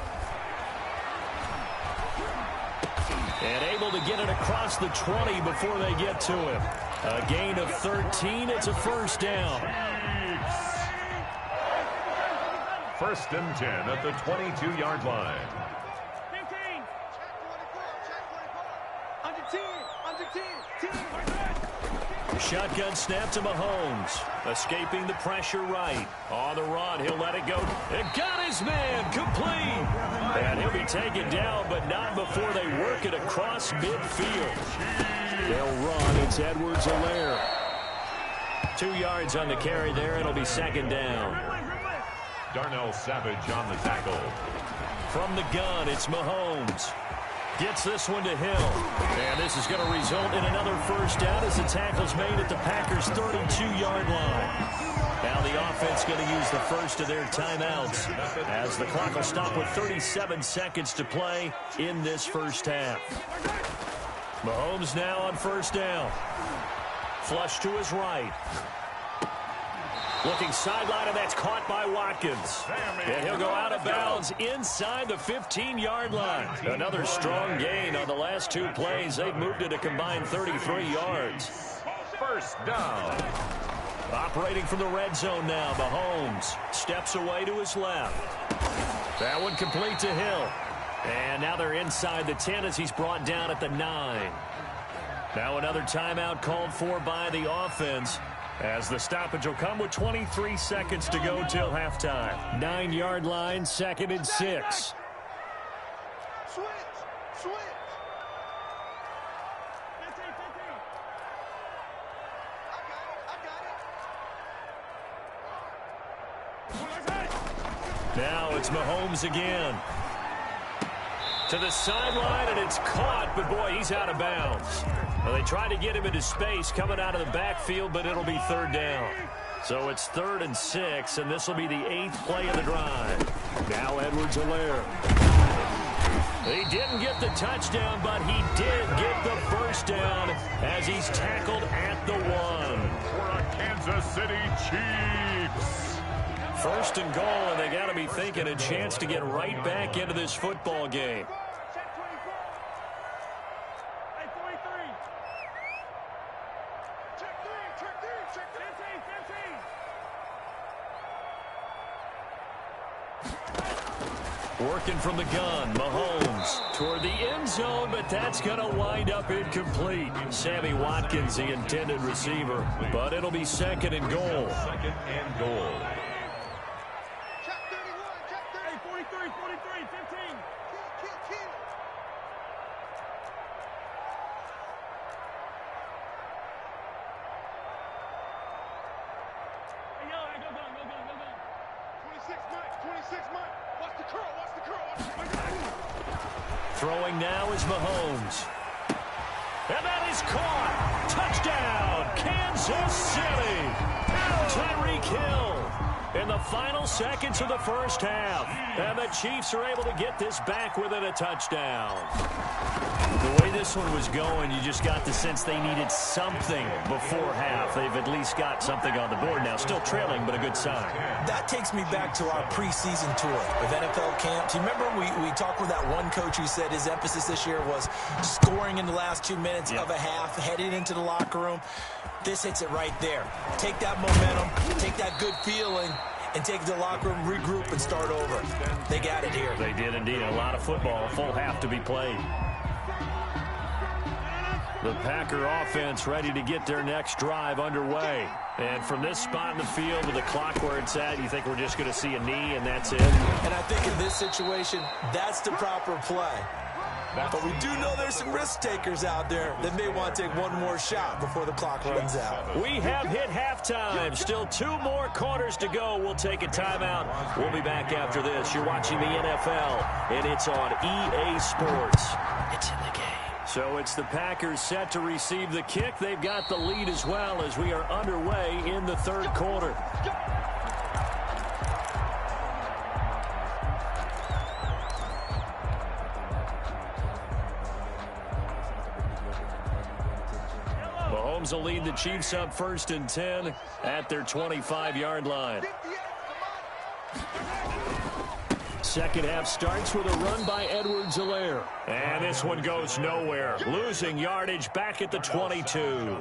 And able to get it across the 20 before they get to him. A gain of 13. It's a first down. First and 10 at the 22-yard line. Shotgun snap to Mahomes. Escaping the pressure right. On the run, he'll let it go. And got his man, complete. And he'll be taken down, but not before they work it across midfield. They'll run. It's Edwards-Helaire. 2 yards on the carry there. It'll be 2nd down. Darnell Savage on the tackle. From the gun, it's Mahomes. Gets this one to Hill. And this is going to result in another first down as the tackle's made at the Packers' 32-yard line. Now the offense going to use the first of their timeouts as the clock will stop with 37 seconds to play in this first half. Mahomes now on first down. Flush to his right. Looking sideline, and that's caught by Watkins. And he'll go out of bounds inside the 15-yard line. Another strong gain on the last 2 plays. They've moved it a combined 33 yards. First down. Operating from the red zone now, Mahomes steps away to his left. That one complete to Hill. And now they're inside the 10 as he's brought down at the 9. Now another timeout called for by the offense, as the stoppage will come with 23 seconds to go till halftime. 9-yard line, 2nd and 6. Now it's Mahomes again. To the sideline, and it's caught, but boy, he's out of bounds. Well, they tried to get him into space coming out of the backfield, but it'll be third down. So it's 3rd and 6, and this will be the 8th play of the drive. Now Edwards-Helaire. He didn't get the touchdown, but he did get the first down as he's tackled at the 1. For a Kansas City Chiefs. 1st and goal, and they got to be thinking a chance to get right back into this football game. Working from the gun, Mahomes toward the end zone, but that's going to wind up incomplete. Sammy Watkins, the intended receiver, but it'll be 2nd and goal. 2nd and goal. Throwing now is Mahomes. And that is caught. Touchdown, Kansas City. Tyreek Hill in the final seconds of the first half. And the Chiefs are able to get this back within a touchdown. The way this one was going, you just got the sense they needed something before half. They've at least got something on the board now. Still trailing, but a good sign. That takes me back to our preseason tour of NFL camps. You remember we talked with that one coach who said his emphasis this year was scoring in the last 2 minutes of a half, heading into the locker room. This hits it right there. Take that momentum, take that good feeling, and take the locker room, regroup, and start over. They got it here. They did indeed. A lot of football, a full half to be played. The Packer offense ready to get their next drive underway. And from this spot in the field with the clock where it's at, you think we're just going to see a knee and that's it? And I think in this situation, that's the proper play. But we do know there's some risk takers out there that may want to take one more shot before the clock runs out. We have hit halftime. Still 2 more quarters to go. We'll take a timeout. We'll be back after this. You're watching the NFL, and it's on EA Sports. It's in the game. So it's the Packers set to receive the kick. They've got the lead as well as we are underway in the 3rd quarter. Mahomes will lead the Chiefs up 1st and 10 at their 25-yard line. Second half starts with a run by Edwards-Helaire. And this one goes nowhere. Losing yardage back at the 22.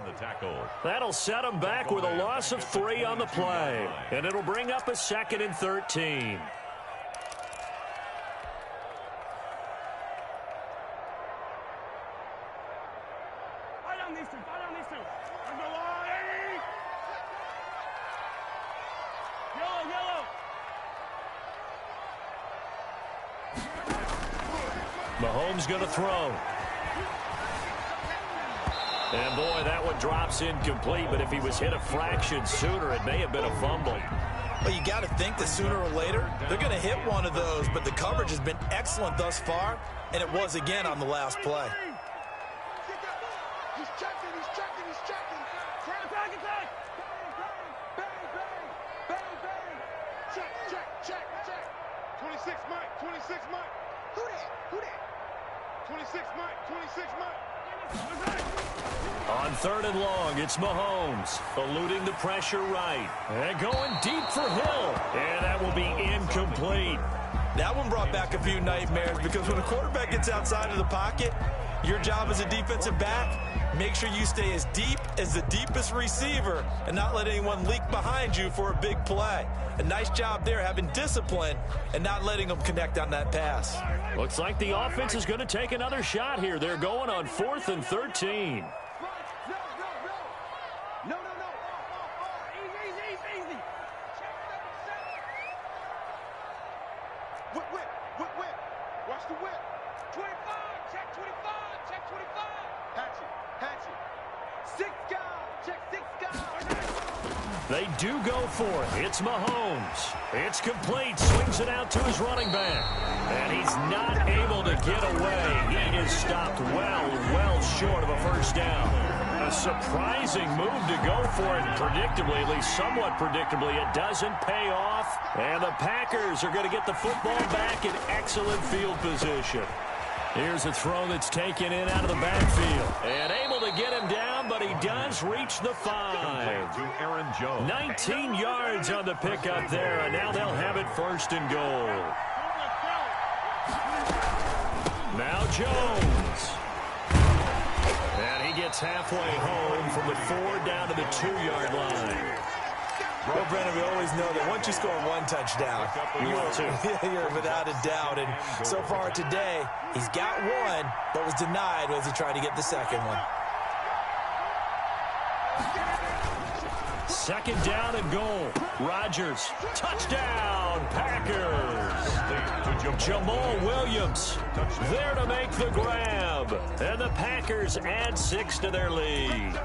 That'll set him back with a loss of 3 on the play. And it'll bring up a 2nd and 13. Mahomes going to throw. And boy, that one drops incomplete, but if he was hit a fraction sooner, it may have been a fumble. Well, you got to think that sooner or later, they're going to hit one of those, but the coverage has been excellent thus far, and it was again on the last play. He's checking. Attack. Bang. Check. 26 Mike. Who that? 26 Mike. On 3rd and long, it's Mahomes eluding the pressure right. And going deep for Hill. And that will be incomplete. That one brought back a few nightmares because when a quarterback gets outside of the pocket, your job as a defensive back, make sure you stay as deep as the deepest receiver and not let anyone leak behind you for a big play. A nice job there having discipline and not letting them connect on that pass. Looks like the offense is going to take another shot here. They're going on 4th and 13. No. Easy. Whip. Watch the whip. 25. Check 25. Hatchet. 6 guys. Check 6 guys. They do go for it. It's Mahomes. It's complete. Swings it out to his running back. And he's not able to get away. He is stopped well short of a first down. A surprising move to go for it. Predictably, at least somewhat predictably, it doesn't pay off. And the Packers are going to get the football back in excellent field position. Here's a throw that's taken in out of the backfield. And able to get him down, but he does reach the 5. To Aaron Jones. 19 yards on the pickup there, and now they'll have it first and goal. Now Jones. And he gets halfway home from the 4 down to the 2-yard line. Well, Brennan, we always know that once you score one touchdown, you're without a doubt. And so far today, he's got one, but was denied as he tried to get the second one. Second down and goal. Rodgers, touchdown, Packers. Jamal Williams there to make the grab. And the Packers add 6 to their lead.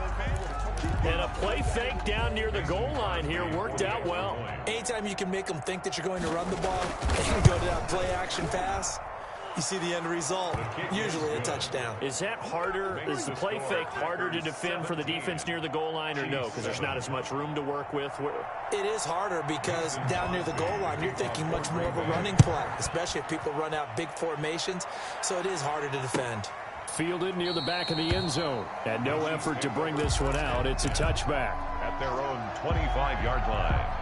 And a play fake down near the goal line here worked out well. Anytime you can make them think that you're going to run the ball, they can go to that play action pass. You see the end result, usually a touchdown. Is that harder? Is the play fake harder to defend for the defense near the goal line or no? Because there's not as much room to work with? It is harder because down near the goal line, you're thinking much more of a running play, especially if people run out big formations. So it is harder to defend. Fielded near the back of the end zone. And no effort to bring this one out. It's a touchback. At their own 25-yard line.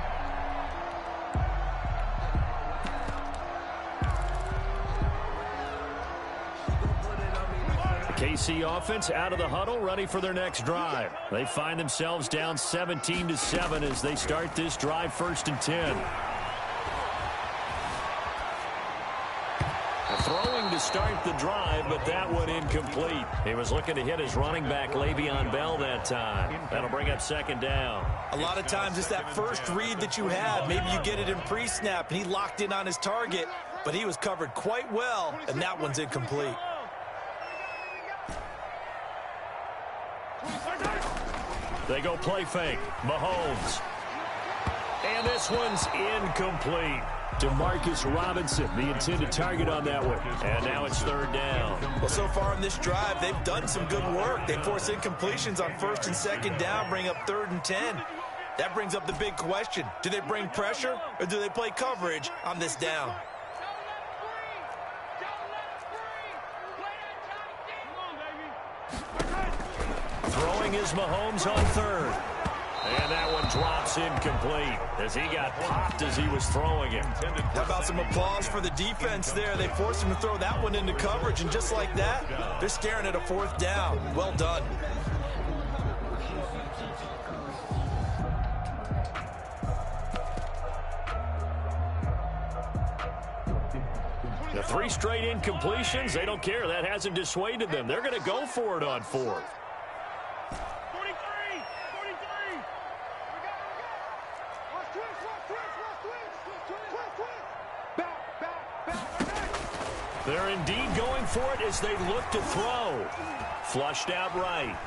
KC offense out of the huddle, ready for their next drive. They find themselves down 17-7 as they start this drive, 1st and 10. Throwing to start the drive, but that one incomplete. He was looking to hit his running back, Le'Veon Bell, that time. That'll bring up 2nd down. A lot of times it's that first read that you have. Maybe you get it in pre-snap, and he locked in on his target, but he was covered quite well, and that one's incomplete. They go play fake. Mahomes. And this one's incomplete. Demarcus Robinson, the intended target on that one. And now it's 3rd down. Well, so far in this drive, they've done some good work. They force incompletions on 1st and 2nd down, bring up 3rd and 10. That brings up the big question. Do they bring pressure or do they play coverage on this down? Throwing is Mahomes on 3rd. And that one drops incomplete as he got popped as he was throwing it. How about some applause for the defense there? They forced him to throw that one into coverage, and just like that, they're staring at a 4th down. Well done. The 3 straight incompletions, they don't care. That hasn't dissuaded them. They're going to go for it on 4th. They're indeed going for it as they look to throw. Flushed out right.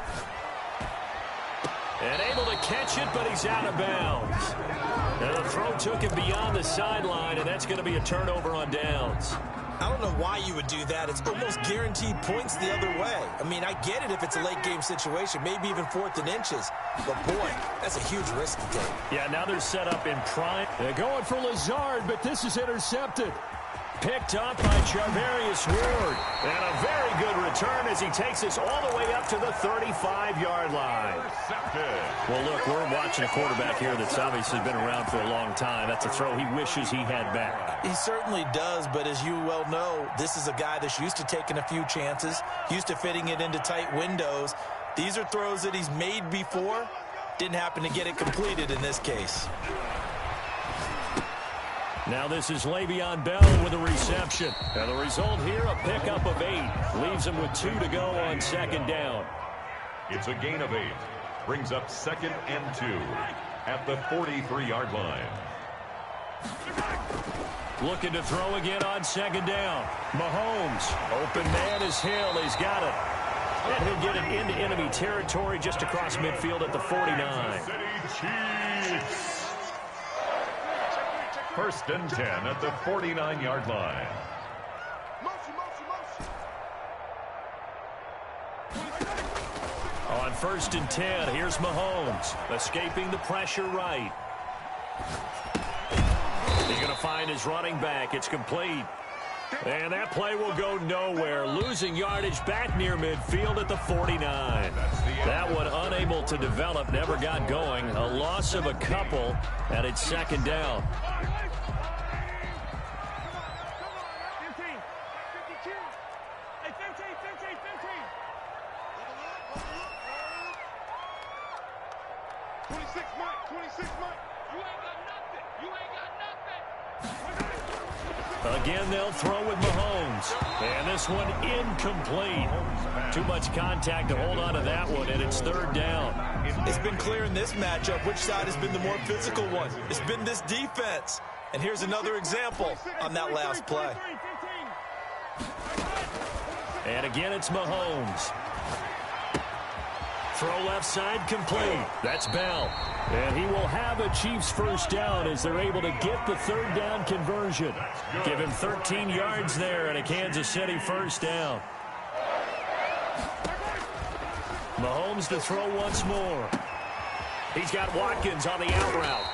And able to catch it, but he's out of bounds. And the throw took him beyond the sideline, and that's going to be a turnover on downs. I don't know why you would do that. It's almost guaranteed points the other way. I mean, I get it if it's a late-game situation, maybe even 4th and inches. But, boy, that's a huge risk to take. Yeah, now they're set up in prime. They're going for Lazard, but this is intercepted. Picked up by Charvarius Ward. And a very good return as he takes us all the way up to the 35-yard line. Well, look, we're watching a quarterback here that's obviously been around for a long time. That's a throw he wishes he had back. He certainly does, but as you well know, this is a guy that's used to taking a few chances, used to fitting it into tight windows. These are throws that he's made before. Didn't happen to get it completed in this case. Now this is Le'Veon Bell with a reception. And the result here, a pickup of 8. Leaves him with 2 to go on 2nd down. It's a gain of 8. Brings up 2nd and 2 at the 43-yard line. Looking to throw again on 2nd down. Mahomes. Open man is Hill. He's got it. And he'll get it into enemy territory just across midfield at the 49. Chiefs. First and 10 at the 49-yard line. On first and 10, here's Mahomes, escaping the pressure right. He's going to find his running back. It's complete. And that play will go nowhere, losing yardage back near midfield at the 49. That one unable to develop, never got going. A loss of a couple, and it's second down. Again, they'll throw with Mahomes. And this one incomplete. Too much contact to hold on to that one, and it's third down. It's been clear in this matchup which side has been the more physical one. It's been this defense. And here's another example on that last play. And again, it's Mahomes. Throw left side complete. That's Bell. And he will have a Chiefs first down as they're able to get the third down conversion. Give him 13 yards there and a Kansas City first down. Mahomes to throw once more. He's got Watkins on the out route.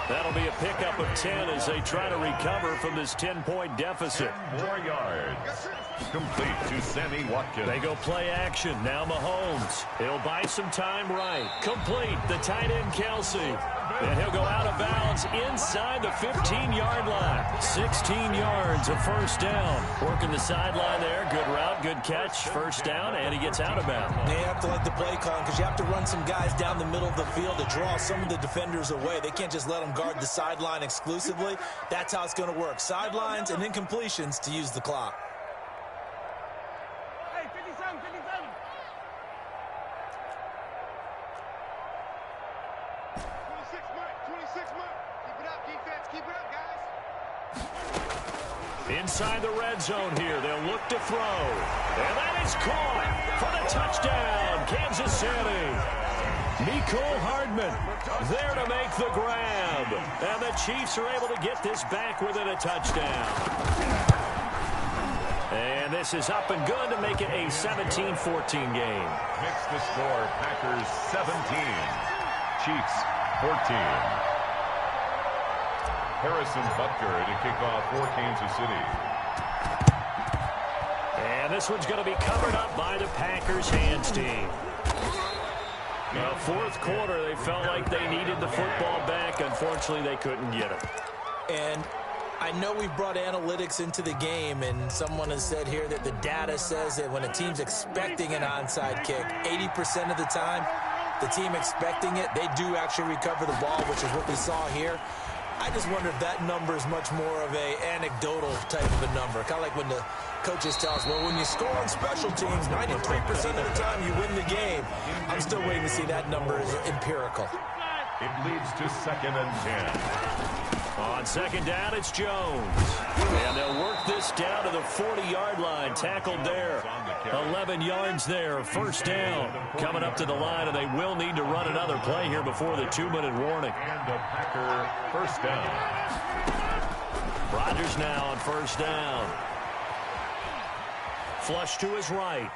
That'll be a pickup of 10 as they try to recover from this 10-point deficit. 10 more yards. Complete to Sammy Watkins. They go play action. Now Mahomes. He'll buy some time right. Complete. The tight end, Kelsey. And he'll go out of bounds inside the 15-yard line. 16 yards, a first down. Working the sideline there. Good route, good catch. First down, and he gets out of bounds. They have to like the play call because you have to run some guys down the middle of the field to draw some of the defenders away. They can't just let them guard the sideline exclusively. That's how it's going to work. Sidelines and incompletions to use the clock. Inside the red zone here, they'll look to throw. And that is caught for the touchdown, Kansas City. Mecole Hardman there to make the grab. And the Chiefs are able to get this back within a touchdown. And this is up and good to make it a 17-14 game. Makes the score Packers 17, Chiefs 14. Harrison Butker to kick off for Kansas City. And this one's going to be covered up by the Packers hands team. Now, fourth quarter, they felt like they needed the football back. Unfortunately, they couldn't get it. And I know we've brought analytics into the game, and someone has said here that the data says that when a team's expecting an onside kick, 80% of the time, the team expecting it, they do actually recover the ball, which is what we saw here. I just wonder if that number is much more of a anecdotal type of a number. Kind of like when the coaches tell us, well, when you score on special teams, 93% of the time you win the game. I'm still waiting to see that number is empirical. It leads to second and 10. On second down, it's Jones. And they'll work this down to the 40-yard line. Tackled there. 11 yards there. First down. Coming up to the line, and they will need to run another play here before the 2-minute warning. And a Packer first down. Rodgers now on first down. Flush to his right.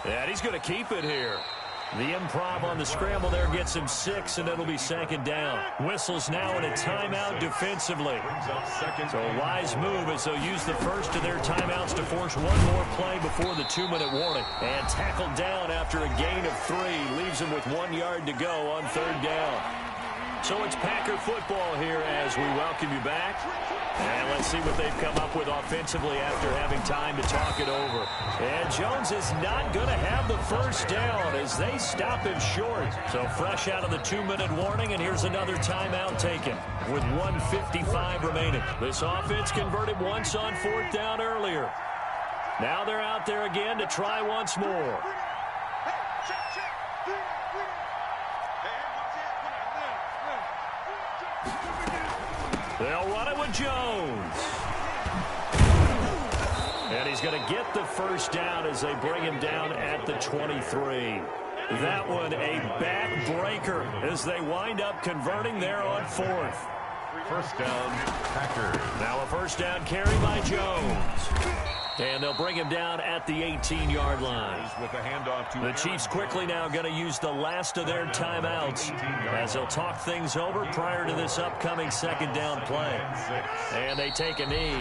And he's going to keep it here. The improv on the scramble there gets him 6, and it'll be second down. Whistles now in a timeout defensively. So a wise move as they'll use the first of their timeouts to force one more play before the 2-minute warning. And tackled down after a gain of 3. Leaves him with 1 yard to go on third down. So it's Packer football here as we welcome you back. And let's see what they've come up with offensively after having time to talk it over. And Jones is not going to have the first down as they stop him short. So fresh out of the 2-minute warning, and here's another timeout taken with 1:55 remaining. This offense converted once on fourth down earlier. Now they're out there again to try once more. They'll run it with Jones. And he's going to get the first down as they bring him down at the 23. That one a back-breaker as they wind up converting there on fourth. First down, Packers. Now a first down carry by Jones. And they'll bring him down at the 18-yard line. With the handoff to the Chiefs quickly now going to use the last of their timeouts as they'll talk things over prior to this upcoming second down play. And they take a knee.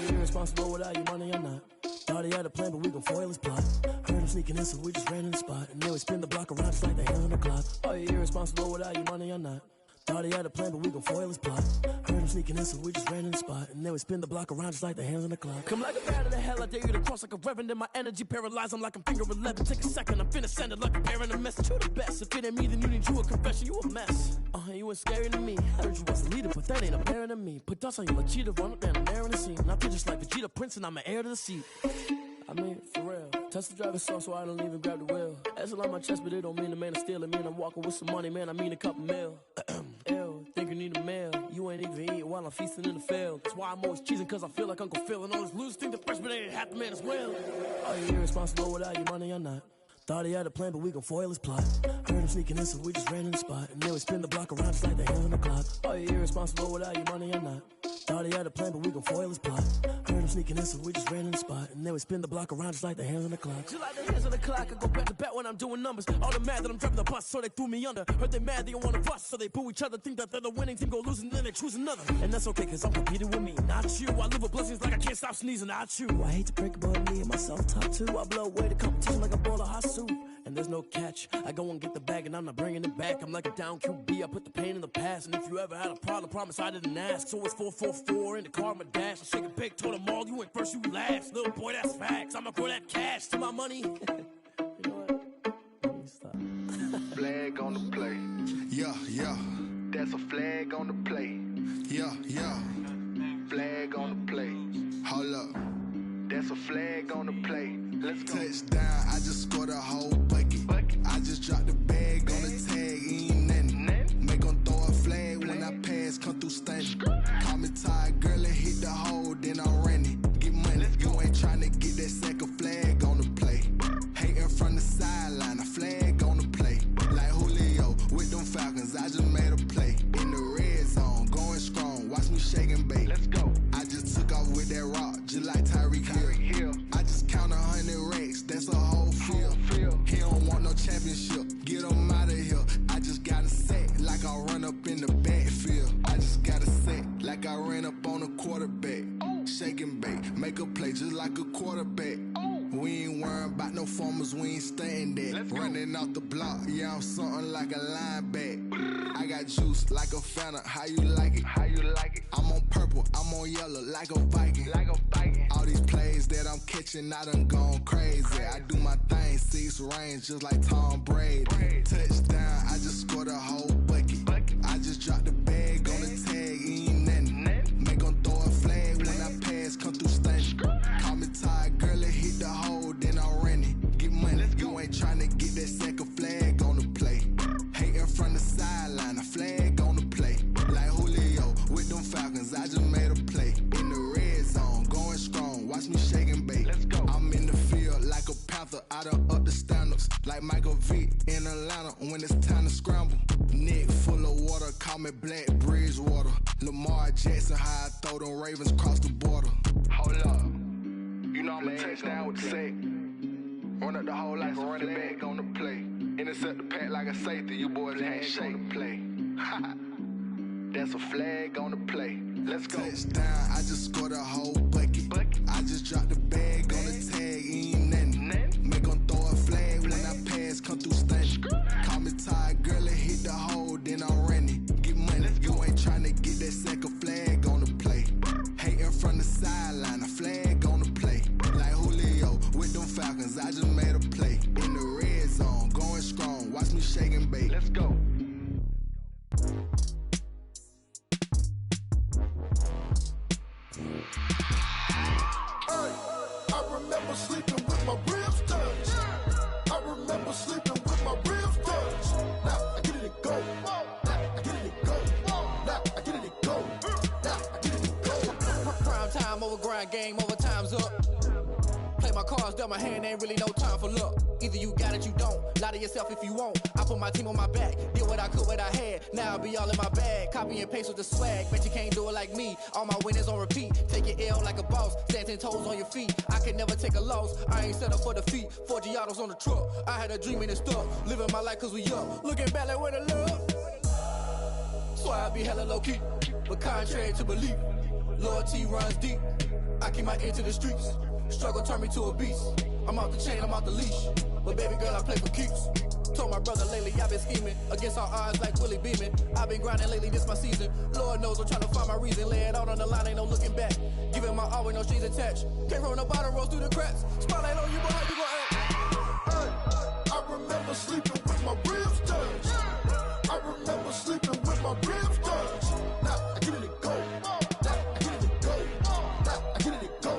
Irresponsible without your money or not. Thought he had a plan, but we gon' foil his plot. Heard him sneaking in, so we just ran in the spot. And then we spin the block around just like the hands on the clock. Are you irresponsible without your money or not? Thought he had a plan, but we gon' foil his plot. Heard him sneaking in, so we just ran in the spot. And then we spin the block around just like the hands on the clock. Come like a bat of the hell, I dare you to cross like a reverend. In my energy paralyzed, I'm like I'm finger 11. Take a second, I'm finna send it like a parent a message. You the best, if it ain't me, then you need you a confession. You a mess. You ain't scary to me. Heard you was a leader, but that ain't apparent to me. Put dust on you like cheetah, run up down and air in the scene. I feel just like Vegeta Prince, and I'm an heir to the seat. I mean, for real. Touch the driver's soft, so I don't even grab the wheel. That's on my chest, but it don't mean the man is stealing. Man, I'm walking with some money, man. I mean a couple mil. Ew, think you need a meal. You ain't even eating while I'm feasting in the field. That's why I'm always cheesing, cause I feel like Uncle Phil. And all those losers think the freshman ain't half the man as well. Are you irresponsible without your money or not? Thought he had a plan, but we gon' foil his plot. Heard him sneaking in, so we just ran in the spot. And then we spin the block around just like the hands on the clock. Are you irresponsible without your money or not? Thought he had a plan, but we gon' foil his plot. Heard him sneaking in, so we just ran in the spot. And then we spin the block around just like the hands on the clock. Just like the hands on the clock, I go back to back when I'm doing numbers. All the mad that I'm driving the bus, so they threw me under. Heard they mad, they don't wanna bust, so they boo each other. Think that they're the winning team, go losing, then they choose another. And that's okay, cause I'm competing with me, not you. I live with blessings like I can't stop sneezing, not you. I hate to break it, but me and myself top two. I blow away the competition like a bowl of hot soup. And there's no catch. I go and get the bag and I'm not bringing it back. I'm like a down QB, I put the pain in the past. And if you ever had a problem, promise I didn't ask. So it's 444 in the car, my dash. I shake a big, told them all, you went first, you last. Little boy, that's facts. I'ma grow that cash to my money. You know what? Let me stop. Flag on the play. Yeah, yeah. That's a flag on the play. Yeah, yeah. Flag on the play. Hold up. That's a flag on the play. Let's go. Touchdown, I just scored a whole bucket. I just dropped the bag on the tag, ain't nothing. Make them throw a flag when I pass, come through stunning. Call me tired, girl, and hit the hole, then I'm running. Get money, you ain't trying to get that second flag on the play. Hating from the sideline, a flag on the play. Like Julio with them Falcons, I just made a play. In the red zone, going strong, watch me shake and bake. Let's go. I just took off with that rock, just like Tyreek Hill. I just count 100 racks, that's a whole field. He don't want no championship, get him out of here. I just got a set, like I run up in the backfield. I just got a set, like I ran up on a quarterback. Shake and bake, make a play just like a quarterback. We ain't worrying about no formers, we ain't staying there. Running off the block, yeah, I'm something like a linebacker. I got juice like a Fanta, how you like it? How you like it? I'm on purple, I'm on yellow, like a Viking. Like a Viking. All these plays that I'm catching, I done gone crazy. I do my thing, 6 range, just like Tom Brady. Touchdown, I just scored a whole bucket. I just dropped the bag on the tag, ain't nothing. Make them throw a flag when I pass, come through stunning. Call me tired, girl, and hit the hole, then I'm running. Get money, you ain't trying to get that second flag on the play. Hating from the sideline, a flag on the play. Like Julio with them Falcons, I just made a play. In the red zone, going strong, watch me shake and bake. Let's go. I'm in the field like a panther, I done up the standards. Like Michael Vick in Atlanta when it's time to scramble. Neck full of water, call me Black Bridgewater. Lamar Jackson, how I throw them Ravens across the border. Hold up. You know I'm a touchdown with the sack. Run up the whole life, running back on the play. Intercept the pack like a safety, you boys ain't shake the play. That's a flag on the play. Let's go. Touchdown, I just scored a whole bucket. I just dropped the bag on the tag, ain't tell my hand ain't really no time for luck. Either you got it, you don't. Lie to yourself if you won't. I put my team on my back. Did what I could, what I had. Now I'll be all in my bag. Copy and paste with the swag. Bet you can't do it like me. All my winners on repeat. Take your L like a boss. Stand 10 toes on your feet. I can never take a loss. I ain't set up for defeat. 4 Giottos on the truck. I had a dream and it stuck. Living my life cause we young. Looking back like where the love. So I be hella low key. But contrary to belief, loyalty runs deep. I keep my ear to the streets. Struggle turned me to a beast. I'm off the chain, I'm off the leash. But baby girl, I play for keeps. Told my brother lately, I've been scheming. Against all odds like Willie Beeman. I've been grinding lately, this my season. Lord knows I'm trying to find my reason. Lay it out on the line, ain't no looking back. Giving my all with no strings attached. Came from the bottom, rose through the cracks. Spotlight on you, boy, how you gon' act? I remember sleeping with my ribs touched. I remember sleeping with my ribs touched. Now I get it and go. Now I get it and go. Now I get it and go.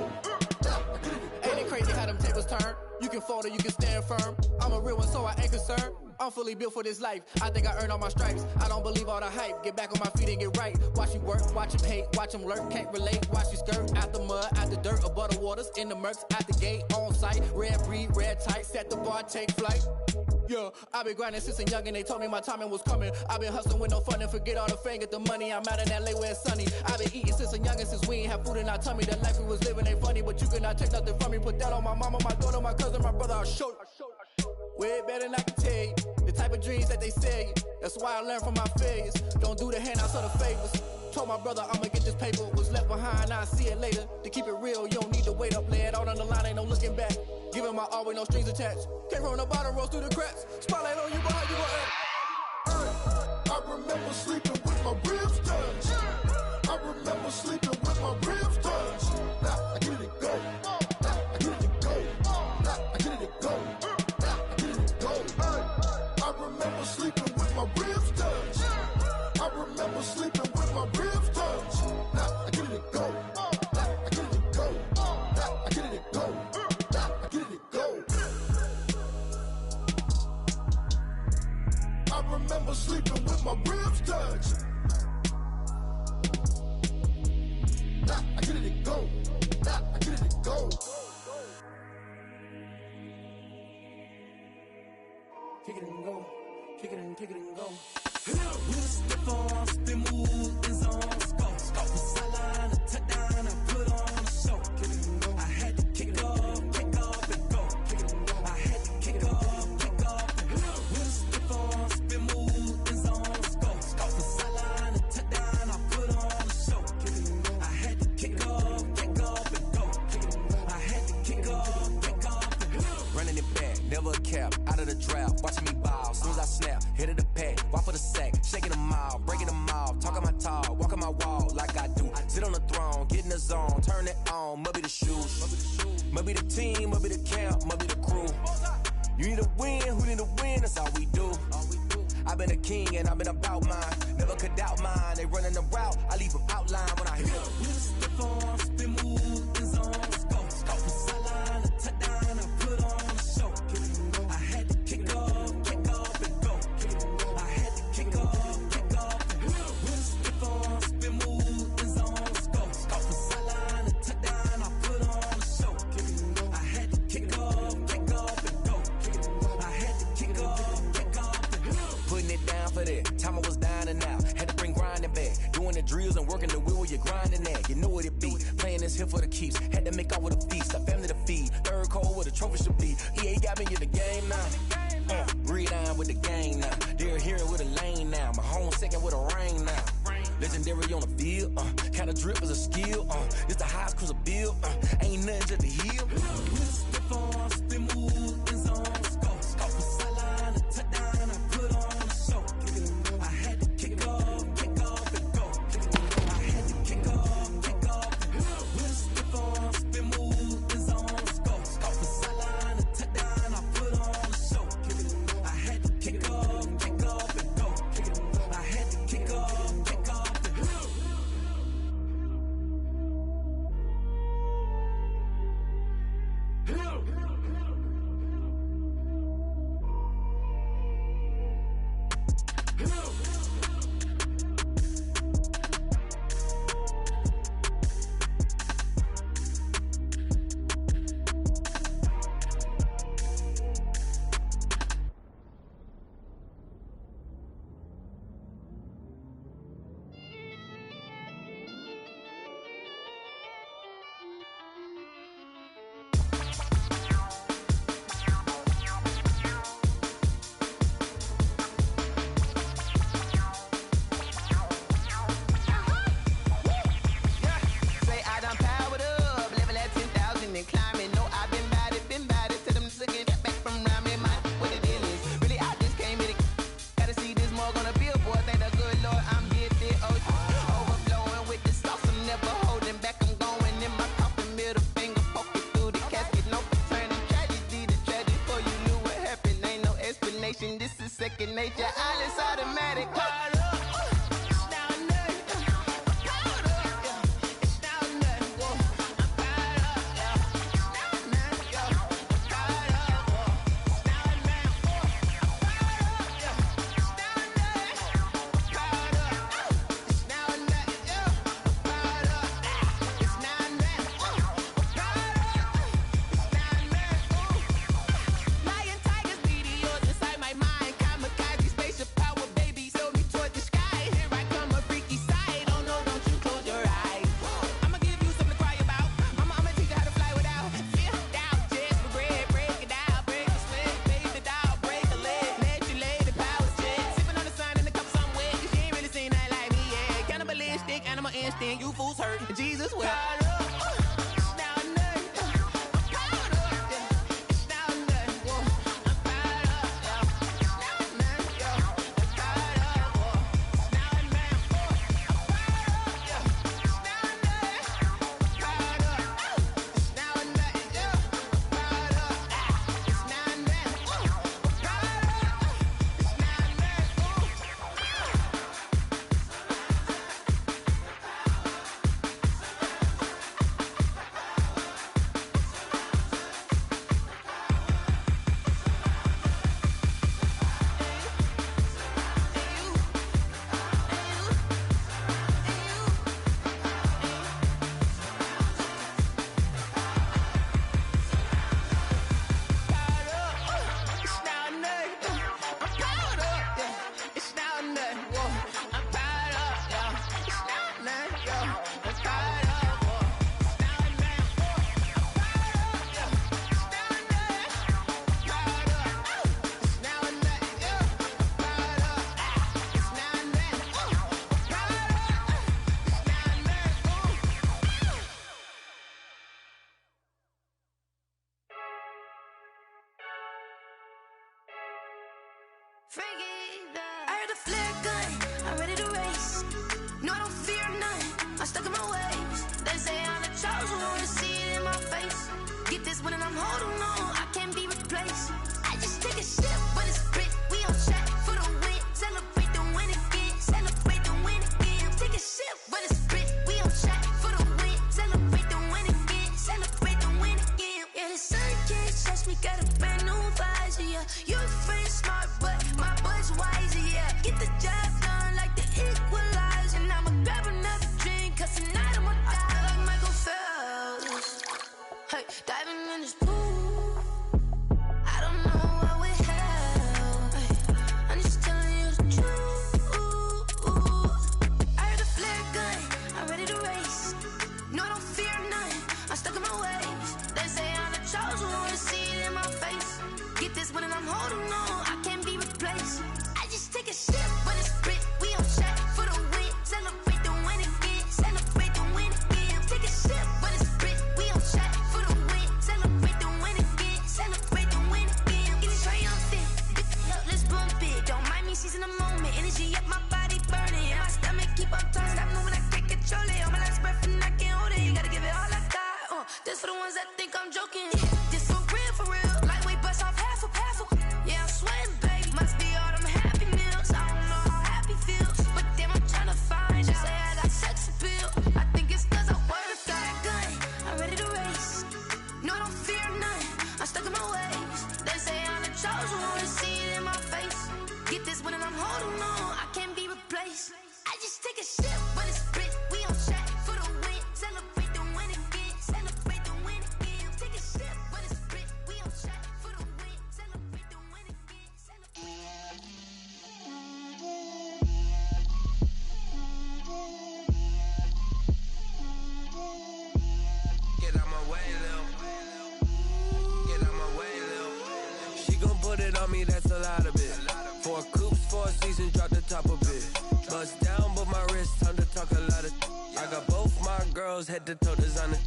Now I get it and go. Ain't it crazy how them tables turn? You can fold or you can stand firm. I'm a real one, so I ain't concerned. I'm fully built for this life. I think I earned all my stripes. I don't believe all the hype. Get back on my feet and get right. Watch you work, watch him hate, watch him lurk. Can't relate, watch you skirt. Out the mud, out the dirt, above the waters, in the murks, out the gate, on site. Red breed, red tight, set the bar, take flight. Yeah, I've been grinding since a young and they told me my timing was coming. I've been hustling with no fun and forget all the fame, get the money. I'm out in LA where it's sunny. I've been eating since a young and since we ain't have food in our tummy. The life we was living ain't funny, but you cannot take nothing from me. Put that on my mama, my daughter, my cousin, my brother, I'll show you. Way better than I can tell you. The type of dreams that they sell you. That's why I learned from my failures. Don't do the handouts or the favors. Told my brother I'ma get this paper. Was left behind, I'll see it later. To keep it real, you don't need to wait up. Lay it out on the line, ain't no looking back. Giving my all with no strings attached. Came from the bottom, rose through the cracks. Spotlight on you, boy, how you gon' act? I remember sleeping with my ribs touched. I remember sleeping with my ribs touched. Now I get it and go. Now I get it and go. Now I get it and go. Now I get it and go. I remember sleeping with my ribs touched. I remember sleeping with my ribs touched. Now I get it and go. Now I get it and go. Now I get it and go. Now I get it and go. I remember sleeping with my ribs touched. Now I get it and go. Now I get it and go. Kick it and go. Kick it and go. With a stiff on, spin move, in zone, go. Off the sideline, a touchdown, I put on a show. Kick it and go. I had to kick off and go. Kick it and go. I had to kick off and go. With a stiff on, spin move, in zone, go. Off the sideline, a touchdown, I put on a show. Kick it and go. I had to kick off and go. Kick it and go. I had to kick off and go. Running it back, never a cap, out of the draft, watching me ball, soon as I snap, hit of the pack, walk for the sack, shaking them all, breaking them off, talking my talk, walking my wall like I do, sit on the throne, get in the zone, turn it on, must be the shoes, must be the team, must be the camp, must be the crew, you need a win, who need a win, that's all we do, I've been a king and I've been about mine, never could doubt mine, they running the route, I leave them outline when I hit them. Step on, spin move, in zone, go. Off the sideline, a touchdown, I put on a show. Kick it and go. I had to kick off and go. Kick it and go. I had to kick off and go. With a step on, spin move, in zone, go. Off the sideline, a touchdown, I put on a show. Kick it and go. I had to kick off and go. Kick it and go. I had to kick off and go. Putting it down for that, time I was down and out, had to bring grinding back, doing the drills and working the wheel where you're grinding at, you know what it be, playing this here for the keeps, had to make out with a feast, a family to feed, third cold where the trophy should be, EA got me in the game now, breathe on with the game now, they're hearing with a lane now, my home second with a rain now, legendary on the field, kind of drip is a skill, it's the highest cruiser bill, ain't nothing just to heal. Step on, spin move, in zone, go. Off the sideline, a touchdown, I put on a show. Kick it and go. I had to kick off and go. Kick it and go. I had to kick off and go. With a step on, spin move, in zone, go. Off the sideline, a touchdown, I put on a show. Kick it and go. I had to kick off and go. Kick it and go. I had to kick off and go. second nature. All is automatic. You fools hurt. Jesus will. I heard a flare gun, I'm ready to race. No, I don't fear none, I'm stuck in my ways. They say I'm the chosen one, see it in my face. Get this one and I'm holding on, I can't be replaced. I just take a sip, but it's grit, we on track for the win. Celebrate the win again, celebrate the win again. Take a sip, but it's grit, we on track for the win. Celebrate the win again, celebrate the win again. Yeah, the sun can't touch me, got a brand new visor, yeah. Your friend smart, but my boy's wiser, yeah. Get the job done like the equalizer. And I'ma grab another drink, cause tonight I'ma die like Michael Phelps. Hey, diving in this pool, I don't know what we have. Hey, I'm just telling you the truth. I heard a flare gun, I'm ready to race. No, I don't fear none, I'm stuck in my ways. They say I'm the chosen one, see it in my face. Get this one and I'm holding on, I can't be replaced. I just take a sip, but it's grit, we on track for the win. Celebrate the win again, celebrate the win again. Take a sip, but it's grit, we on track for the win. Celebrate the win again, celebrate the win again. Get it triumphant, look, let's bump it. Don't mind me seizing the moment, energy up my body burning. And my stomach keep on turning, stop moving, I can't control it. On my last breath and I can't hold it, you gotta give it all I got. This for the ones that think I'm joking. This for real, lightweight bust off half a. Yeah, I'm sweating, baby. Must be all them happy meals. I don't know how happy feels, but damn, I'm trying to find out. Say I got sex appeal. I think it's cause I work. Got a gun, I'm ready to race. No, I don't fear none, I'm stuck in my ways. They say I'm the chosen one, see it in my face. Get this one and I'm holding on, I can't be replaced. I just take a sip, but it's grit, we on track for the win. Celebrate the win again, celebrate the win again. Take a sip, but it's grit, we on track for the win. Celebrate the win again, celebrate. Get out my way, Lil. Get out my way, Lil. She gon' put it on me, that's a lot of it. 4 coops, 4 seasons, drop the top a bit. Bust down, but my wrist, time to talk a lot of. I got both my girls, head to toe designer.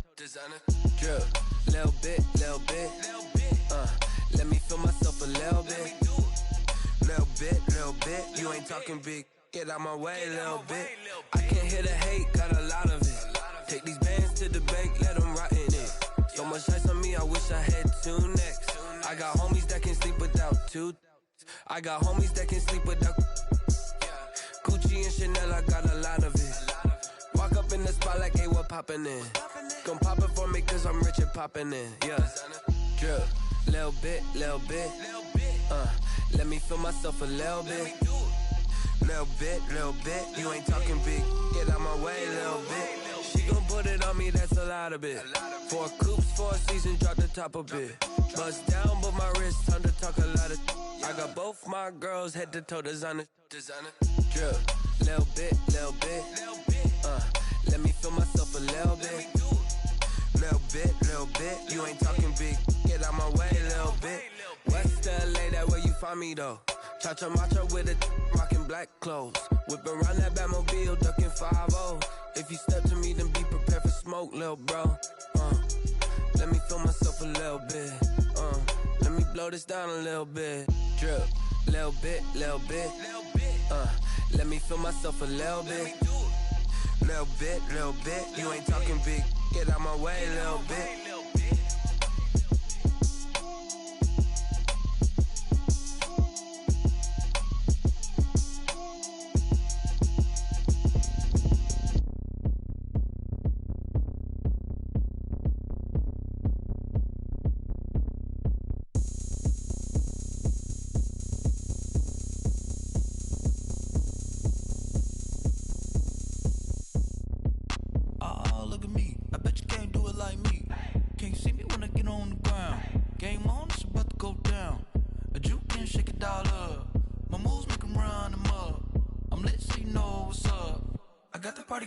Drip, little bit. Let me feel myself a little bit. Little bit. You ain't talking big. Get out my way, little bit. I can't hear the hate, got a lot of it. Take these bands to the bank, let them rot in it. So much ice on me, I wish I had 2 necks. I got homies that can sleep without 2. I got homies that can sleep without Gucci and Chanel, I got a lot of it. Walk up in the spot like, hey, what poppin' in? Come pop it for me, cause I'm rich and poppin' in, yeah. Drip, little bit, let me feel myself a little bit. Little bit, you ain't talking big. Get out my way, little bit. She gon' put it on me, that's a lot of it. 4 coops, 4 seasons, drop the top a bit. Bust down, but my wrist, time to talk a lot of. I got both my girls head to toe designer. Drip, little bit, let me feel myself a little bit. Little bit, you ain't talking big. Get out my way, little bit. West LA, that where you find me though. Cha-cha matcha with a rockin' black clothes. Whip around that Batmobile, ducking 5-0. If you step to me, then be prepared for smoke, lil' bro. Let me feel myself a little bit. Let me blow this down a little bit. Drip, little bit. Let me feel myself a little bit. Little bit, you ain't talking big. Get out my way, little bit.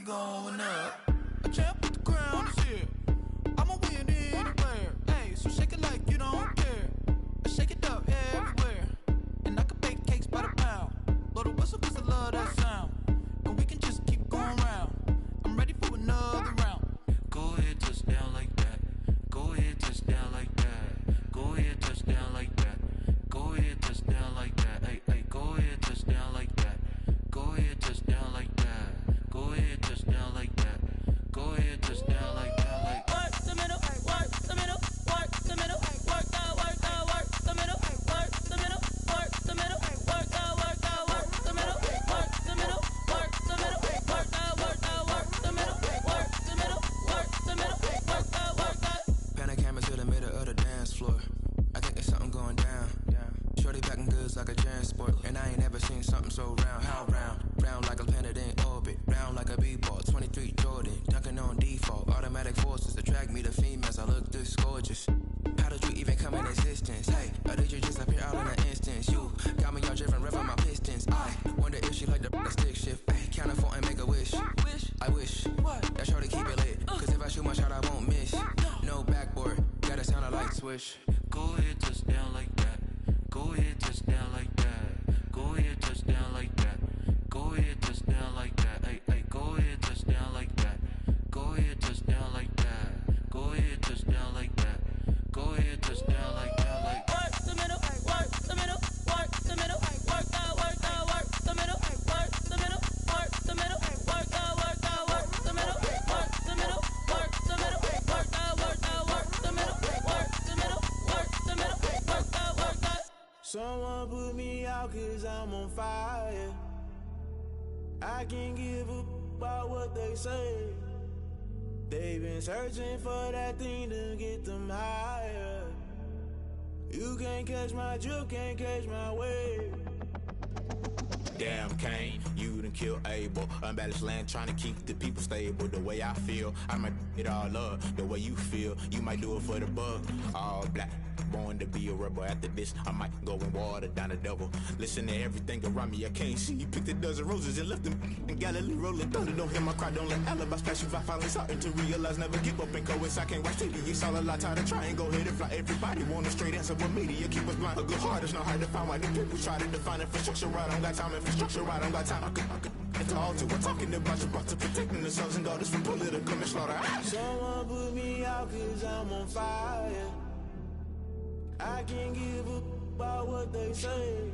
Going up, a champ with the crown is here. I'ma win anywhere. Hey, so shake it like you don't care. Shake it up everywhere. And I can bake cakes by the pound. Blow the whistle cause I love that sound. And we can just keep going round. I'm ready for another round. Go ahead, touch down like that. Go ahead, touch down like that. Go ahead, touch down like that. Go ahead, touch down like that. Hey, hey, go ahead, touch down like that. Go ahead, touch down like that. Go ahead, touch down like that. Go ahead, touch down like that. Like work the middle, work the middle, work the middle, work the middle, work the middle, work the middle, work the middle, work the middle, work the middle, work the middle, work the middle, work the middle, work the. Pan a camera to the middle of the dance floor. I think there's something going down. Shorty packing goods like a transport, and I ain't never seen something so round. How round? Round like a planet in orbit, round like a b-ball. 23 Jordan, dunking on default. Automatic forces attract me to females. I look this gorgeous. How did you even come in existence? Hey, or did you just appear out in an instance? You got me all driven, revving my pistons. I wonder if she like the stick shift. Hey, count it 4 and make a wish. I wish that shorty keep it lit. Cause if I shoot my shot, I won't miss. No backboard, gotta sound a light switch. Go ahead, touch down like that. Go ahead, touch down like that. Go ahead, touch down like that. Go ahead, touch down like that. Hey, hey, go ahead, touch down like that. Go ahead, touch down like that. Go ahead, touch down like that. Go ahead, touch down like that. Like work the middle, work the middle, work the middle, work the middle, work the middle, work the middle, work the middle, work the middle, work the middle, work the middle, work the middle, work the middle, work the. Someone put me out cause I'm on fire. I can't give a about what they say. They've been searching for that thing to get them higher. You can't catch my drift, can't catch my wave. Damn, Kane, you done killed Abel. Unbalanced land, trying to keep the people stable. The way I feel, I might it all up. The way you feel, you might do it for the buck. All black, born to be a rebel. After this, I might go and water down the devil. Listen to everything around me, I can't see. Picked a dozen roses and left them in Galilee rolling thunder. Don't hear my cry, don't let alibis pass you by. Finally starting to realize, never give up and coincide. Can't watch TV, it's all a lot. Tired of trying, go ahead and fly. Everybody want a straight answer, but media keep us blind. A good heart is not hard to find. Why the people try to define infrastructure right? I don't got time, infrastructure right, I don't got time. I could at the altar, we're talking about you, brought to protecting the sons and daughters from political manslaughter. Someone put me out cause I'm on fire. I can't give a about what they say.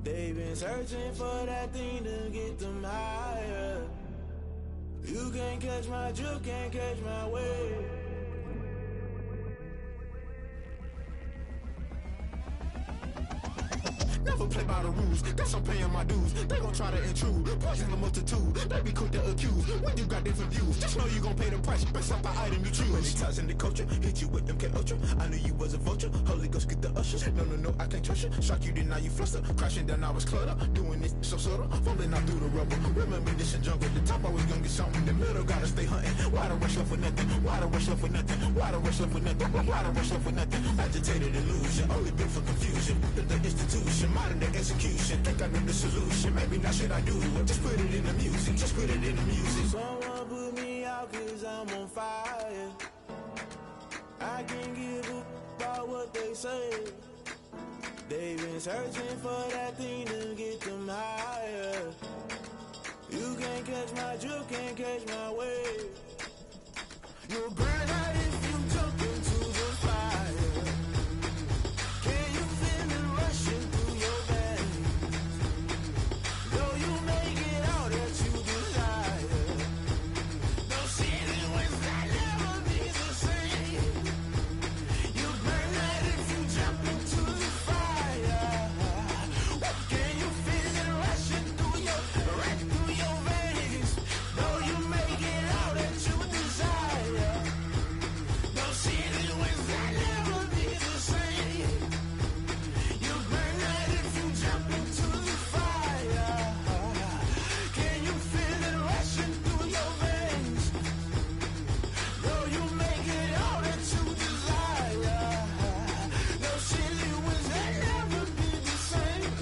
They've been searching for that thing to get them higher. You can't catch my drift, can't catch my wave. by the rules. Guess I'm paying my dues. They gon' try to intrude. Poison the multitude. They be quick to accuse. When you got different views, just know you gon' pay the price. Based off the item you choose. Many times in the culture, hit you with them K-Ultra. I knew you was a vulture. Holy Ghost get the ushers. No, I can't trust you. Shock you, then now you fluster. Crashing down, I was clutter. Doing this so subtle. Falling out through the rubble. Remember this in jungle. The top I was gonna get something. The middle gotta stay hunting. Why the rush left for nothing? Why the rush left for nothing? Why the rush left for nothing? Why the rush left for nothing? Agitated illusion. Only built for confusion. The institution. Modern day execution. Think I know the solution. Maybe not shit I do. Just put it in the music. Just put it in the music. Someone put me out cause I'm on fire. I can't give up about what they say. They've been searching for that thing to get them higher. You can't catch my drift, can't catch my wave. You'll burn out if you jump into the fire. Can you feel it rushing through your veins? Though you make it all that you desire. No ceiling when that never be the same. You burn out if you jump into the fire. Can you feel it rushing through your veins? Though you make it all that you desire. No ceiling when that never be the same. You burn out if you jump into the fire. Can you feel it rushing through your veins? Though you make it all that you desire. No ceiling when that never be the same.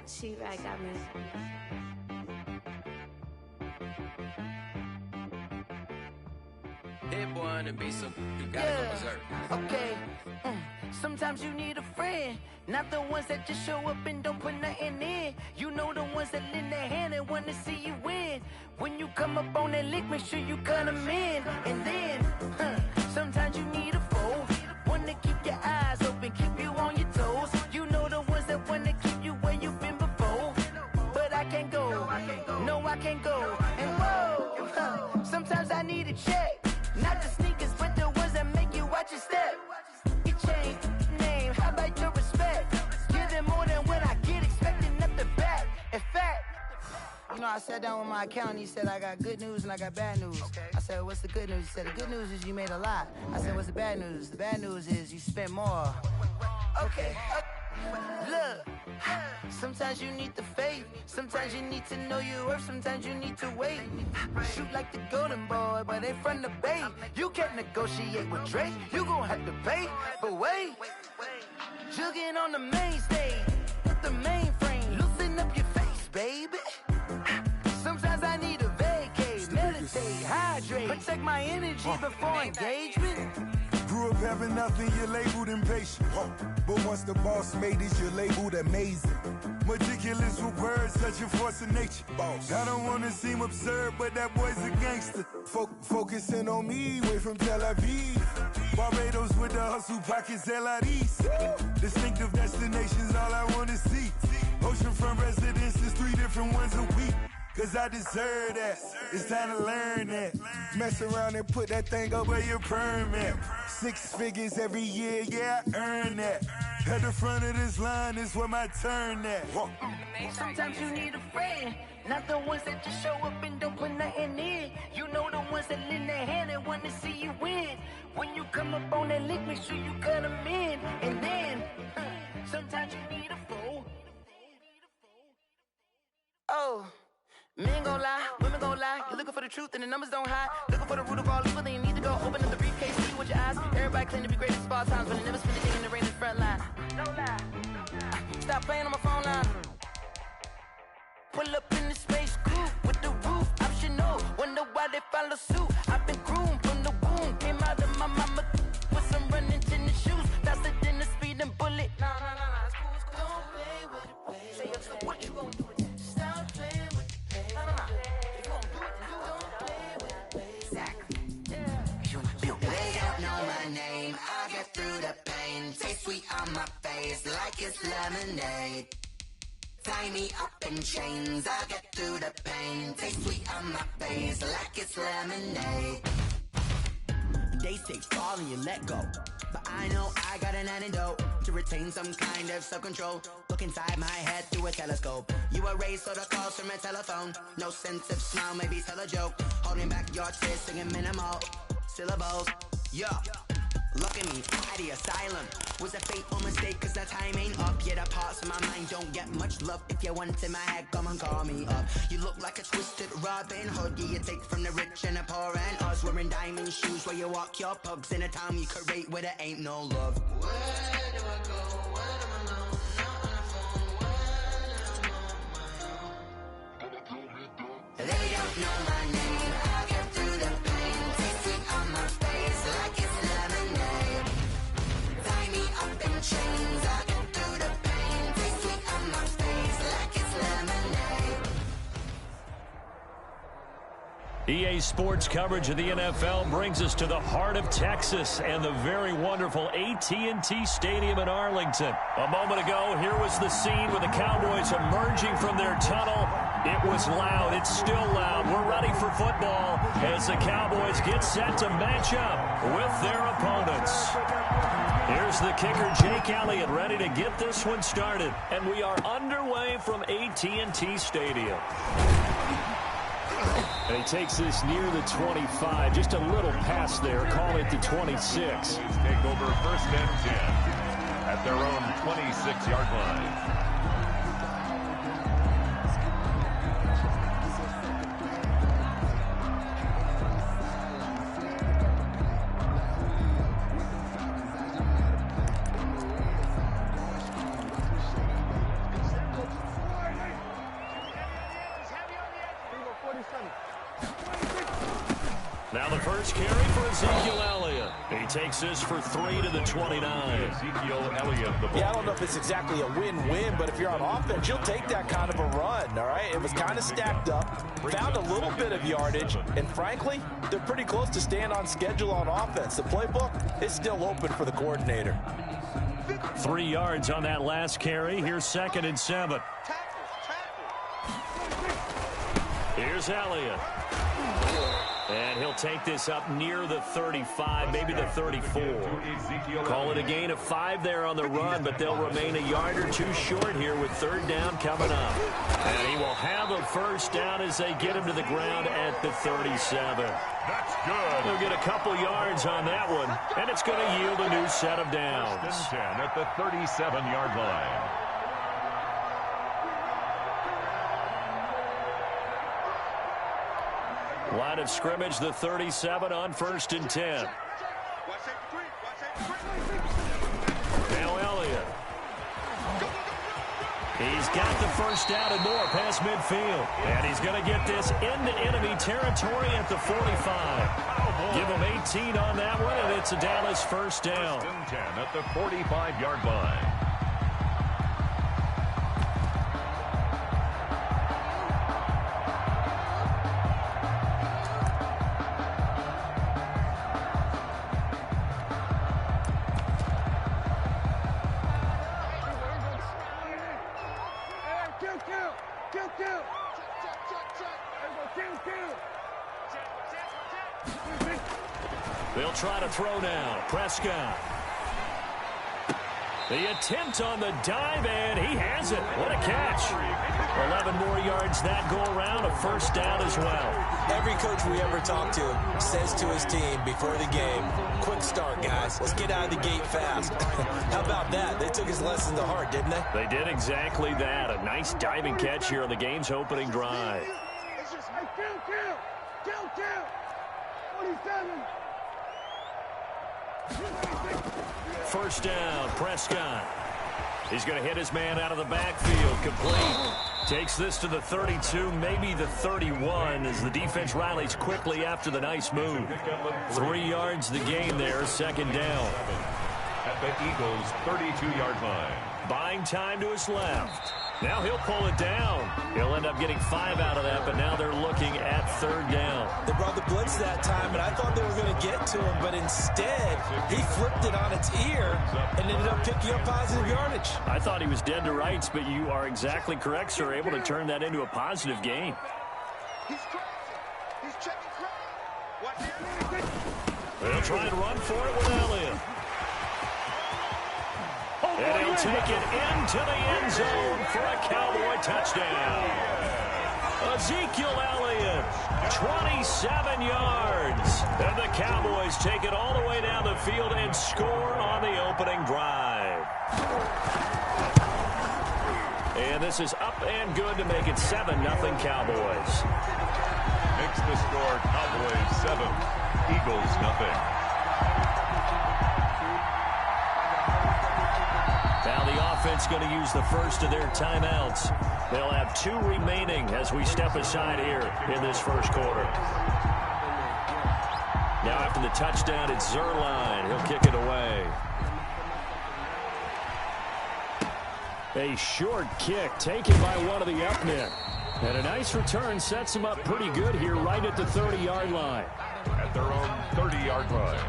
She right got me. Hit boy on the beat, so you gotta go berserk. Okay. Sometimes you need a friend, not the ones that just show up and don't put nothing in. You know the ones that lend their hand and want to see you win. When you come up on that lick, make sure you cut them in. And then, sometimes you need a foe, one to keep your eyes open, keep you on your toes. You know the ones that want to keep you where you've been before. But I can't go, no I can't go. And whoa, sometimes I need a check, not the sneakers, but the ones that make you watch your step. Your chain, name, how about your respect? Give them more than what I get, expecting nothing back. In fact, you know, I sat down with my accountant, he said I got good news and I got bad news. I said, what's the good news? He said, the good news is you made a lot. I said, what's the bad news? The bad news is you spent more. Okay, look, sometimes you need the faith, sometimes you need to know your worth, sometimes you need to wait. Shoot like the golden boy, but ain't from the bay. You can't negotiate with Drake, you gon' have to pay. But wait, jugging on the main stage, with the mainframe, loosen up your face, baby. Sometimes I need a vacate, meditate, hydrate, protect my energy before engagement. Grew up having nothing, you're labeled impatient. But once the boss made it, you're labeled amazing. Meticulous with words, such a force of nature. I don't wanna seem absurd, but that boy's a gangster. Focusing on me, way from Tel Aviv. Barbados with the hustle pockets, LIDs. Distinctive destinations, all I wanna see. Oceanfront residences, 3 different ones a week. Cause I deserve that, it's time to learn that. Mess around and put that thing over your permit. 6 figures every year, yeah, I earn that. At the front of this line is where my turn at. Sometimes you need a friend, not the ones that just show up and don't put nothing in. You know the ones that lend their hand and want to see you win. When you come up on that lick, make sure you cut them in. And then, sometimes you need a fool. Oh. Men gon' lie, women gon' lie. You're looking for the truth and the numbers don't hide. Looking for the root of all evil, then you need to go open up the briefcase, see with your eyes. Everybody claim to be great at small times, but they never spend a day in the rain in the front line. No lie. Stop playing on my phone line. Pull up in the space coupe with the roof optional. Wonder why they follow suit. I've been groomed from the womb. Came out of my mama with some running tennis shoes. Faster than a speeding bullet. No, it's cool. Don't play with it, play. Say what you gon' do with it. Stop. Tie me up in chains, I'll get through the pain. Taste sweet on my face like it's lemonade. They say fall and you let go, but I know I got an antidote to retain some kind of self-control. Look inside my head through a telescope. You erase all the calls from a telephone. No sense of smile, maybe tell a joke. Holding back your tears, singing minimal syllables. Yeah, look at me, at the asylum. Was a fateful mistake cause the time ain't up. Yet the parts of my mind don't get much love. If you want in my head, come and call me up. You look like a twisted Robin Hood. Yeah, you take from the rich and the poor and us. Wearing diamond shoes where you walk your pugs in a town you create where there ain't no love. Where do I go? Where am I alone? Not on the phone. When I'm on my own. They don't know my name. I'll get through the pain. Taste sweet on my face like it's lemonade. Tie me up in chains. I'll get through the pain. Taste sweet on my face like it's lemonade. EA Sports coverage of the NFL brings us to the heart of Texas and the very wonderful AT&T Stadium in Arlington. A moment ago, here was the scene with the Cowboys emerging from their tunnel. It was loud. It's still loud. We're ready for football as the Cowboys get set to match up with their opponents. Here's the kicker, Jake Elliott, ready to get this one started. And we are underway from AT&T Stadium. And he takes this near the 25. Just a little pass there. Call it the 26. Take over first and 10 at their own 26-yard line. Now the first carry for Ezekiel Elliott. He takes this for 3 to the 29. Ezekiel Elliott. Yeah, I don't know if it's exactly a win-win, but if you're on offense, you'll take that kind of a run, all right? It was kind of stacked up, found a little bit of yardage, and frankly, they're pretty close to staying on schedule on offense. The playbook is still open for the coordinator. 3 yards on that last carry. Here's 2nd and 7. Here's Elliott. And he'll take this up near the 35, maybe the 34. Call it a gain of 5 there on the run, but they'll remain a yard or two short here with 3rd down coming up. And he will have a first down as they get him to the ground at the 37. That's good. They'll get a couple yards on that one, and it's going to yield a new set of downs. 10 at the 37-yard line. Line of scrimmage, the 37 on 1st and 10. Now Elliott. He's got the first down and more past midfield. And he's going to get this into enemy territory at the 45. Give him 18 on that one, and it's a Dallas first down. 10 at the 45-yard line. They'll try to throw now. Prescott. The attempt on the dive, and he has it. What a catch. 11 more yards that go around, a first down as well. Every coach we ever talk to says to his team before the game, quick start, guys. Let's get out of the gate fast. How about that? They took his lesson to heart, didn't they? They did exactly that. A nice diving catch here on the game's opening drive. Kill. 47. First down, Prescott. He's going to hit his man out of the backfield, complete. Takes this to the 32, maybe the 31, as the defense rallies quickly after the nice move. 3 yards the gain there, 2nd down. At the Eagles' 32-yard line. Buying time to his left. Now he'll pull it down. He'll end up getting 5 out of that, but now they're looking at 3rd down. They brought the blitz that time, and I thought they were going to get to him, but instead he flipped it on its ear and ended up picking up positive yardage. I thought he was dead to rights, but you are exactly correct, sir. Able to turn that into a positive gain. He's crazy. He's checking crazy. They'll try and run for it with Elliott. And he'll take it into the end zone for a Cowboy touchdown. Ezekiel Elliott, 27 yards. And the Cowboys take it all the way down the field and score on the opening drive. And this is up and good to make it 7-0 Cowboys. Makes the score Cowboys 7, Eagles nothing. Now the offense going to use the first of their timeouts. They'll have 2 remaining as we step aside here in this first quarter. Now after the touchdown, it's Zerline. He'll kick it away. A short kick taken by one of the up men. And a nice return sets him up pretty good here right at the 30-yard line. At their own 30-yard line.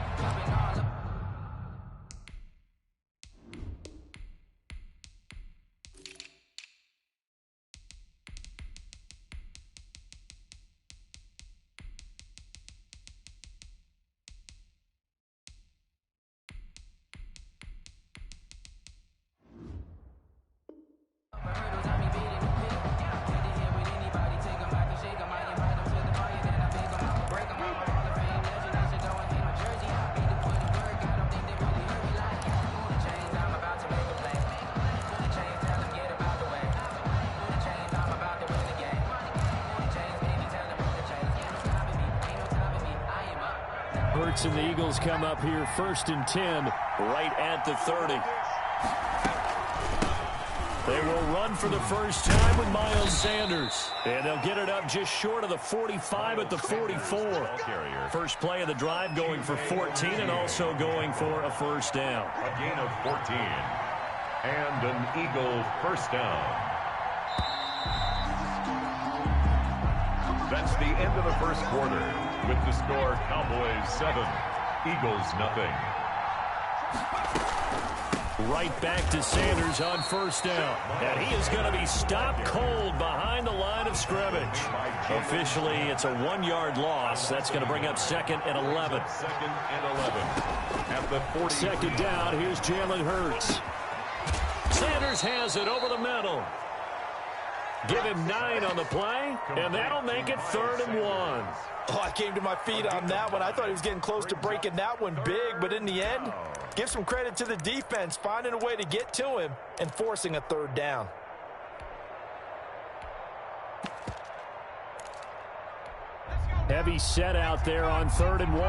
And the Eagles come up here 1st and 10 right at the 30. They will run for the first time with Miles Sanders. And they'll get it up just short of the 45 at the 44. First play of the drive going for 14 and also going for a first down. A gain of 14 and an Eagle first down. That's the end of the first quarter. With the score, Cowboys 7, Eagles nothing. Right back to Sanders on first down. And he is going to be stopped cold behind the line of scrimmage. Officially, it's a 1-yard loss. That's going to bring up 2nd and 11. 2nd and 11. At the 40. 2nd down, here's Jalen Hurts. Sanders has it over the middle. Give him 9 on the play, and that'll make it 3rd and 1. Oh, I came to my feet on that one. I thought he was getting close to breaking that one big, but in the end, give some credit to the defense, finding a way to get to him and forcing a 3rd down. Heavy set out there on 3rd and 1.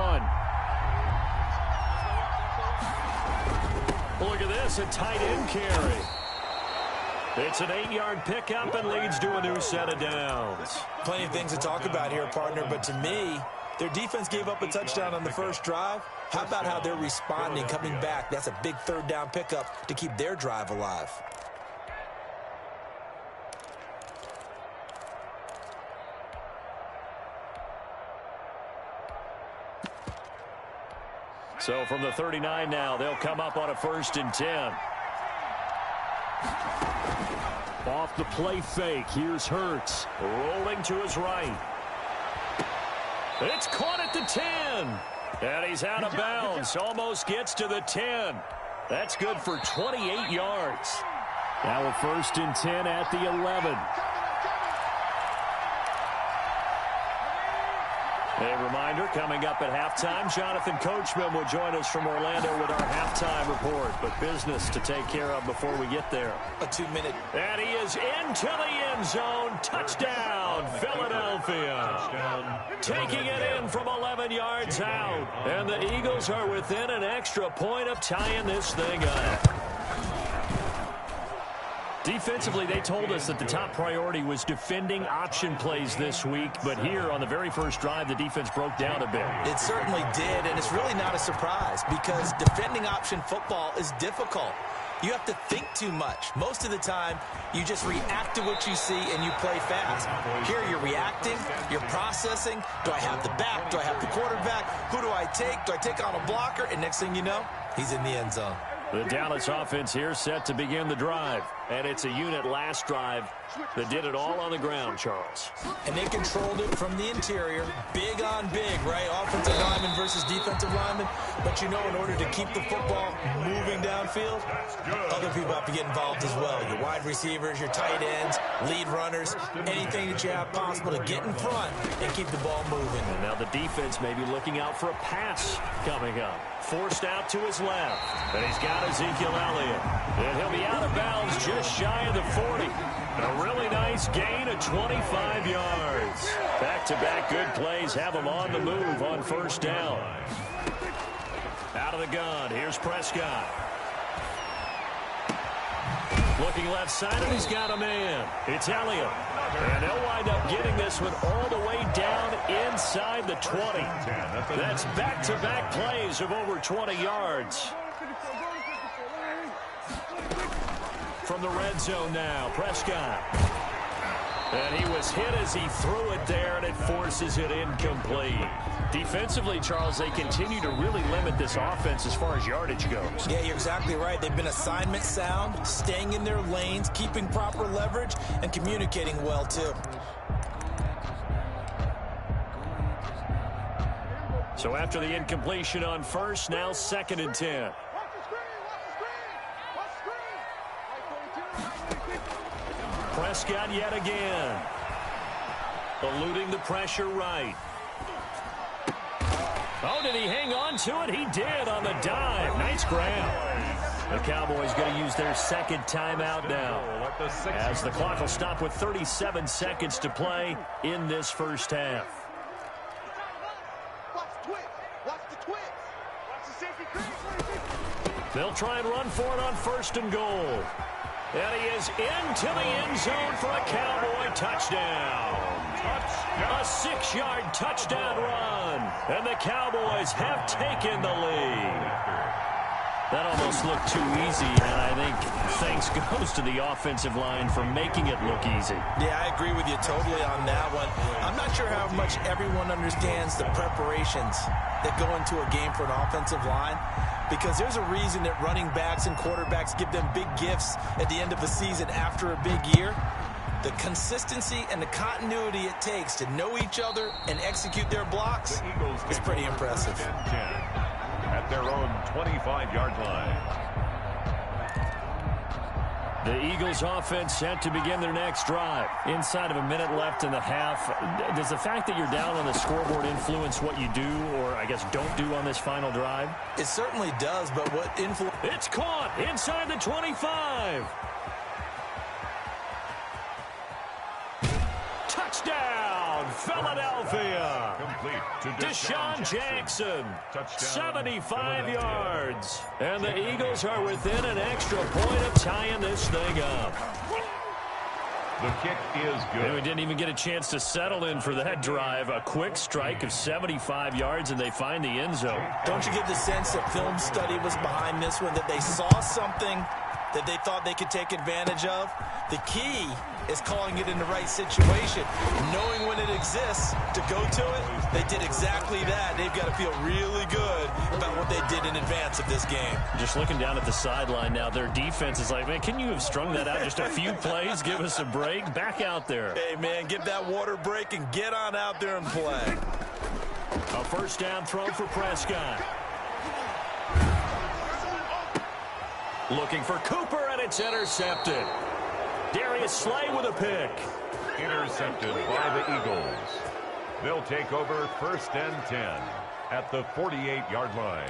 Look at this, a tight end carry. It's an 8-yard pickup and leads to a new set of downs. Plenty of things to talk about here, partner, but to me, their defense gave up a touchdown on the first drive. How about how they're responding, coming back? That's a big 3rd down pickup to keep their drive alive. So from the 39 now, they'll come up on a 1st and 10. Off the play fake, here's Hurts. Rolling to his right. It's caught at the 10. And he's out of bounds. Almost gets to the 10. That's good for 28 yards. Now a 1st and 10 at the 11. A reminder, coming up at halftime, Jonathan Coachman will join us from Orlando with our halftime report. But business to take care of before we get there. A 2-minute. And he is into the end zone. Touchdown, Philadelphia. Touchdown. Taking it in from 11 yards out. And the Eagles are within an extra point of tying this thing up. Defensively, they told us that the top priority was defending option plays this week. But here on the very first drive, the defense broke down a bit. It certainly did, and it's really not a surprise because defending option football is difficult. You have to think too much. Most of the time, you just react to what you see and you play fast. Here, you're reacting, you're processing. Do I have the back? Do I have the quarterback? Who do I take? Do I take on a blocker? And next thing you know, he's in the end zone. The Dallas offense here set to begin the drive. And it's a unit last drive that did it all on the ground, Charles. And they controlled it from the interior. Big on big, right? Offensive lineman versus defensive lineman. But you know, in order to keep the football moving downfield, other people have to get involved as well. Your wide receivers, your tight ends, lead runners, anything that you have possible to get in front and keep the ball moving. And now the defense may be looking out for a pass coming up. Forced out to his left. And he's got Ezekiel Elliott. And he'll be out of bounds just shy of the 40. A really nice gain of 25 yards. Back-to-back good plays have him on the move on first down. Out of the gun, here's Prescott. Looking left side, and he's got a man. It's Elliott. And they'll wind up getting this one all the way down inside the 20. That's back-to-back plays of over 20 yards. From the red zone now, Prescott. And he was hit as he threw it there, and it forces it incomplete. Defensively, Charles, they continue to really limit this offense as far as yardage goes. Yeah, you're exactly right. They've been assignment sound, staying in their lanes, keeping proper leverage, and communicating well, too. So after the incompletion on first, now 2nd and 10. Prescott yet again. Eluding the pressure right. Oh, did he hang on to it? He did on the dive. Nice grab. The Cowboys going to use their second timeout now, as the clock will stop with 37 seconds to play in this first half. They'll try and run for it on 1st and goal. And he is into the end zone for a Cowboy touchdown. A 6-yard touchdown run. And the Cowboys have taken the lead. That almost looked too easy, and I think thanks goes to the offensive line for making it look easy. Yeah, I agree with you totally on that one. I'm not sure how much everyone understands the preparations that go into a game for an offensive line, because there's a reason that running backs and quarterbacks give them big gifts at the end of the season after a big year. The consistency and the continuity it takes to know each other and execute their blocks is pretty impressive. At their own 25-yard line. The Eagles offense set to begin their next drive. Inside of a minute left in the half. Does the fact that you're down on the scoreboard influence what you do, or I guess don't do on this final drive? It certainly does, but what influence? It's caught inside the 25. Touchdown, Philadelphia. Complete to Deshaun Jackson. 75 yards. And the Eagles are within an extra point of tying this thing up. The kick is good. And we didn't even get a chance to settle in for that drive. A quick strike of 75 yards, and they find the end zone. Don't you get the sense that film study was behind this one, that they saw something that they thought they could take advantage of? The key is calling it in the right situation. Knowing when it exists to go to it, they did exactly that. They've got to feel really good about what they did in advance of this game. Just looking down at the sideline now, their defense is like, man, can you have strung that out just a few plays? Give us a break. Back out there. Hey, man, get that water break and get on out there and play. A first down throw for Prescott. Looking for Cooper, and it's intercepted. Darius Slay with a pick. Intercepted by the Eagles. They'll take over 1st and 10 at the 48-yard line.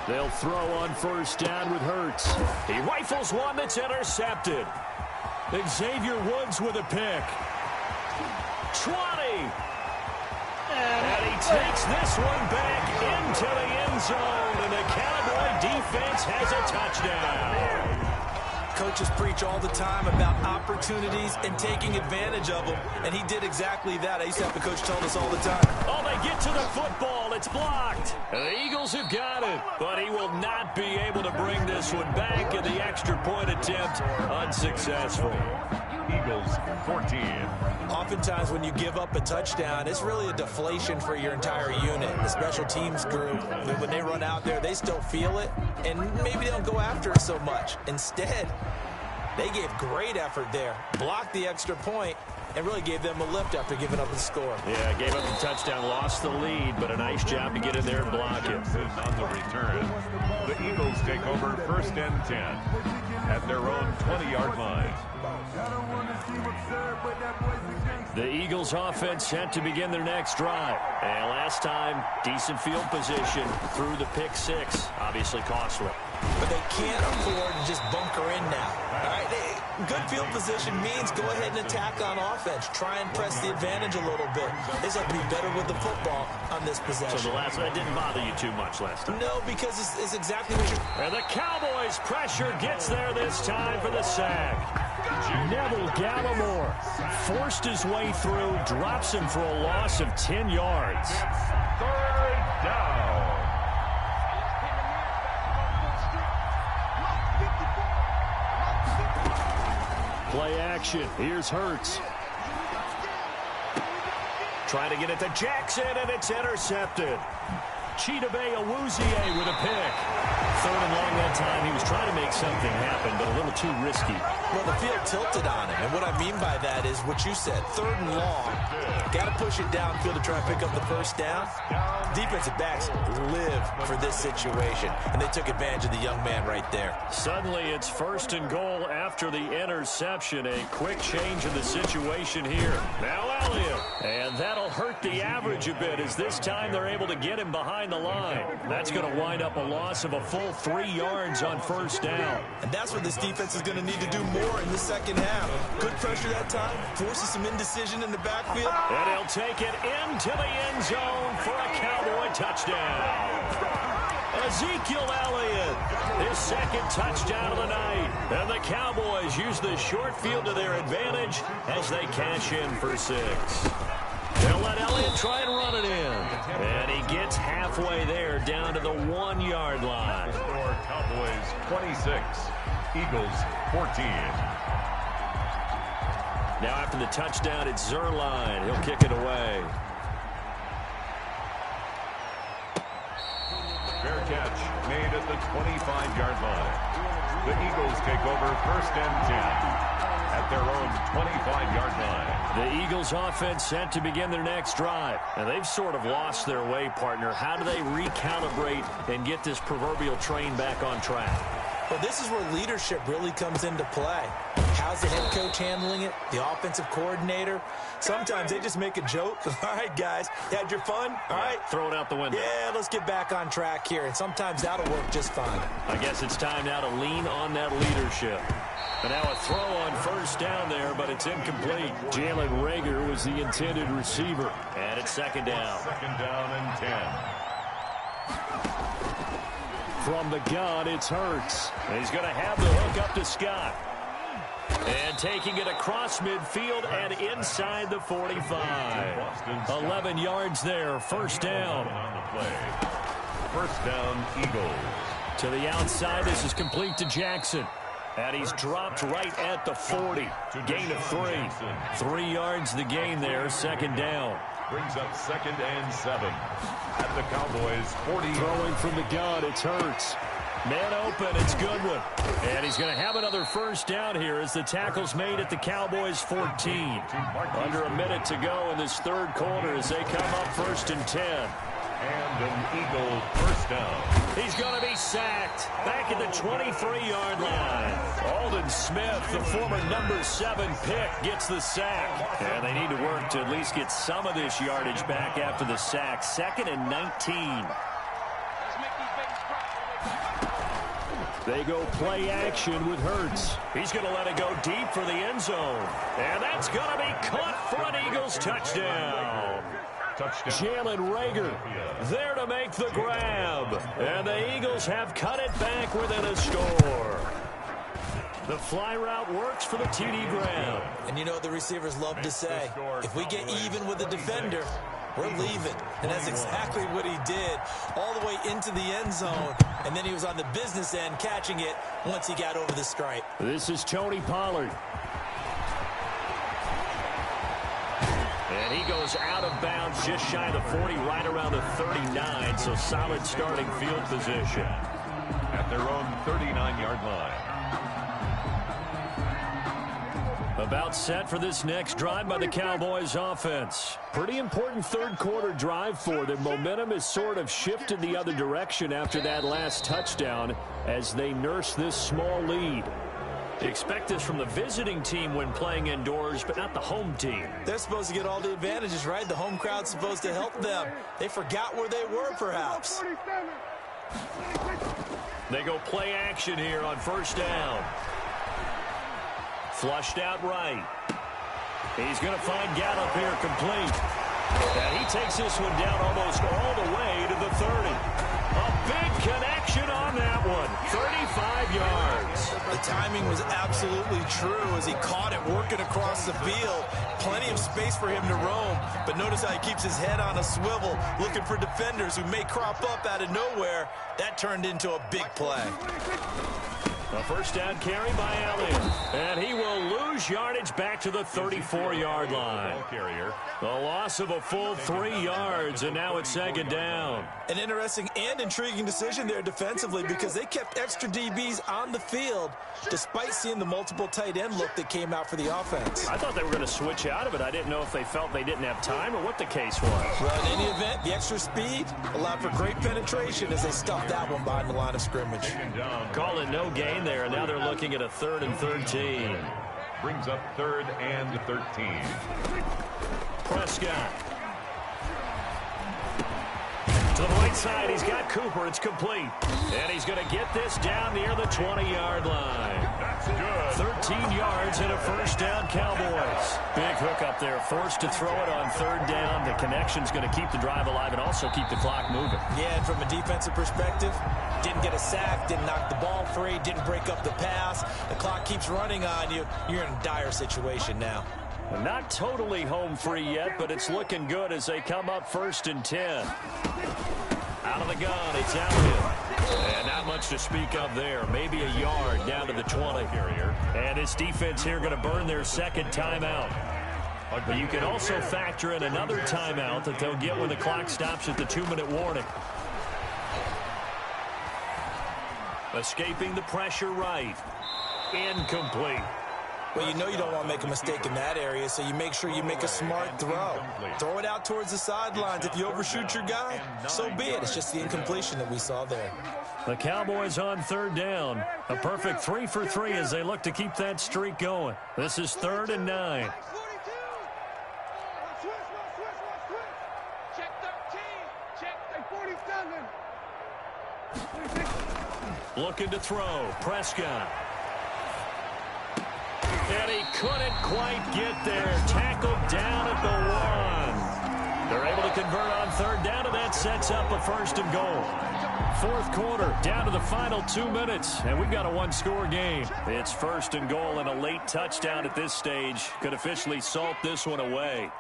They'll throw on first down with Hurts. He rifles one that's intercepted. Xavier Woods with a pick. 20. And he takes this one back into the end zone, and the Cowboy defense has a touchdown. Coaches preach all the time about opportunities and taking advantage of them, and he did exactly that. I used to have the coach tell us all the time. Oh, they get to the football. It's blocked. The Eagles have got it, but he will not be able to bring this one back, and the extra point attempt unsuccessful. Eagles 14. Oftentimes when you give up a touchdown, it's really a deflation for your entire unit. The special teams group, when they run out there, they still feel it, and maybe they don't go after it so much. Instead, they gave great effort there, blocked the extra point, and really gave them a lift after giving up the score. Yeah, gave up the touchdown, lost the lead, but a nice job to get in there and block it. On the return, the Eagles take over 1st and 10 at their own 20-yard line. The Eagles offense set to begin their next drive. And last time, decent field position through the pick six. Obviously costly. But they can't afford to just bunker in now. All right, good field position means go ahead and attack on offense. Try and press the advantage a little bit. They just have to be better with the football on this possession. So the last one didn't bother you too much last time? No, because it's exactly what you're... And the Cowboys pressure gets there this time for the sack. Neville Gallimore forced his way through, drops him for a loss of 10 yards. 3rd down. Play action. Here's Hurts. Trying to get it to Jackson, and it's intercepted. Chidobe Awuzie with a pick. 3rd and long that time. He was trying to make something happen, but a little too risky. Well, the field tilted on him, and what I mean by that is what you said. 3rd and long. Got to push it downfield to try and pick up the first down. Defensive backs live for this situation, and they took advantage of the young man right there. Suddenly, it's 1st and goal after the interception. A quick change in the situation here. Now Elliott, and that'll hurt the average a bit as this time they're able to get him behind the line. That's going to wind up a loss of a full 3 yards on 1st down. And that's what this defense is going to need to do more in the second half. Good pressure that time, forces some indecision in the backfield. And he'll take it into the end zone for a Cowboy touchdown. Ezekiel Elliott, his 2nd touchdown of the night. And the Cowboys use the short field to their advantage as they cash in for 6. They'll let Elliott try and run it in. And he gets halfway there down to the 1-yard line. Score Cowboys 26, Eagles 14. Now after the touchdown, it's Zerline. He'll kick it away. Fair catch made at the 25-yard line. The Eagles take over 1st and 10 at their own 25-yard line. The Eagles offense set to begin their next drive. And they've sort of lost their way, partner. How do they recalibrate and get this proverbial train back on track? Well, this is where leadership really comes into play. How's the head coach handling it? The offensive coordinator? Sometimes they just make a joke. All right, guys, you had your fun? All right. Throw it out the window. Yeah, let's get back on track here. And sometimes that'll work just fine. I guess it's time now to lean on that leadership. And now a throw on 1st down there, but it's incomplete. Jalen Reagor was the intended receiver. And it's 2nd down. 2nd down and 10. From the gun, it's Hurts. And he's going to have the hook up to Scott. And taking it across midfield and inside the 45. 11 yards there, 1st down. 1st down, Eagles. To the outside, this is complete to Jackson. And he's dropped right at the 40. Gain of 3. 3 yards the gain there, 2nd down. Brings up 2nd and 7 at the Cowboys 40. Throwing from the gun, it's Hurts. Man open, it's Goodwin. And he's going to have another 1st down here as the tackle's made at the Cowboys 14. Under a minute to go in this 3rd quarter as they come up 1st and 10. And an Eagle 1st down. He's going to be sacked back at the 23-yard line. Alden Smith, the former number 7 pick, gets the sack. And they need to work to at least get some of this yardage back after the sack. 2nd and 19. They go play action with Hurts. He's going to let it go deep for the end zone. And that's going to be caught for an Eagles touchdown. Jalen Reagor there to make the grab. And the Eagles have cut it back within a score. The fly route works for the TD Graham. And you know what the receivers love to say? If we get even with the defender, we're leaving. And that's exactly what he did, all the way into the end zone. And then he was on the business end catching it once he got over the stripe. This is Tony Pollard. And he goes out of bounds just shy of the 40, right around the 39. So solid starting field position. At their own 39-yard line. About set for this next drive by the Cowboys offense. Pretty important third quarter drive for them. Momentum has sort of shifted the other direction after that last touchdown as they nurse this small lead. Expect this from the visiting team when playing indoors, but not the home team. They're supposed to get all the advantages, right? The home crowd's supposed to help them. They forgot where they were, perhaps. They go play action here on first down. Flushed out right. He's going to find Gallup here complete. And he takes this one down almost all the way to the 30. A big connection on that one. 35 yards. The timing was absolutely true as he caught it working across the field. Plenty of space for him to roam. But notice how he keeps his head on a swivel, looking for defenders who may crop up out of nowhere. That turned into a big play. A first down carry by Elliott. And he will lose yardage back to the 34-yard line. The loss of a full 3 yards, and now it's second down. An interesting and intriguing decision there defensively because they kept extra DBs on the field despite seeing the multiple tight end look that came out for the offense. I thought they were going to switch out of it. I didn't know if they felt they didn't have time or what the case was. Well, in any event, the extra speed allowed for great penetration as they stuffed that one behind the line of scrimmage. Call it no gain there, and now they're looking at a 3rd and 13. Brings up 3rd and 13. Prescott. To the right side, he's got Cooper. It's complete. And he's going to get this down near the 20-yard line. That's good. 13 yards and a first down, Cowboys. Big hook up there. Forced to throw it on 3rd down. The connection's going to keep the drive alive and also keep the clock moving. Yeah, and from a defensive perspective, didn't get a sack, didn't knock the ball free, didn't break up the pass. The clock keeps running on you. You're in a dire situation now. Not totally home free yet, but it's looking good as they come up 1st and 10. Out of the gun, it's Elliott. And not much to speak of there. Maybe a yard down to the 20. And this defense here going to burn their second timeout. But you can also factor in another timeout that they'll get when the clock stops at the 2-minute warning. Escaping the pressure right. Incomplete. Well, you know you don't want to make a mistake in that area, so you make sure you make a smart throw. Throw it out towards the sidelines. If you overshoot your guy, so be it. It's just the incompletion that we saw there. The Cowboys on 3rd down. A perfect 3 for 3 as they look to keep that streak going. This is 3rd and 9. Looking to throw. Prescott. And he couldn't quite get there. Tackled down at the 1. They're able to convert on 3rd down, and that sets up a 1st and goal. 4th quarter, down to the final 2 minutes, and we've got a 1-score game. It's 1st and goal, and a late touchdown at this stage could officially salt this one away.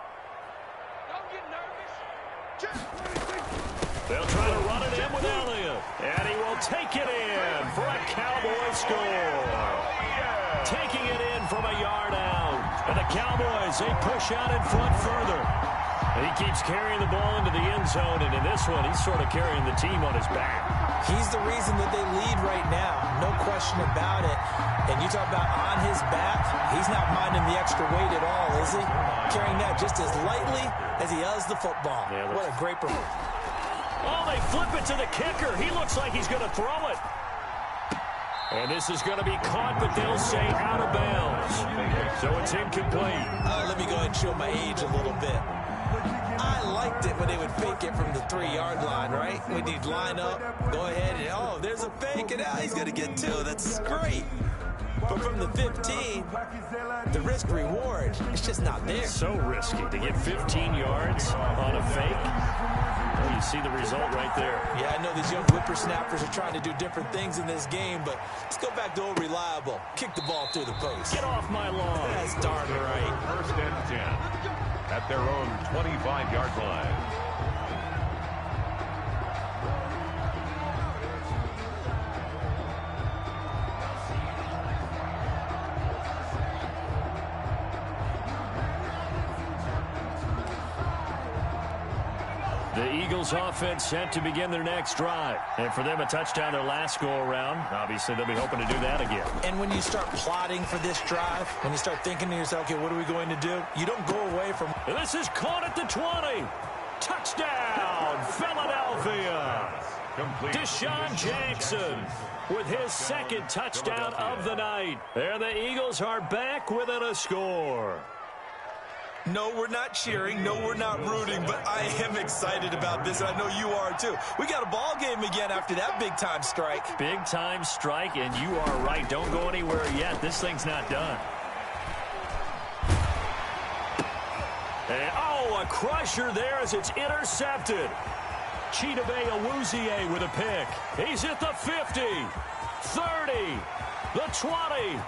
They'll try to run it in with Elliott, and he will take it in for a Cowboy score. Taking it in from a yard out. And the Cowboys, they push out in front further. He keeps carrying the ball into the end zone, and in this one, he's sort of carrying the team on his back. He's the reason that they lead right now. No question about it. And you talk about on his back, he's not minding the extra weight at all, is he? Carrying that just as lightly as he does the football. Yeah, what a great performance. Oh, they flip it to the kicker. He looks like he's going to throw it. And this is going to be caught, but they'll say out of bounds. So it's incomplete. Let me go ahead and show my age a little bit. I liked it when they would fake it from the 3-yard line, right? When you'd line up, go ahead, and oh, there's a fake, and now he's going to get 2. That's great. But from the 15, the risk-reward, it's just not there. So risky to get 15 yards on a fake. Well, you see the result right there. Yeah, I know these young whippersnappers are trying to do different things in this game, but let's go back to old reliable. Kick the ball through the post. Get off my lawn. That's darn right. First and 10 at their own 25-yard line. The Eagles offense set to begin their next drive. And for them, a touchdown their last go-around. Obviously, they'll be hoping to do that again. And when you start plotting for this drive, when you start thinking to yourself, okay, what are we going to do? You don't go away from... This is caught at the 20. Touchdown, Philadelphia. Deshaun Jackson with his second touchdown of the night. And the Eagles are back within a score. No, we're not cheering. No, we're not rooting, but I am excited about this, and I know you are too. We got a ball game again after that big-time strike. Big-time strike, and you are right. Don't go anywhere yet. This thing's not done. And, oh, a crusher there as it's intercepted. Chidobe Awuzie with a pick. He's at the 50, 30, the 20.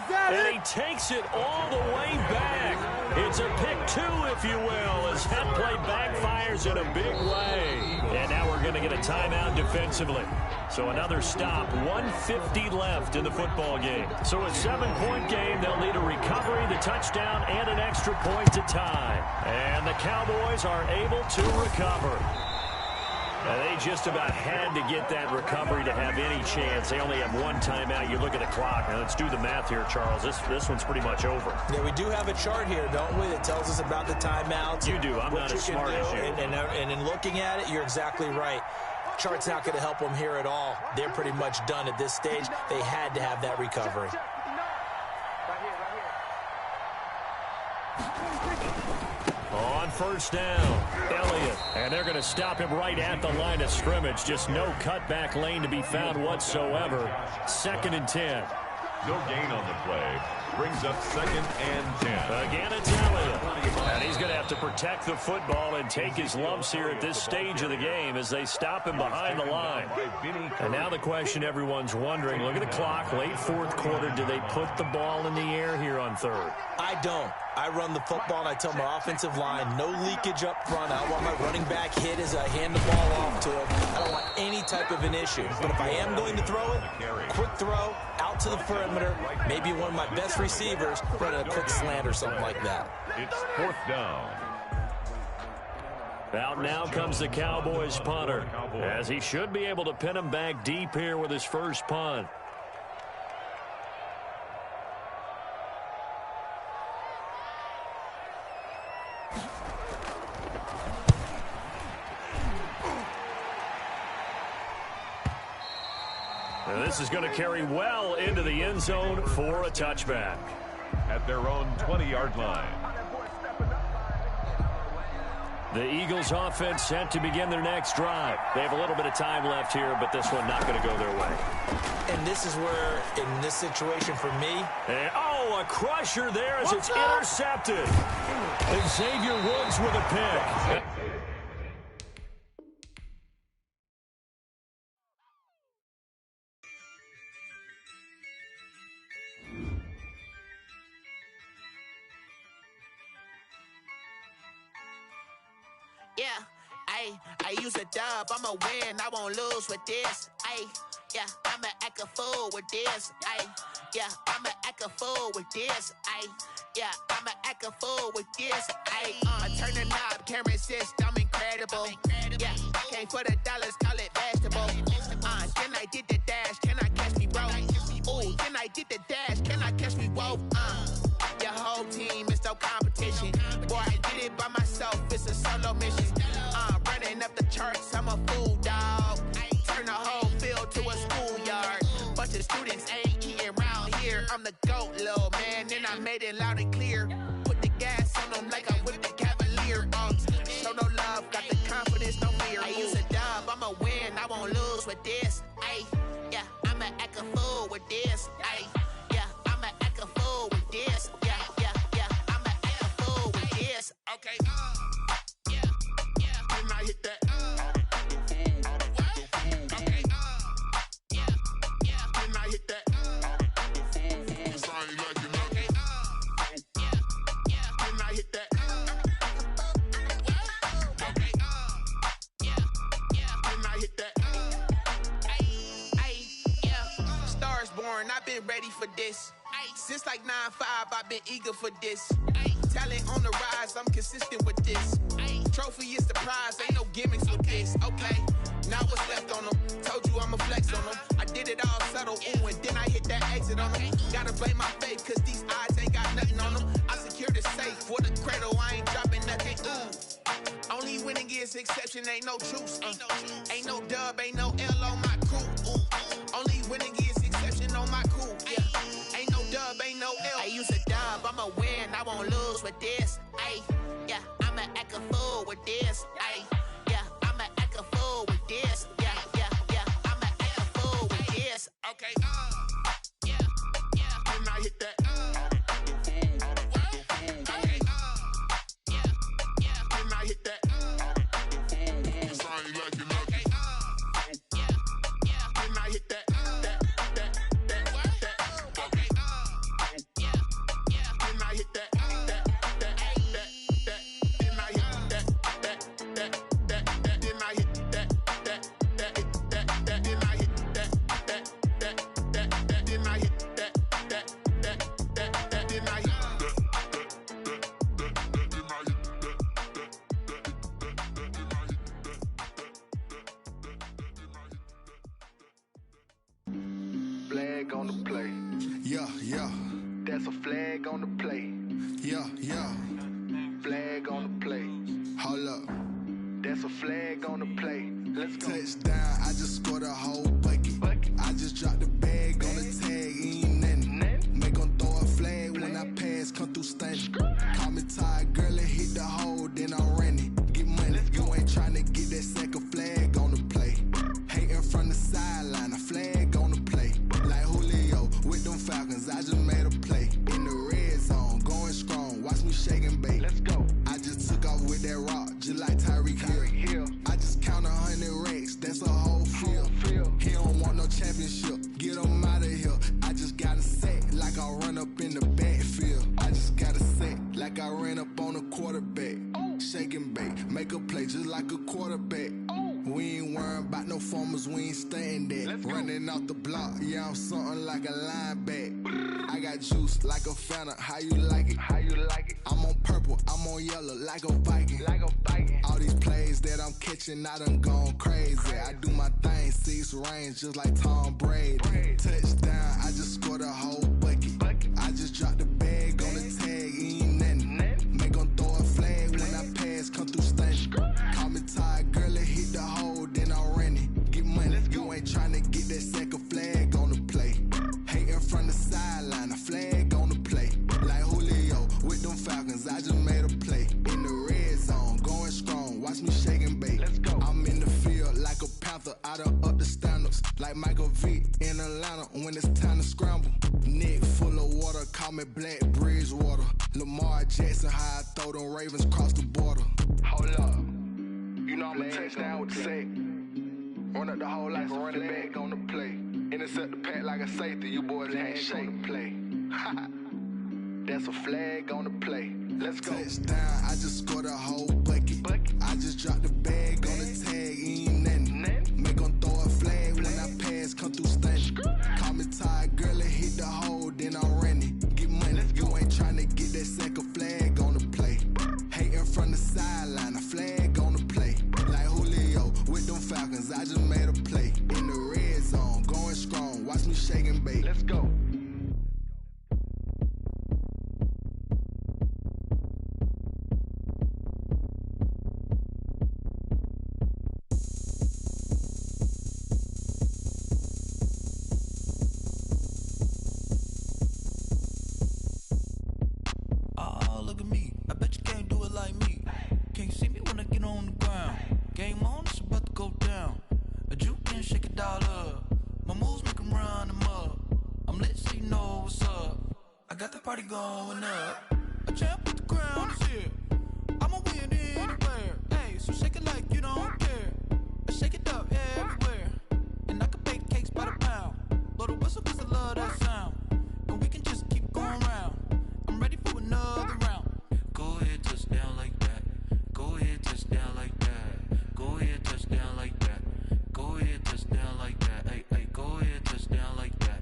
And he takes it all the way back. It's a pick two, if you will, as that play backfires in a big way. And now we're going to get a timeout defensively. So another stop, 1:50 left in the football game. So a 7-point game, they'll need a recovery, the touchdown, and an extra point to tie. And the Cowboys are able to recover. They just about had to get that recovery to have any chance. They only have one timeout. You look at the clock. Now, let's do the math here, Charles. This one's pretty much over. Yeah, we do have a chart here, don't we, that tells us about the timeouts. You do. I'm not as smart as you. And in looking at it, you're exactly right. Chart's not going to help them here at all. They're pretty much done at this stage. They had to have that recovery. On first down, Elliott. And they're going to stop him right at the line of scrimmage. Just no cutback lane to be found whatsoever. 2nd and 10. No gain on the play. Brings up 2nd and 10. Again, it's Elliott. And he's going to have to protect the football and take his lumps here at this stage of the game as they stop him behind the line. And now the question everyone's wondering, look at the clock, late 4th quarter. Do they put the ball in the air here on 3rd? I don't. I run the football, and I tell my offensive line, no leakage up front. I want my running back hit as I hand the ball off to him. I don't want any type of an issue. But if I am going to throw it, quick throw, out to the perimeter, maybe one of my best receivers running a quick slant or something like that. It's 4th down. Out now comes the Cowboys punter, as he should be able to pin him back deep here with his first punt. And this is going to carry well into the end zone for a touchback. At their own 20-yard line. The Eagles offense set to begin their next drive. They have a little bit of time left here, but this one not going to go their way. And this is where, in this situation for me... And, oh, a crusher there as it's intercepted. Xavier Woods with a pick. Yeah, I use a dub, I'ma win, I won't lose with this. Yeah, I'ma act a fool with this. Yeah, I'ma act a fool with this. Yeah, I'ma act a fool with this. I turn the knob, can't resist, I'm incredible. Yeah, came for the dollars, call it vegetable. Then I did the dash, can I catch me, bro? Ooh, then I did the dash, can I catch me, whoa? Your whole team is no competition. Boy, I did it by myself, it's a solo mission. Running up the charts, I'm a fool, dog. Turn the whole field to a schoolyard. Bunch of students ain't eating around here. I'm the GOAT, little man, and I made it loud and clear. Put the gas on them like I'm with the Cavalier. Show no love, got the confidence, no fear. I use a dub, I'ma win, I won't lose with this. Yeah, I'ma act a fool with this. Yeah, I'ma act a fool with this. Yeah, I'ma act a fool with this. Okay. Yeah. Then I hit that. firstborn, I've been ready for this. Since like 9-5, I've been eager for this. Talent on the rise, I'm consistent with this. Trophy is the prize, ain't no gimmicks with this. Okay, now what's left on them? Told you I'ma flex on them. I did it all subtle, ooh, and then I hit that exit on them. Gotta blame my faith, cause these eyes ain't got nothing on them. I secured the safe for the cradle, I ain't dropping nothing, ooh. Only winning is exception, ain't no truce. Ain't no dub, ain't no L on my crew. Ooh. Only winning is exception on my crew. Yeah. Ain't no dub, ain't no L. I use a dub, I'ma win, I won't lose with this. Ay, yeah, I'ma act a fool with this. Ay, yeah, I'ma act a fool with this. Yeah, yeah, yeah, I'ma act a fool with this. Okay, yeah, yeah. Can I hit that? Okay, yeah, yeah. Can I hit that? Cause I ain't like it. Okay, yeah, yeah. Can I hit that? Flag on the play. Yeah, yeah. That's a flag on the play. Yeah, yeah. Flag on the play. Hold up. That's a flag on the play. Let's go. Touchdown, I just scored a whole bucket. I just dropped the bag on the tag, ain't nothing. Make 'em throw a flag when I pass, come through stunning. Call me tired, girl, and hit the hole, then I'm running. Get money, you ain't tryna get that second flag on the play. Hating from the sideline, a flag on the play. Like Julio with them Falcons, I just made a play. In the red zone, going strong, watch me shake and bake. Let's go. I just took off with that rock, just like Tyreek Hill. I just count 100 racks, that's a whole field. He don't want no championship, get him out of here. I just got a set, like I run up in the backfield. I just got a set, like I ran up on a quarterback. Shake and bake, make a play just like a quarterback. We ain't worrying about no formers, we ain't staying there. Running off the block, yeah, I'm something like a linebacker. I got juice like a Fanta, how you like it? How you like it? I'm on purple, I'm on yellow, like a Viking. Like a Viking. All these plays that I'm catching, I done gone crazy. I do my thing, 6 range, just like Tom Brady. Touchdown, I just scored a whole bucket. I just dropped the bag on the tag, ain't nothing. Make 'em throw a flag when I pass, come through stunning. Call me tired, girl, and hit the hole, then I'm running. Get money, you ain't tryna get that second flag on the play. Hating from the sideline, a flag on the play. Like Julio with them Falcons, I just made a play. In the red zone, going strong, watch me shake and bake. Let's go. I'm in the field like a panther, I done up the standards. Like Michael Vick in Atlanta when it's time to scramble. Neck full of water, call me Black Bridgewater. Lamar Jackson, how I throw them Ravens cross the border. Hold up. You know I'm a touchdown with the sack. Run up the whole like a running back on the play. Intercept the pack like a safety, you boys ain't shake the play. That's a flag on the play. Let's go. Touchdown, I just scored a whole bucket. I just dropped the bag on the tag, ain't nothing. Make 'em throw a flag when I pass, come through stunning. Call me tired, girl, and hit the hole, then I'm running. Get money, you ain't tryna get that second flag on the play. Hating from the sideline, a flag on the play. Like Julio with them Falcons, I just made a play. In the red zone, going strong, watch me shake and bake. Let's go. Oh, look at me. I bet you can't do it like me. Can't see me when I get on the ground. Game on, it's about to go down. A juke can shake it all up. My moves make 'em run them up. I'm lit so you know what's up. I got the party going up. A champ with the crown is here. I'ma win anywhere. Hey, so shake it like you don't care. I shake it up everywhere. And I can bake cakes by the pound. Blow the whistle 'cause I love that sound. And we can just keep going round. I'm ready for another round. Go ahead, touch down like that. Go ahead, touch down like that. Go ahead, touch down like that. Go ahead, touch down like that. Hey, hey, go ahead, touch down like that.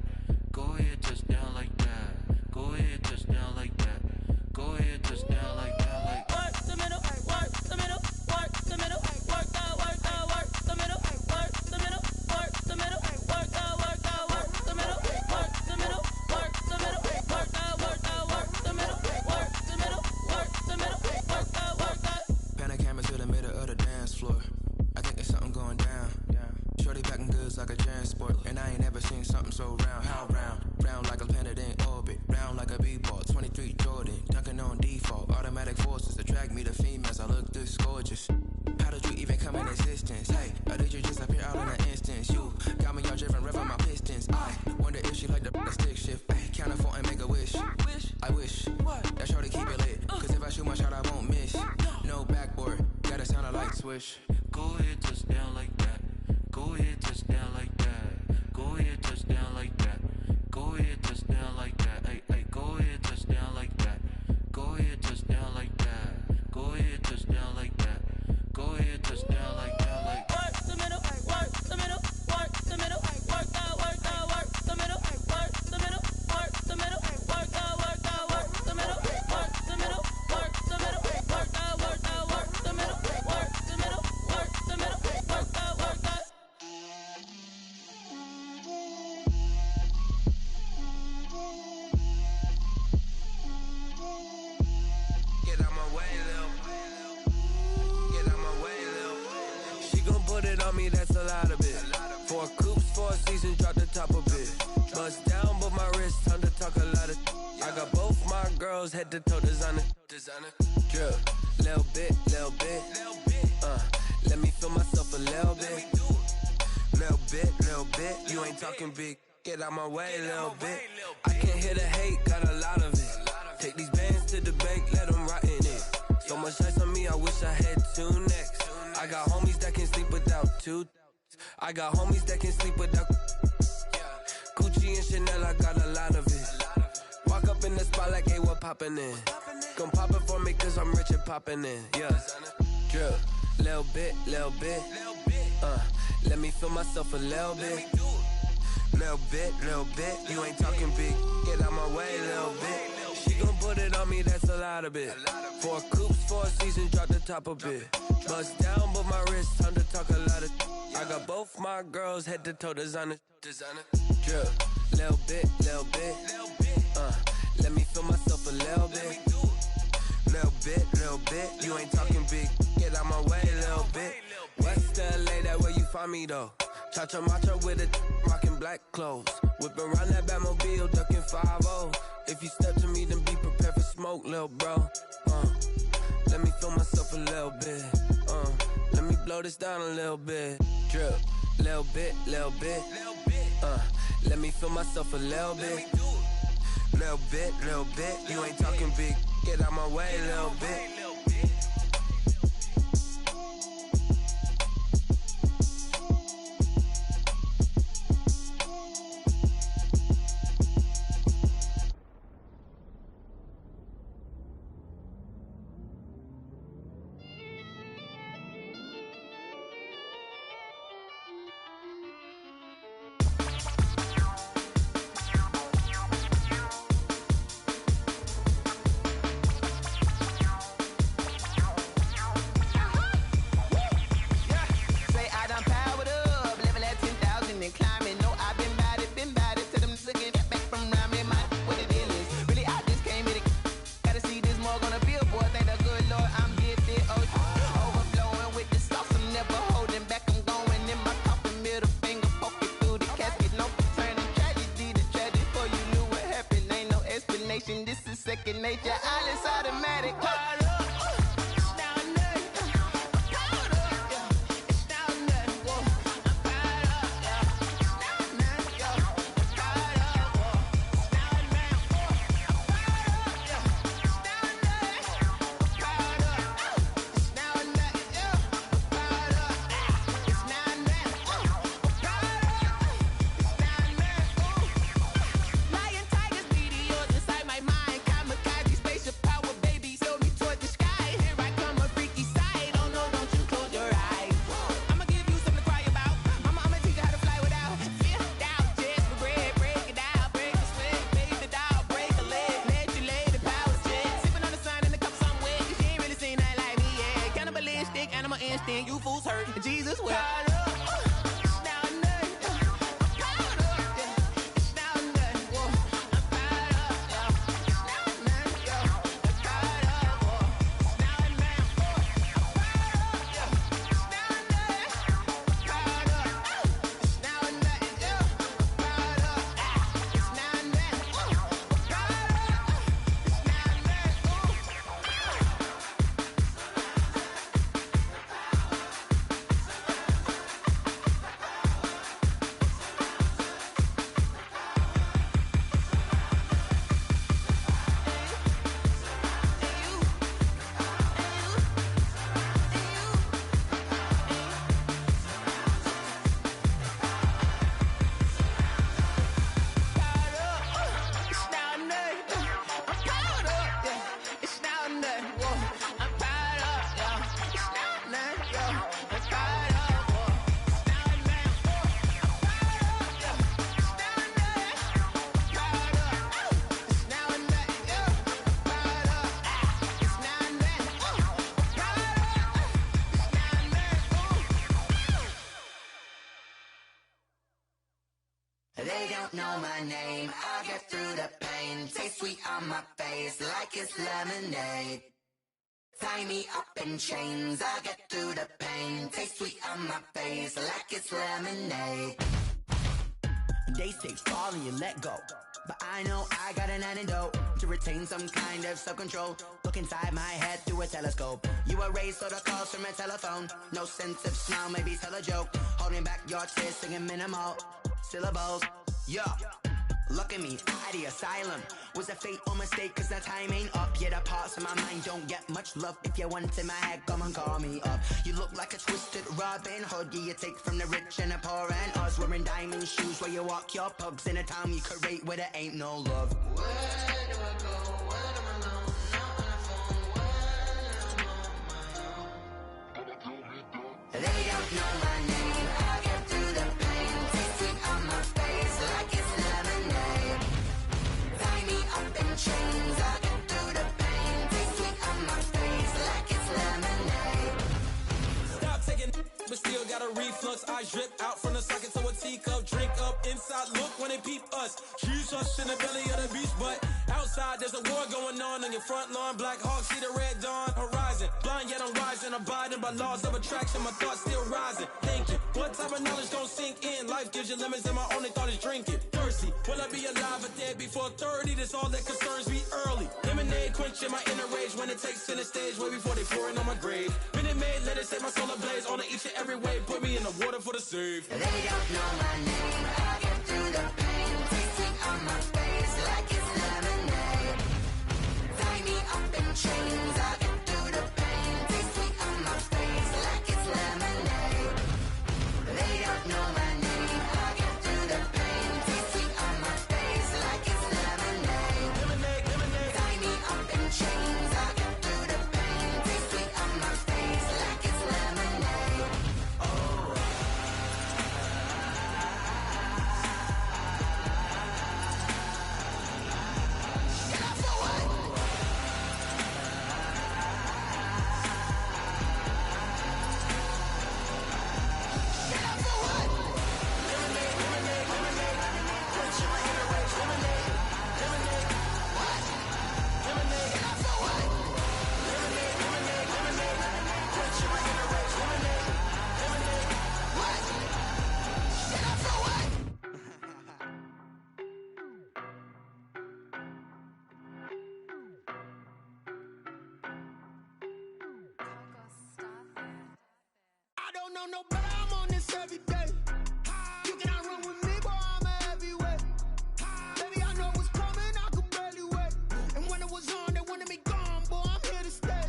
swish. Go ahead, touch down like that. Go ahead, touch down like that. Go ahead, touch down like that. Go ahead, touch down like that. Hey, hey, go ahead, touch down like that. Go ahead, touch down like that. Go ahead, touch down like that. Go ahead, touch down like that. Like work the middle, work the middle, work the middle, work the middle, work the middle, work the middle, work the middle, work the middle, work the middle, work the middle, work the middle, work the middle, work the middle, work the. get out my way, Lil. Get out my way, Lil. She gon' put it on me, that's a lot of it. 4 coops, 4 seasons, drop the top a bit. Bust down, but my wrist, time to talk a lot of. I got both my girls head to toe designer. Drip, little bit, little bit. Let me feel myself a little bit. Little bit. You ain't talking big. Get out my way, little bit. I can't hear the hate, got a lot of it. Take these bands to the bank, let them rot in it. So much ice on me, I wish I had 2 necks. I got homies that can sleep without 2. I got homies that can sleep without Gucci and Chanel, I got a lot of it. Walk up in the spot like, hey, what poppin' in? Gon' pop it for me cause I'm rich and poppin' in. Yeah, drip, little bit. Let me feel myself a little bit. Little bit. You ain't talking big. Get out my way, little bit. She gon' put it on me, that's a lot of it. 4 coops, 4 seasons, drop the top a bit. Bust down, but my wrist, time to talk a lot of. I got both my girls head to toe designer. Drip, little bit. Let me feel myself a little bit. Little bit. You ain't talking big. Get out my way, little bit. West LA, that where you find me though. Cha-cha matcha with a rockin' black clothes. Whip around that Batmobile, ducking 5-0. If you step to me, then be prepared for smoke, lil' bro. Let me feel myself a little bit. Let me blow this down a little bit. Drip, little bit. Let me feel myself a little bit. Little bit. You ain't talking big. Get out my way, little bit. This is second nature, all is automatic. You fools hurt. Jesus wept. don't know my name, I'll get through the pain. Taste sweet on my face like it's lemonade. Tie me up in chains, I'll get through the pain. Taste sweet on my face like it's lemonade. They say fall and you let go, but I know I got an antidote to retain some kind of self-control. Look inside my head through a telescope. You erase all the calls from a telephone. No sense of smile, maybe tell a joke. Holding back your tears, singing minimal syllables. Yeah, look at me, out of the asylum. Was a fate or mistake, cause the time ain't up. Yet the parts of my mind don't get much love. If you want in my head, come and call me up. You look like a twisted Robin Hood. Yeah, you take from the rich and the poor and us. Wearing diamond shoes where you walk your pugs in a town you create where there ain't no love. Where do I go when I'm alone? Not on the phone, when I'm on my own. They don't know my name, I'll get through the pain. Taste sweet on my face like it's lemonade. Tie me up in chains, I'll get through the pain. Taste sweet on my face like it's lemonade. Stop taking, but still got a reflux. I drip out from the socket to a teacup. Drink up inside, look when they peep us. Choose us in the belly of the beach, but outside there's a war going on your front lawn. Black Hawk, see the red dawn horizon. Blind yet I'm rising, abiding by laws of attraction. My thoughts still rising, thinking what type of knowledge don't sink in? Life gives you limits and my only thought is drinking. Thirsty, will I be alive or dead before 30? That's all that concerns me early. Lemonade quenching my inner rage when it takes center stage way before they pour it on my grave. Minute Maid, let it set my soul ablaze on each and every way. Put me in the water for the save. They don't know my name, I'll get through the pain. Taste sweet on my face like it's lemonade. Tie me up in chains, I'll get through the pain. Taste sweet on my face like it's lemonade. They don't know my name, I'll get through the pain. Taste sweet on my face like it's lemonade. Tie me up in chains, I'll get through the pain. Taste sweet on my face like it's lemonade. I don't know no better, I'm on this every day. You cannot run with me, boy, I'm a heavyweight. Baby, I know what's coming, I could barely wait. And when it was on, they wanted me gone, boy, I'm here to stay.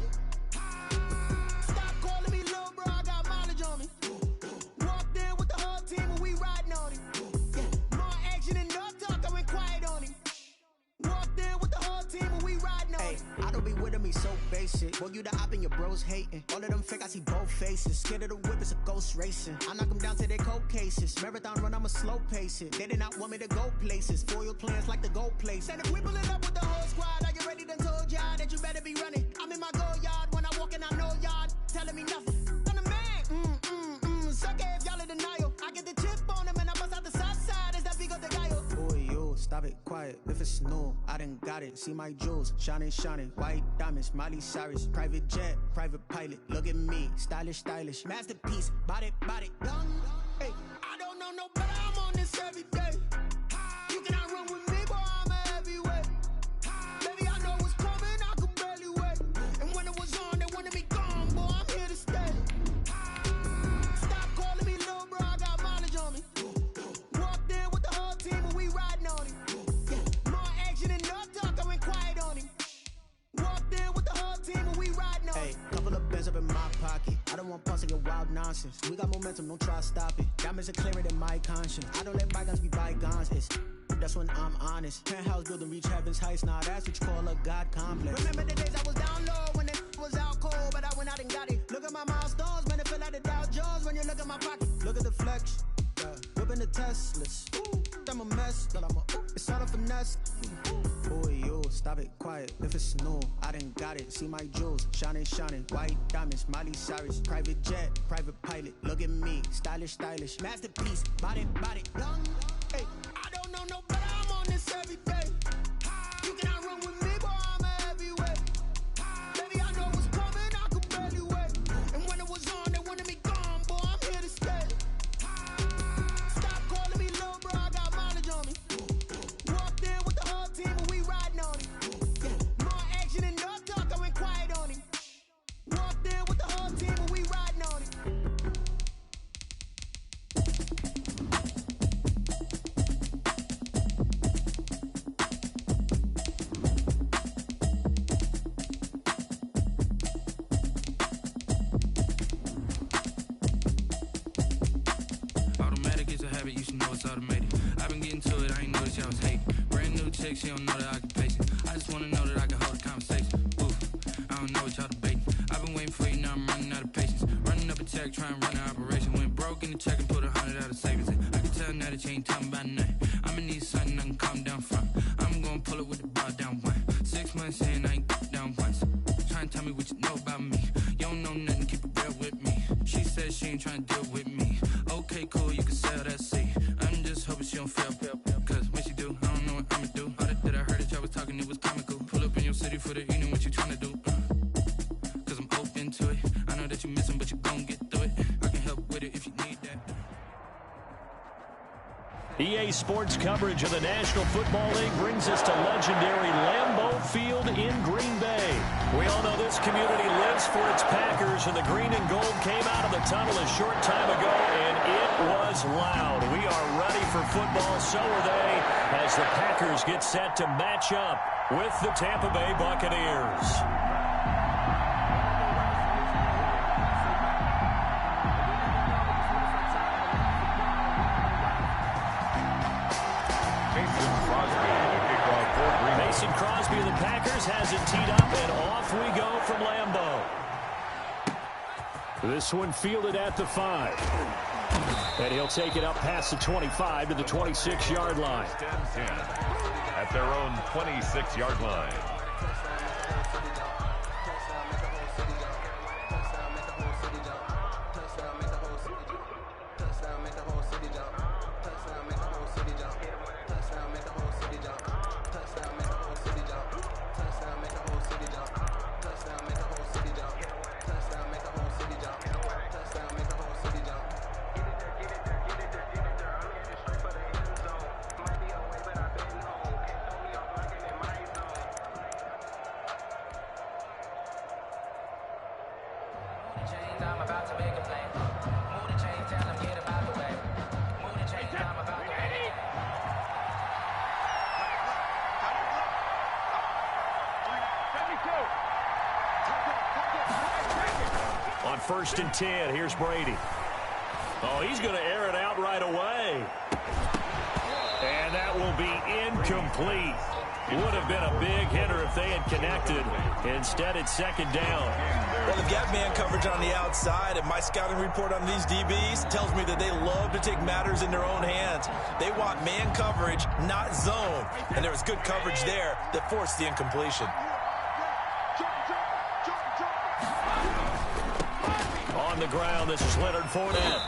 Stop calling me little bro, I got mileage on me. Walked in with the whole team and we riding on it. Yeah, more action and no talk, I went quiet on him. Walked in with the whole team and we riding on it. I don't be with me so basic. Boy, you the op and your bros hating. All of them fake, I see both faces. Scared of the whip, it's a ghost racing. I knock them down to their cold cases. Marathon run, I'ma slow pace it. They did not want me to go places. Foil plans like the gold place. And if we pulling up with the whole squad, are you ready? Done told y'all that you better be running. I'm in my go yard when I walk in, I know y'all telling me nothing. I'm the man. Suck it if y'all in denial. I get the chip on them and I bust out the south side. Is that big of the guy? Boy, yo, stop it, quiet. If it's new, I done got it. See my jewels, shining, shining. White diamonds, Miley Cyrus. Private jet, private pilot. Look at me, stylish, stylish. Masterpiece, body, young. Hey, I don't know no better, I'm on this every day. You cannot run with me, boy, I'm a heavyweight. Baby, I know what's coming, I could barely wait. And when it was on, they wanted me gone, boy, I'm here to stay. Stop calling me little bro, I got mileage on me. Walked in with the whole team and we riding on it. Yeah, more action and no talk, I went quiet on him. Walked in with the whole team and we riding on it. Hey, couple of bands up in my pocket. I don't want parts of your wild nonsense. We got momentum, don't try to stop it. Diamonds are clearer than my conscience. I don't let bygones be bygones. That's when I'm honest. Penthouse building reach heaven's heights. Now that's what you call a God complex. Remember the days I was down low when it was out cold, but I went out and got it. Look at my milestones, man, it feel like the Dow Jones when you look at my pocket. Look at the flex, yeah. Whipping the Teslas. Ooh, I'm a mess, but it's all a finesse. Boy, yo, stop it, quiet. If it's new, I done got it. See my jewels, shining, shining. White diamonds, Miley Cyrus. Private jet, private pilot. Look at me, stylish, stylish. Masterpiece, body, young. Hey, I don't know don't know, but I'm on this every day. You cannot run with me, boy, I'm a heavyweight. Baby, I know what's coming, I could barely wait. And when it was on, they wanted me gone, boy, I'm here to stay. Stop calling me little bro, I got mileage on me. Walked in with the whole team and we riding on him. More action and no talk, I went quiet on him. Walked in with the whole team and we riding on him. Automatic is a habit, you should know it's automated. I've been getting to it, I ain't noticed y'all was hating. Brand new chick, she don't know the occupation. I just wanna know that I can hold a conversation. Oof, I don't know what y'all debating. I've been waiting for you, now I'm running out of patience. Running up a check, trying to run an operation. Went broke in the check and put 100 out of savings in. I can tell now that you ain't talking about nothing. I'ma need something I can calm down from. I'm gonna pull it with the bar down one. 6 months in, I ain't down once. Trying to tell me what you know about me. You don't know nothing, keep it real with me. She said she ain't trying to deal with me. Okay, cool, you can sell that seat. I'm just hoping she don't fail. Cause when she do, I don't know what I'ma do. All that I heard that y'all was talking, it was comical. Pull up in your city for the evening, what you trying to do? Cause I'm open to it. I know that you missing, but you gon' get through it. I can help with it if you need that. EA Sports coverage of the National Football League brings us to legendary Lambeau Field in Green Bay. We all know this community lives for its Packers, and the green and gold came out of the tunnel a short time ago, and it was loud. We are ready for football, so are they, as the Packers get set to match up with the Tampa Bay Buccaneers. Mason Crosby of the Packers has it teed up, and off we go from Lambeau. This one fielded at the 5. And he'll take it up past the 25 to the 26-yard line. 10-10 at their own 26-yard line. On 1st and 10, here's Brady. Oh, he's going to air it out right away. And that will be incomplete. Would have been a big hitter if they had connected. Instead, it's 2nd down. Well, they've got man coverage on the outside, and my scouting report on these DBs tells me that they love to take matters in their own hands. They want man coverage, not zone. And there was good coverage there that forced the incompletion. On the ground, this is Leonard Fournette.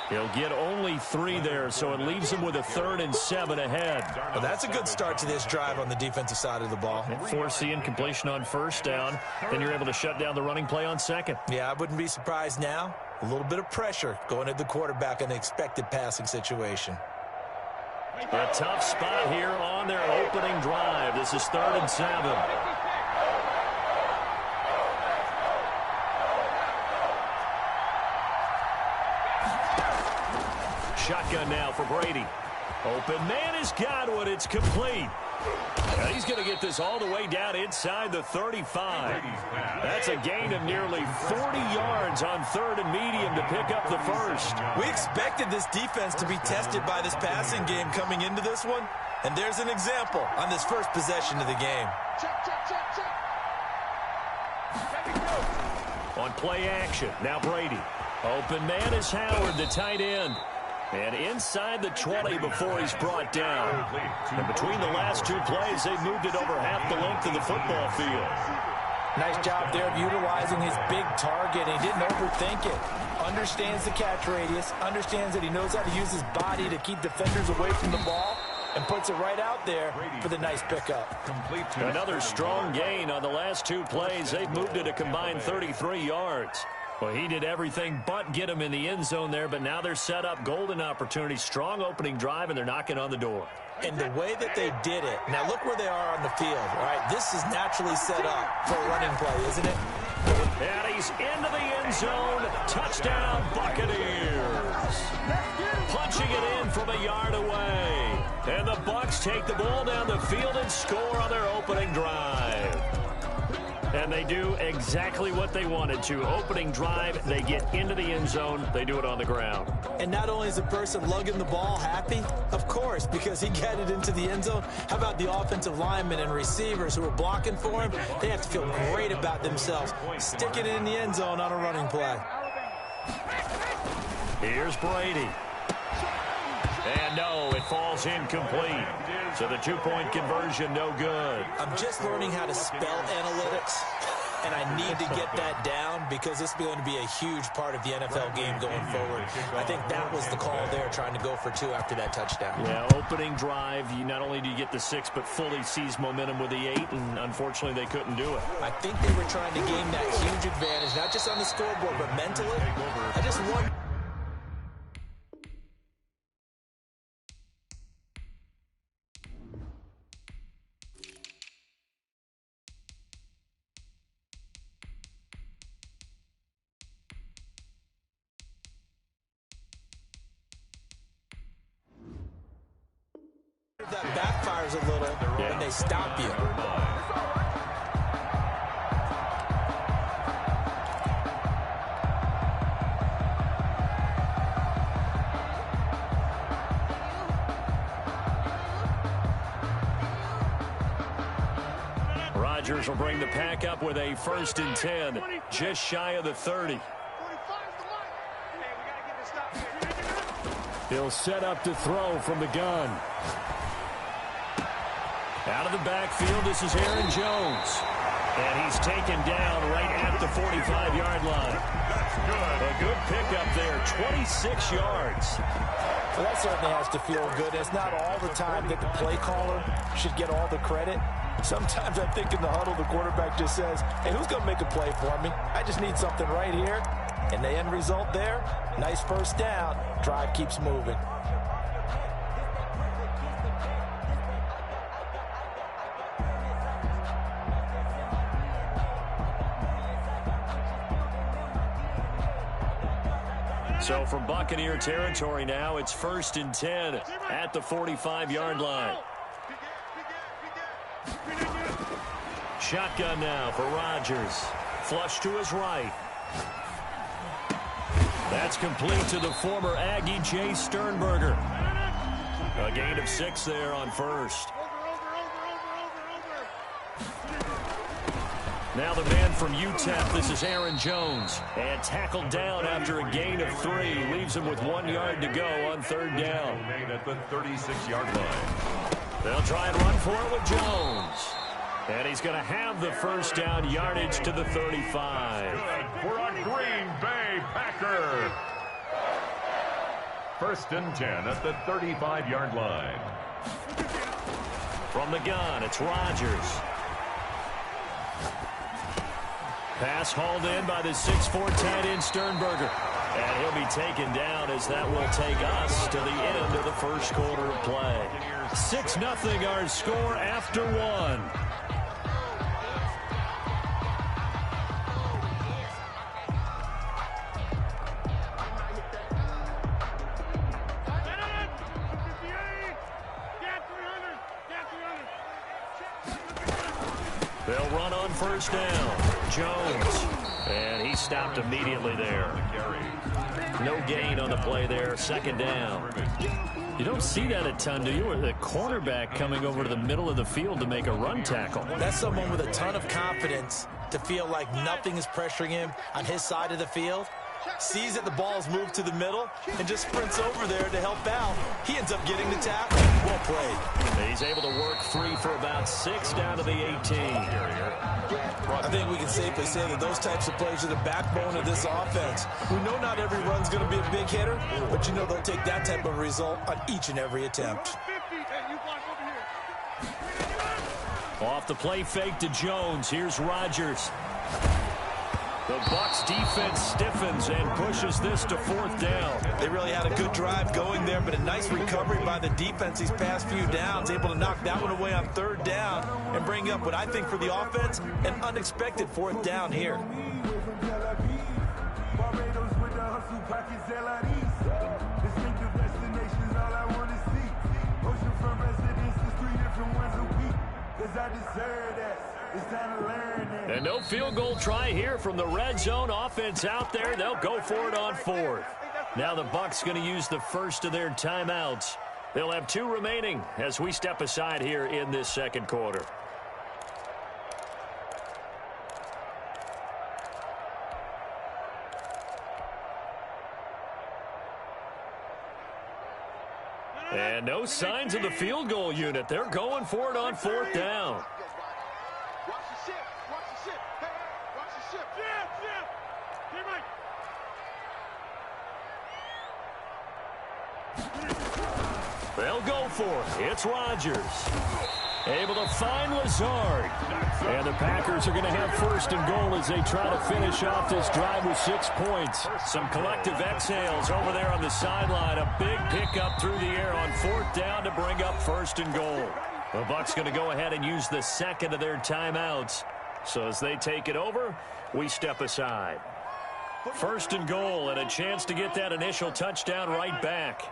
He'll get only 3 there, so it leaves him with a 3rd and 7 ahead. Well, that's a good start to this drive on the defensive side of the ball. And force the incompletion on 1st down. Then you're able to shut down the running play on 2nd. Yeah, I wouldn't be surprised now. A little bit of pressure going at the quarterback in an expected passing situation. A tough spot here on their opening drive. This is 3rd and 7. Shotgun now for Brady. Open man has got one. It's complete. Now he's going to get this all the way down inside the 35. That's a gain of nearly 40 yards on 3rd and medium to pick up the 1st. We expected this defense to be tested by this passing game coming into this one. And there's an example on this first possession of the game. On play action, now Brady. Open man is Howard, the tight end. And inside the 20 before he's brought down. And between the last 2 plays, they've moved it over half the length of the football field. Nice job there of utilizing his big target. He didn't overthink it. Understands the catch radius. Understands that he knows how to use his body to keep defenders away from the ball. and puts it right out there for the nice pickup. Another strong gain on the last 2 plays. They've moved it a combined 33 yards. Well, he did everything but get him in the end zone there, but now they're set up golden opportunity, strong opening drive, and they're knocking on the door. And the way that they did it, now look where they are on the field, all right? This is naturally set up for a running play, isn't it? And he's into the end zone. Touchdown, Buccaneers. Punching it in from a yard away. And the Bucs take the ball down the field and score on their opening drive. And they do exactly what they wanted to. Opening drive, they get into the end zone. They do it on the ground. And not only is the person lugging the ball happy, of course, because he got it into the end zone. How about the offensive linemen and receivers who are blocking for him? They have to feel great about themselves. Sticking it in the end zone on a running play. Here's Brady. And no, it falls incomplete. So the 2-point conversion, no good. I'm just learning how to spell analytics, and I need to get that down because this is going to be a huge part of the NFL game going forward. I think that was the call there, trying to go for 2 after that touchdown. Yeah, opening drive, you not only do you get the 6, but fully seize momentum with the 8, and unfortunately they couldn't do it. I think they were trying to gain that huge advantage, not just on the scoreboard, but mentally. I just wonder. That backfires a little when they stop you. Rodgers will bring the pack up with a 1st and 10, just shy of the 30. He'll set up to throw from the gun. Out of the backfield, this is Aaron Jones. And he's taken down right at the 45-yard line. A good pickup there, 26 yards. Well, that certainly has to feel good. It's not all the time that the play caller should get all the credit. Sometimes I think in the huddle, the quarterback just says, hey, who's going to make a play for me? I just need something right here. And the end result there, nice 1st down. Drive keeps moving. So from Buccaneer territory now, it's 1st and 10 at the 45-yard line. Shotgun now for Rodgers. Flush to his right. That's complete to the former Aggie, Jay Sternberger. A gain of 6 there on 1st. Now the man from UTEP, this is Aaron Jones. And tackled down after a gain of 3. Leaves him with 1 yard to go on 3rd down. Made at the 36-yard line. They'll try and run for it with Jones. And he's going to have the 1st down yardage to the 35. Good for a Green Bay Packer. 1st and 10 at the 35-yard line. From the gun, it's Rodgers. Pass hauled in by the 6'4" tight end Sternberger. And he'll be taken down as that will take us to the end of the 1st quarter of play. 6-0 our score after 1. They'll run on 1st down. Jones. And he stopped immediately there. No gain on the play there. 2nd down. You don't see that a ton, do you? With a cornerback coming over to the middle of the field to make a run tackle. That's someone with a ton of confidence to feel like nothing is pressuring him on his side of the field. Sees that the ball's moved to the middle and just sprints over there to help out. He ends up getting the tackle. Well played. He's able to work free for about 6 down to the 18. I think we can safely say that those types of plays are the backbone of this offense. We know not every run's going to be a big hitter, but you know they'll take that type of result on each and every attempt. Off the play fake to Jones. Here's Rodgers. The Bucs defense stiffens and pushes this to 4th down. They really had a good drive going there, but a nice recovery by the defense these past few downs, able to knock that one away on 3rd down and bring up what I think for the offense, an unexpected 4th down here. And no field goal try here from the red zone. Offense out there. They'll go for it on 4th. Now the Bucs going to use the first of their timeouts. They'll have 2 remaining as we step aside here in this 2nd quarter. And no signs of the field goal unit. They're going for it on 4th down. They'll go for it. It's Rodgers. Able to find Lazard. And the Packers are going to have 1st and goal as they try to finish off this drive with 6 points. Some collective exhales over there on the sideline. A big pickup through the air on 4th down to bring up 1st and goal. The Bucs going to go ahead and use the 2nd of their timeouts. So as they take it over, we step aside. 1st and goal and a chance to get that initial touchdown right back.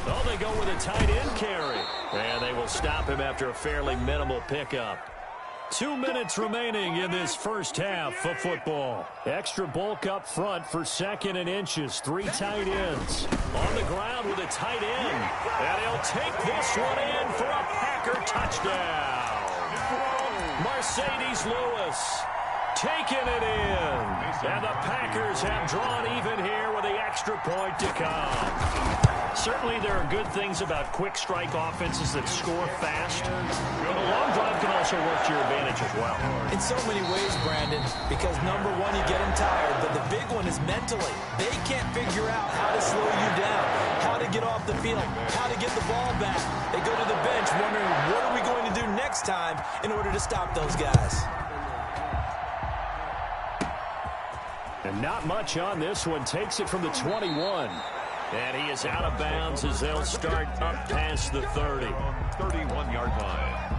Oh, they go with a tight end carry. And they will stop him after a fairly minimal pickup. 2 minutes remaining in this first half of football. Extra bulk up front for 2nd and inches. 3 tight ends. On the ground with a tight end. And he'll take this one in for a Packer touchdown. Mercedes Lewis taking it in. And the Packers have drawn even here with the extra point to come. Certainly there are good things about quick strike offenses that score fast, but a long drive can also work to your advantage as well. In so many ways, Brandon, because number one, you get them tired, but the big one is mentally. They can't figure out how to slow you down, how to get off the field, how to get the ball back. They go to the bench wondering, what are we going to do next time in order to stop those guys? And not much on this one. Takes it from the 21. And he is out of bounds as they'll start up past the 30. 31-yard line.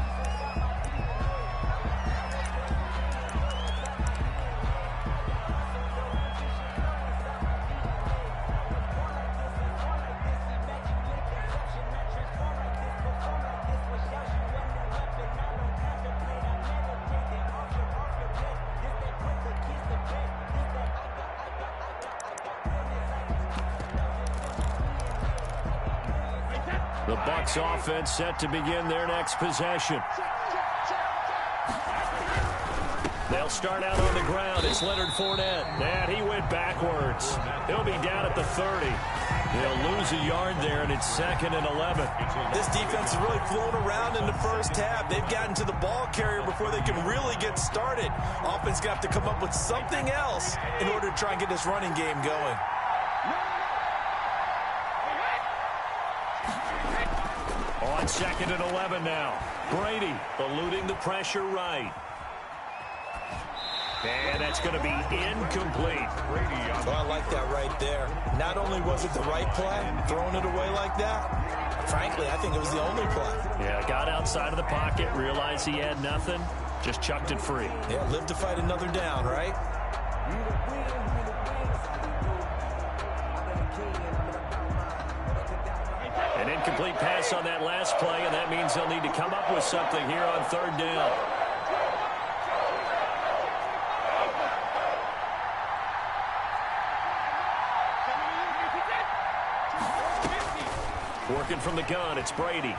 The Bucs offense set to begin their next possession. They'll start out on the ground. It's Leonard Fournette. And he went backwards. He'll be down at the 30. They'll lose a yard there, and it's 2nd and 11. This defense has really flown around in the first half. They've gotten to the ball carrier before they can really get started. Offense got to come up with something else in order to try and get this running game going. On 2nd and 11 now. Brady eluding the pressure right. And that's going to be incomplete. Well, I like that right there. Not only was it the right play, throwing it away like that, frankly, I think it was the only play. Yeah, got outside of the pocket, realized he had nothing, just chucked it free. Yeah, live to fight another down, right? An incomplete pass on that last play, and that means they'll need to come up with something here on 3rd down. Working from the gun, it's Brady.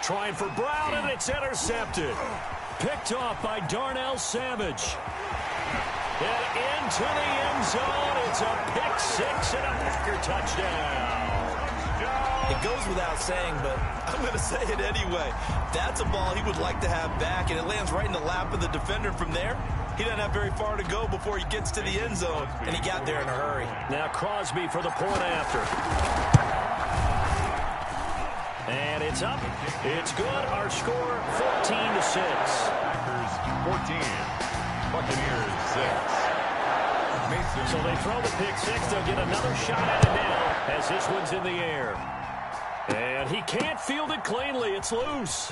Trying for Brown, and it's intercepted. Picked off by Darnell Savage. And into the end zone, it's a pick six and a Packer touchdown. It goes without saying, but I'm going to say it anyway. That's a ball he would like to have back, and it lands right in the lap of the defender from there. He doesn't have very far to go before he gets to the end zone, and he got there in a hurry. Now Crosby for the point after. And it's up. It's good. Our score, 14-6. Packers 14. Buccaneers 6. So they throw the pick six. They'll get another shot at it now as this one's in the air. And he can't field it cleanly. It's loose.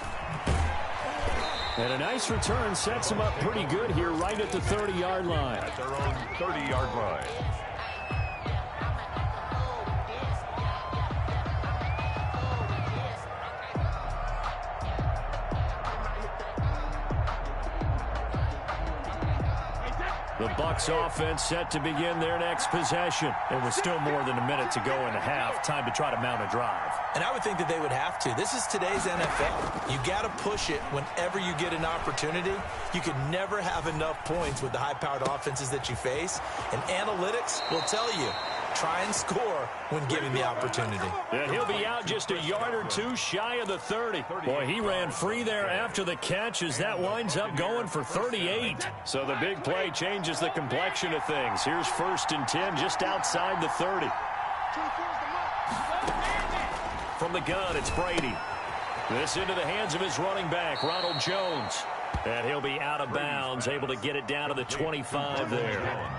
And a nice return sets him up pretty good here right at the 30-yard line. At their own 30-yard line. The Bucs offense set to begin their next possession. And with still more than a minute to go in the half, time to try to mount a drive. And I would think that they would have to. This is today's NFL. You got to push it whenever you get an opportunity. You can never have enough points with the high-powered offenses that you face. And analytics will tell you, try and score when given the opportunity. And he'll be out just a yard or two shy of the 30. Boy, he ran free there after the catch as that winds up going for 38. So the big play changes the complexion of things. Here's 1st and 10 just outside the 30. From the gun, it's Brady. This into the hands of his running back, Ronald Jones. And he'll be out of bounds, able to get it down to the 25 there.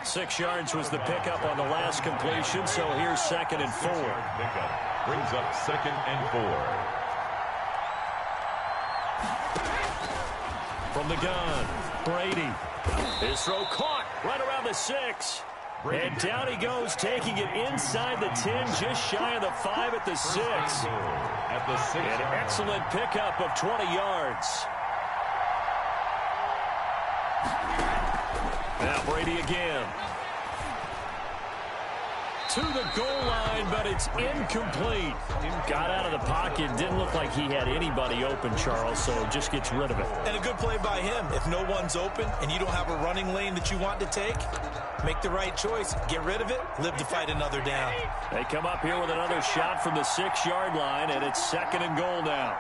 6 yards was the pickup on the last completion, so here's 2nd and 4. Pickup brings up 2nd and 4. From the gun, Brady. His throw caught right around the 6. And down he goes, taking it inside the 10, just shy of the 5 at the 6. At the 6. An excellent pickup of 20 yards. Now Brady again. To the goal line, but it's incomplete. Got out of the pocket. Didn't look like he had anybody open, Charles, so just gets rid of it. And a good play by him. If no one's open and you don't have a running lane that you want to take, make the right choice. Get rid of it. Live to fight another down. They come up here with another shot from the 6-yard line, and it's 2nd and goal now.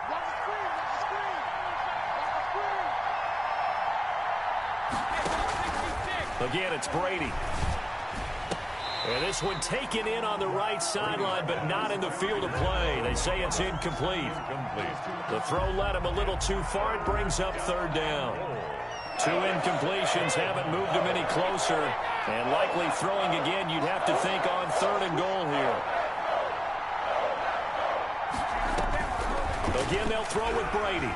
Again, it's Brady. And this one taken in on the right sideline, but not in the field of play. They say it's incomplete. The throw led him a little too far. It brings up 3rd down. 2 incompletions haven't moved him any closer. And likely throwing again, you'd have to think on 3rd and goal here. Again, they'll throw with Brady.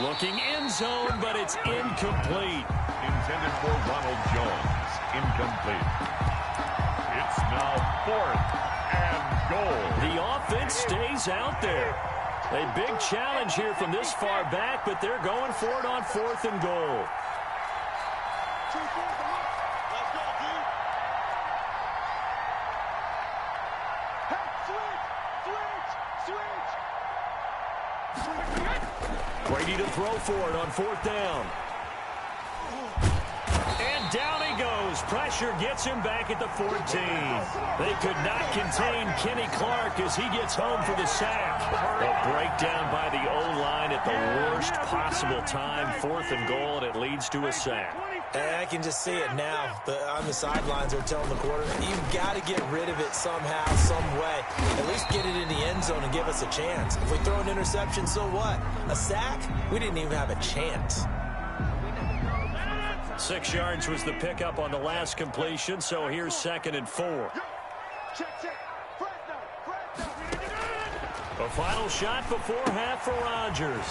Looking end zone, but it's incomplete. Intended for Ronald Jones. Incomplete. It's now 4th and goal. The offense stays out there. A big challenge here from this far back, but they're going for it on 4th and goal. Brady to throw for it on 4th down. And down he goes. Pressure gets him back at the 14. They could not contain Kenny Clark as he gets home for the sack. A breakdown by the O-line at the worst possible time. 4th and goal, and it leads to a sack. And I can just see it now. On the sidelines, they're telling the quarterback, you've got to get rid of it somehow, some way. At least get it in the end zone and give us a chance. If we throw an interception, so what? A sack? We didn't even have a chance. 6 yards was the pickup on the last completion, so here's 2nd and 4. A final shot before half for Rodgers.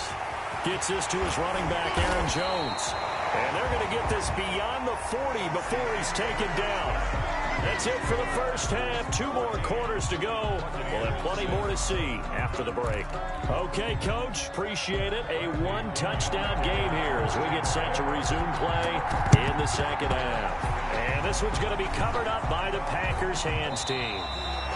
Gets this to his running back, Aaron Jones. And they're going to get this beyond the 40 before he's taken down. That's it for the first half. 2 more quarters to go. We'll have plenty more to see after the break. Okay, Coach, appreciate it. A 1-touchdown game here as we get set to resume play in the second half. And this one's going to be covered up by the Packers hands team.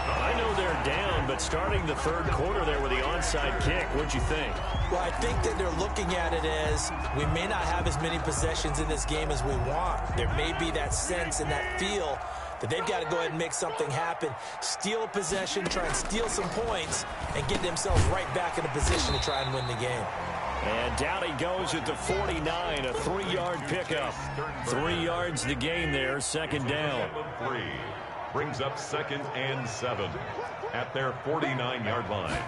I know they're down, but starting the 3rd quarter there with the onside kick, what'd you think? Well, I think that they're looking at it as we may not have as many possessions in this game as we want. There may be that sense and that feel that they've got to go ahead and make something happen. Steal a possession, try and steal some points, and get themselves right back in a position to try and win the game. And down he goes at the 49, a 3-yard pickup. 3 yards the game there, 2nd down. Brings up 2nd and 7 at their 49-yard line.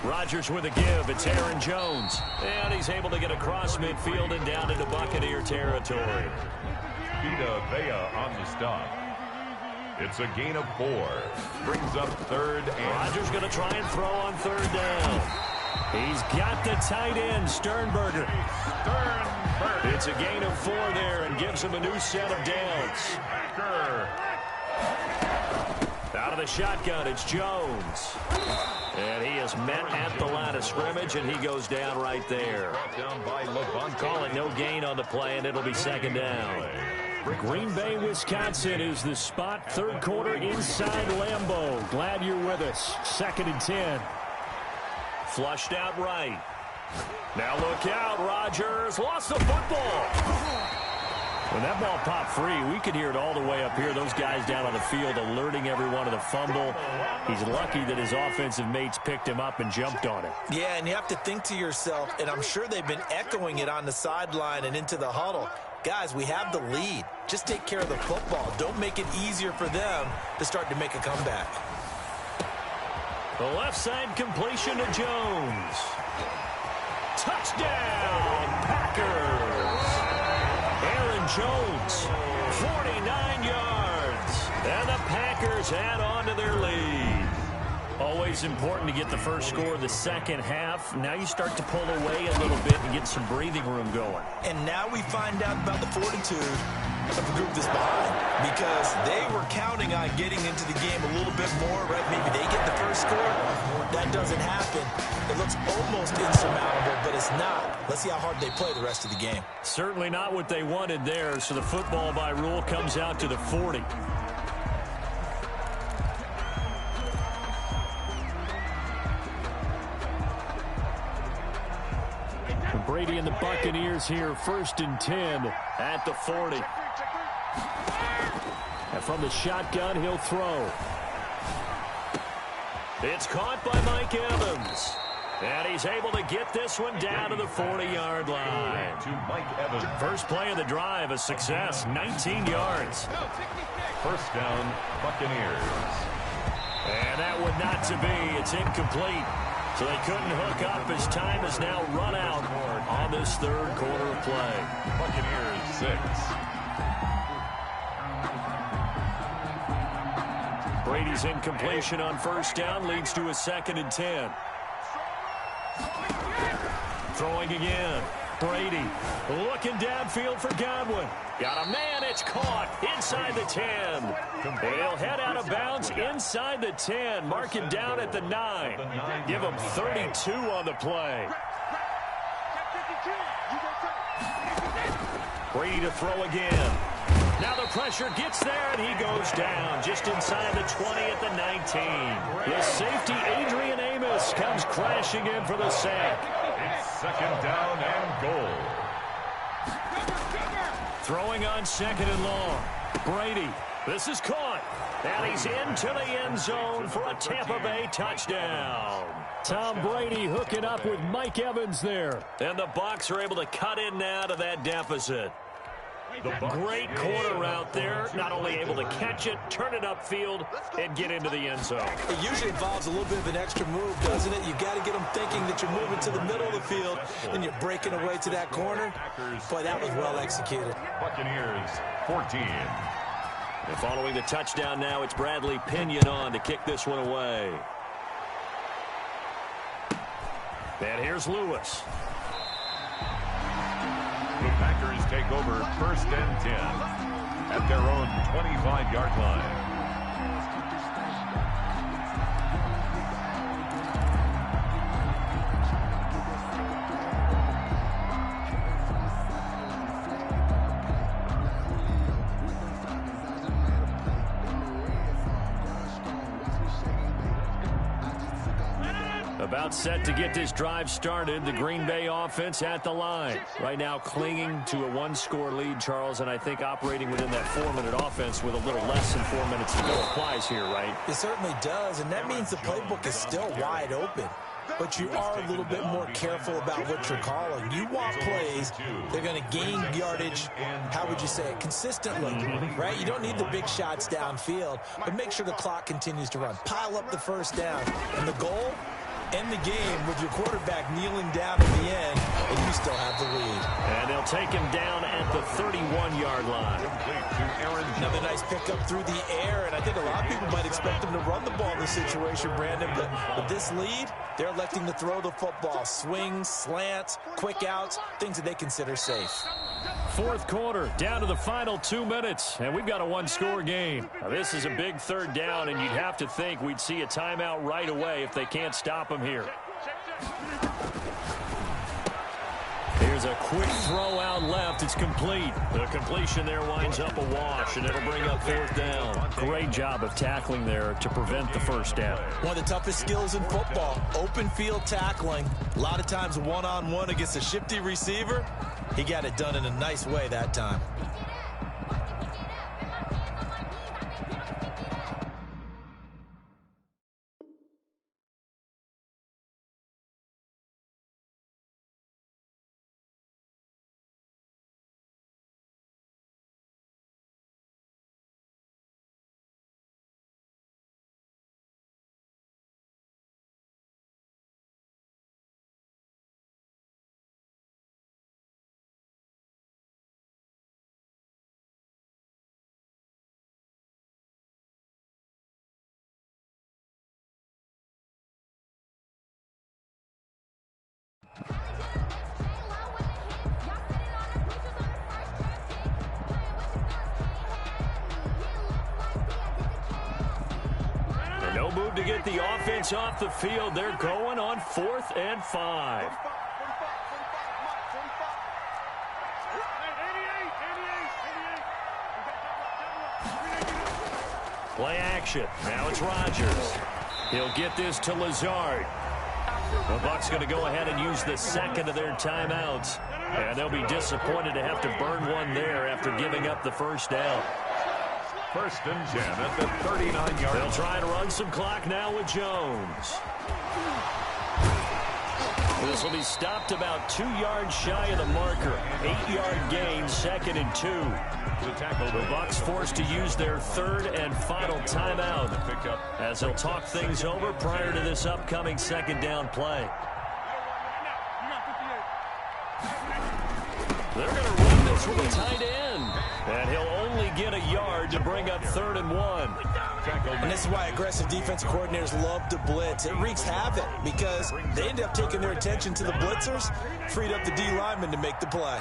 Rodgers with a give. It's Aaron Jones. And he's able to get across midfield and down into Buccaneer territory. Vita Vea on the stop. It's a gain of 4. Brings up 3rd and... Rodgers going to try and throw on 3rd down. He's got the tight end, Sternberger. It's a gain of 4 there and gives him a new set of downs. Out of the shotgun, it's Jones. And he is met at the line of scrimmage, and he goes down right there. Call it no gain on the play, and it'll be 2nd down. Green Bay, Wisconsin is the spot. 3rd quarter inside Lambeau. Glad you're with us. 2nd and 10. Flushed out right. Now look out. Rodgers lost the football. When that ball popped free, we could hear it all the way up here. Those guys down on the field alerting everyone of the fumble. He's lucky that his offensive mates picked him up and jumped on it. Yeah, and you have to think to yourself, and I'm sure they've been echoing it on the sideline and into the huddle. Guys, we have the lead. Just take care of the football. Don't make it easier for them to start to make a comeback. The left side completion to Jones. Touchdown, Packers. Aaron Jones, 49 yards. And the Packers add on to their lead. Always important to get the first score of the second half. Now you start to pull away a little bit and get some breathing room going. And now we find out about the fortitude of the group that's behind, because they were counting on getting into the game a little bit more, right? Maybe they get the first score. That doesn't happen. It looks almost insurmountable, but it's not. Let's see how hard they play the rest of the game. Certainly not what they wanted there, so the football by rule comes out to the 40. Brady and the Buccaneers here, 1st and 10 at the 40. And from the shotgun, he'll throw. It's caught by Mike Evans. And he's able to get this one down to the 40-yard line. To Mike Evans. First play of the drive, a success, 19 yards. First down, Buccaneers. And that would not to be. It's incomplete. So they couldn't hook up as time has now run out on this 3rd quarter of play. Buccaneers 6. Brady's incompletion on 1st down leads to a 2nd and 10. Throwing again. Brady looking downfield for Godwin. Got a man, it's caught inside the 10. He'll head out of bounds inside the 10. Mark him down at the 9. Give him 32 on the play. Brady to throw again. Now the pressure gets there, and he goes down just inside the 20 at the 19. The safety, Adrian Amos, comes crashing in for the sack. It's 2nd down and goal. Throwing on 2nd and long. Brady, this is caught. And he's into the end zone for a Tampa Bay touchdown. Tom Brady hooking up with Mike Evans there. And the Bucs are able to cut in now to that deficit. Great corner route there. Not only able to catch it, turn it upfield, and get into the end zone. It usually involves a little bit of an extra move, doesn't it? You got to get them thinking that you're moving to the middle of the field and you're breaking away to that corner. Boy, that was well executed. Buccaneers 14. And following the touchdown now, it's Bradley Pinion on to kick this one away. And here's Lewis. The Packers take over 1st and 10 at their own 25-yard line. About set to get this drive started. The Green Bay offense at the line. Right now clinging to a 1-score lead, Charles, and I think operating within that 4-minute offense with a little less than 4 minutes to go applies here, right? It certainly does, and that means the playbook is still wide open. but you are a little bit more careful about what you're calling. You want plays they're going to gain yardage, how would you say it, consistently, right? You don't need the big shots downfield, but make sure the clock continues to run. Pile up the first down. And the goal, end the game with your quarterback kneeling down at the end, and you still have the lead. And they'll take him down at the 31-yard line. Another nice pickup through the air, and I think a lot of people might expect him to run the ball in this situation, Brandon, but with this lead, they're electing to throw the football. Swings, slants, quick outs, things that they consider safe. Fourth quarter, down to the final 2 minutes, and we've got a one-score game. Now, this is a big third down, and you'd have to think we'd see a timeout right away if they can't stop him here. Here's a quick throw out left. It's complete. The completion there winds up a wash, and it'll bring up fourth down. Great job of tackling there to prevent the first down. One of the toughest skills in football, open field tackling. A lot of times one-on-one against a shifty receiver. He got it done in a nice way that time. No move to get the offense off the field. They're going on 4th and 5. Play action. Now it's Rodgers. He'll get this to Lazard. The Bucs going to go ahead and use the second of their timeouts. And they'll be disappointed to have to burn one there after giving up the first down. First and 10 at the 39-yard line. They'll try to run some clock now with Jones. This will be stopped about 2 yards shy of the marker. 8-yard gain, 2nd and 2. The Bucs forced to use their third and final timeout as they'll talk things over prior to this upcoming second down play. They're going to run this with a tight end. And he'll only get a yard to bring up 3rd and 1. And this is why aggressive defensive coordinators love to blitz. It wreaks havoc because they end up taking their attention to the blitzers, freed up the D lineman to make the play.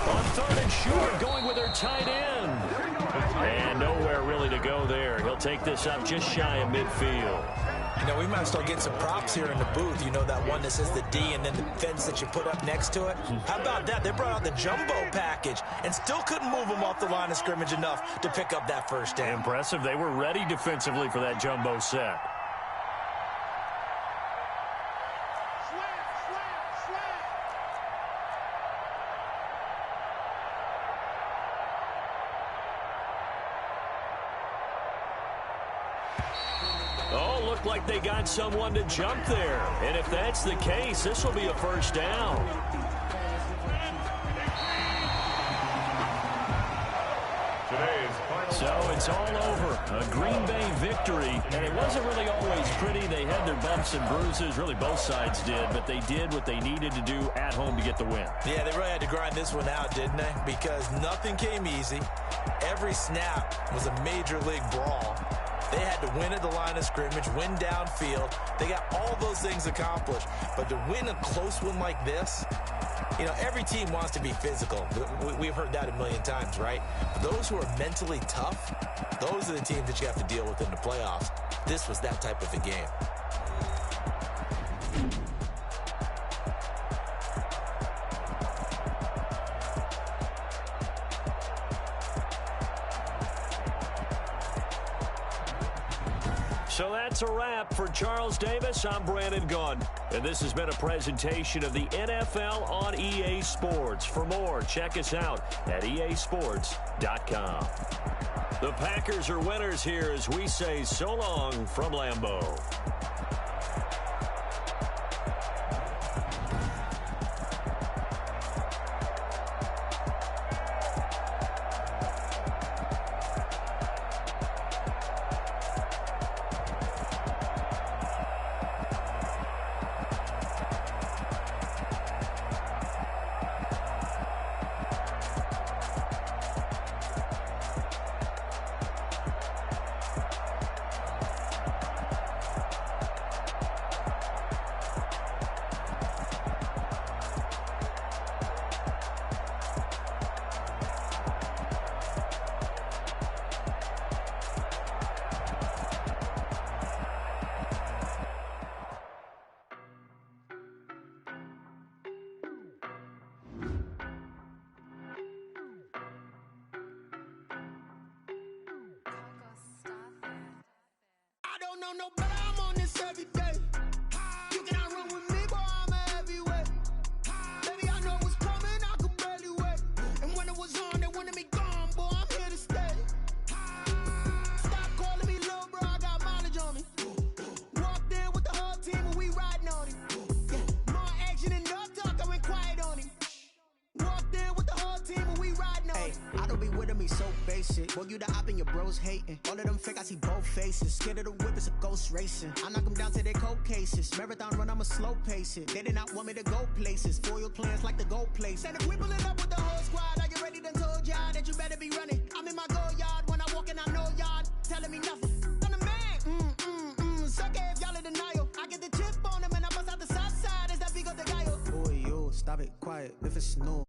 On 3rd and short, going with their tight end. And nowhere really to go there. He'll take this up just shy of midfield. You know, we might start getting some props here in the booth. You know, that one that says the D and then the fence that you put up next to it? How about that? They brought out the jumbo package and still couldn't move them off the line of scrimmage enough to pick up that first down. Impressive. They were ready defensively for that jumbo set. Oh, looked like they got someone to jump there. And if that's the case, this will be a first down. So it's all over. A Green Bay victory. And it wasn't really always pretty. They had their bumps and bruises. Really, both sides did. But they did what they needed to do at home to get the win. Yeah, they really had to grind this one out, didn't they? Because nothing came easy. Every snap was a major league brawl. They had to win at the line of scrimmage, win downfield. They got all those things accomplished. But to win a close one like this, you know, every team wants to be physical. We've heard that a million times, right? But those who are mentally tough, those are the teams that you have to deal with in the playoffs. This was that type of a game. So that's a wrap for Charles Davis. I'm Brandon Gunn. And this has been a presentation of the NFL on EA Sports. For more, check us out at easports.com. The Packers are winners here as we say so long from Lambeau. No better, I'm on this every day. You cannot run with me, boy, I'm a heavyweight. Baby, I know what's coming, I could barely wait. And when it was on, they wanted me gone, boy, I'm here to stay. Stop calling me little bro, I got mileage on me. Walked in with the whole team and we riding on him. Yeah, more action and no talk, I went quiet on him. Walked in with the whole team and we riding on him. I don't be with me so basic. Boy, you the op and your bros hating. All of them fake, I see both faces. Scared of the whip, it's a ghost racing. I knock them down to their cold cases. Marathon run, I'ma slow pace it. They did not want me to go places. Foil plans like the go place. And if we pulling up with the whole squad, are you ready? Done told y'all that you better be running. I'm in my go yard when I walk in, I know y'all telling me nothing. I'm the man. Suck it if y'all in denial. I get the chip on them and I bust out the south side. Is that Vigo de Gallo? Boy, yo, stop it, quiet. If it's no.